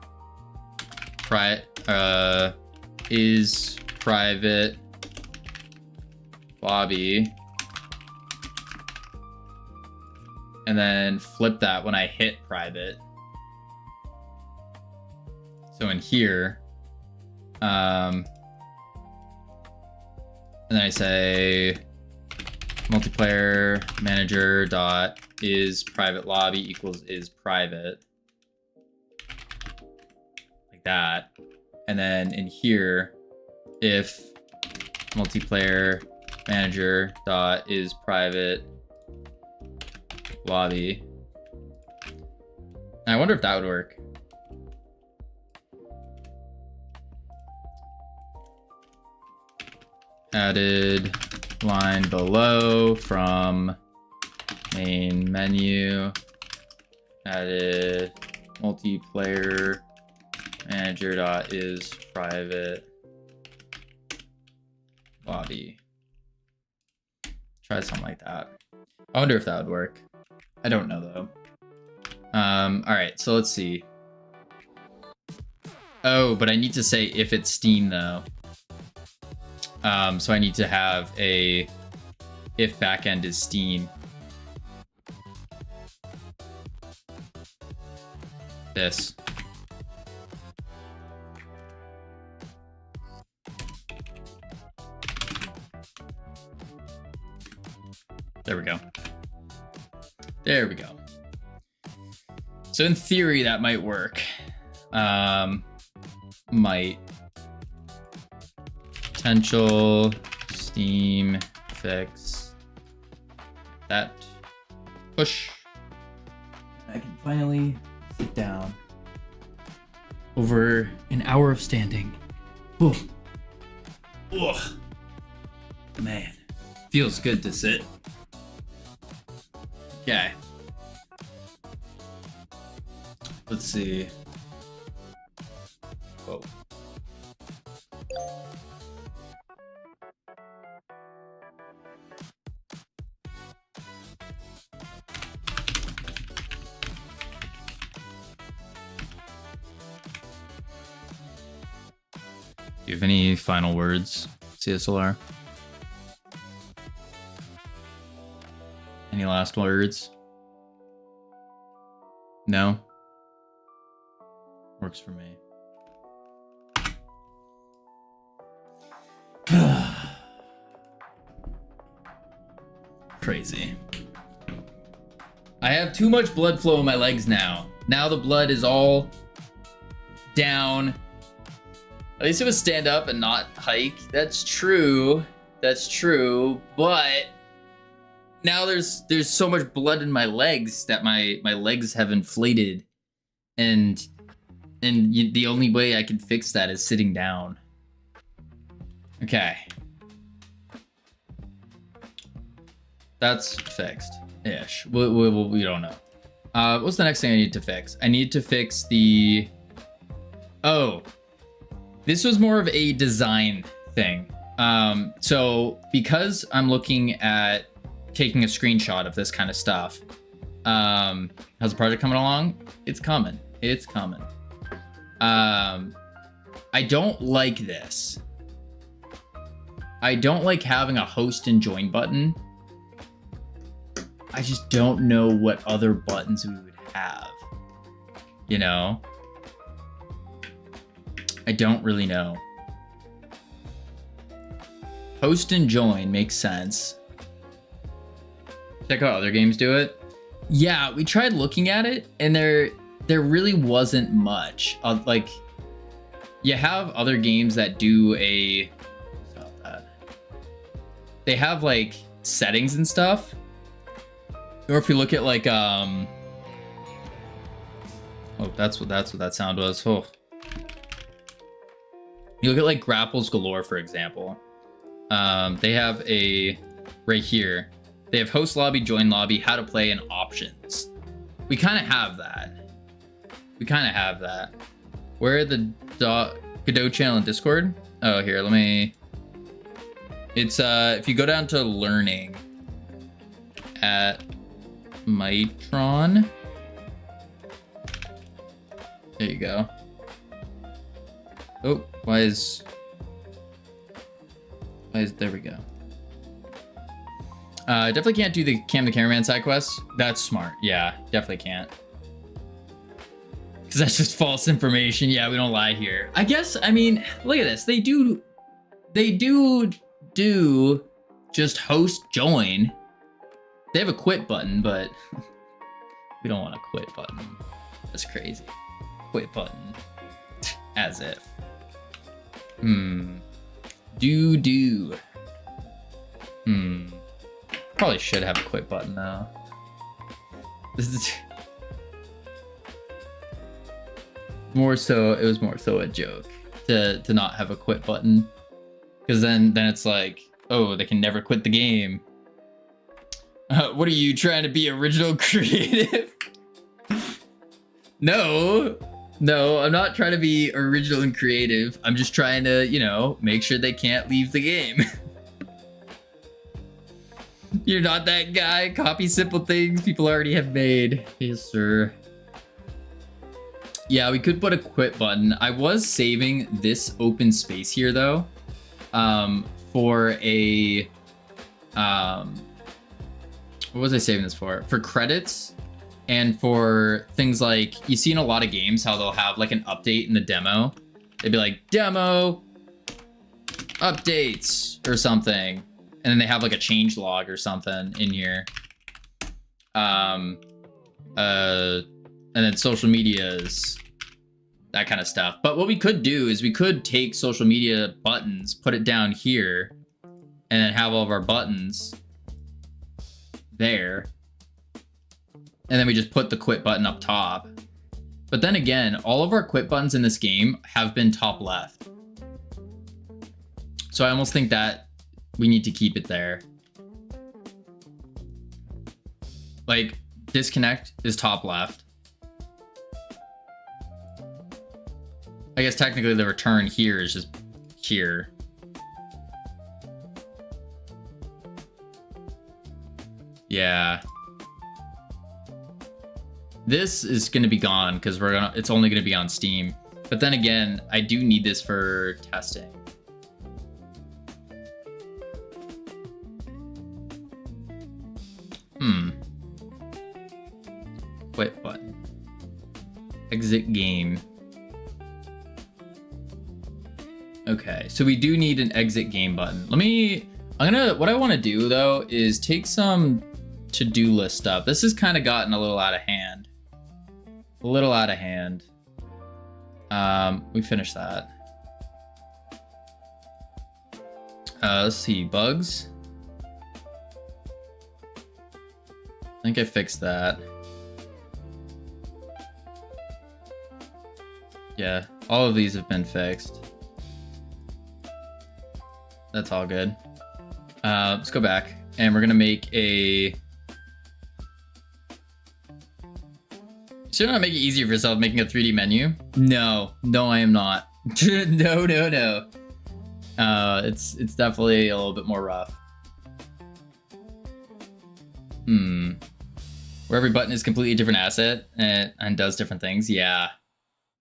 is private lobby, and then flip that when I hit private. So in here, and then I say multiplayer manager dot is private lobby equals is private, like that. And then in here, if multiplayer manager dot is private lobby. I wonder if that would work. Added line below from main menu. Added multiplayer manager dot is private lobby. Try something like that. I wonder if that would work. I don't know though. All right, so let's see. Oh, but I need to say if it's Steam though. So I need to have a if backend is Steam. This. There we go. There we go. So in theory, that might work. Might. Potential Steam fix that. Push. I can finally sit down. Over an hour of standing. Ooh. Ugh. Man, feels good to sit. Okay. Let's see. Whoa. Do you have any final words, CSLR? Any last words? No? Works for me. Crazy. I have too much blood flow in my legs now. Now the blood is all down. At least it was stand up and not hike. That's true. That's true. But now there's so much blood in my legs that my legs have inflated, and the only way I can fix that is sitting down. Okay. That's fixed ish. We don't know. What's the next thing I need to fix? I need to fix the. Oh. This was more of a design thing. So because I'm looking at taking a screenshot of this kind of stuff, how's the project coming along? It's coming. It's coming. I don't like this. I don't like having a host and join button. I just don't know what other buttons we would have. You know? I don't really know. Host and join makes sense. Check out other games do it. Yeah, we tried looking at it, and there really wasn't much. Like, you have other games that do a. Stop that. They have like settings and stuff. Or if you look at like oh, that's what that sound was. Oh. You look at like Grapples Galore, for example. They have a right here. They have host lobby, join lobby, how to play, and options. We kind of have that. Where are the Godot channel and Discord? Oh, here, let me. It's if you go down to learning at Mitron. There you go. Oh, why is there we go. Definitely can't do the Cam the Cameraman side quest. That's smart. Yeah, definitely can't. Because that's just false information. Yeah, we don't lie here. I guess, I mean, look at this. They do just host join. They have a quit button, but we don't want a quit button. That's crazy. Quit button. As if. Probably should have a quit button though. This is more so. It was more so a joke to not have a quit button, because then it's like, oh, they can never quit the game. What are you trying to be original creative? No, I'm not trying to be original and creative. I'm just trying to, you know, make sure they can't leave the game. You're not that guy. Copy simple things people already have made. Yes, sir. Yeah, we could put a quit button. I was saving this open space here though, for a, what was I saving this for? For credits and for things like, you see in a lot of games how they'll have like an update in the demo. They'd be like, demo updates or something. And then they have like a change log or something in here. And then social medias, that kind of stuff. But what we could do is we could take social media buttons, put it down here, and then have all of our buttons there. And then we just put the quit button up top. But then again, all of our quit buttons in this game have been top left. So I almost think that we need to keep it there. Like, disconnect is top left. I guess technically the return here is just here. Yeah. This is gonna be gone because it's only gonna be on Steam. But then again, I do need this for testing. Quit button. Exit game. Okay, so we do need an exit game button. What I want to do though is take some to-do list stuff. This has kind of gotten a little out of hand. We finished that. Let's see, bugs. I think I fixed that. Yeah, all of these have been fixed. That's all good. Let's go back and we're gonna make a... Should I make it easier for yourself making a 3D menu? No, I am not. No. It's definitely a little bit more rough. Where every button is completely different asset and does different things. Yeah.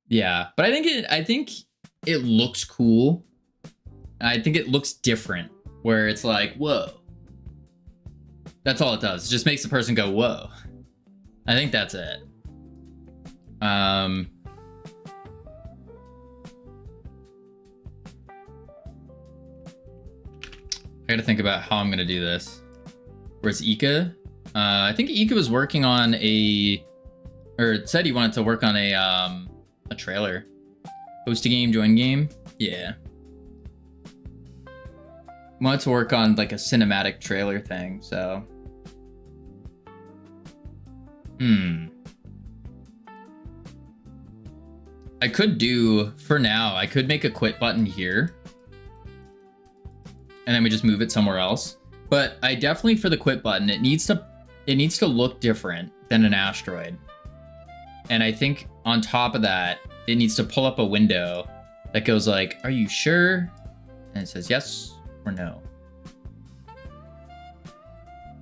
But I think it looks cool. I think it looks different, where it's like, whoa. That's all it does. It just makes the person go, whoa. I think that's it. I gotta think about how I'm gonna do this. Where's Ika? I think Ika was working on or said he wanted to work on a trailer. Host a game, join game. Yeah. Wanted to work on like a cinematic trailer thing, so. I could do, for now, I could make a quit button here. And then we just move it somewhere else. But I definitely, for the quit button, it needs to look different than an asteroid. And I think on top of that, it needs to pull up a window that goes like, are you sure? And it says yes or no.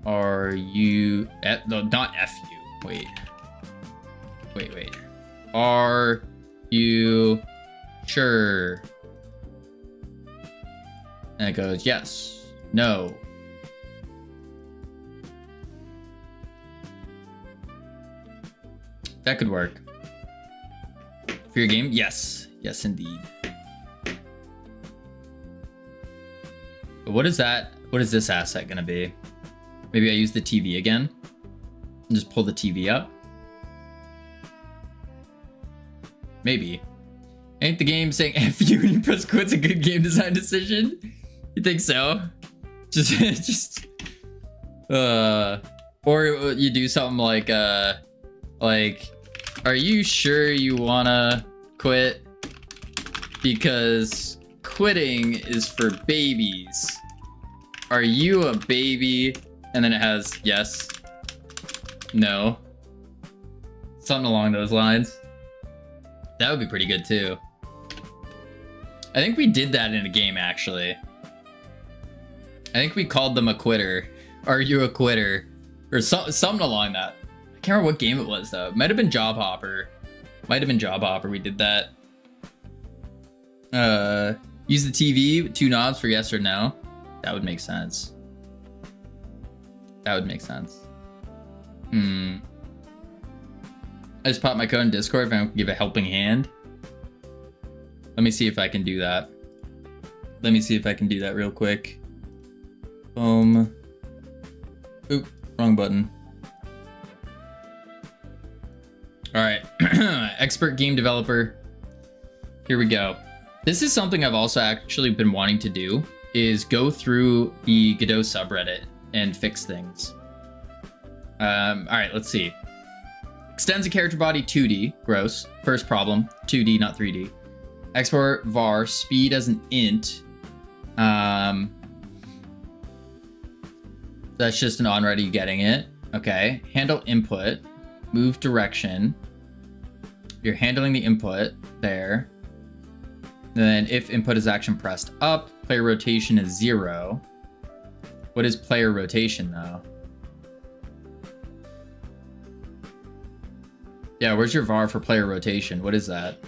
Are you, no, not F you, wait. Are you sure? And it goes yes, no. That could work. For your game? Yes. Yes, indeed. But what is that? What is this asset gonna be? Maybe I use the TV again and just pull the TV up. Maybe. Ain't the game saying F you when you press quit's a good game design decision? You think so? Or you do something like, are you sure you wanna quit? Because quitting is for babies. Are you a baby? And then it has yes, no. Something along those lines. That would be pretty good too. I think we did that in a game actually. I think we called them a quitter. Are you a quitter? Or something along that. I can't remember what game it was though. It might have been Job Hopper. We did that. Use the TV with 2 knobs for yes or no. That would make sense. That would make sense. I just popped my code in Discord if I can give a helping hand. Let me see if I can do that. Let me see if I can do that real quick. Boom. Oop, wrong button. All right, expert game developer. Here we go. This is something I've also actually been wanting to do, is go through the Godot subreddit and fix things. All right, let's see. Extends a character body 2D, gross. First problem, 2D, not 3D. Export var speed as an int. That's just an already getting it. Okay, handle input, move direction. You're handling the input there. Then if input is action pressed up, player rotation is 0. What is player rotation though? Yeah, where's your var for player rotation? What is that?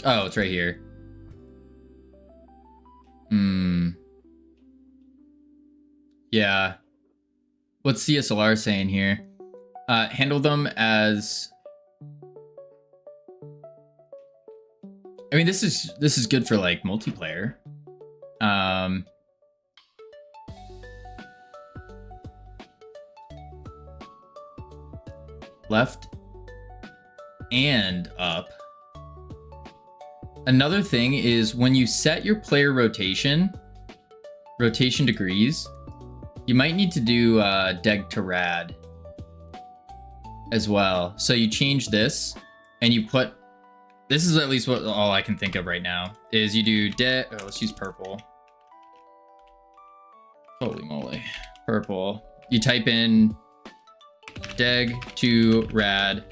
Oh, it's right here. Yeah. What's CSLR saying here? Handle them as... I mean, this is good for like multiplayer. Left and up. Another thing is when you set your player rotation degrees, you might need to do deg to rad as well. So you change this and you put, this is at least what all I can think of right now, is you do let's use purple. Holy moly, purple. You type in deg to rad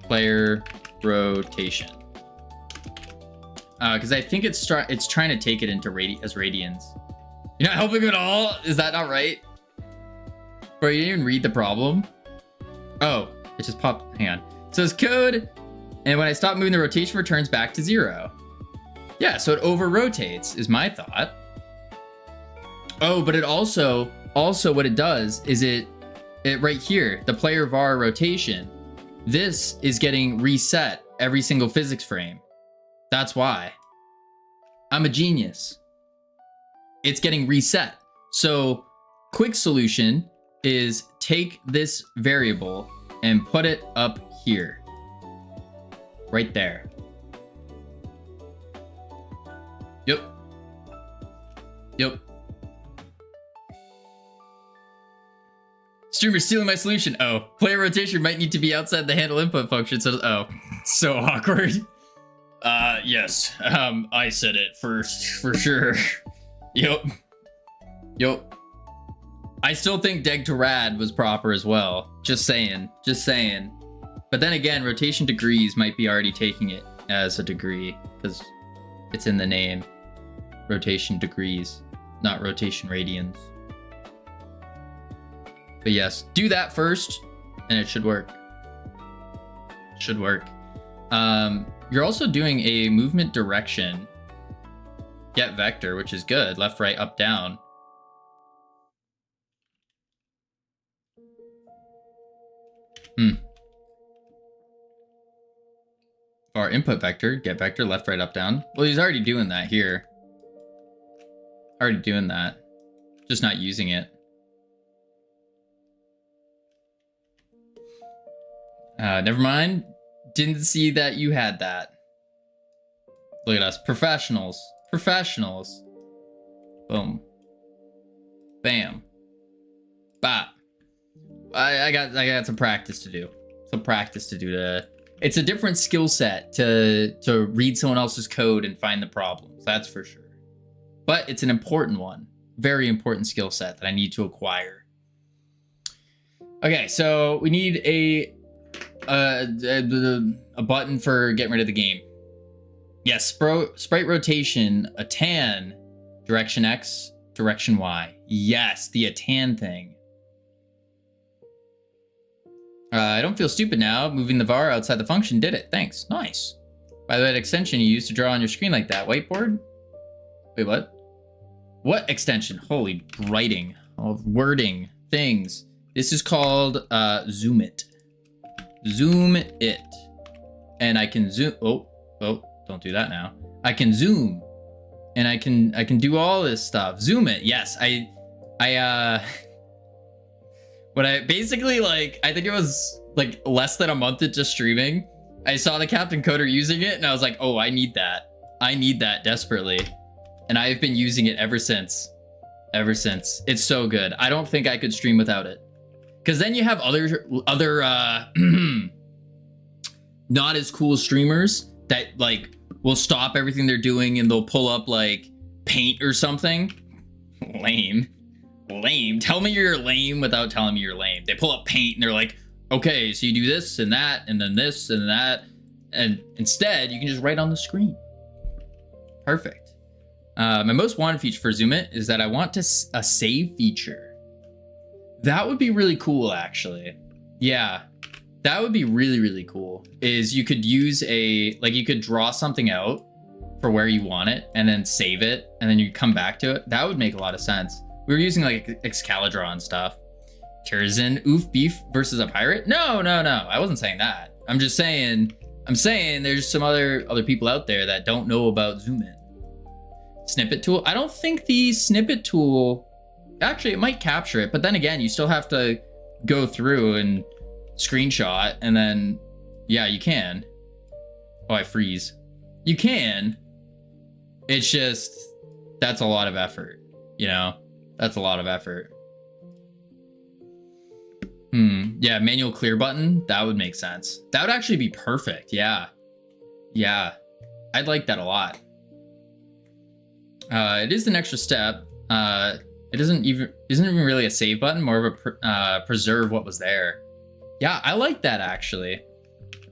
player rotation. Because I think it's trying to take it into as radians. You're not helping at all? Is that not right? Bro, you didn't even read the problem? Oh, it just popped. Hang on. It says code, and when I stop moving, the rotation returns back to 0. Yeah, so it over rotates, is my thought. Oh, but it also what it does is it right here, the player var rotation, this is getting reset every single physics frame. That's why. I'm a genius. It's getting reset. So quick solution is take this variable and put it up here. Right there. Yep. Yep. Streamer stealing my solution. Oh, player rotation might need to be outside the handle input function. So, oh, so awkward. Yes. I said it first for sure. Yep. Yep. I still think deg to rad was proper as well. Just saying. Just saying. But then again, rotation degrees might be already taking it as a degree because it's in the name. Rotation degrees, not rotation radians. But yes, do that first and it should work. Should work. You're also doing a movement direction get vector, which is good. Left, right, up, down. Our input vector, get vector, left, right, up, down. Well, he's already doing that here. Already doing that. Just not using it. Never mind. Didn't see that you had that. Look at us. Professionals. Professionals. Boom. Bam. Bop. I got some practice to do. Some practice to do. It's a different skill set to read someone else's code and find the problems. That's for sure. But it's an important one. Very important skill set that I need to acquire. Okay, so we need a button for getting rid of the game. Yes, sprite rotation, a tan, direction X, direction Y. Yes, the tan thing. I don't feel stupid now. Moving the var outside the function did it. Thanks. Nice. By the way, that extension you used to draw on your screen like that. Whiteboard? Wait, what? What extension? Holy writing. Oh, wording. Things. This is called Zoom It. Zoom It. And I can zoom. Oh, don't do that now. I can zoom. And I can do all this stuff. Zoom It. Yes, when I basically, like, I think it was like less than a month into streaming, I saw the Captain Coder using it and I was like, oh, I need that. I need that desperately. And I've been using it ever since. Ever since. It's so good. I don't think I could stream without it. Because then you have other not as cool streamers that like will stop everything they're doing and they'll pull up like Paint or something. Lame. Lame. Tell me you're lame without telling me you're lame. They pull up Paint and they're like, okay, so you do this and that and then this and that. And instead, you can just write on the screen. Perfect. My most wanted feature for Zoom It is that I want a save feature. That would be really cool, actually. Yeah, that would be really, really cool. Is you could use you could draw something out for where you want it and then save it and then you come back to it. That would make a lot of sense. We were using like Excalibur and stuff. Tirzan, oof beef versus a pirate? No. I wasn't saying that. I'm saying there's some other people out there that don't know about Zoom In. Snippet tool. I don't think the snippet tool, actually it might capture it, but then again, you still have to go through and screenshot and then, yeah, you can. Oh, I freeze. You can. It's just, that's a lot of effort, you know? That's a lot of effort. Yeah, manual clear button. That would make sense. That would actually be perfect. Yeah. I'd like that a lot. It is an extra step. It isn't even really a save button, more of a preserve what was there. Yeah, I like that actually.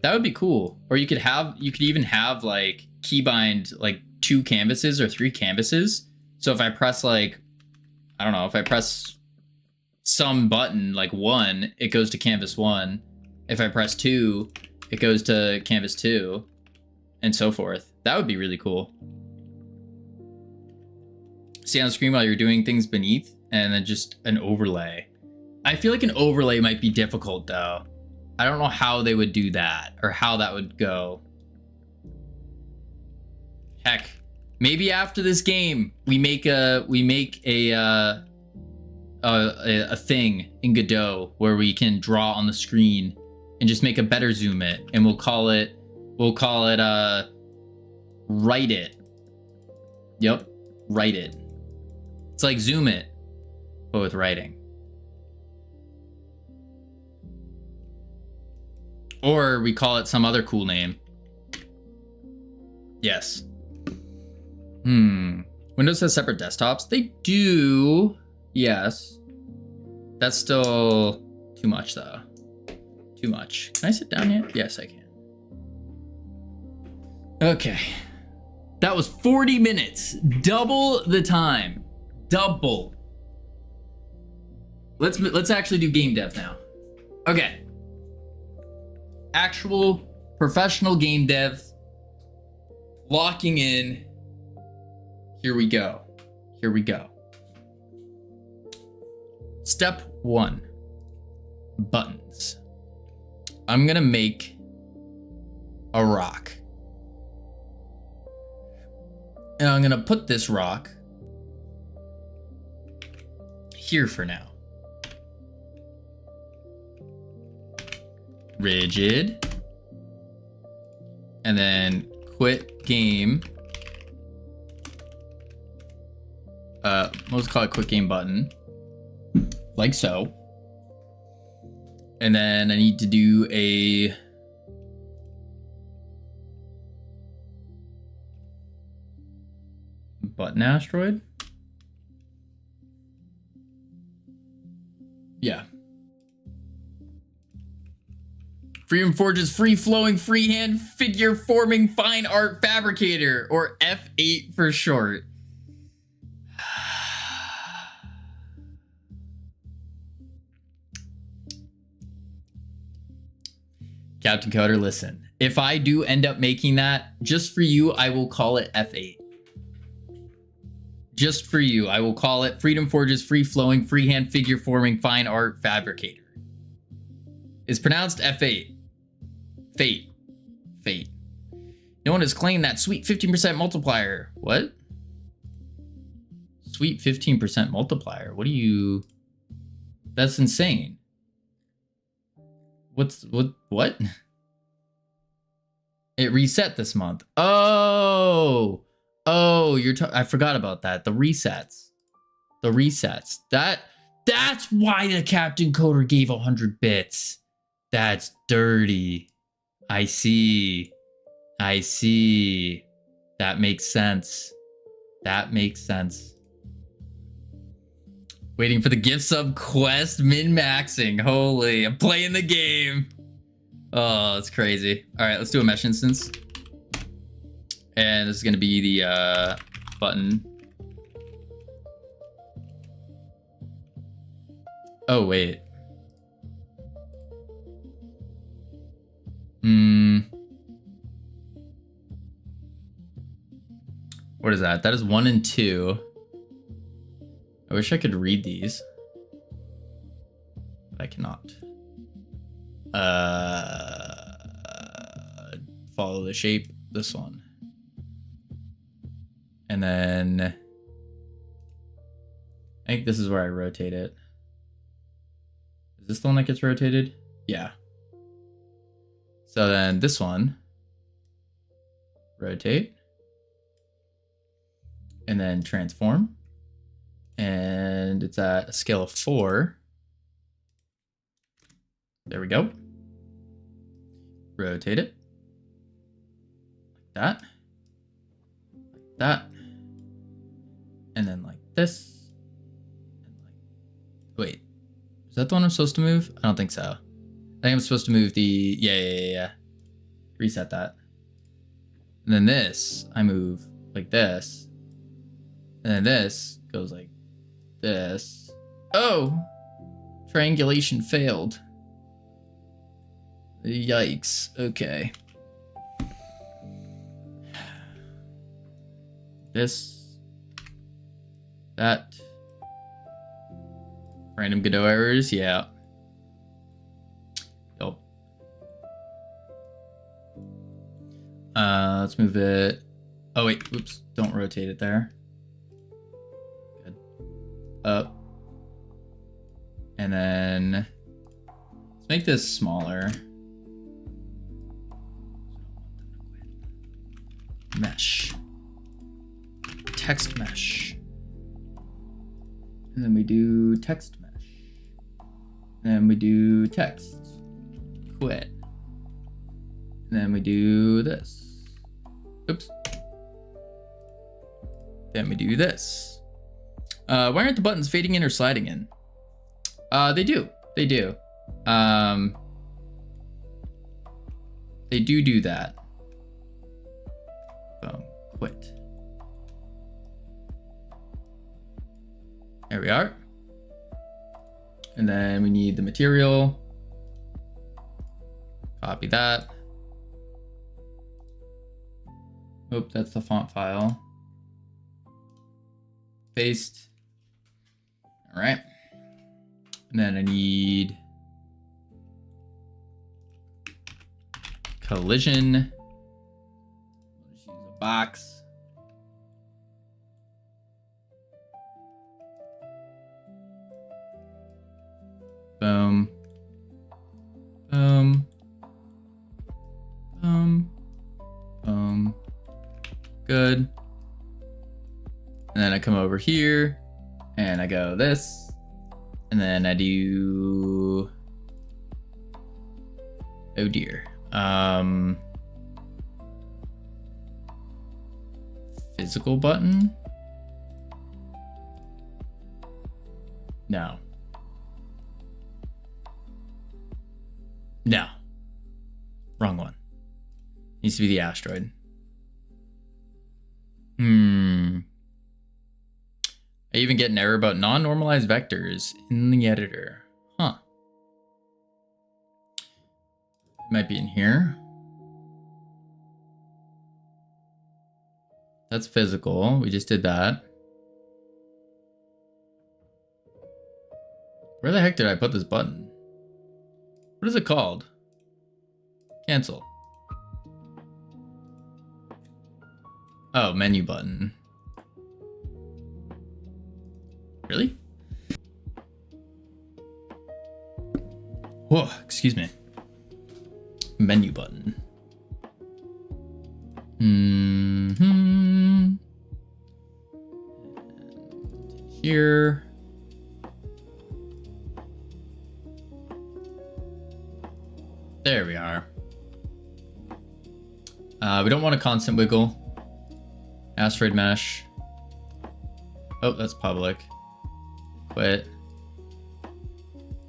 That would be cool. Or you could even have like keybind like 2 canvases or 3 canvases. So if I press like, I don't know, if I press some button like 1, it goes to canvas 1. If I press 2, it goes to canvas 2, and so forth. That would be really cool. See on the screen while you're doing things beneath, and then just an overlay. I feel like an overlay might be difficult though. I don't know how they would do that or how that would go. Heck, maybe after this game we make a thing in Godot where we can draw on the screen and just make a better Zoom It, and we'll call it Write It. Yep, Write It. It's like Zoom It, but with writing. Or we call it some other cool name. Yes. Windows has separate desktops. They do. Yes. That's still too much though. Too much. Can I sit down yet? Yes, I can. Okay. That was 40 minutes. Double the time. Double. Let's actually do game dev now. Okay. Actual professional game dev. Locking in. Here we go. Here we go. Step 1. Buttons. I'm gonna make a rock. And I'm gonna put this rock here for now. Rigid. And then quit game. Let's call it quit game button. Like so. And then I need to do a button asteroid. Yeah. Freedom Forge's free-flowing, freehand figure forming fine art fabricator, or F8 for short. Captain Coder, listen. If I do end up making that, just for you, I will call it F8. Just for you, I will call it Freedom Forge's free-flowing, freehand figure forming fine art fabricator. It's pronounced F8. Fate. Fate. No one has claimed that sweet 15% multiplier. What? Sweet 15% multiplier? What do you... That's insane. What? It reset this month. Oh, I forgot about that. The resets. That's why the Captain Coder gave 100 bits. That's dirty. I see. That makes sense. Waiting for the gift sub quest min-maxing. Holy, I'm playing the game. Oh, that's crazy. All right, let's do a mesh instance. And this is going to be the button. Oh, wait. What is that? That is 1 and 2. I wish I could read these, but I cannot. Follow the shape, this one. And then I think this is where I rotate it. Is this the one that gets rotated? Yeah. So then this one, rotate, and then transform. And it's at a scale of 4. There we go. Rotate it. Like that. Like that. And then like this. And like, wait. Is that the one I'm supposed to move? I don't think so. I think I'm supposed to move the... Yeah. Reset that. And then this, I move like this. And then this goes like this. Oh! Triangulation failed. Yikes. Okay. This. That. Random Godot errors? Yeah. Yup. Let's move it. Oh, wait. Oops. Don't rotate it there. Good. Up. And then let's make this smaller. Mesh. Text mesh. And then we do text mesh. And then we do text. Quit. And then we do this. Oops. Then we do this. Why aren't the buttons fading in or sliding in? They do. They do. They do that. Boom. Quit. There we are. And then we need the material. Copy that. Oop, that's the font file. Paste. All right. And then I need collision. I'll just use a box. Boom. Boom. Boom. Boom. Good. And then I come over here and I go this. And then I do, oh dear. Physical button? No. No. Wrong one. Needs to be the asteroid. I even get an error about non-normalized vectors in the editor. Huh. Might be in here. That's physical. We just did that. Where the heck did I put this button? What is it called? Cancel. Oh, menu button. Really? Whoa, excuse me. Menu button. Here. There we are. We don't want a constant wiggle. Asteroid mesh. Oh, that's public. Quit.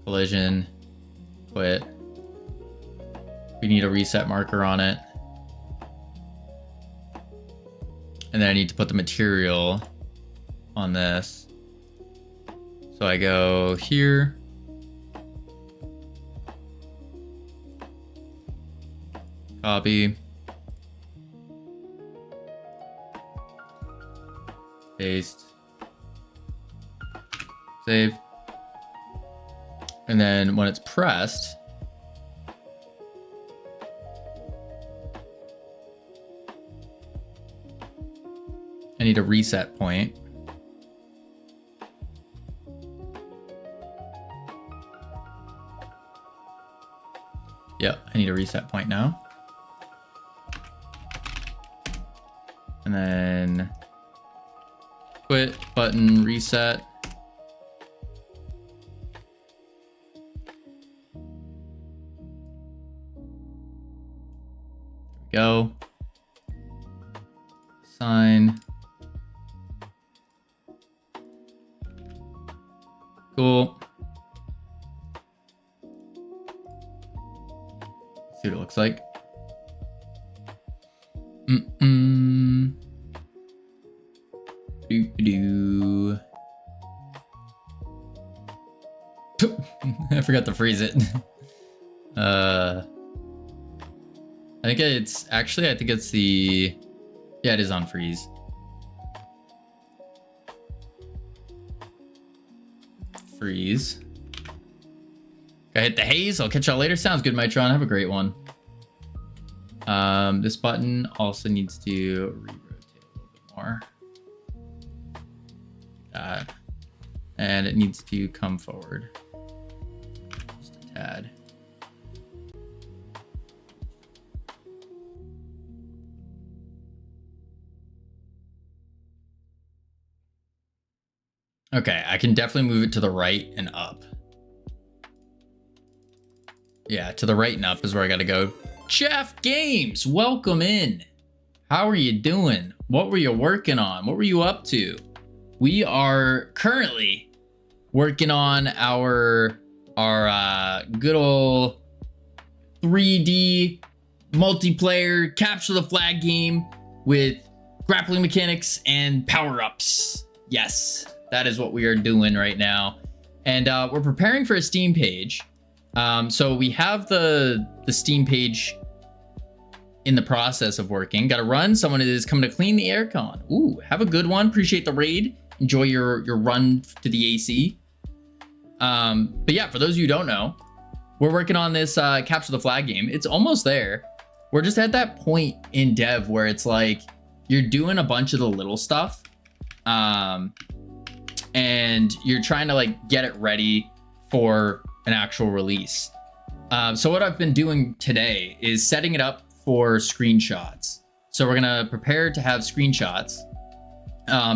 Collision. Quit. We need a reset marker on it. And then I need to put the material on this. So I go here. Copy. Paste. Save. And then when it's pressed, I need a reset point. Yep, I need a reset point now. And then quit button, reset. There we go. Sign. Cool. Let's see what it looks like. Doo-doo. I forgot to freeze it. I think it's actually, I think it's the, yeah, it is on freeze. Freeze. I hit the haze. I'll catch y'all later. Sounds good, Mitron. Have a great one. This button also needs to re-rotate a little bit more. That. And it needs to come forward. Just a tad. Okay, I can definitely move it to the right and up. Yeah, to the right and up is where I gotta go. Jeff Games, welcome in. How are you doing? What were you working on? What were you up to? We are currently working on our good old 3D multiplayer capture the flag game with grappling mechanics and power-ups. Yes, that is what we are doing right now. And we're preparing for a Steam page. So we have the Steam page in the process of working. Got to run. Someone is coming to clean the aircon. Ooh, have a good one. Appreciate the raid. Enjoy your run to the AC. But yeah, for those of you who don't know, we're working on this capture the flag game. It's almost there. We're just at that point in dev where it's like you're doing a bunch of the little stuff, and you're trying to like get it ready for an actual release. So what I've been doing today is setting it up for screenshots. So we're gonna prepare to have screenshots.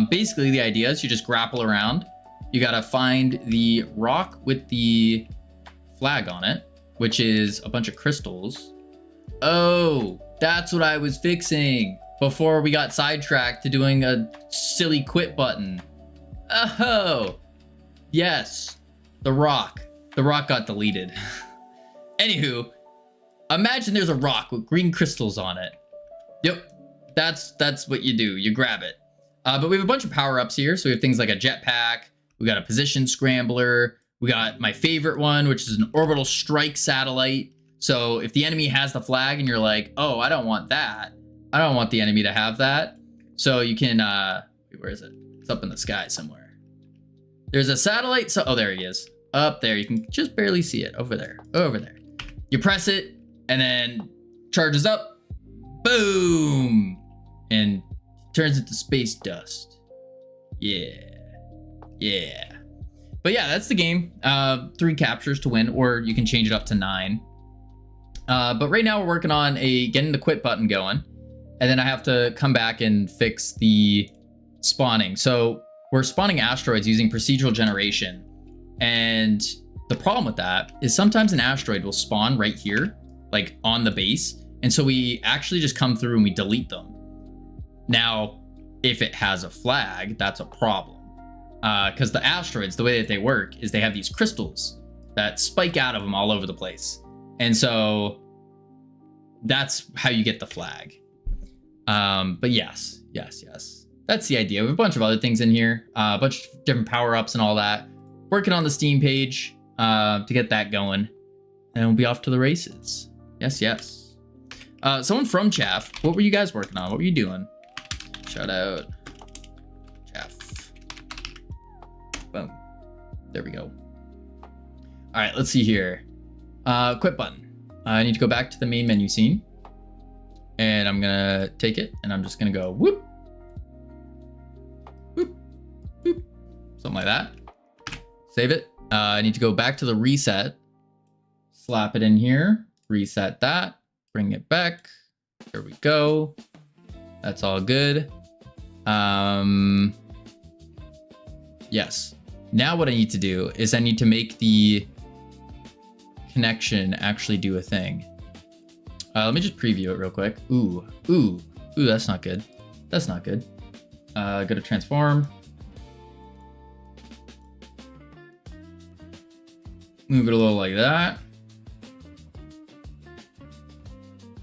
Basically the idea is you just grapple around. You gotta find the rock with the flag on it, which is a bunch of crystals. Oh, that's what I was fixing before we got sidetracked to doing a silly quit button. Oh, yes, the rock. The rock got deleted. Anywho, imagine there's a rock with green crystals on it. Yep, that's what you do. You grab it. But we have a bunch of power-ups here. So we have things like a jetpack. We got a position scrambler. We got my favorite one, which is an orbital strike satellite. So if the enemy has the flag and you're like, oh, I don't want that. I don't want the enemy to have that. So you can, where is it? It's up in the sky somewhere. There's a satellite. So, oh, there he is. Up there. You can just barely see it. Over there. Over there. You press it and then charges up. Boom. And turns into space dust. Yeah. Yeah. But yeah, that's the game. 3 captures to win, or you can change it up to 9. But right now we're working on getting the quit button going. And then I have to come back and fix the spawning. So we're spawning asteroids using procedural generation. And the problem with that is sometimes an asteroid will spawn right here, like on the base. And so we actually just come through and we delete them. Now, if it has a flag, that's a problem. Because the asteroids, the way that they work is they have these crystals that spike out of them all over the place. And so that's how you get the flag. But yes. That's the idea. We have a bunch of other things in here, a bunch of different power-ups and all that. Working on the Steam page to get that going. And we'll be off to the races. Yes. Someone from Chaff, what were you guys working on? What were you doing? Shout out. Chaff. Boom. There we go. All right, let's see here. Quit button. I need to go back to the main menu scene. And I'm gonna take it and I'm just gonna go whoop. Whoop. Whoop. Something like that. Save it. I need to go back to the reset. Slap it in here. Reset that. Bring it back. There we go. That's all good. Yes. Now what I need to do is I need to make the connection actually do a thing. Let me just preview it real quick. Ooh, that's not good. That's not good. Go to transform. Move it a little like that.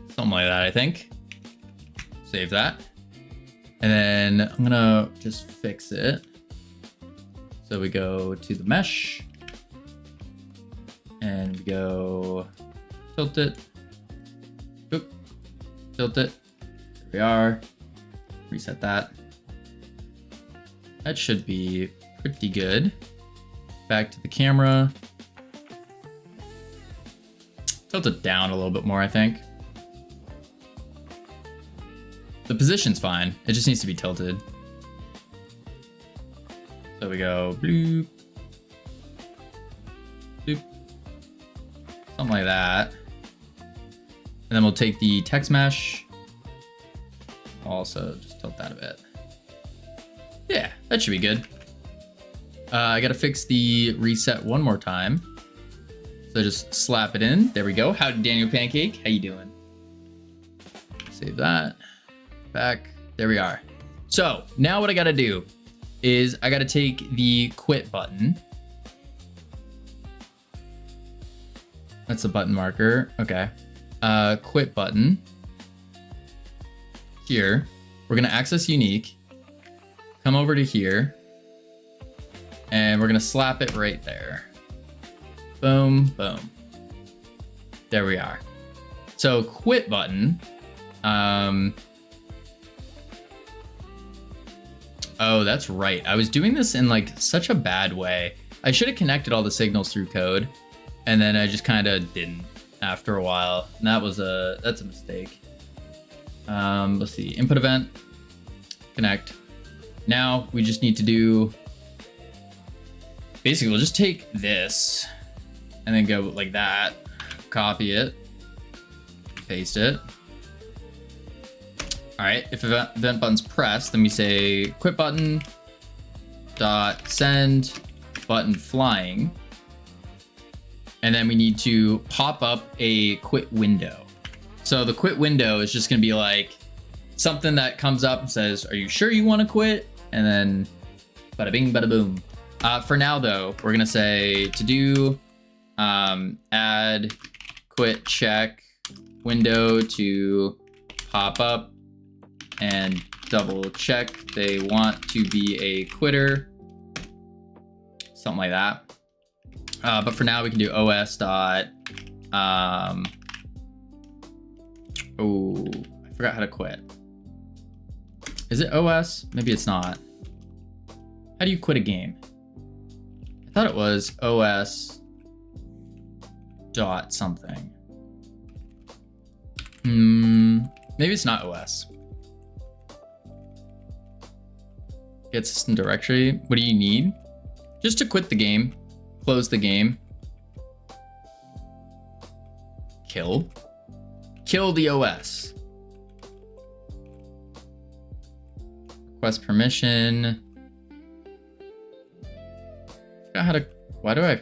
Something like that, I think. Save that. And then I'm gonna just fix it. So we go to the mesh. And we go tilt it. Oop. Tilt it. There we are. Reset that. That should be pretty good. Back to the camera. Tilt it down a little bit more, I think. The position's fine. It just needs to be tilted. So we go bloop. Bloop. Something like that. And then we'll take the text mesh. Also just tilt that a bit. Yeah, that should be good. I gotta fix the reset one more time. So just slap it in. There we go. Howdy, Daniel Pancake. How you doing? Save that. Back. There we are. So now what I gotta do is I gotta take the quit button. That's the button marker. Okay. Quit button. Here. We're gonna access unique. Come over to here. And we're gonna slap it right there. Boom, boom. There we are. So quit button. Oh, that's right. I was doing this in like such a bad way. I should have connected all the signals through code, and then I just kind of didn't after a while. And that's a mistake. Let's see. Input event. Connect. Now we just need to do. Basically, we'll just take this and then go like that. Copy it, paste it. All right, if event button's pressed, then we say quit button dot send button flying. And then we need to pop up a quit window. So the quit window is just gonna be like something that comes up and says, are you sure you wanna quit? And then bada bing, bada boom. For now though, we're gonna say to do add quit check window to pop up and double check they want to be a quitter. Something like that. But for now we can do os dot, oh, I forgot how to quit. Is it os? Maybe it's not. How do you quit a game? I thought it was os dot something. Maybe it's not os. Get system directory. What do you need? Just to quit the game. Close the game. Kill the OS. Request permission. Forgot how to, why do I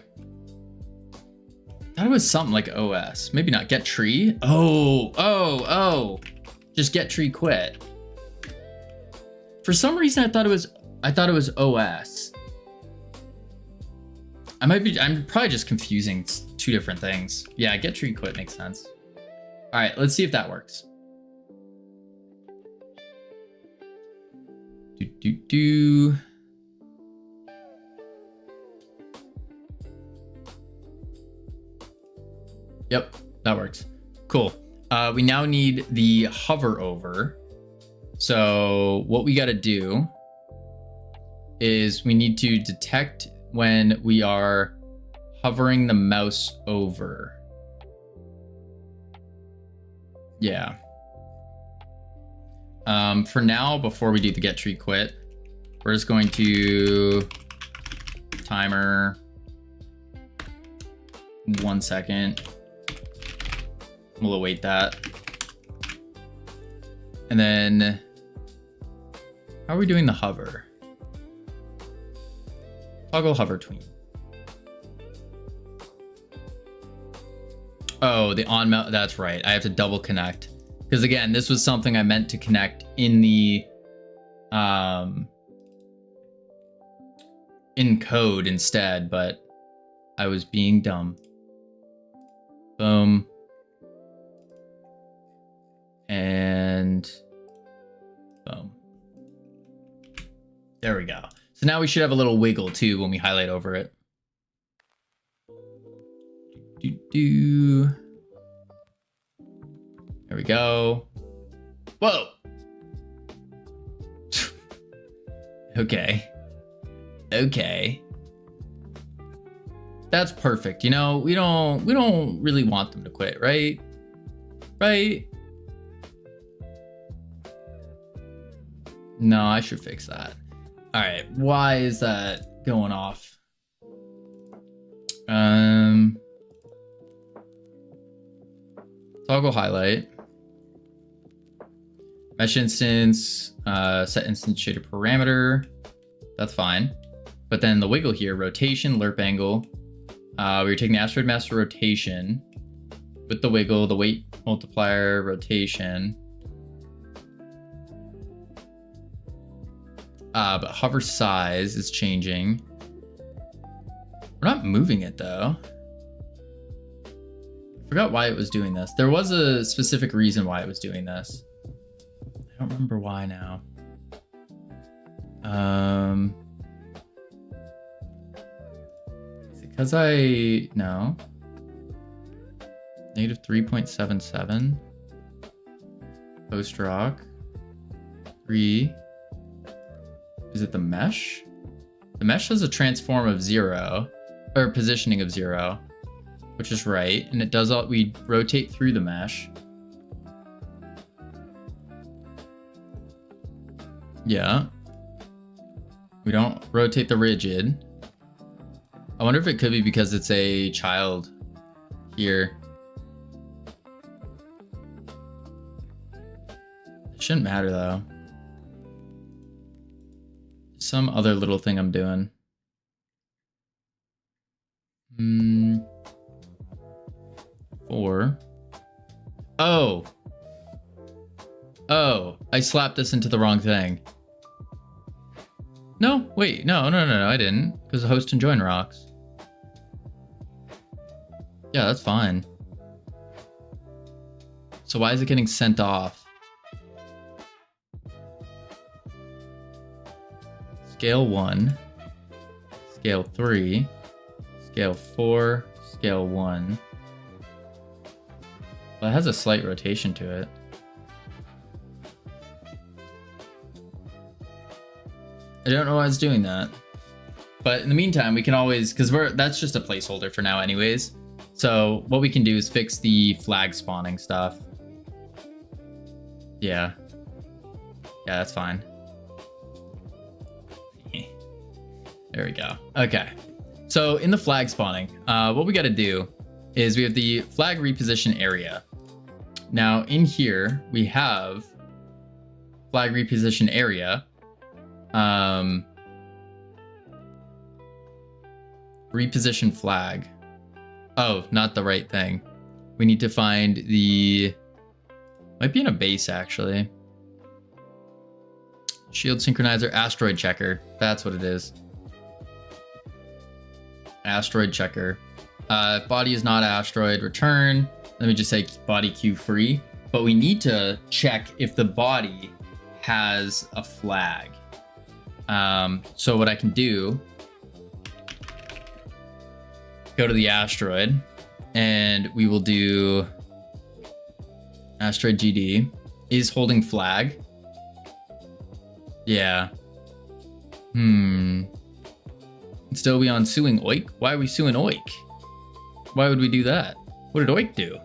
thought it was something like OS. Maybe not get tree. Oh. Just get tree quit. For some reason I thought it was OS. I'm probably just confusing two different things. Yeah, get tree quit makes sense. All right, let's see if that works. Yep, that works. Cool. We now need the hover over. So what we got to do is we need to detect when we are hovering the mouse over. Yeah. For now, before we do the get tree quit, we're just going to timer 1 second. We'll await that. And then how are we doing the hover? Toggle hover tween. Oh, the on mouse, that's right. I have to double connect. Because again, this was something I meant to connect in the in code instead, but I was being dumb. Boom. And boom. There we go. So now we should have a little wiggle too when we highlight over it. There we go. Whoa. Okay. That's perfect. You know, we don't really want them to quit, right? Right? No, I should fix that. All right, why is that going off? Toggle highlight. Mesh instance, set instance shader parameter. That's fine. But then the wiggle here, rotation, lerp angle. We're taking the asteroid master rotation with the wiggle, the weight multiplier, rotation. But hover size is changing. We're not moving it though. I forgot why it was doing this. There was a specific reason why it was doing this. I don't remember why now. Is it because no. Negative 3.77. Post rock. 3. Is it the mesh? The mesh has a transform of 0, or positioning of 0, which is right. And it does all, we rotate through the mesh. Yeah. We don't rotate the rigid. I wonder if it could be because it's a child here. It shouldn't matter though. Some other little thing I'm doing. Four. Oh. Oh, I slapped this into the wrong thing. No, wait, no, I didn't. Because host and join rocks. Yeah, that's fine. So why is it getting sent off? Scale 1, scale 3, scale 4, scale 1. Well, it has a slight rotation to it. I don't know why it's doing that. But in the meantime, we can always, because that's just a placeholder for now anyways. So what we can do is fix the flag spawning stuff. Yeah. Yeah, that's fine. There we go. Okay. So in the flag spawning, what we got to do is we have the flag reposition area. Now in here, we have flag reposition area. Reposition flag. Oh, not the right thing. We need to find the... Might be in a base, actually. Shield synchronizer, asteroid checker. That's what it is. Asteroid checker. If body is not asteroid, return. Let me just say body queue free. But we need to check if the body has a flag. So what I can do, go to the asteroid, and we will do asteroid GD is holding flag. Yeah. Still we on suing Oik? Why are we suing Oik? Why would we do that? What did Oik do?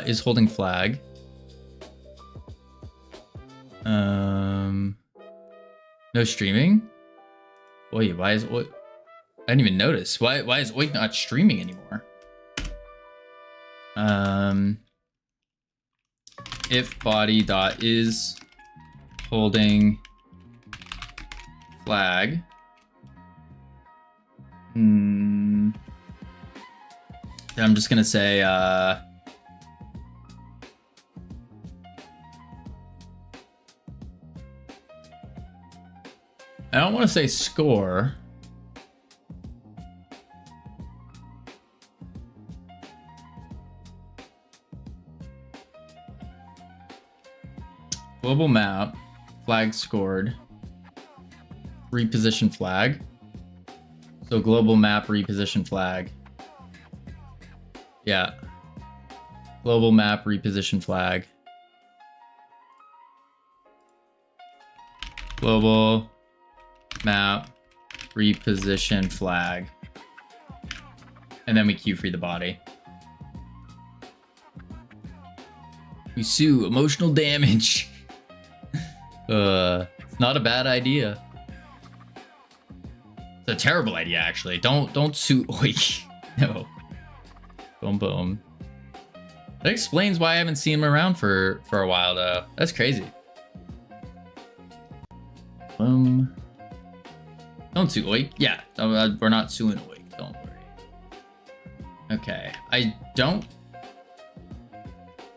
Is holding flag. No streaming? Wait, why is Oik? I didn't even notice. Why is Oik not streaming anymore? If body dot is holding flag. I'm just gonna say I don't want to say score. Global map, flag scored, reposition flag. So global map, reposition flag. Yeah. Global map, reposition flag. Global map, reposition flag. And then we queue free the body. We sue emotional damage. It's not a bad idea. It's a terrible idea, actually. Don't sue Oik. No. Boom, boom. That explains why I haven't seen him around for a while, though. That's crazy. Don't sue Oik. Yeah, we're not suing Oik. Don't worry. Okay, I don't...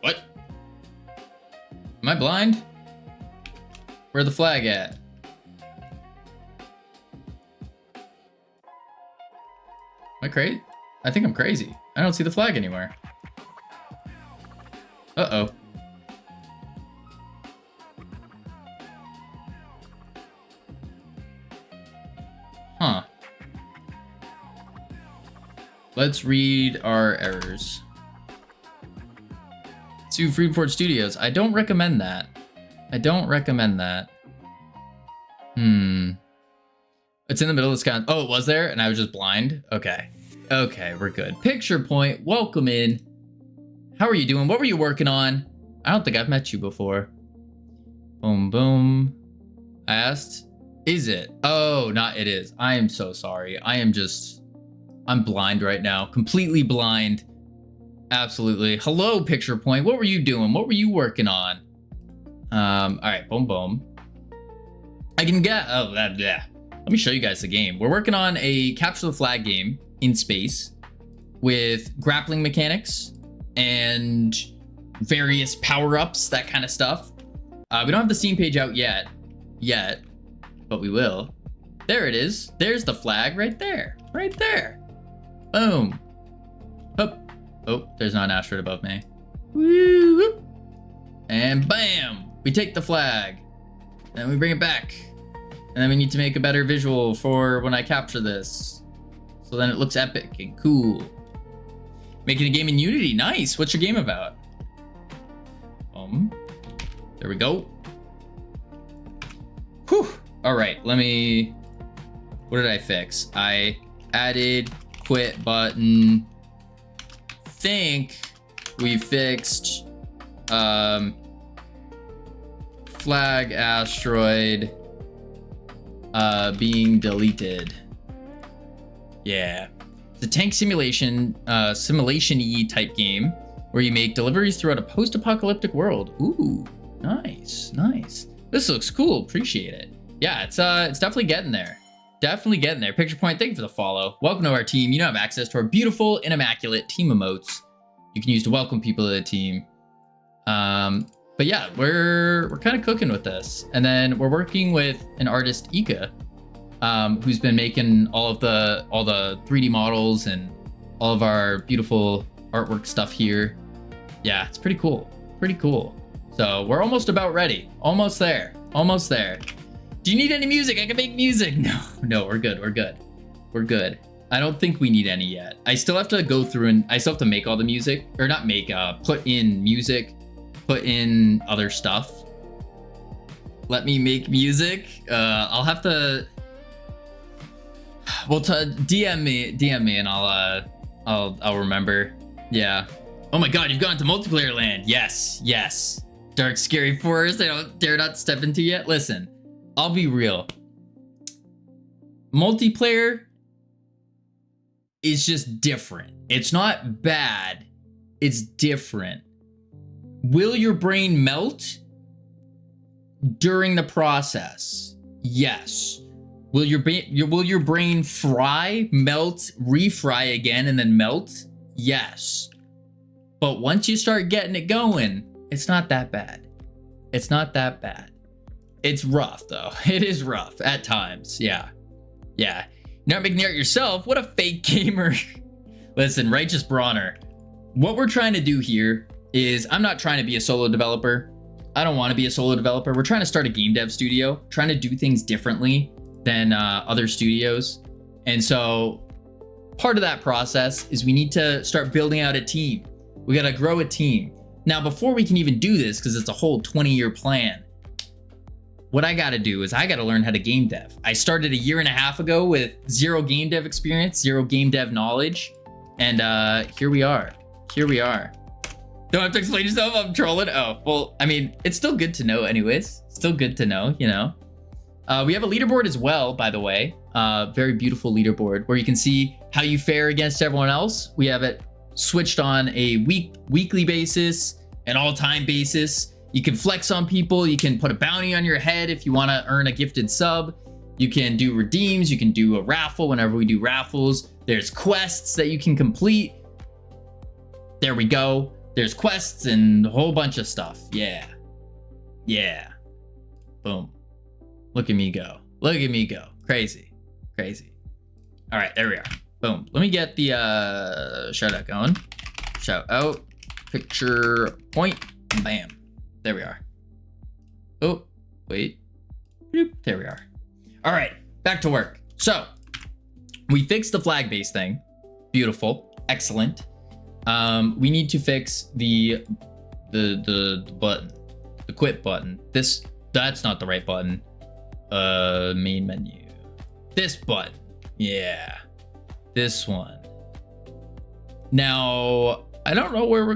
What? Am I blind? Where's the flag at? Am I crazy? I think I'm crazy. I don't see the flag anywhere. Uh-oh. Huh. Let's read our errors. Sue Freeport Studios. I don't recommend that. I don't recommend that. It's in the middle of the sky. Oh, it was there? And I was just blind? Okay. Okay, we're good. Picture Point, welcome in. How are you doing? What were you working on? I don't think I've met you before. Boom, boom. I asked Is it? Oh, not it is. I am so sorry. I'm blind right now. Completely blind. Absolutely. Hello, Picture Point. What were you doing? What were you working on? All right, boom, boom. I can get, oh, yeah. Let me show you guys the game. We're working on a capture the flag game in space with grappling mechanics and various power-ups, that kind of stuff. We don't have the Steam page out yet, but we will. There it is. There's the flag right there, Boom. Oh, there's not an asteroid above me. Woo! And bam, we take the flag, and we bring it back. And then we need to make a better visual for when I capture this, so then it looks epic and cool. Making a game in Unity, nice. What's your game about? There we go. Whew. All right, what did I fix? I added quit button. Think we fixed flag asteroid being deleted. Yeah. It's a tank simulation, simulation-y type game where you make deliveries throughout a post-apocalyptic world. Ooh, nice. This looks cool, appreciate it. Yeah, it's definitely getting there. Picture Point, thank you for the follow. Welcome to our team. You now have access to our beautiful and immaculate team emotes you can use to welcome people to the team. But yeah, we're kind of cooking with this. And then we're working with an artist, Ika, who's been making all the 3D models and all of our beautiful artwork stuff here. Yeah, it's pretty cool. So we're almost about ready. Almost there. Do you need any music? I can make music. No, we're good. I don't think we need any yet. I still have to go through and I still have to make all the music, or not make, put in music, put in other stuff. Let me make music. I'll have to, well, DM me and I'll remember. Yeah. Oh my God, you've gone to multiplayer land. Yes. Dark, scary forest I don't dare not step into yet. Listen, I'll be real. Multiplayer is just different. It's not bad. It's different. Will your brain melt during the process? Yes. Will your brain fry, melt, refry again, and then melt? Yes. But once you start getting it going, it's not that bad. It's rough though. It is rough at times. Yeah. You're not making the art yourself. What a fake gamer. Listen, Righteous Brawner. What we're trying to do here is, I'm not trying to be a solo developer. I don't want to be a solo developer. We're trying to start a game dev studio, trying to do things differently than other studios. And so part of that process is we need to start building out a team. We got to grow a team. Now, before we can even do this, because it's a whole 20-year plan, what I got to do is I got to learn how to game dev. I started 1.5 years ago with zero game dev experience, zero game dev knowledge. And here we are. Don't have to explain yourself. I'm trolling. Oh, well, I mean, it's still good to know anyways. Still good to know, you know. We have a leaderboard as well, by the way. Very beautiful leaderboard where you can see how you fare against everyone else. We have it switched on a weekly basis, an all-time basis. You can flex on people. You can put a bounty on your head if you want to earn a gifted sub. You can do redeems. You can do a raffle whenever we do raffles. There's quests that you can complete. There we go. There's quests and a whole bunch of stuff. Yeah. Boom. Look at me go. Crazy. All right, there we are. Boom. Let me get the shout out going. Shout out. Picture Point. Bam. There we are. Oh, wait. Boop. There we are. All right, back to work. So we fixed the flag base thing. Beautiful. Excellent. We need to fix the button, the quit button. That's not the right button. Main menu. This button. Yeah. This one. Now, I don't know where we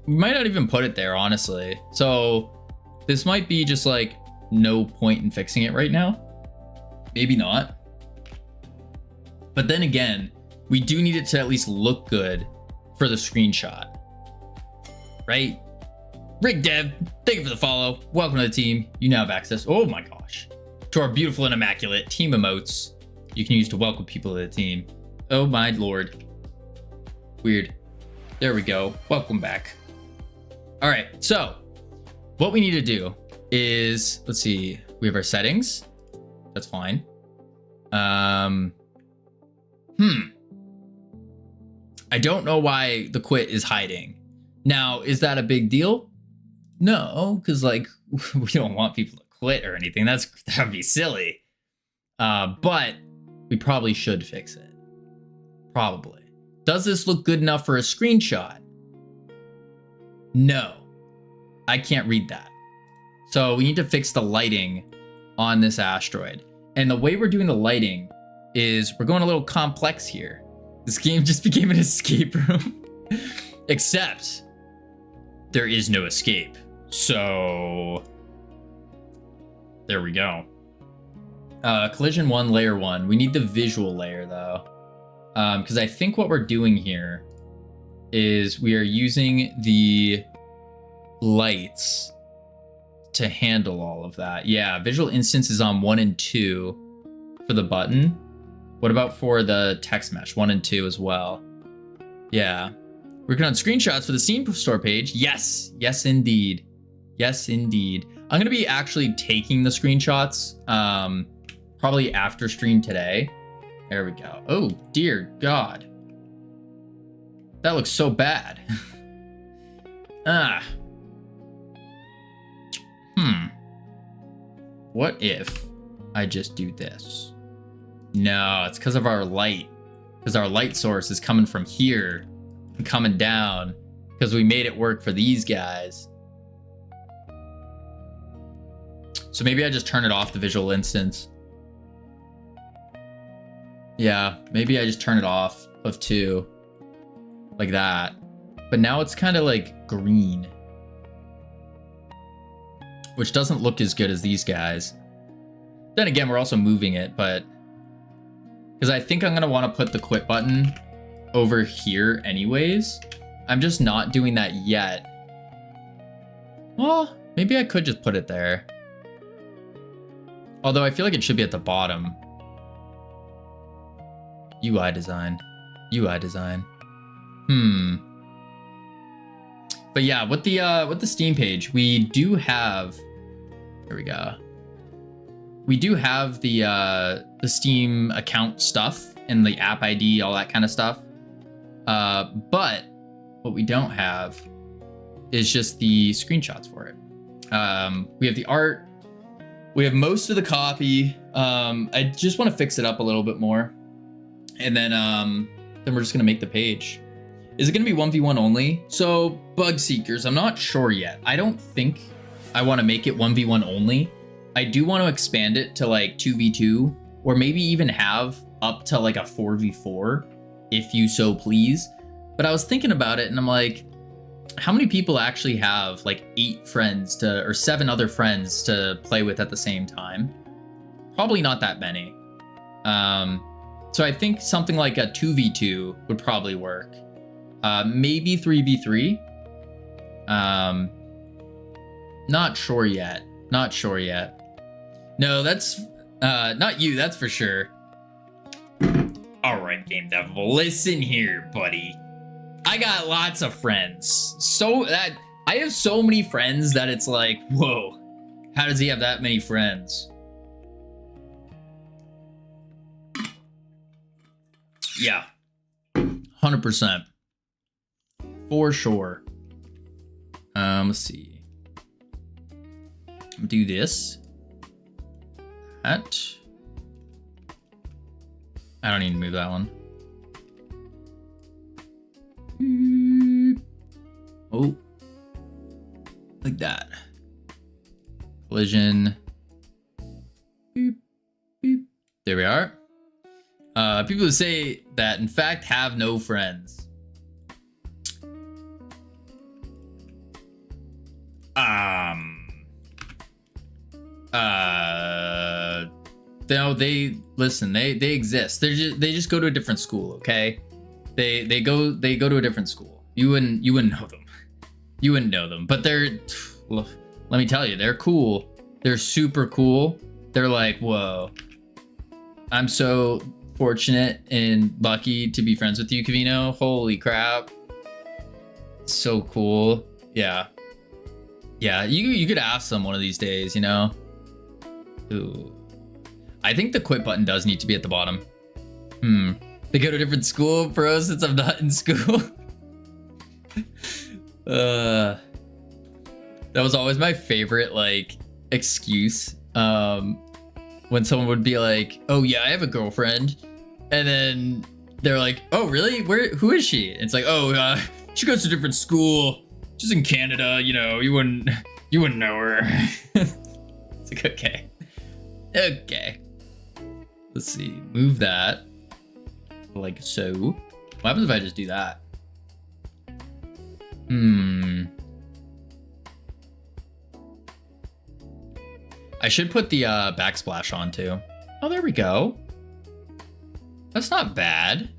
might not even put it there, honestly. So this might be just like no point in fixing it right now. Maybe not. But then again, we do need it to at least look good for the screenshot. Right? Rig Dev, thank you for the follow. Welcome to the team. You now have access, oh my gosh, to our beautiful and immaculate team emotes you can use to welcome people to the team. Oh my lord. Weird. There we go. Welcome back. All right, so what we need to do is, let's see, we have our settings. That's fine. I don't know why the quit is hiding. Now, is that a big deal? No, because like we don't want people to quit or anything. That would be silly. But we probably should fix it. Probably. Does this look good enough for a screenshot? No, I can't read that. So we need to fix the lighting on this asteroid. And the way we're doing the lighting is we're going a little complex here. This game just became an escape room. Except there is no escape. So there we go. Collision 1, layer 1. We need the visual layer though. Because I think what we're doing here is we are using the lights to handle all of that. Yeah, visual instance is on 1 and 2 for the button. What about for the text mesh? 1 and 2 as well. Yeah. Working on screenshots for the scene store page. Yes. Yes, indeed. Yes, indeed. I'm going to be actually taking the screenshots probably after stream today. There we go. Oh, dear God. That looks so bad. What if I just do this? No, it's because of our light. Because our light source is coming from here and coming down. Because we made it work for these guys. So maybe I just turn it off the visual instance. Yeah, maybe I just turn it off of 2. Like that. But now it's kind of like green. Which doesn't look as good as these guys. Then again, we're also moving it, but... Because I think I'm going to want to put the quit button over here anyways. I'm just not doing that yet. Well, maybe I could just put it there. Although I feel like it should be at the bottom. UI design. UI design. But yeah, with the Steam page, we do have... There we go. We do have the Steam account stuff and the app ID, all that kind of stuff. But what we don't have is just the screenshots for it. We have the art. We have most of the copy. I just want to fix it up a little bit more. And then we're just going to make the page. Is it going to be 1v1 only? So, Bug Seekers, I'm not sure yet. I don't think I want to make it 1v1 only. I do want to expand it to like 2v2, or maybe even have up to like a 4v4, if you so please. But I was thinking about it and I'm like, how many people actually have like 8 friends or 7 other friends to play with at the same time? Probably not that many. So I think something like a 2v2 would probably work. Maybe 3v3. Not sure yet. Not sure yet. No, that's not you, that's for sure. All right, Game Devil, listen here, buddy. I got lots of friends. I have so many friends that it's like, whoa, how does he have that many friends? Yeah, 100%. For sure. Let's see. Do this. That. I don't need to move that one. Oh. Like that. Collision. Boop, boop. There we are. People who say that, in fact, have no friends. they listen. They exist. They just go to a different school. Okay, they go to a different school. You wouldn't know them. You wouldn't know them. But they're, let me tell you, they're cool. They're super cool. They're like, whoa. I'm so fortunate and lucky to be friends with you, Cavino. Holy crap. So cool. Yeah. Yeah, you could ask them one of these days, you know? Ooh. I think the quit button does need to be at the bottom. They go to a different school, bro, since I'm not in school. That was always my favorite, like, excuse. When someone would be like, oh yeah, I have a girlfriend. And then they're like, oh really? Who is she? It's like, oh, she goes to a different school. She's in Canada, you know, you wouldn't know her. It's like, okay. Okay. Let's see. Move that. Like so. What happens if I just do that? I should put the backsplash on too. Oh, there we go. That's not bad.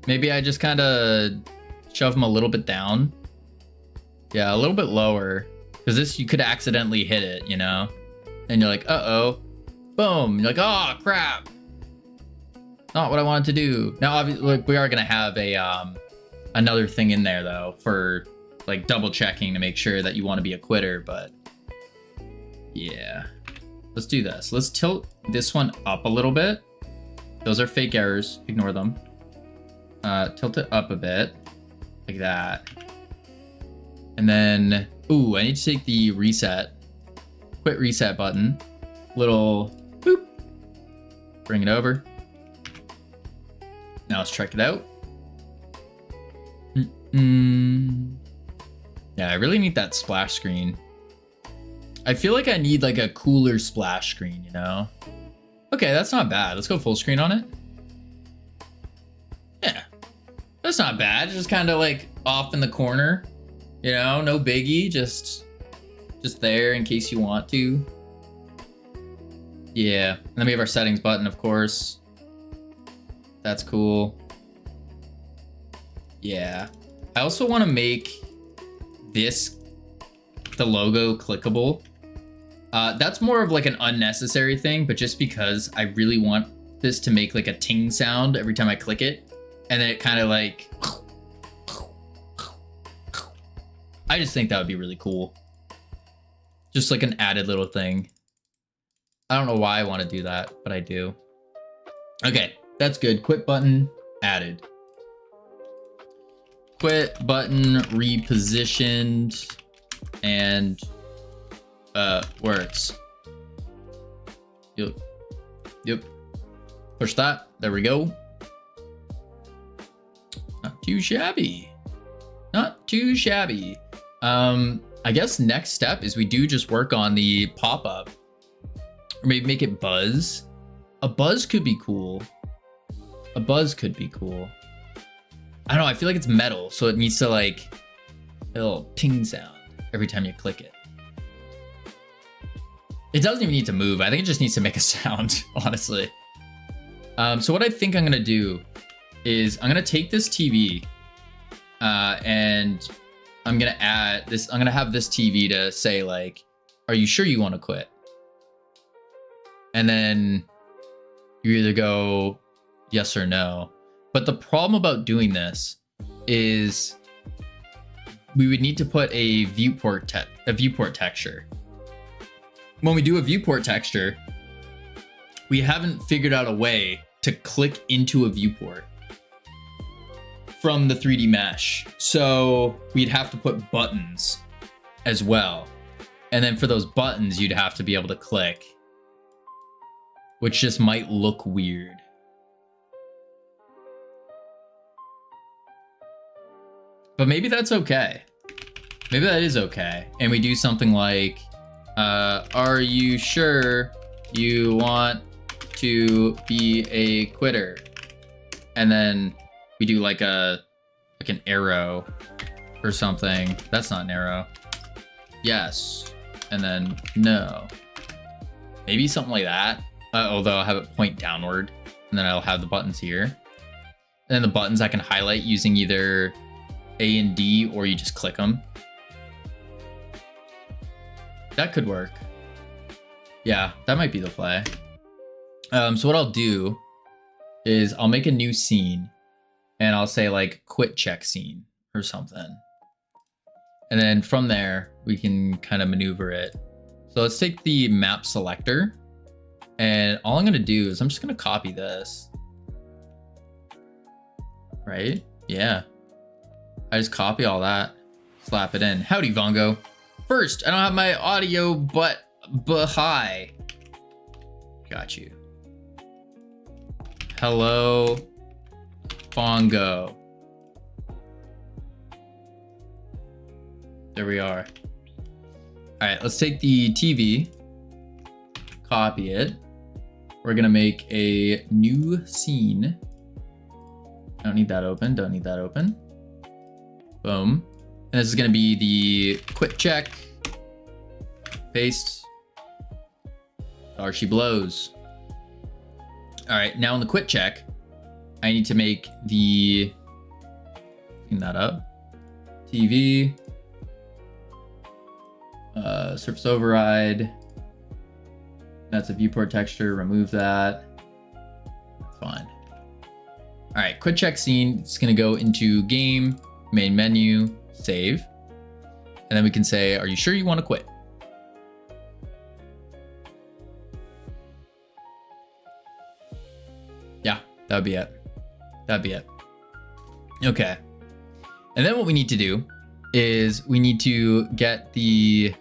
Maybe I just kind of shove them a little bit down. Yeah, a little bit lower. Because this, you could accidentally hit it, you know? And you're like, uh-oh. Boom. You're like, oh, crap. Not what I wanted to do. Now, obviously, like, we are going to have a another thing in there, though, for, like, double checking to make sure that you want to be a quitter, but... yeah. Let's do this. Let's tilt this one up a little bit. Those are fake errors. Ignore them. Tilt it up a bit. Like that. And then, ooh, I need to take the reset. Quit reset button. Little boop. Bring it over. Now let's check it out. Yeah, I really need that splash screen. I feel like I need like a cooler splash screen, you know? Okay, that's not bad. Let's go full screen on it. Yeah, that's not bad. Just kind of like off in the corner, you know? No biggie, just there in case you want to. Yeah, and then we have our settings button, of course. That's cool. Yeah. I also want to make this, the logo, clickable. That's more of like an unnecessary thing, but just because I really want this to make like a ting sound every time I click it. And then it kind of like... I just think that would be really cool. Just like an added little thing. I don't know why I want to do that, but I do. Okay, that's good. Quit button added. Quit button repositioned and works. Yep. Push that. There we go. Not too shabby. Not too shabby. I guess next step is we do just work on the pop-up. Or maybe make it buzz. A buzz could be cool. A buzz could be cool. I don't know, I feel like it's metal, so it needs to like a little ting sound every time you click it. It doesn't even need to move. I think it just needs to make a sound, honestly. So what I think I'm gonna do is I'm gonna take this TV and I'm gonna add this. I'm gonna have this TV to say like, "Are you sure you want to quit?" And then you either go yes or no. But the problem about doing this is we would need to put a viewport texture. When we do a viewport texture, we haven't figured out a way to click into a viewport from the 3D mesh. So we'd have to put buttons as well. And then for those buttons, you'd have to be able to click, which just might look weird. But maybe that's okay. Maybe that is okay. And we do something like, are you sure you want to be a quitter? And then we do like an arrow or something. That's not an arrow. Yes. And then no. Maybe something like that. although I'll have it point downward, and then I'll have the buttons here. And then the buttons I can highlight using either A and D, or you just click them. That could work. Yeah, that might be the play. So what I'll do is I'll make a new scene, and I'll say like quit check scene or something. And then from there, we can kind of maneuver it. So let's take the map selector, and all I'm gonna do is I'm just gonna copy this. Right? Yeah. I just copy all that, slap it in. Howdy, Vongo. First, I don't have my audio, but hi. Got you. Hello, Bongo. There we are. All right, let's take the TV, copy it. We're gonna make a new scene. Don't need that open, don't need that open. Boom. And this is gonna be the quit check. Paste. There she blows. All right, now in the quit check, I need to make the, clean that up. TV. Surface override. That's a viewport texture, remove that. Fine. All right, quit check scene. It's gonna go into game, main menu, save. And then we can say, are you sure you wanna quit? Yeah, that would be it. That'd be it. Okay. And then what we need to do is we need to get the,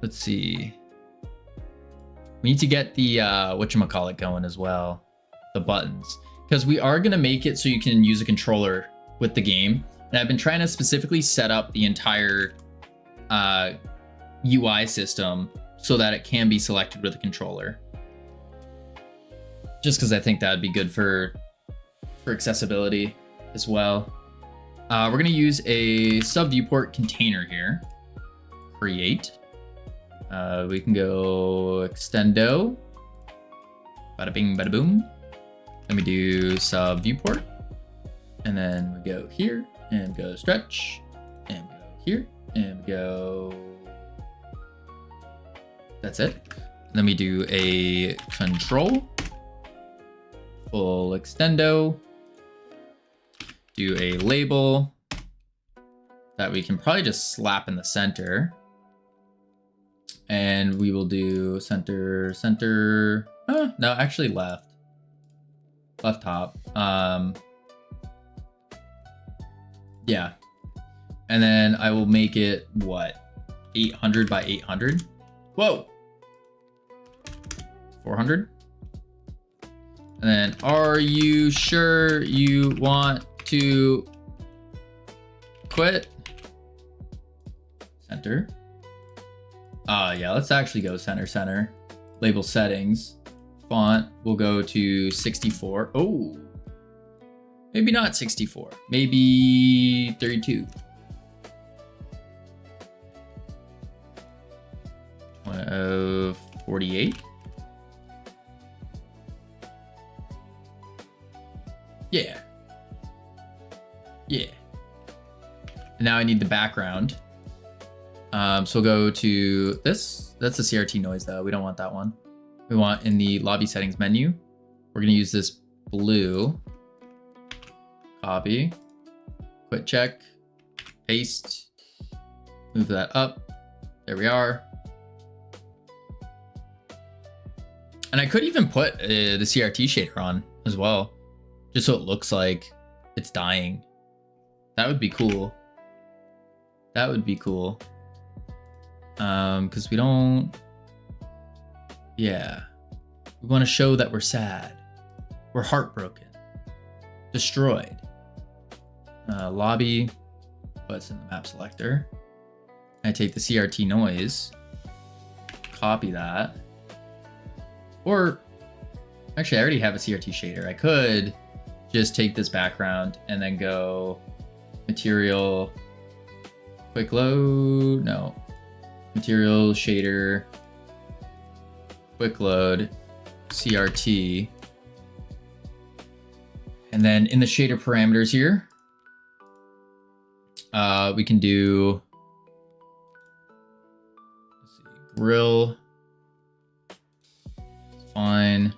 let's see. We need to get the, whatchamacallit going as well. The buttons. Because we are going to make it so you can use a controller with the game. And I've been trying to specifically set up the entire UI system so that it can be selected with a controller. Just because I think that would be good for accessibility as well. We're going to use a sub viewport container here. Create. We can go extendo. Bada bing, bada boom. Then we do sub viewport. And then we go here and go stretch. And we go here and we go. That's it. And then we do a control. Full extendo. Do a label that we can probably just slap in the center. And we will do center, center. Oh, no, actually left. Left top. Yeah. And then I will make it, what? 800 by 800? Whoa! 400? And then, are you sure you want to quit? Center. Yeah, let's actually go center, center. Label settings. Font, we'll go to 64. Oh, maybe not 64. Maybe 32. 48. Yeah. Yeah. And now I need the background. So we'll go to this. That's the CRT noise though. We don't want that one. We want in the lobby settings menu. We're gonna use this blue. Copy. Quit check. Paste. Move that up. There we are. And I could even put the CRT shader on as well, just so it looks like it's dying. That would be cool. That would be cool. Because we don't... Yeah. We want to show that we're sad. We're heartbroken. Destroyed. Lobby. What's in the map selector? I take the CRT noise. Copy that. Or... Actually, I already have a CRT shader. I could just take this background and then go... Material... Quick load... No. Material, shader, quick load, CRT. And then in the shader parameters here, we can do, let's see, grill, it's fine.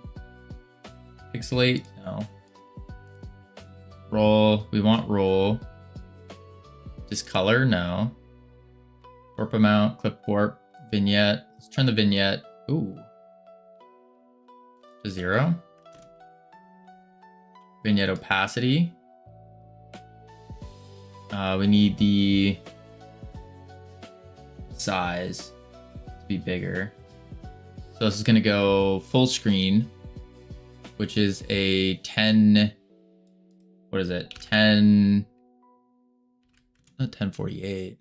Pixelate, no. Roll, we want roll. Discolor, no. Warp amount, clip warp, vignette. Let's turn the vignette, ooh, to 0. Vignette opacity. We need the size to be bigger. So this is gonna go full screen, which is a 10, what is it? 10, not 1048.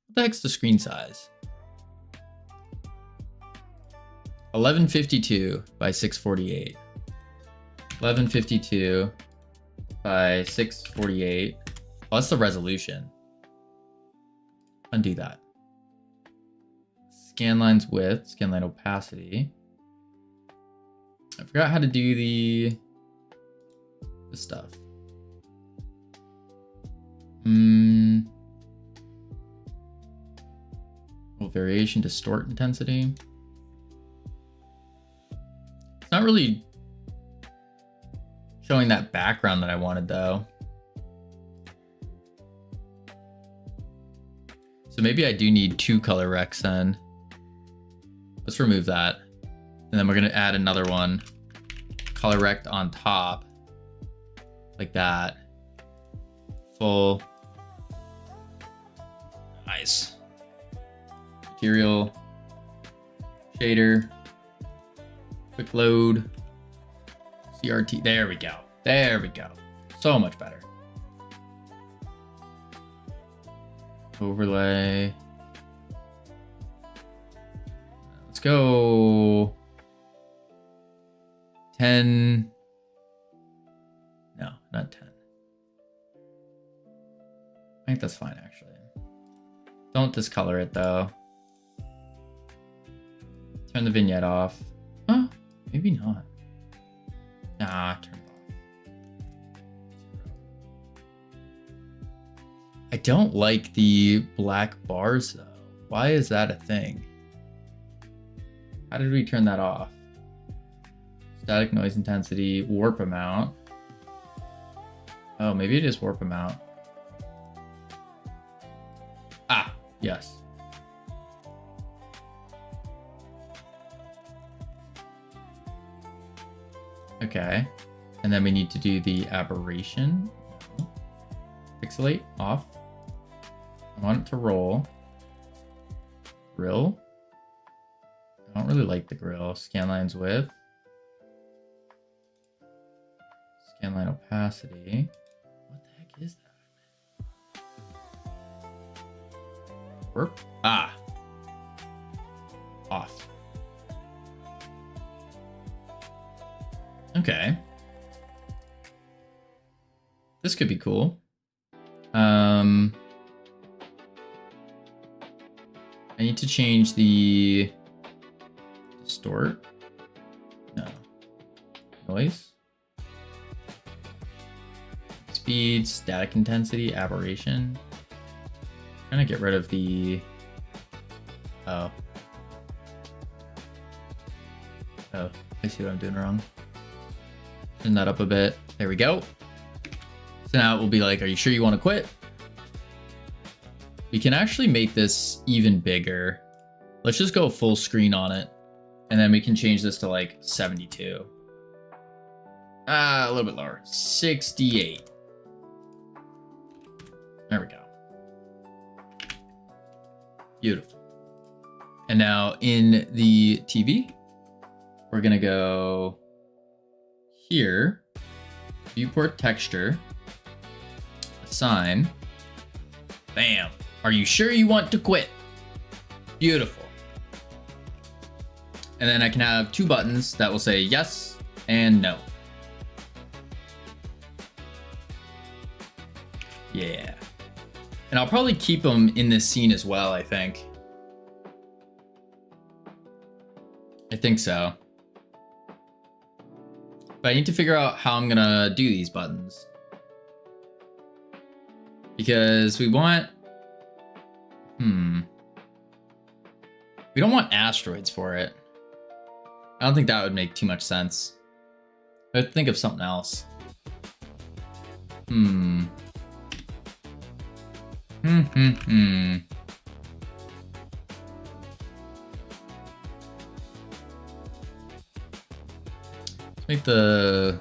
What the heck's the screen size? 1152 by 648. 1152 by 648. Oh, that's the resolution. Undo that. Scanline's width, scanline opacity. I forgot how to do the stuff. Well, variation, distort intensity. It's not really showing that background that I wanted though. So maybe I do need 2 color recs then. Let's remove that. And then we're gonna add another one. Color rect on top. Like that. Full. Nice. Material. Shader. Quick load. CRT. There we go. There we go. So much better. Overlay. Let's go 10. No, not 10. I think that's fine actually. Don't discolor it though. Turn the vignette off. Huh? Maybe not. Nah, turn it off. I don't like the black bars though. Why is that a thing? How did we turn that off? Static noise intensity, warp amount. Oh, maybe it is warp amount. Ah, yes. Okay. And then we need to do the aberration. Pixelate, off. I want it to roll. Grill. I don't really like the grill. Scanline's width. Scanline opacity. What the heck is that? Warp? Ah. Off. Okay. This could be cool. I need to change the distort. No. Noise. Speed, static intensity, aberration. I'm trying to get rid of the... Oh. Oh, I see what I'm doing wrong. Turn that up a bit. There we go. So now it will be like, are you sure you want to quit? We can actually make this even bigger. Let's just go full screen on it. And then we can change this to like 72. A little bit lower. 68. There we go. Beautiful. And now in the TV, we're gonna go here, viewport texture, assign, bam. Are you sure you want to quit? Beautiful. And then I can have 2 buttons that will say yes and no. Yeah. And I'll probably keep them in this scene as well, I think. I think so. But I need to figure out how I'm gonna do these buttons. Because we want... We don't want asteroids for it. I don't think that would make too much sense. I would think of something else. Let's make the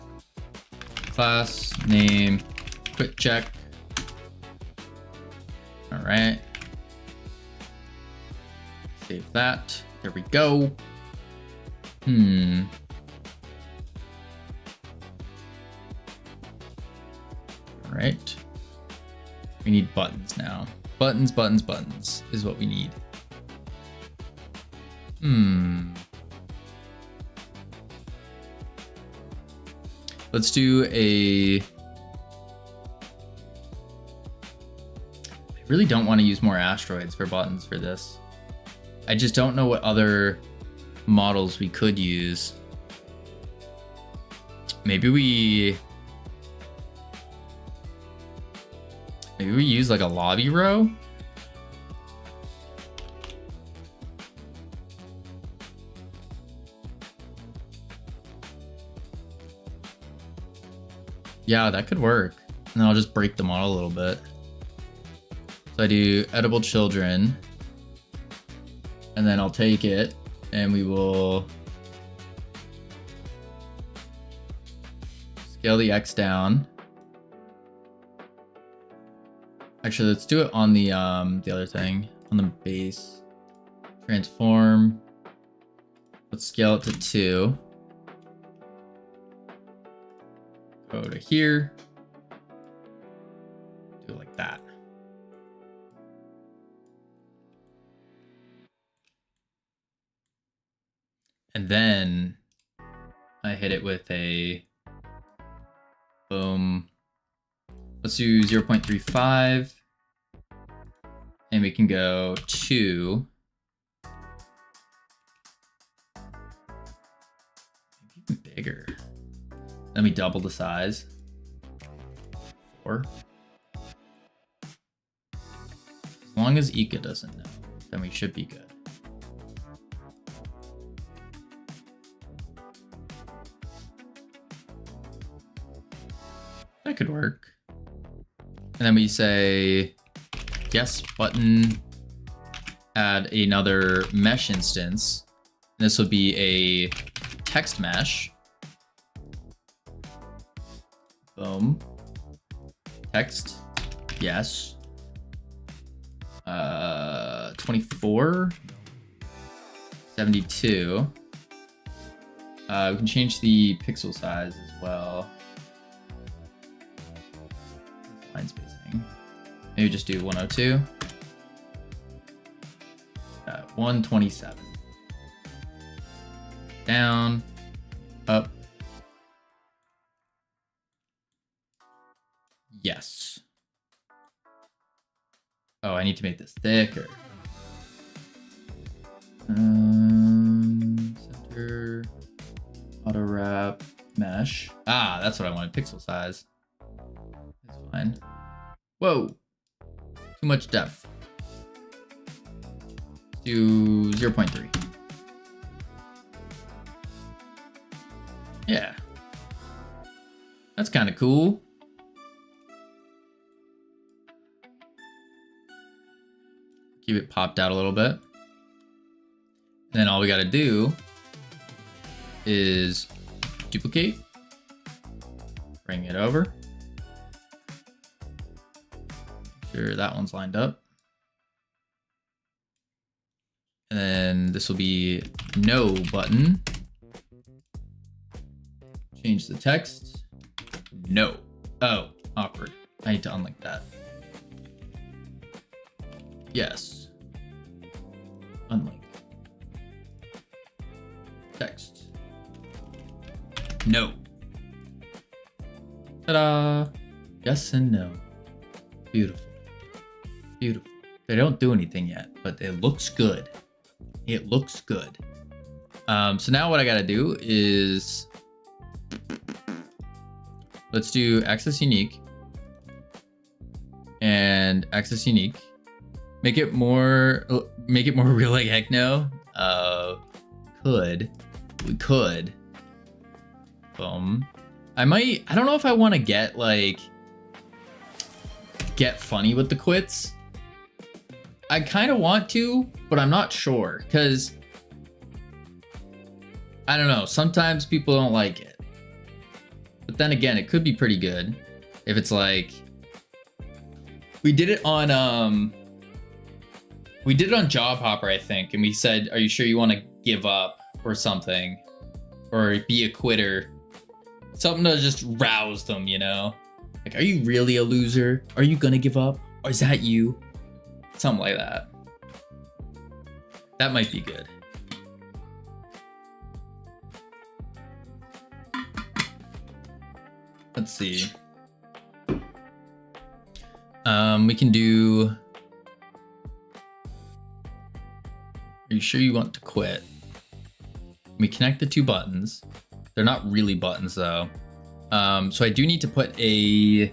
class name quick check. All right. Save that. There we go. All right. We need buttons now. Buttons, buttons, buttons is what we need. Let's do a... I really don't want to use more asteroids for buttons for this. I just don't know what other models we could use. Maybe we use like a lobby row. Yeah, that could work. And then I'll just break the model a little bit. So I do edible children. And then I'll take it and we will scale the X down. Actually, let's do it on the other thing, on the base. Transform. Let's scale it to 2. Go to here. Do it like that. And then I hit it with a boom. Let's do 0.35. And we can go 2. Maybe even bigger. Let me double the size. 4. As long as Ika doesn't know, then we should be good. That could work. And then we say yes button, add another mesh instance. And this will be a text mesh. Boom. Text. Yes. 24. 72. We can change the pixel size as well. Line spacing. Maybe just do 102. 127. Down. Up. Yes. Oh, I need to make this thicker. Center. Auto wrap. Mesh. Ah, that's what I wanted. Pixel size. That's fine. Whoa. Too much depth. Do 0.3. Yeah. That's kind of cool. Keep it popped out a little bit. Then all we got to do is duplicate, bring it over. Make sure that one's lined up. And then this will be no button. Change the text. No. Oh, awkward. I need to unlink that. Yes. Unlink. Text. No. Ta-da! Yes and no. Beautiful. Beautiful. They don't do anything yet, but it looks good. It looks good. So now what I gotta do is let's do access unique and access unique. Make it more real like heck no. We could. Boom. I don't know if I want to get funny with the quits. I kind of want to, but I'm not sure because I don't know. Sometimes people don't like it. But then again, it could be pretty good if it's like we did it on Job Hopper, I think, and we said, "Are you sure you want to give up or something, or be a quitter?" Something to just rouse them, you know? Like, are you really a loser? Are you gonna give up? Or is that you? Something like that. That might be good. Let's see. We can do. Are you sure you want to quit? We connect the two buttons. They're not really buttons though. So I do need to put a.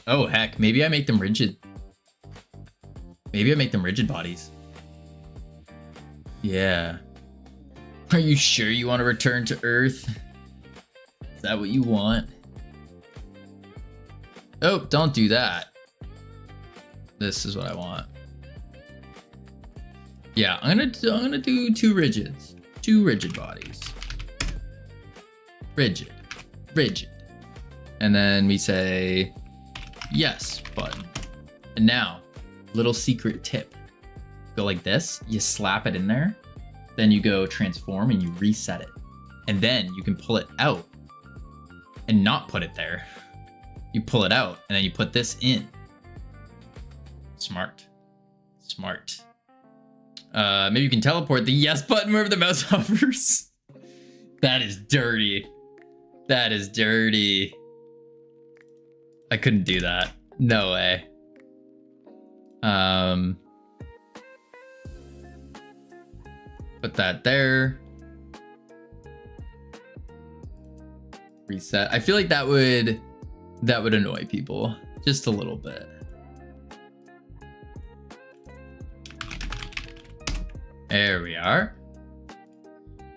Oh heck, maybe I make them rigid. Maybe I make them rigid bodies. Yeah. Are you sure you want to return to Earth? Is that what you want? Oh, don't do that. This is what I want. Yeah, I'm gonna do two rigids. Two rigid bodies. Rigid. Rigid. And then we say yes button. And now, little secret tip. Go like this, you slap it in there, then you go transform and you reset it. And then you can pull it out and not put it there. You pull it out and then you put this in. Smart. Smart. Maybe you can teleport the yes button wherever the mouse hovers. That is dirty. That is dirty. I couldn't do that. No way. Put that there. Reset. I feel like that would annoy people just a little bit. There we are.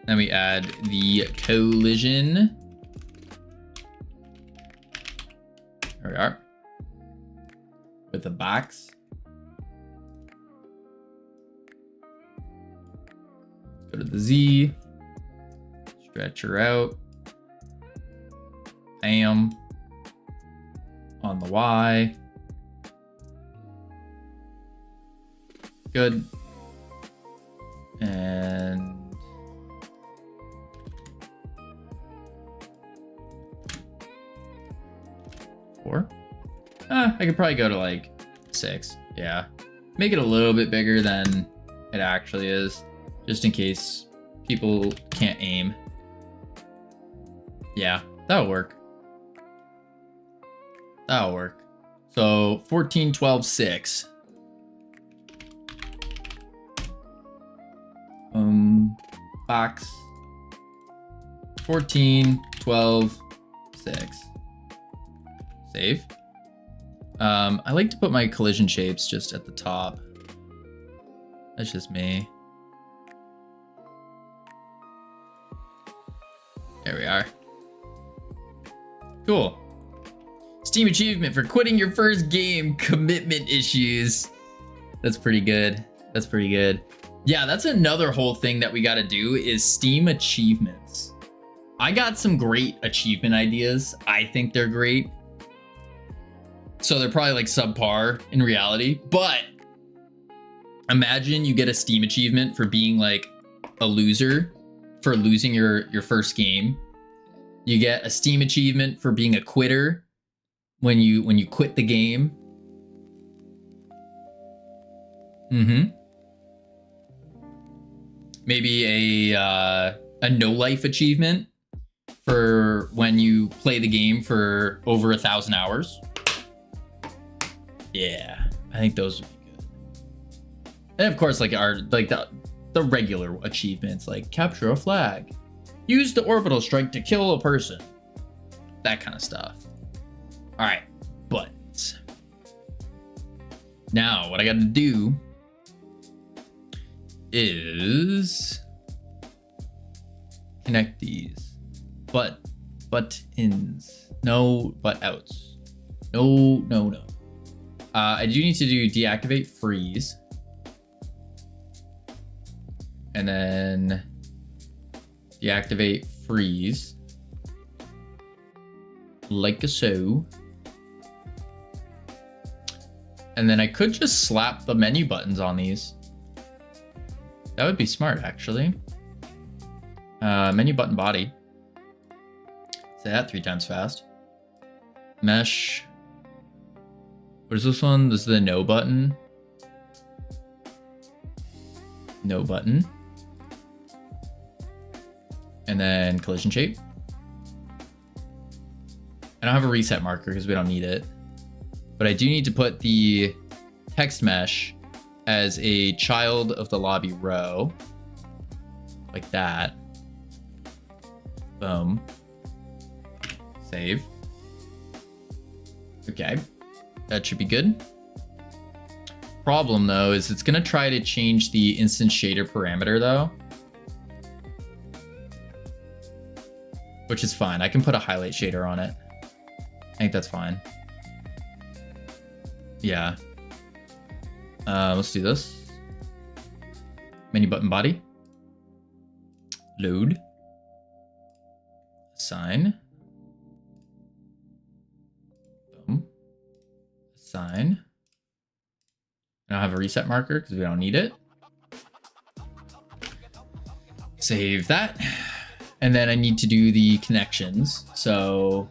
Then we add the collision. There we are. With the box. Go to the Z. Stretch her out. Bam. On the Y. Good. And four. I could probably go to like 6. Yeah. Make it a little bit bigger than it actually is, just in case people can't aim. Yeah, that'll work. That'll work. So 14, 12, 6. Box 14, 12, 6. Save. I like to put my collision shapes just at the top. That's just me. There we are. Cool. Steam achievement for quitting your first game. Commitment issues. That's pretty good. That's pretty good. Yeah, that's another whole thing that we got to do is Steam achievements. I got some great achievement ideas. I think they're great. So they're probably like subpar in reality, but imagine you get a Steam achievement for being like a loser, for losing your first game. You get a Steam achievement for being a quitter when you quit the game. Maybe a no life achievement for when you play the game for over 1,000 hours. Yeah, I think those would be good. And of course, like the regular achievements, like capture a flag. Use the orbital strike to kill a person. That kind of stuff. All right, buttons. Now, what I got to do is connect these. Buttons. No butt outs. No. I do need to do deactivate freeze. And then deactivate freeze. Like so. And then I could just slap the menu buttons on these. That would be smart, actually. Menu button body. Say that 3 times fast. Mesh. What is this one? This is the no button. No button. And then collision shape. I don't have a reset marker because we don't need it. But I do need to put the text mesh as a child of the lobby row. Like that. Boom. Save. Okay. That should be good. Problem though is it's gonna try to change the instance shader parameter though. Which is fine. I can put a highlight shader on it. I think that's fine. Yeah. Let's do this. Menu button body. Load. Assign. Boom. Assign. I don't have a reset marker because we don't need it. Save that. And then I need to do the connections. So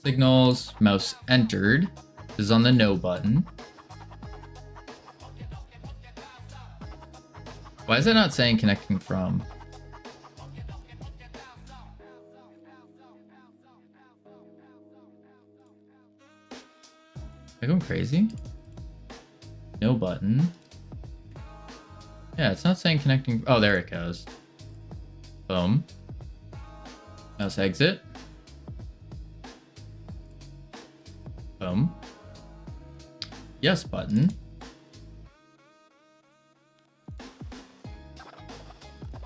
signals, mouse entered. This is on the no button. Why is it not saying connecting from? Am I going crazy? No button. Yeah, it's not saying connecting. Oh, there it goes. Boom. Mouse exit. Boom. Yes button.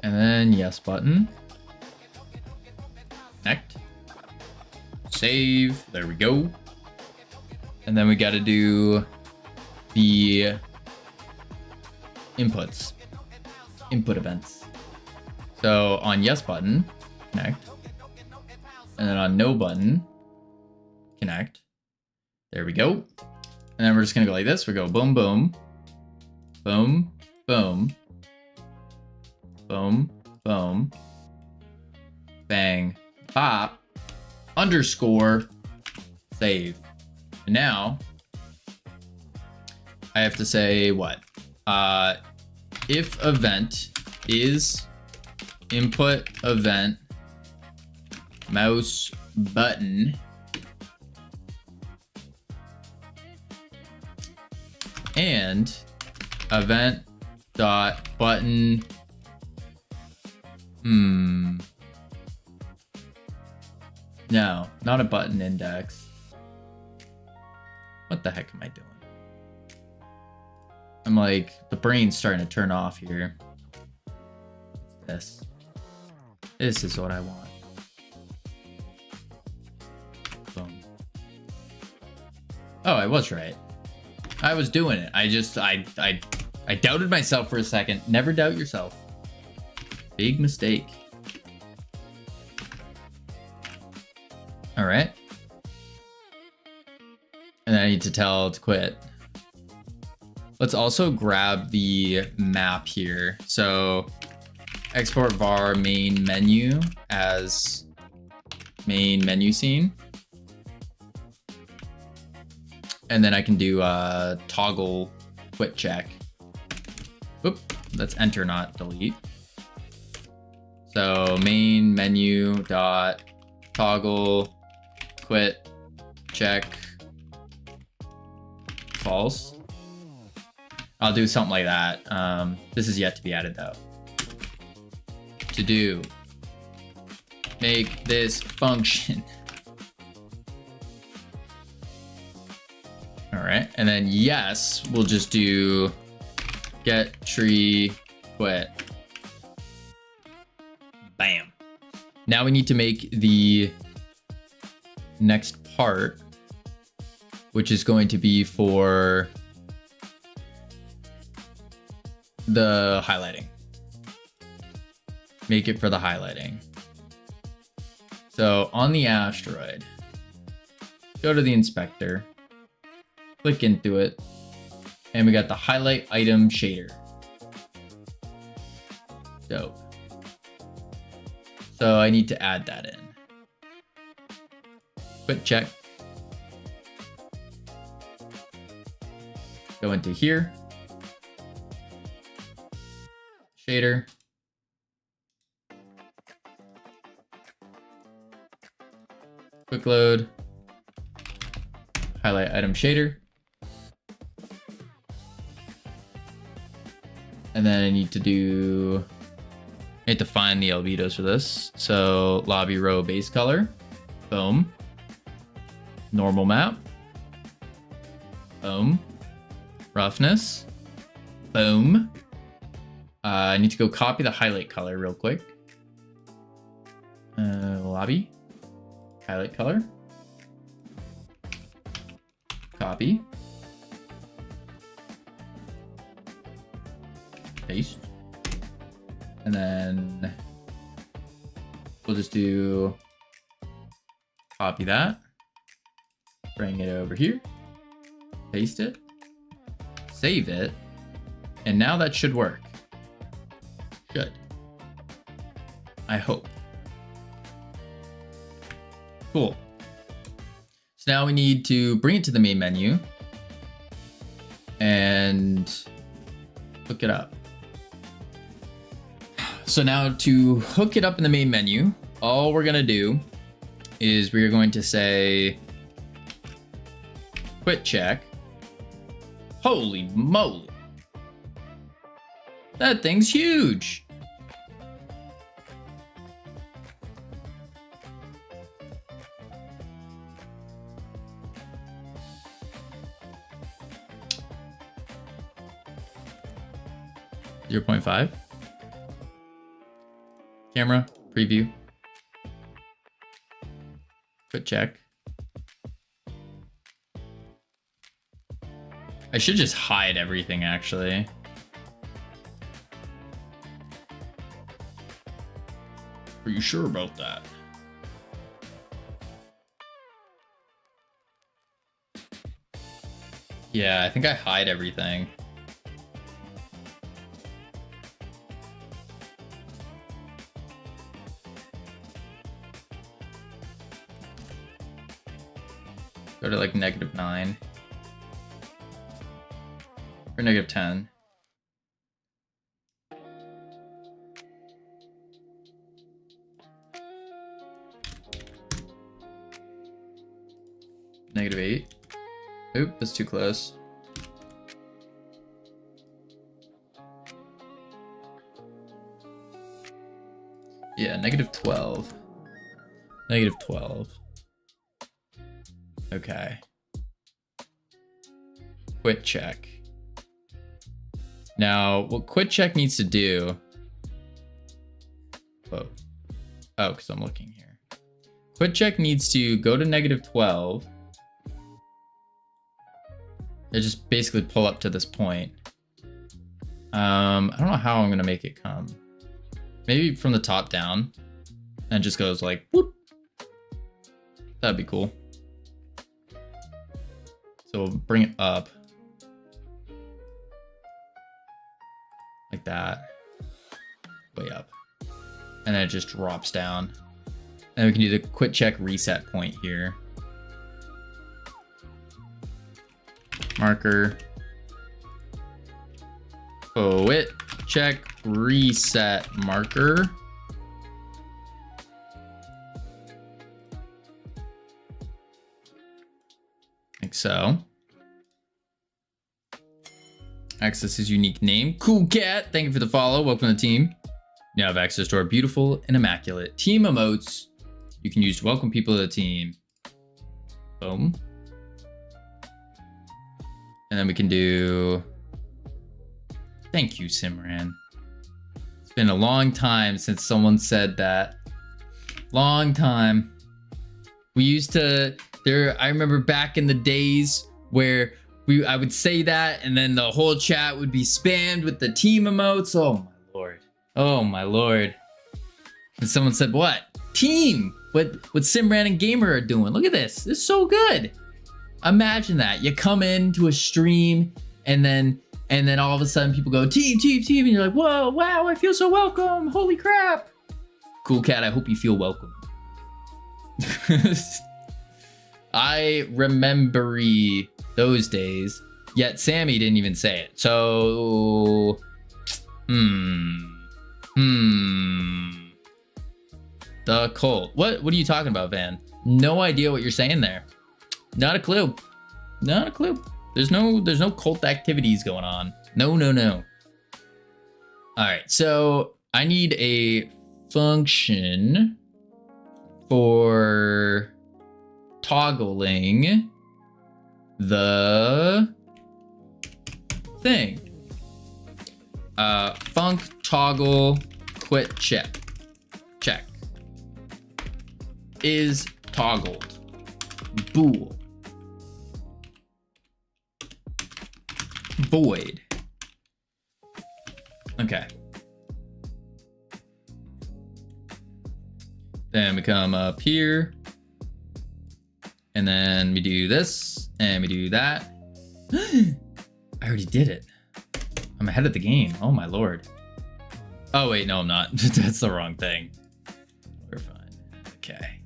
And then yes button. Connect. Save. There we go. And then we got to do the inputs. Input events. So on yes button, connect. And then on no button, connect. There we go. And then we're just gonna go like this. We go boom, boom, boom, boom, boom, boom, bang, pop, underscore, save. And now I have to say what? If event is input event mouse button and event dot button no, not a button index. What the heck am I doing? I'm like, the brain's starting to turn off here. This is what I want. Boom. Oh, I was right. I was doing it. I doubted myself for a second. Never doubt yourself. Big mistake. All right. And then I need to tell it to quit. Let's also grab the map here. So export var main menu as main menu scene. And then I can do toggle quit check. Oop, that's enter, not delete. So main menu dot toggle quit check false. I'll do something like that. This is yet to be added though. to do. Make this function. All right, and then yes, we'll just do get tree quit. Bam. Now we need to make the next part, which is going to be for the highlighting. Make it for the highlighting. So on the asteroid, go to the inspector, click into it, and we got the highlight item shader. Dope. So I need to add that in. Quick check. Go into here. Shader. Quick load. Highlight item shader. And then I need to find the albedos for this. So lobby row base color. Boom. Normal map. Boom. Roughness. Boom. I need to go copy the highlight color real quick. Lobby. Highlight color. Copy. Paste. And then we'll just do copy that. Bring it over here. Paste it. Save it. And now that should work. Should. I hope. Cool. So now we need to bring it to the main menu and hook it up. So now to hook it up in the main menu, all we're gonna do is we're going to say quit check. Holy moly. That thing's huge. .5. Camera, preview. Quick check. I should just hide everything actually. Are you sure about that? Yeah, I think I hide everything. Go to like -9 or -10. -8. Oop, that's too close. Yeah, -12. -12. Okay. Quit check. Now, what quit check needs to do... Whoa. Oh, because I'm looking here. Quit check needs to go to -12. It just basically pull up to this point. I don't know how I'm going to make it come. Maybe from the top down. And it just goes like, whoop. That'd be cool. So we'll bring it up. Like that. Way up. And then it just drops down. And we can do the quit check reset point here. Marker. Quit check reset marker. Like so. Access his unique name. Cool cat. Thank you for the follow. Welcome to the team. You have access to our beautiful and immaculate team emotes you can use to welcome people to the team. Boom. And then we can do thank you, Simran. It's been a long time since someone said that. Long time. We used to I remember back in the days where I would say that and then the whole chat would be spammed with the team emotes. Oh my lord. Oh my lord. And someone said, what? Team! What Simran and Gamer are doing. Look at this. This is so good. Imagine that. You come into a stream and then all of a sudden people go, team, team, team. And you're like, whoa, wow, I feel so welcome. Holy crap. Cool cat, I hope you feel welcome. I remember those days, yet Sammy didn't even say it. So, The cult. What are you talking about, Van? No idea what you're saying there. Not a clue. Not a clue. There's no cult activities going on. No. All right, so I need a function for toggling the thing. Func toggle quit check. Check. Is toggled. Bool. Void. Okay. Then we come up here. And then we do this. And we do that. I already did it. I'm ahead of the game. Oh my lord. Oh wait, no I'm not. That's the wrong thing. We're fine. Okay.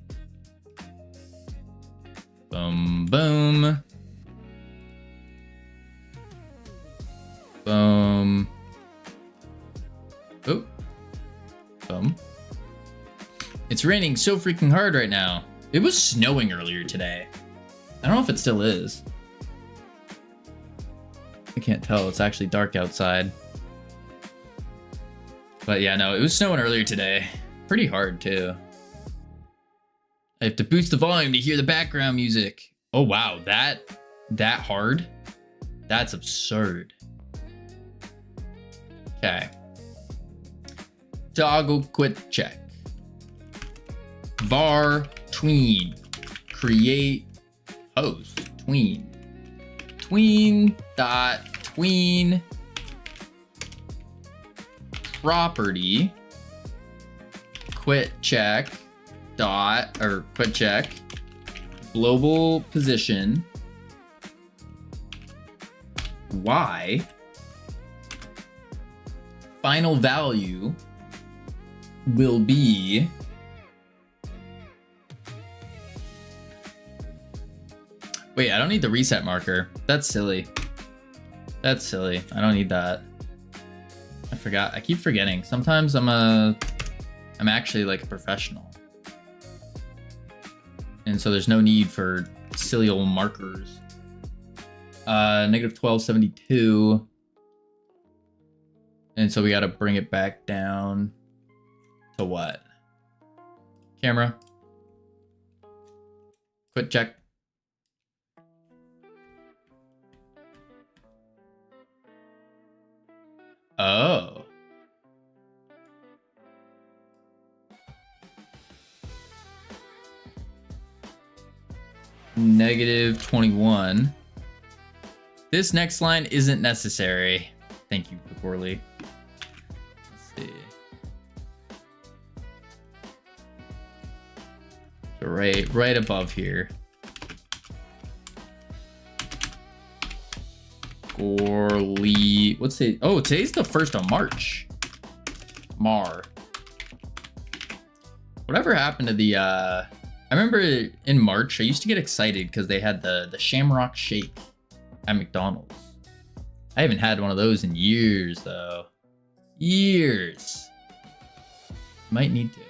Boom, boom. Boom. Oh. Boom. It's raining so freaking hard right now. It was snowing earlier today. I don't know if it still is. I can't tell. It's actually dark outside. But yeah, no, it was snowing earlier today. Pretty hard too. I have to boost the volume to hear the background music. Oh wow, that hard? That's absurd. Okay. Toggle quit check. Var tween. Create host tween. Tween dot tween property quit check dot or quit check global position y final value will be wait, I don't need the reset marker. That's silly. That's silly. I don't need that. I forgot. I keep forgetting. Sometimes I'm actually like a professional. And so there's no need for silly old markers. Negative 1272. And so we got to bring it back down to what? Camera. Quit check. Oh. Negative 21. This next line isn't necessary. Thank you, poorly. Let's see. So right above here. Gorley. What's it? Oh, today's the 1st of March. Whatever happened to the I remember in March I used to get excited because they had the Shamrock Shake at McDonald's. I haven't had one of those in years though. Years. Might need to.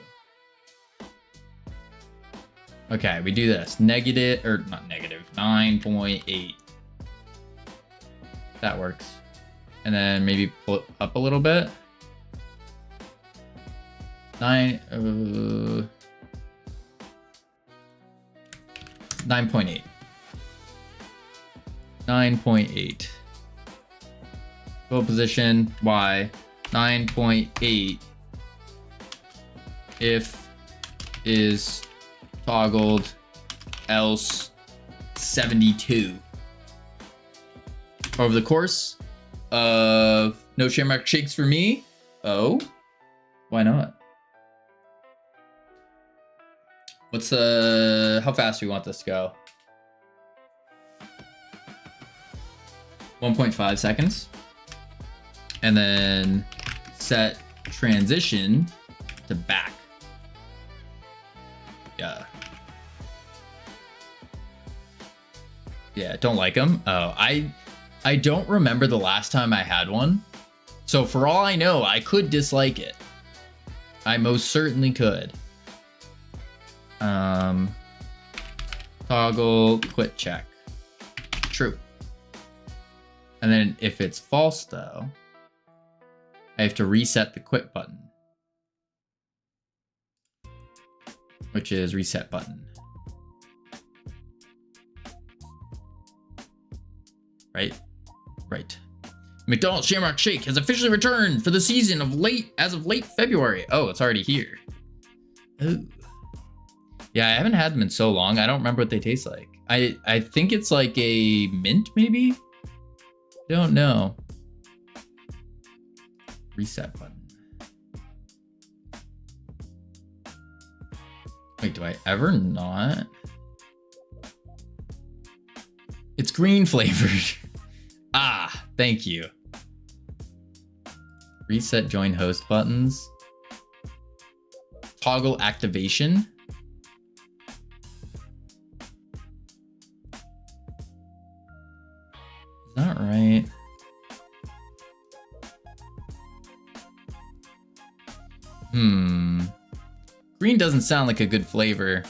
Okay, we do this. Negative, or not negative, 9.8. That works. And then maybe pull it up a little bit. 9.8. 9.8. Goal position Y 9.8 if is toggled else 72. Over the course of no shamrock shakes for me. Oh, why not? What's how fast do we want this to go? 1.5 seconds. And then set transition to back. Yeah. Yeah, don't like them. Oh, I don't remember the last time I had one. So for all I know, I could dislike it. I most certainly could. Toggle quit check. True. And then if it's false though, I have to reset the quit button, which is reset button. Right? Right. McDonald's Shamrock Shake has officially returned for the season of late February. Oh, it's already here. Ooh. Yeah, I haven't had them in so long. I don't remember what they taste like. I think it's like a mint, maybe? Don't know. Reset button. Wait, do I ever not? It's green flavored. Ah, thank you. Reset join host buttons. Toggle activation. Is that right? Green doesn't sound like a good flavor.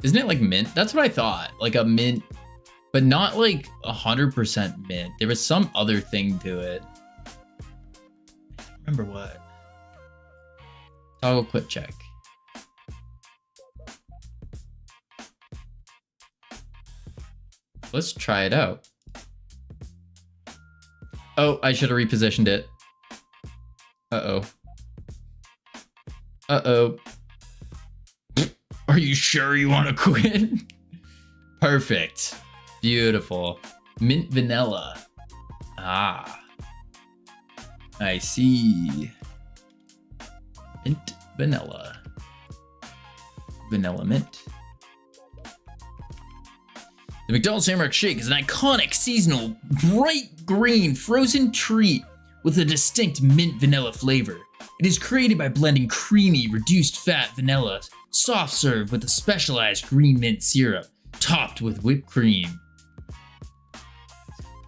Isn't it like mint? That's what I thought. Like a mint, but not like 100% mint. There was some other thing to it. I don't remember what. Toggle quit check. Let's try it out. Oh, I should have repositioned it. Uh-oh. Uh-oh. Are you sure you want to quit? Perfect. Beautiful. Mint vanilla. Ah. I see. Mint vanilla. Vanilla mint. The McDonald's Shamrock Shake is an iconic seasonal bright green frozen treat with a distinct mint vanilla flavor. It is created by blending creamy, reduced fat vanilla, soft serve with a specialized green mint syrup, topped with whipped cream.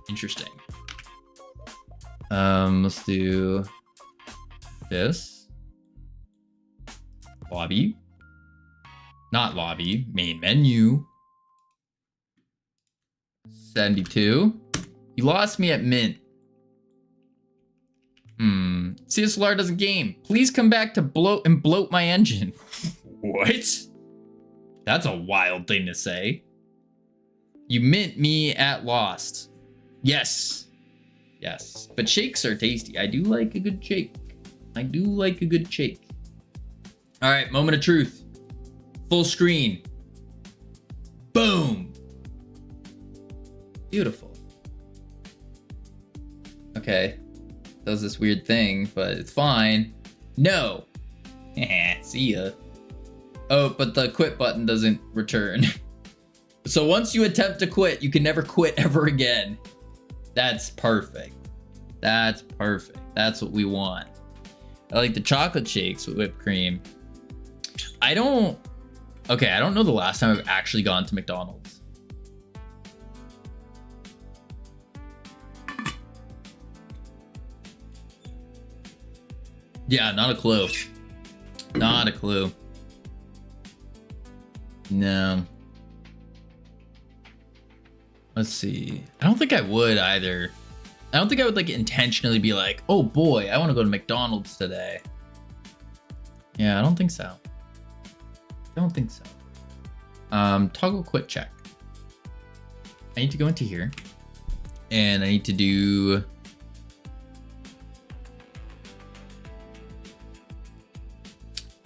Interesting. Let's do this. Lobby. Not lobby, main menu. 72. You lost me at mint. CSLR doesn't game. Please come back to bloat my engine. What? That's a wild thing to say. You mint me at lost. Yes. Yes. But shakes are tasty. I do like a good shake. I do like a good shake. All right, moment of truth. Full screen. Boom. Beautiful. Okay. Does this weird thing, but it's fine. No. See ya. Oh, but the quit button doesn't return. So once you attempt to quit, you can never quit ever again. That's perfect. That's perfect. That's what we want. I like the chocolate shakes with whipped cream. I don't know the last time I've actually gone to McDonald's. Yeah, not a clue. Not a clue. No. Let's see. I don't think I would either. I don't think I would like intentionally be like, oh boy, I want to go to McDonald's today. Yeah, I don't think so. Don't think so. Toggle quit check. I need to go into here and I need to do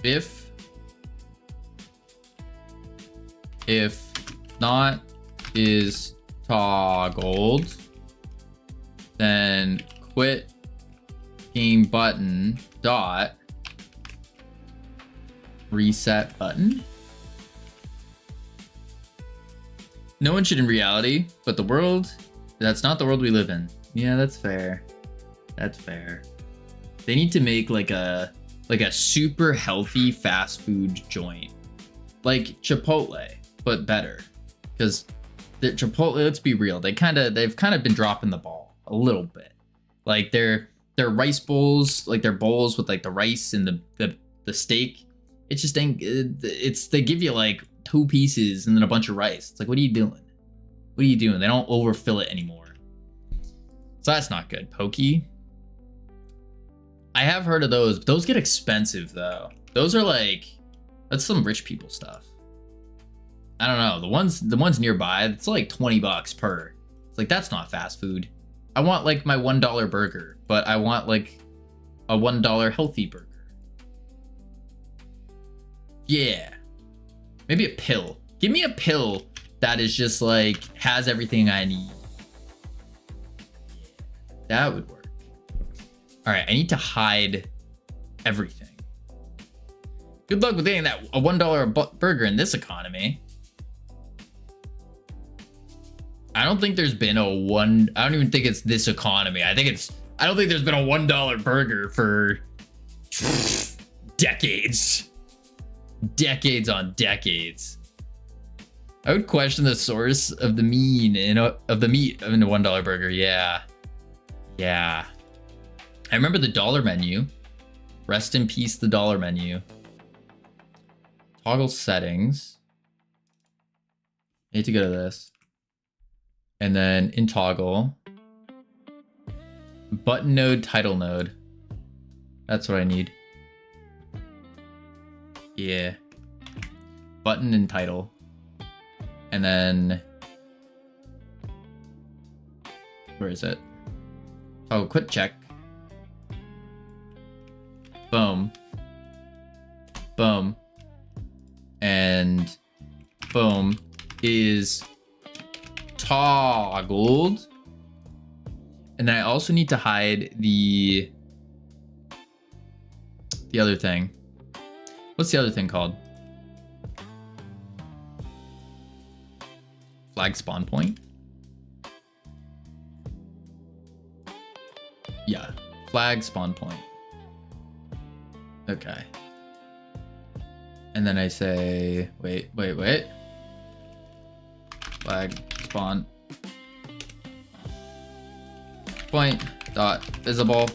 if not is toggled, then quit game button dot reset button. No one should in reality, but the world, that's not the world we live in. Yeah, that's fair. That's fair. They need to make like a super healthy fast food joint. Like Chipotle, but better. Because the Chipotle, let's be real, they've kind of been dropping the ball a little bit. Like their rice bowls, like their bowls with like the rice and the steak, it's just they give you like 2 pieces and then a bunch of rice. It's like, what are you doing? What are you doing? They don't overfill it anymore. So that's not good. Pokey. I have heard of those, but those get expensive though. Those are like, that's some rich people stuff. I don't know. The ones nearby, it's like $20 per. It's like, that's not fast food. I want like my $1 burger, but I want like a $1 healthy burger. Yeah. Maybe a pill. Give me a pill that is just like, has everything I need. That would work. All right, I need to hide everything. Good luck with getting that a $1 burger in this economy. I don't think there's been I don't even think it's this economy. I don't think there's been a $1 burger for decades. Decades on decades. I would question the source of the meat in a $1 burger. Yeah. Yeah. I remember the dollar menu. Rest in peace, the dollar menu. Toggle settings. I need to go to this. And then in toggle, button node, title node. That's what I need. Yeah. Button and title. And then, where is it? Oh, quit check. Boom. Boom. And boom is toggled. And then I also need to hide the other thing. What's the other thing called? Flag spawn point? Yeah, flag spawn point. Okay. And then I say, wait. Flag spawn point dot visible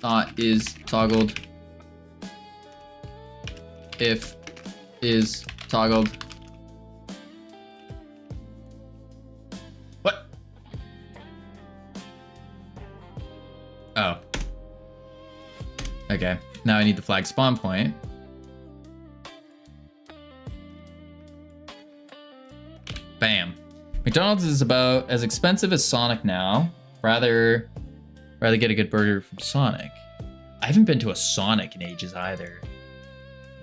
dot is toggled if is toggled. What? Oh. Okay. Now I need the flag spawn point. Bam. McDonald's is about as expensive as Sonic now. Rather get a good burger from Sonic. I haven't been to a Sonic in ages either.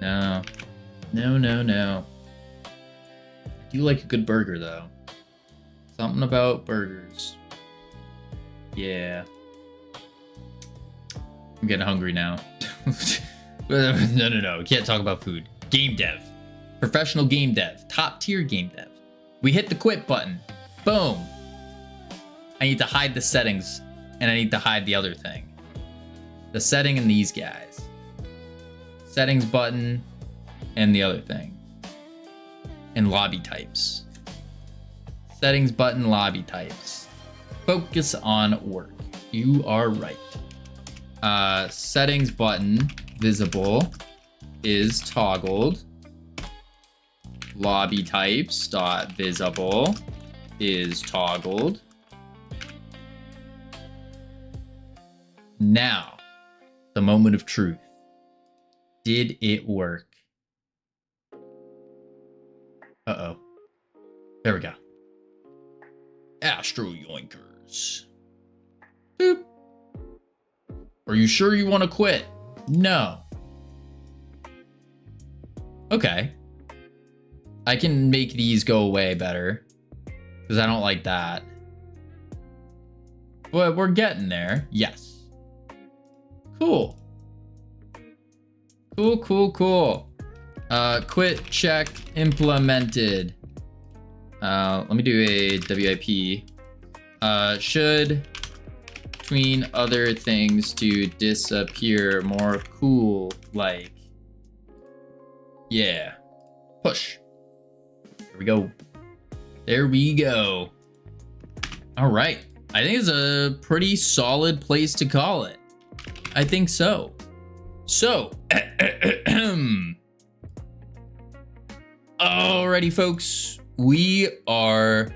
No. I do like a good burger though. Something about burgers. Yeah. I'm getting hungry now. No. We can't talk about food. Game dev. Professional game dev. Top tier game dev. We hit the quit button. Boom. I need to hide the settings and I need to hide the other thing. The setting and these guys. Settings button and the other thing. And lobby types. Settings button, lobby types. Focus on work. You are right. Settings button visible is toggled. Lobby types dot visible is toggled. Now, the moment of truth. Did it work? Uh-oh. There we go. Astro Yoinkers. Boop. Are you sure you want to quit? No. Okay. I can make these go away better. Because I don't like that. But we're getting there. Yes. Cool. Cool. Quit check implemented. Let me do a WIP. Should between other things to disappear more cool like. Yeah. Push. There we go. There we go. All right. I think it's a pretty solid place to call it. I think so. So, alrighty, folks. We are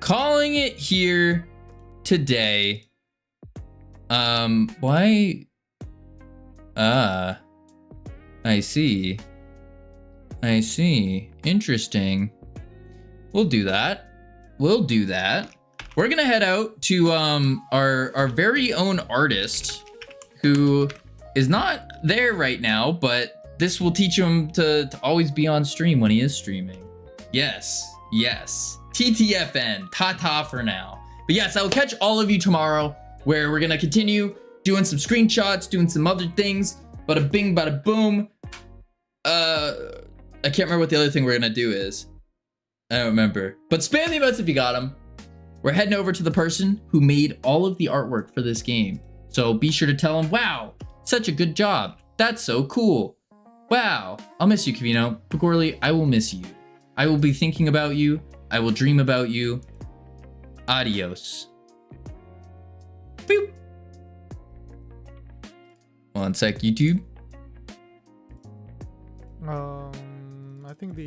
calling it here today. Why? I see. Interesting. We'll do that. We're gonna head out to our very own artist who is not there right now, but this will teach him to always be on stream when he is streaming. Yes. TTFN, ta-ta for now. But yes, I will catch all of you tomorrow where we're gonna continue doing some screenshots, doing some other things. Bada bing, bada boom. I can't remember what the other thing we're gonna do is. I don't remember. But spam the emotes if you got them. We're heading over to the person who made all of the artwork for this game. So be sure to tell him, wow, such a good job. That's so cool. Wow, I'll miss you, Kavino. Pagorli, I will miss you. I will be thinking about you. I will dream about you. Adios. Boop. 1 sec, YouTube. I think the